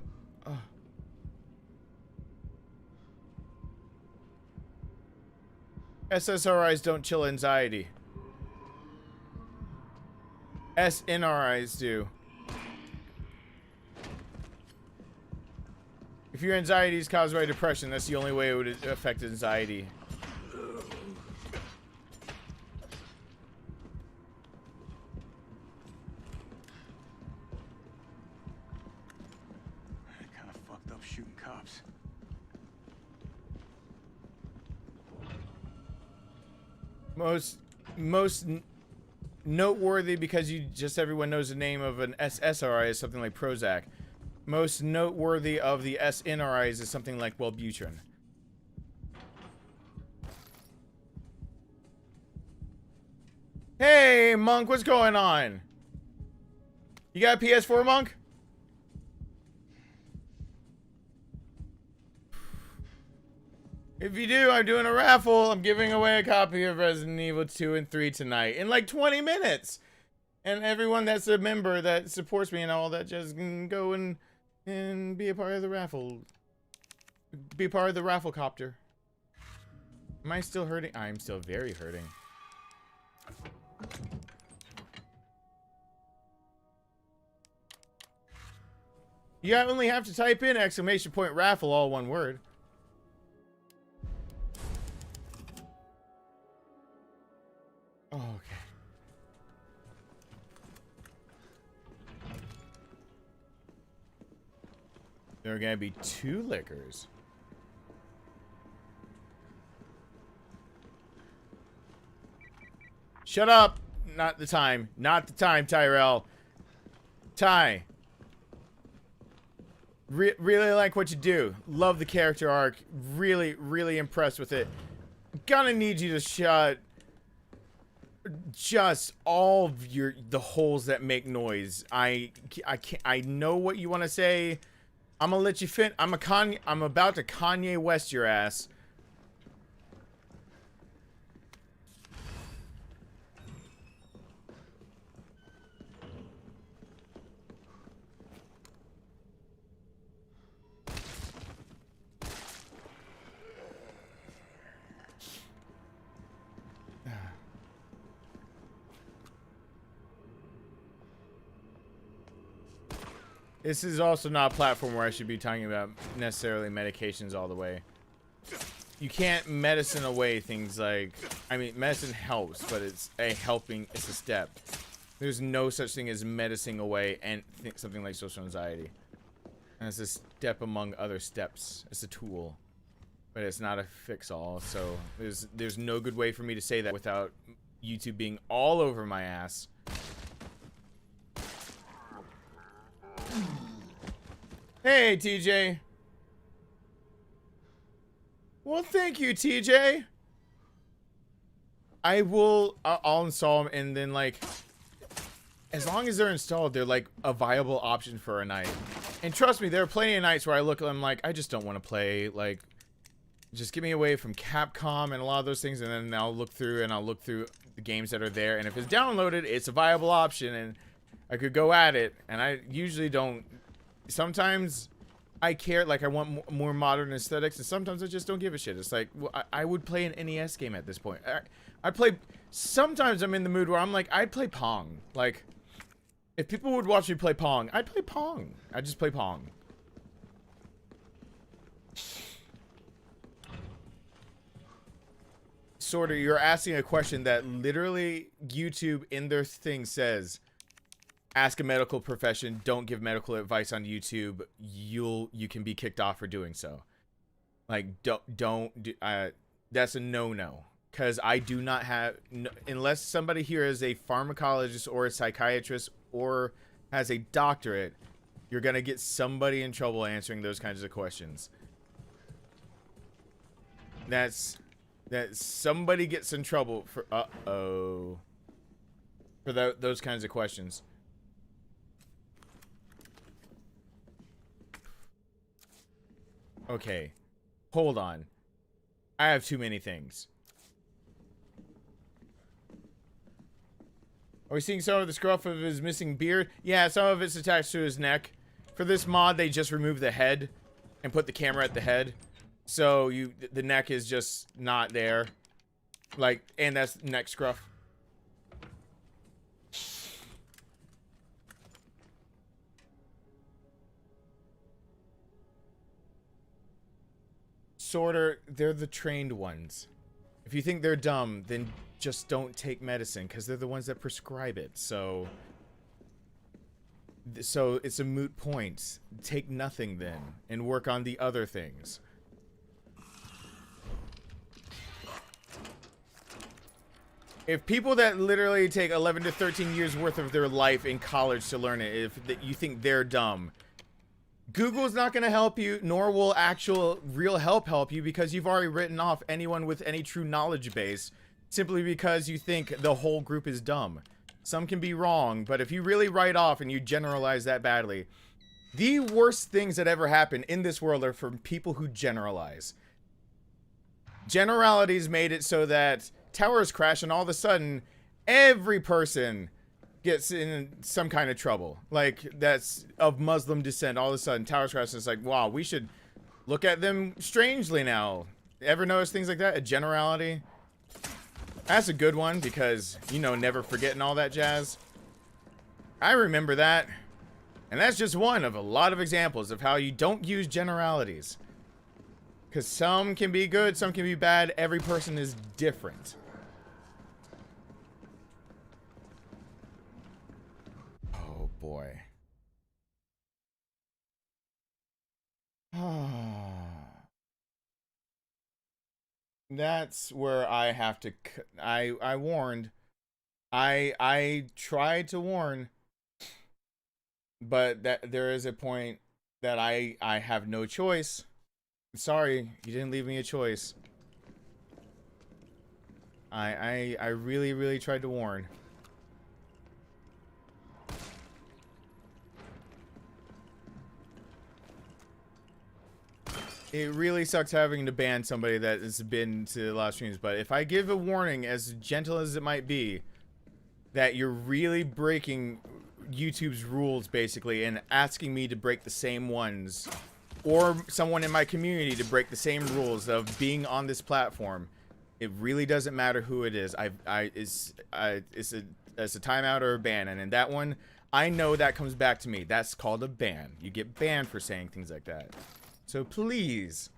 SSRIs don't chill anxiety. SNRIs do. If your anxiety is caused by depression, that's the only way it would affect anxiety. Kind of fucked up shooting cops. Most noteworthy, because everyone knows the name of an SSRI is something like Prozac. Most noteworthy of the SNRIs is something like Wellbutrin. Hey, Monk, what's going on? You got a PS4, Monk? If you do, I'm doing a raffle. I'm giving away a copy of Resident Evil 2 and 3 tonight in like 20 minutes. And everyone that's a member that supports me and all that just can go and be a part of the raffle. Be a part of the raffle copter. Am I still hurting? I'm still very hurting. You only have to type in !! raffle, all one word. Oh, okay. There are gonna be 2 liquors. Shut up! Not the time. Not the time, Tyrell. Ty. Really like what you do. Love the character arc. Really, really impressed with it. Gonna need you to shut just all of the holes that make noise. I know what you want to say. I'm gonna let you fit. I'm about to Kanye West your ass. This is also not a platform where I should be talking about necessarily medications all the way. You can't medicine away things like... I mean, medicine helps, but it's a step. There's no such thing as medicine away and something like social anxiety. And it's a step among other steps. It's a tool. But it's not a fix-all, so there's no good way for me to say that without YouTube being all over my ass. Hey, TJ. Well, thank you, TJ. I'll install them, and then, like, as long as they're installed, they're, like, a viable option for a night. And trust me, there are plenty of nights where I look and I'm like, I just don't want to play, like, just get me away from Capcom and a lot of those things, and then I'll look through the games that are there, and if it's downloaded, it's a viable option, and I could go at it, and I usually don't. Sometimes I care, like I want more modern aesthetics, and sometimes I just don't give a shit. It's like, well, I would play an NES game at this point. I play, sometimes I'm in the mood where I'm like, I'd play Pong. Like, if people would watch me play Pong, I'd play Pong. I'd just play Pong. Sorter, you're asking a question that literally YouTube in their thing says, ask a medical profession, don't give medical advice on YouTube. You can be kicked off for doing so. Like, that's a no-no. Because I do not have, unless somebody here is a pharmacologist or a psychiatrist or has a doctorate, you're going to get somebody in trouble answering those kinds of questions. That somebody gets in trouble for, for those kinds of questions. Okay, hold on. I have too many things. Are we seeing some of the scruff of his missing beard? Yeah, some of it's attached to his neck. For this mod, they just removed the head and put the camera at the head. So the neck is just not there. Like, and that's neck scruff. sorter, they're the trained ones. If you think they're dumb, then just don't take medicine, because they're the ones that prescribe it. So it's a moot point. Take nothing then, and work on the other things. If people that literally take 11 to 13 years worth of their life in college to learn it, if you think they're dumb, Google's not going to help you, nor will actual real help you, because you've already written off anyone with any true knowledge base simply because you think the whole group is dumb. Some can be wrong, but if you really write off and you generalize that badly, the worst things that ever happen in this world are from people who generalize. Generalities made it so that towers crash and all of a sudden every person gets in some kind of trouble, like that's of Muslim descent. All of a sudden towers crash and it's like, wow, we should look at them strangely now. Ever notice things like that? A generality? That's a good one, because you know, never forgetting all that jazz. I remember that, and that's just one of a lot of examples of how you don't use generalities, because some can be good, some can be bad. Every person is different. Oh boy. That's where I have to. I warned. I tried to warn, but that there is a point that I have no choice. Sorry, you didn't leave me a choice. I really tried to warn. It really sucks having to ban somebody that has been to a lot of streams, but if I give a warning, as gentle as it might be, that you're really breaking YouTube's rules, basically, and asking me to break the same ones, or someone in my community to break the same rules of being on this platform, it really doesn't matter who it is. It's a timeout or a ban, and in that one, I know that comes back to me. That's called a ban. You get banned for saying things like that. So please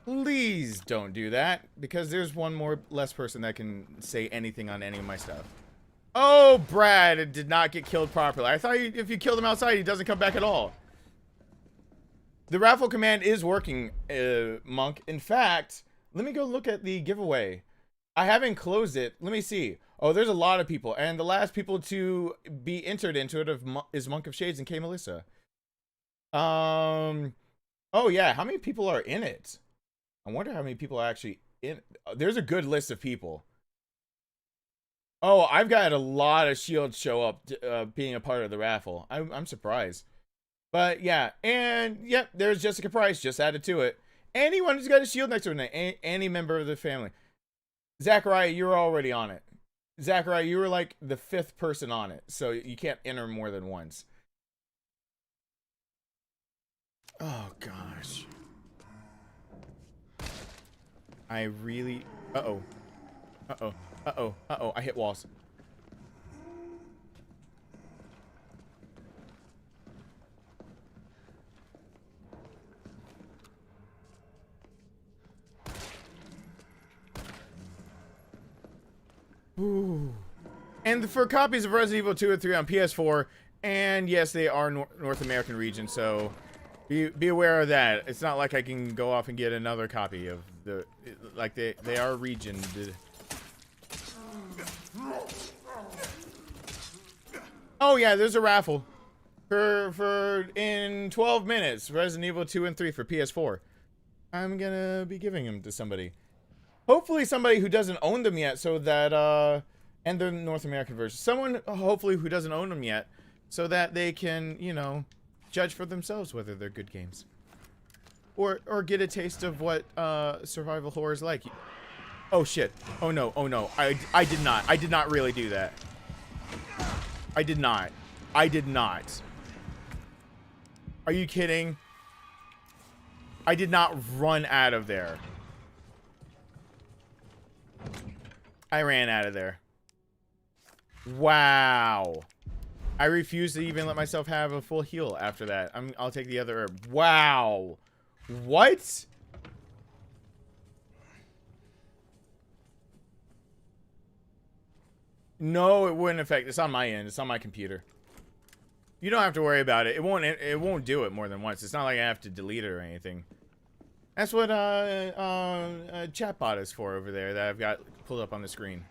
don't do that, because there's one less person that can say anything on any of my stuff. Oh, Brad did not get killed properly. I thought if you kill him outside, he doesn't come back at all. The raffle command is working, Monk. In fact, let me go look at the giveaway. I haven't closed it. Let me see. Oh, there's a lot of people, and the last people to be entered into it is Monk of Shades and K Melissa. Oh yeah, how many people are in it? I wonder how many people are actually in. There's a good list of people. Oh, I've got a lot of shields show up being a part of the raffle. I'm surprised. But yeah, and yep, there's Jessica Price just added to it. Anyone who's got a shield next to her, any member of the family. Zachariah, you're already on it. Zachariah, you were like the 5th person on it, so you can't enter more than once. Oh gosh. I really. Uh-oh. I hit walls. Ooh. And for copies of Resident Evil 2 and 3 on PS4, and yes, they are North American region, so be aware of that. It's not like I can go off and get another copy of the, like they are regioned. Oh yeah, there's a raffle for in 12 minutes, Resident Evil 2 and 3 for PS4. I'm gonna be giving them to somebody. Hopefully somebody who doesn't own them yet, so that and the North American version. Someone hopefully who doesn't own them yet, so that they can, you know, judge for themselves whether they're good games. Or get a taste of what survival horror is like. Oh shit. Oh no. I did not really do that. I did not. Are you kidding? I did not run out of there. I ran out of there. Wow. I refuse to even let myself have a full heal after that. I'll take the other herb. Wow. What? No, it wouldn't affect. It's on my end. It's on my computer. You don't have to worry about it. It won't do it more than once. It's not like I have to delete it or anything. That's what chatbot is for over there that I've got pulled up on the screen.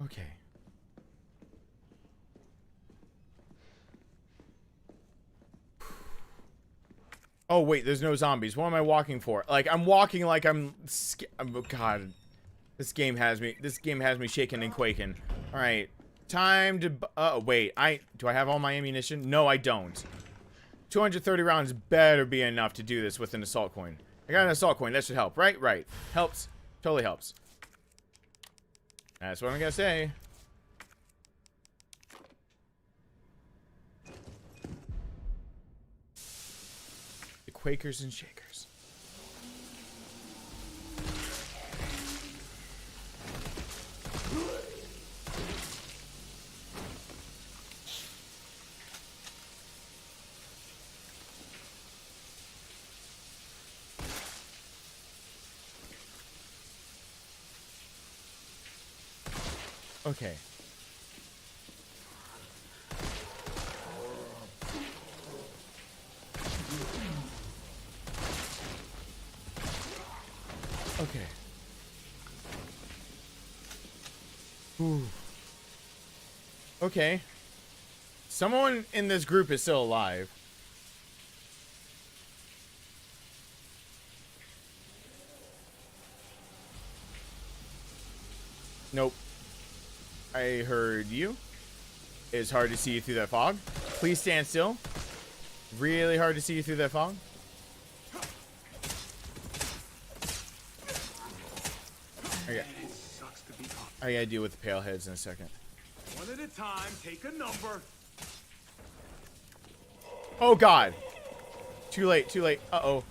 Okay. Oh wait, there's no zombies. What am I walking for? Like I'm walking like oh, God. This game has me shaking and quaking. All right. Time to wait. Do I have all my ammunition? No, I don't. 230 rounds better be enough to do this with an assault coin. I got an assault coin. That should help, right? Right. Helps. Totally helps. That's what I'm gonna say. The Quakers and Shakers. Okay. Okay. Ooh. Okay. Someone in this group is still alive. Nope. I heard you. It's hard to see you through that fog. Please stand still. Really hard to see you through that fog. I gotta deal with the pale heads in a second. One at a time, take a number. Oh God. Too late, too late. Uh-oh.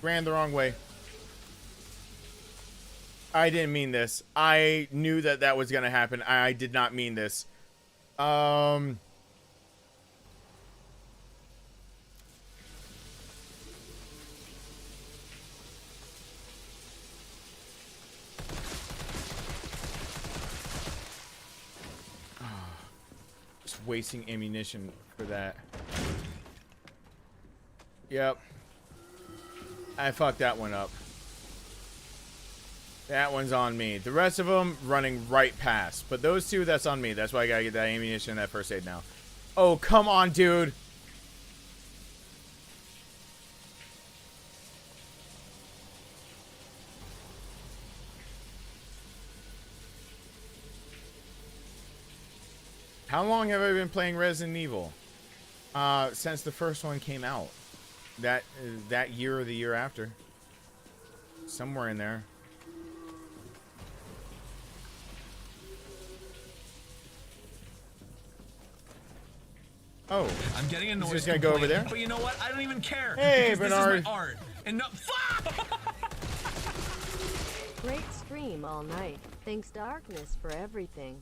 Ran the wrong way. I didn't mean this. I knew that that was gonna happen. I did not mean this. Just wasting ammunition for that. Yep. I fucked that one up. That one's on me. The rest of them running right past. But those two, that's on me. That's why I gotta get that ammunition and that first aid now. Oh, come on, dude. How long have I been playing Resident Evil? Since the first one came out. That year or the year after. Somewhere in there. Oh, I'm getting a noise. Just gonna go over there. But you know what? I don't even care. Hey, because Bernard. This is my art. And no, fuck! Great stream all night. Thanks Darkness for everything.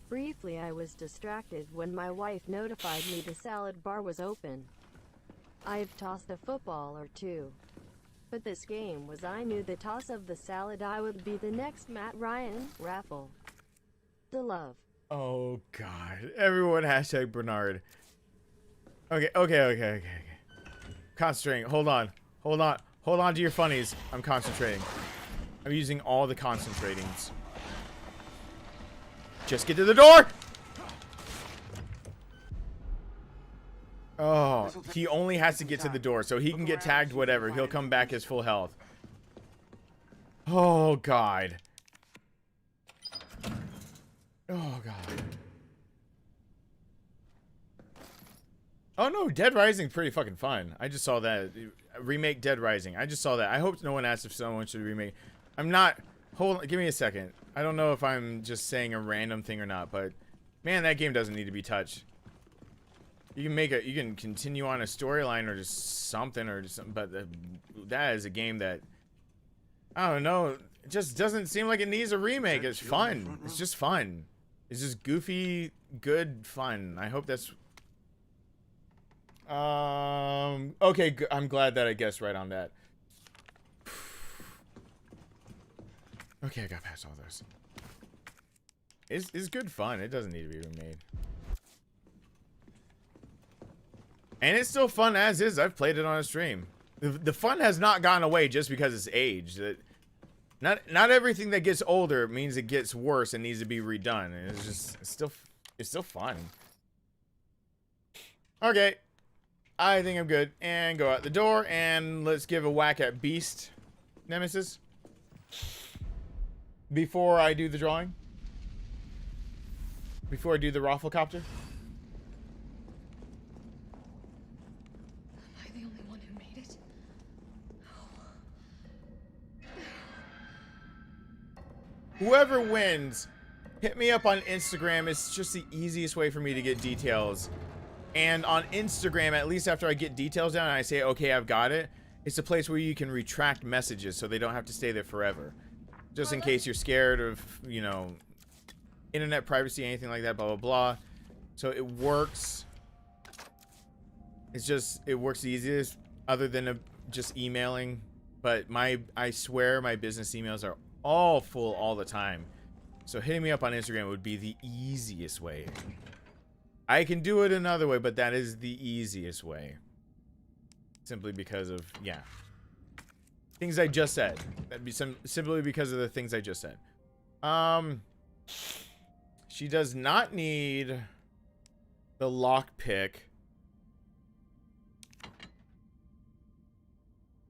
Briefly I was distracted when my wife notified me the salad bar was open. I've tossed a football or two. But this game was I knew the toss of the salad I would be the next Matt Ryan raffle. The love. Oh God. Everyone hashtag Bernard. Okay. Concentrating. Hold on to your funnies. I'm concentrating. I'm using all the concentratings. Just get to the door! Oh, he only has to get to the door, so he can get tagged whatever. He'll come back as full health. Oh, God. Oh, God. Oh, no, Dead Rising's pretty fucking fun. I just saw that. Remake Dead Rising. I just saw that. I hope no one asked if someone should remake. I'm not... Hold on, give me a second. I don't know if I'm just saying a random thing or not, but... Man, that game doesn't need to be touched. You can make a... You can continue on a storyline or just something or just something, but that is a game that... I don't know. It just doesn't seem like it needs a remake. It's fun. It's just fun. It's just goofy, good fun. I hope that's... Okay, I'm glad that I guessed right on that. Okay, I got past all those. It's good fun. It doesn't need to be remade. And it's still fun as is. I've played it on a stream. The fun has not gone away just because it's aged. Not everything that gets older means it gets worse and needs to be redone. And it's still fun. Okay. I think I'm good. And go out the door and let's give a whack at Beast Nemesis. Before I do the drawing. Before I do the Rafflecopter. Am I the only one who made it? Whoever wins, hit me up on Instagram. It's just the easiest way for me to get details. And on Instagram, at least after I get details down and I say, okay, I've got it, it's a place where you can retract messages so they don't have to stay there forever. Just in case you're scared of, you know, internet privacy, anything like that, blah, blah, blah. So it works. It's just, it works the easiest other than just emailing. But I swear my business emails are all full all the time. So hitting me up on Instagram would be the easiest way. I can do it another way, but that is the easiest way. Simply because of, yeah. Things I just said. That'd be simply because of the things I just said. She does not need the lockpick.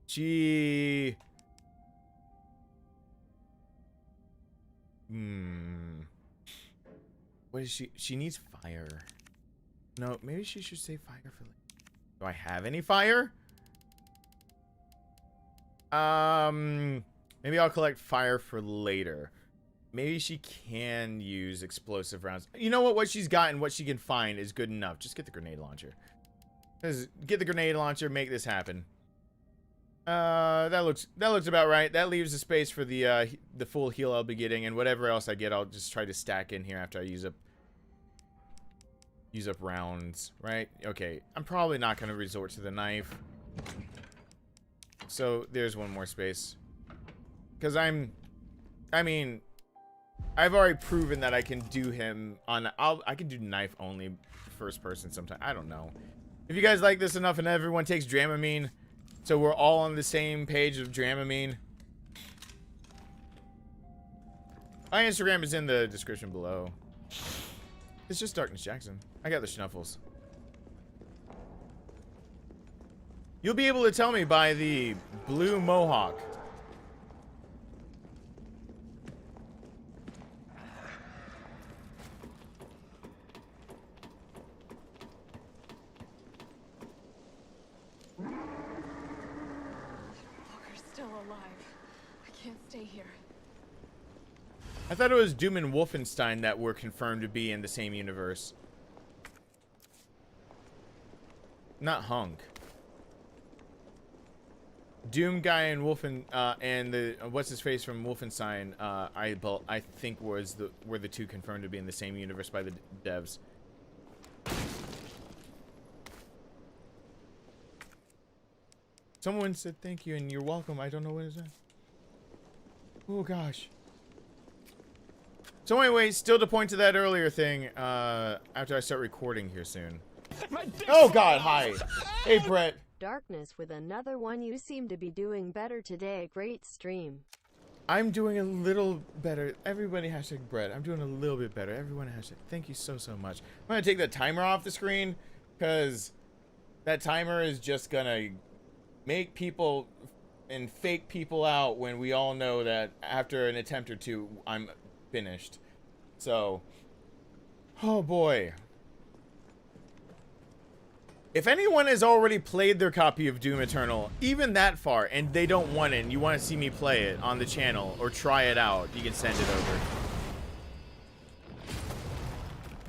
She... What is she? She needs fire. No, maybe she should say fire for later. Do I have any fire? Maybe I'll collect fire for later. Maybe she can use explosive rounds. You know what? What she's got and what she can find is good enough. Just get the grenade launcher. Get the grenade launcher. Make this happen. That looks about right. That leaves the space for the full heal I'll be getting, and whatever else I get, I'll just try to stack in here after I use up rounds. Right? Okay. I'm probably not gonna resort to the knife. So there's one more space. Because I mean, I've already proven that I can do him on. I can do knife only first person sometime. I don't know. If you guys like this enough and everyone takes Dramamine, so we're all on the same page of Dramamine. My Instagram is in the description below. It's just DarknessJackson. I got the schnuffles. You'll be able to tell me by the blue mohawk. Walker's still alive. I can't stay here. I thought it was Doom and Wolfenstein that were confirmed to be in the same universe. Not Hunk. Doom guy and and the what's his face from Wolfenstein, I think were the two confirmed to be in the same universe by the devs. Someone said thank you and you're welcome. I don't know what is that. Oh gosh. So anyway, still to point to that earlier thing, after I start recording here soon. Oh god, hi. Hey Brett. Darkness with another one. You seem to be doing better today. Great stream. I'm doing a little better. Everybody hashtag Brett. I'm doing a little bit better. Everyone hashtag. Thank you so much. I'm gonna take that timer off the screen because that timer is just gonna make people and fake people out when we all know that after an attempt or two I'm finished. So, oh boy. If anyone has already played their copy of Doom Eternal, even that far, and they don't want it, and you want to see me play it on the channel, or try it out, you can send it over.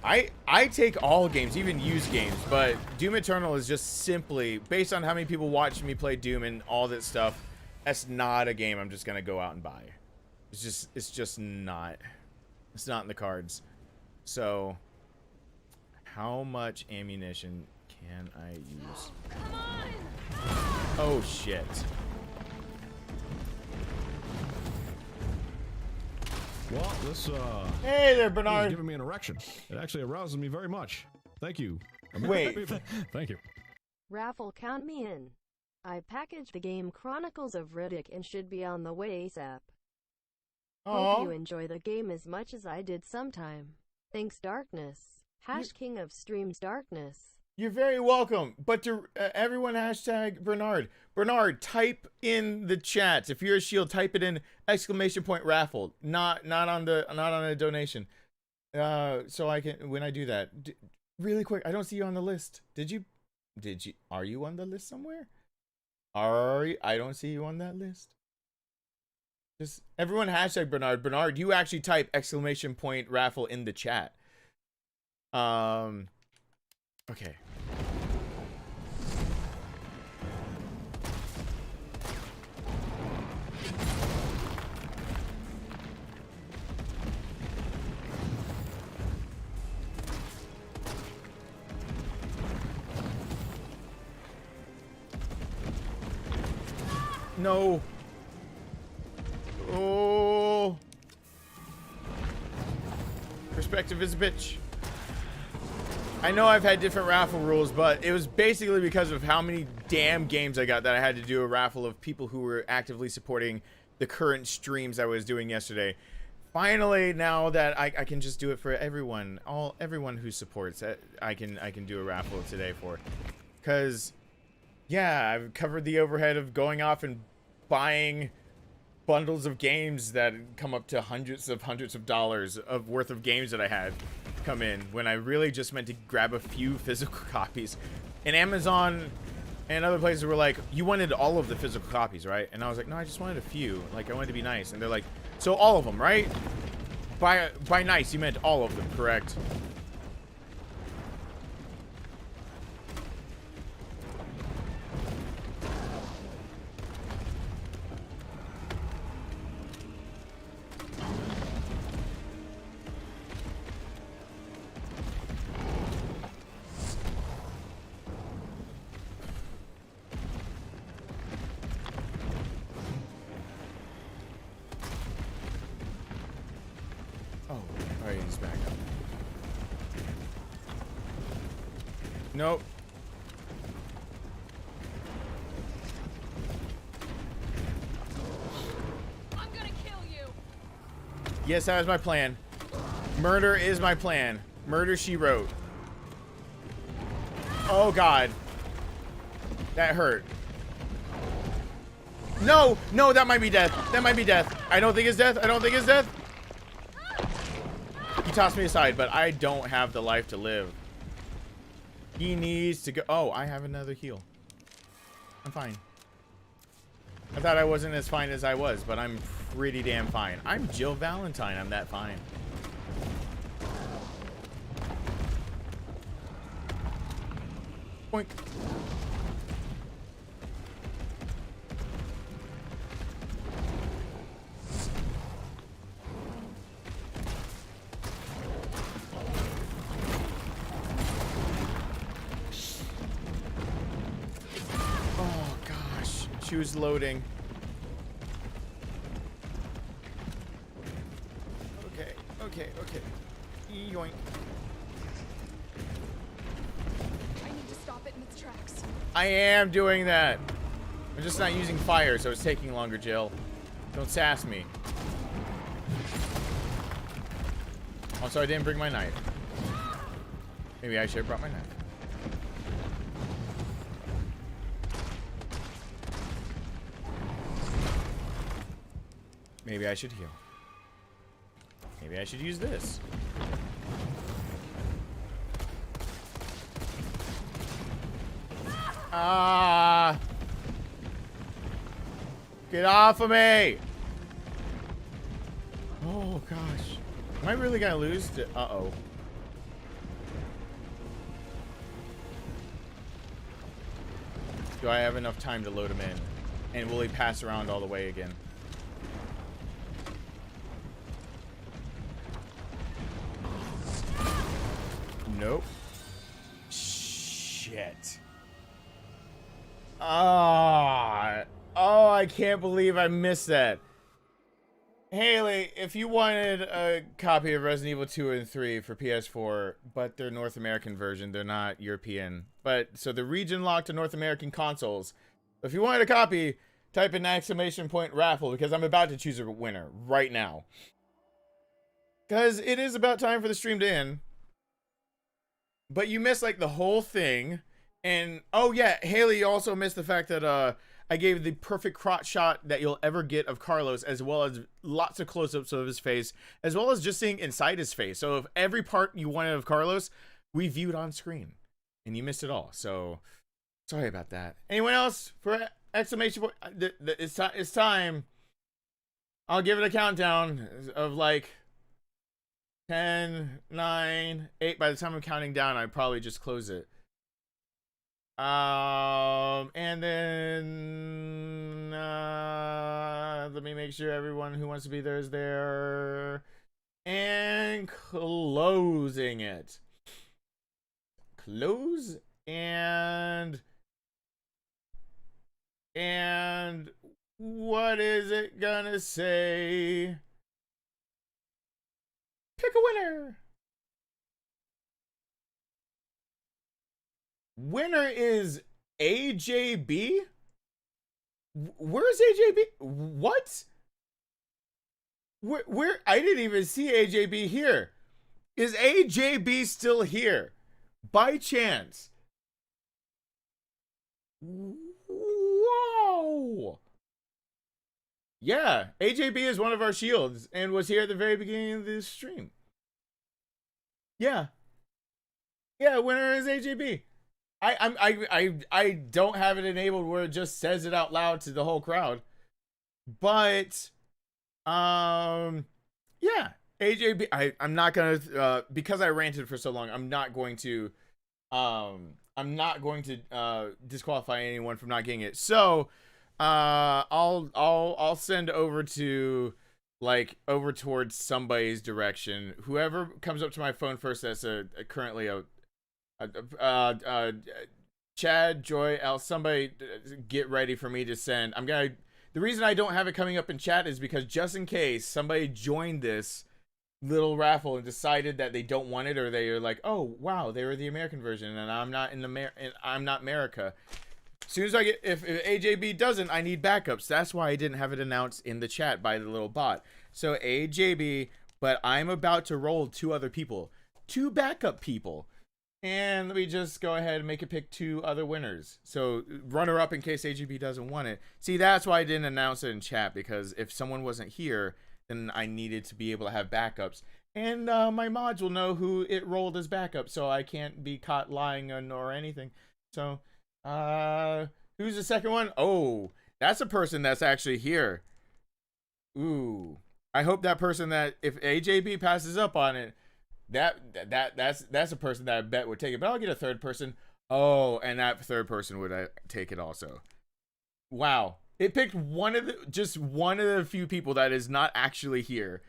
I take all games, even used games, but Doom Eternal is just simply, based on how many people watch me play Doom and all that stuff, that's not a game I'm just going to go out and buy. It's just not. It's not in the cards. So, how much ammunition can I use? Come on! Oh shit. Well, this Hey there, is Bernard. giving me an erection. It actually arouses me very much. Thank you. Wait. People. Thank you. Raffle, count me in. I packaged the game Chronicles of Riddick and should be on the way ASAP. Hope you enjoy the game as much as I did sometime. Thanks, Darkness. King of Streams Darkness. You're very welcome. But to everyone, hashtag Bernard. Bernard, type in the chat. If you're a shield, type it in !raffle. Not on a donation. So I can when I do that. Really quick, I don't see you on the list. Did you? Are you on the list somewhere? I don't see you on that list. Just everyone hashtag Bernard. Bernard, you actually type !raffle in the chat. Okay. No. Oh. Perspective is a bitch. I know I've had different raffle rules, but it was basically because of how many damn games I got that I had to do a raffle of people who were actively supporting the current streams I was doing yesterday. Finally, now that I can just do it for everyone who supports, I can do a raffle today for. Because, yeah, I've covered the overhead of going off and buying bundles of games that come up to hundreds of dollars of worth of games that I had come in when I really just meant to grab a few physical copies. And Amazon and other places were like, you wanted all of the physical copies, right? And I was like, no, I just wanted a few. Like, I wanted to be nice. And they're like, so all of them, right? By nice, you meant all of them, correct? He's back up. Nope. I'm gonna kill you. Yes, that was my plan. Murder is my plan. Murder, she wrote. Oh, God. That hurt. No, no, that might be death. That might be death. I don't think it's death. I don't think it's death. He tossed me aside, but I don't have the life to live. He needs to go. Oh, I have another heal. I'm fine. I thought I wasn't as fine as I was, but I'm pretty damn fine. I'm Jill Valentine. I'm that fine. Boink. She was loading. Okay. Yoink. I need to stop it in its tracks. I am doing that. I'm just not using fire, so it's taking longer, Jill. Don't sass me. Also, I didn't bring my knife. Maybe I should have brought my knife. Maybe I should heal. Maybe I should use this. Ah! Get off of me! Oh, gosh. Am I really gonna lose? Uh-oh. Do I have enough time to load him in? And will he pass around all the way again? Nope. Shit. Ah. Oh, I can't believe I missed that. Haley, if you wanted a copy of Resident Evil 2 and 3 for PS4, but they're North American version, they're not European. But so the region locked to North American consoles. If you wanted a copy, type in !raffle because I'm about to choose a winner right now. Because it is about time for the stream to end. But you missed like the whole thing. And oh yeah, Haley, you also missed the fact that I gave the perfect crotch shot that you'll ever get of Carlos, as well as lots of close-ups of his face, as well as just seeing inside his face. So if every part you wanted of Carlos, we viewed on screen, and you missed it all. So sorry about that. Anyone else for exclamation point? It's time. I'll give it a countdown of like 10, 9, 8. By the time I'm counting down, I probably just close it. And then let me make sure everyone who wants to be there is there. And closing it. Close and what is it gonna say? Pick a winner. Winner is AJB? Where's AJB? What? Where? I didn't even see AJB here. Is AJB still here? By chance? Whoa! Yeah, AJB is one of our shields and was here at the very beginning of this stream. Yeah. Yeah, winner is AJB. I don't have it enabled where it just says it out loud to the whole crowd. But yeah, AJB, I'm not gonna because I ranted for so long, I'm not going to disqualify anyone from not getting it. So I'll send over to over towards somebody's direction. Whoever comes up to my phone first, that's currently a Chad, Joy, somebody get ready for me to send. The reason I don't have it coming up in chat is because just in case somebody joined this little raffle and decided that they don't want it, or they are like, oh wow, they were the American version and I'm not I'm not America. As soon as I get, if AJB doesn't, I need backups. That's why I didn't have it announced in the chat by the little bot. So AJB, but I'm about to roll 2 other people, 2 backup people. And let me just go ahead and make it pick 2 other winners. So runner up in case AGB doesn't want it. See, that's why I didn't announce it in chat, because if someone wasn't here, then I needed to be able to have backups. And my mods will know who it rolled as backup, so I can't be caught lying or anything. So, who's the second one? Oh, that's a person that's actually here. Ooh, I hope that person that, if AJB passes up on it, that's a person that I bet would take it. But I'll get a third person. Oh, and that third person would take it also. Wow, it picked just one of the few people that is not actually here,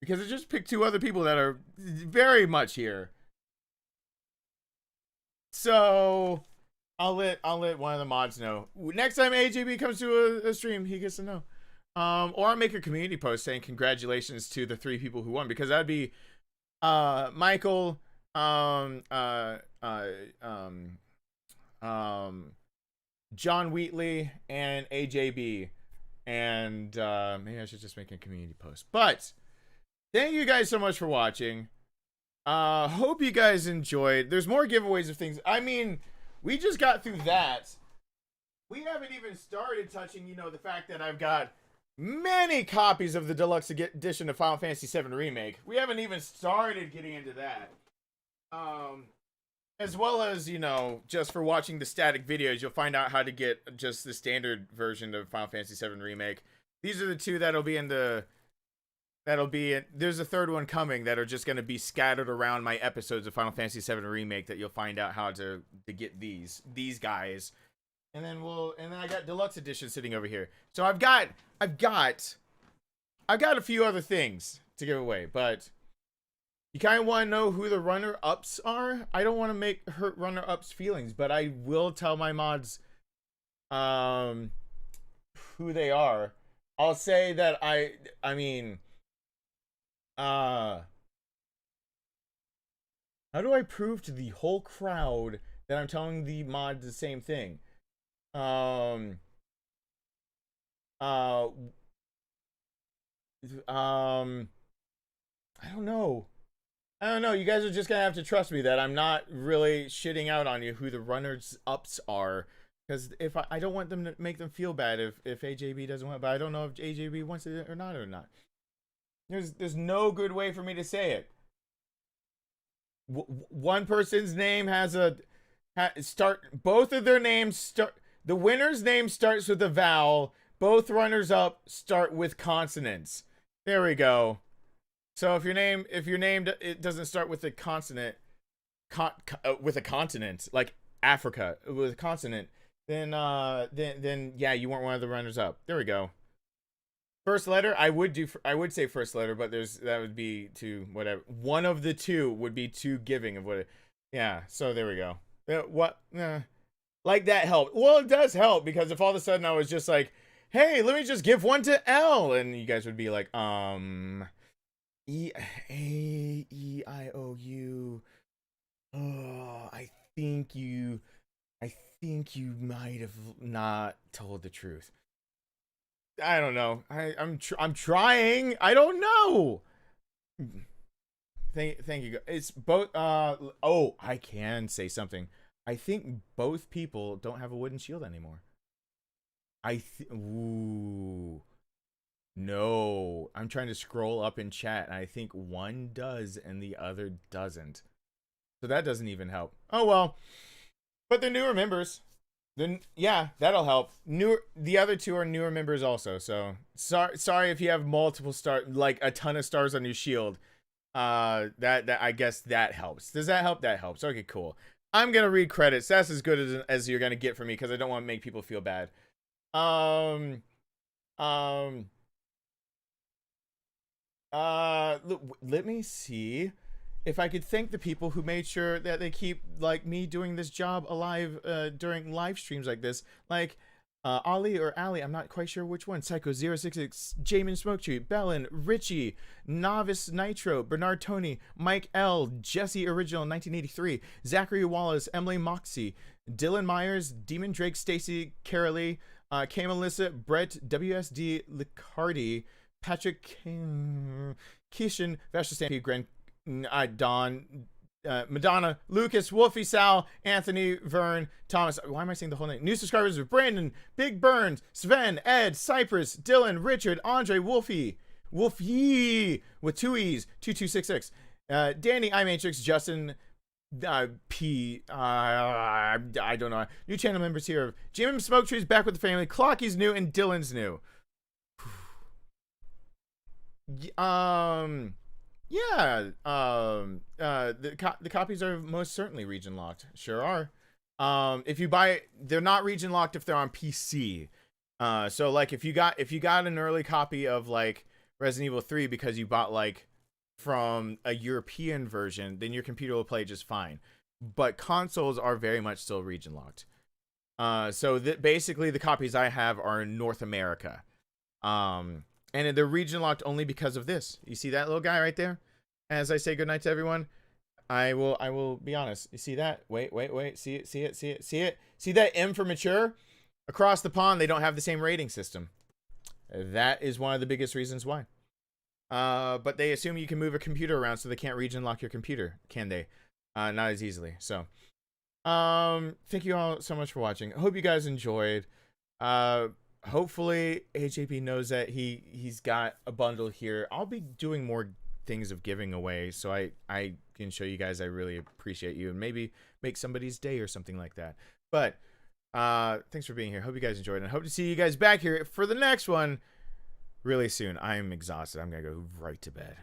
because it just picked 2 other people that are very much here. So I'll let one of the mods know. Next time AJB comes to a stream, he gets to know. Or I'll make a community post saying congratulations to the 3 people who won, because that'd be Michael, John Wheatley, and AJB. And maybe I should just make a community post. But thank you guys so much for watching. Hope you guys enjoyed. There's more giveaways of things. I mean, we just got through that. We haven't even started touching, the fact that I've got many copies of the deluxe edition of Final Fantasy VII Remake. We haven't even started getting into that. As well as, just for watching the static videos, you'll find out how to get just the standard version of Final Fantasy VII Remake. These are the 2 that'll be in there's a third one coming that are just going to be scattered around my episodes of Final Fantasy VII Remake that you'll find out how to get these guys. And then I got deluxe edition sitting over here. So I've got a few other things to give away, but you kind of want to know who the runner-ups are. I don't want to hurt runner-ups' feelings, but I will tell my mods who they are. I'll say that I mean, how do I prove to the whole crowd that I'm telling the mod the same thing? I don't know. You guys are just gonna have to trust me that I'm not really shitting out on you who the runners ups are, because if I don't want them to make them feel bad if AJB doesn't want, but I don't know if AJB wants it or not. There's no good way for me to say it. One person's name has both of their names start. The winner's name starts with a vowel. Both runners up start with consonants. There we go. So if your name it doesn't start with a consonant, with a continent like Africa with a consonant, then yeah, you weren't one of the runners up. There we go. First letter, I would say first letter, but that would be too whatever. One of the two would be too giving of what. Yeah. So there we go. Like that helped. Well, it does help, because if all of a sudden I was just like, hey, let me just give one to L, and you guys would be like, E-I-O-U. Oh, I think you might have not told the truth. I don't know. I'm trying. I don't know. Thank you. It's both. Oh, I can say something. I think both people don't have a wooden shield anymore. Ooh. No, I'm trying to scroll up in chat, and I think one does and the other doesn't. So that doesn't even help. Oh well. But they're newer members. Then yeah, that'll help. The other two are newer members also. So sorry if you have multiple like a ton of stars on your shield. That I guess that helps. Does that help? That helps. Okay, cool. I'm gonna read credits. That's as good as you're gonna get from me, because I don't want to make people feel bad. Let me see if I could thank the people who made sure that they keep like me doing this job alive during live streams like this, like Ollie or Ali, I'm not quite sure which one. Psycho066, Jamin Smoketree, Bellin, Richie, Novice Nitro, Bernard Tony, Mike L, Jesse Original 1983, Zachary Wallace, Emily Moxie, Dylan Myers, Demon Drake, Stacy Carolee, K Melissa, Brett, WSD Licardi, Patrick Kishan, Vasha Stampede, Grand Don, Madonna, Lucas, Wolfie, Sal, Anthony, Vern, Thomas. Why am I saying the whole name? New subscribers are Brandon, Big Burns, Sven, Ed, Cypress, Dylan, Richard, Andre, Wolfie with two E's, 2266. Danny, iMatrix, Justin, P. I don't know. New channel members here. Jim Smoketree's back with the family. Clocky's new and Dylan's new. Yeah, the copies are most certainly region locked. Sure are. If you buy, they're not region locked if they're on PC. So like if you got an early copy of like Resident Evil 3 because you bought like from a European version, then your computer will play just fine. But consoles are very much still region locked. So basically the copies I have are in North America. And they're region locked only because of this. You see that little guy right there? As I say goodnight to everyone, I will be honest. You see that? Wait. See it? See that M for mature? Across the pond, they don't have the same rating system. That is one of the biggest reasons why. But they assume you can move a computer around, so they can't region lock your computer, can they? Not as easily. So, thank you all so much for watching. I hope you guys enjoyed. Hopefully HAP knows that he's got a bundle here. I'll be doing more things of giving away, so I can show you guys I really appreciate you and maybe make somebody's day or something like that. But thanks for being here. Hope you guys enjoyed, and I hope to see you guys back here for the next one really soon. I'm exhausted. I'm gonna go right to bed.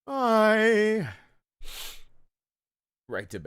Bye. Right to bed.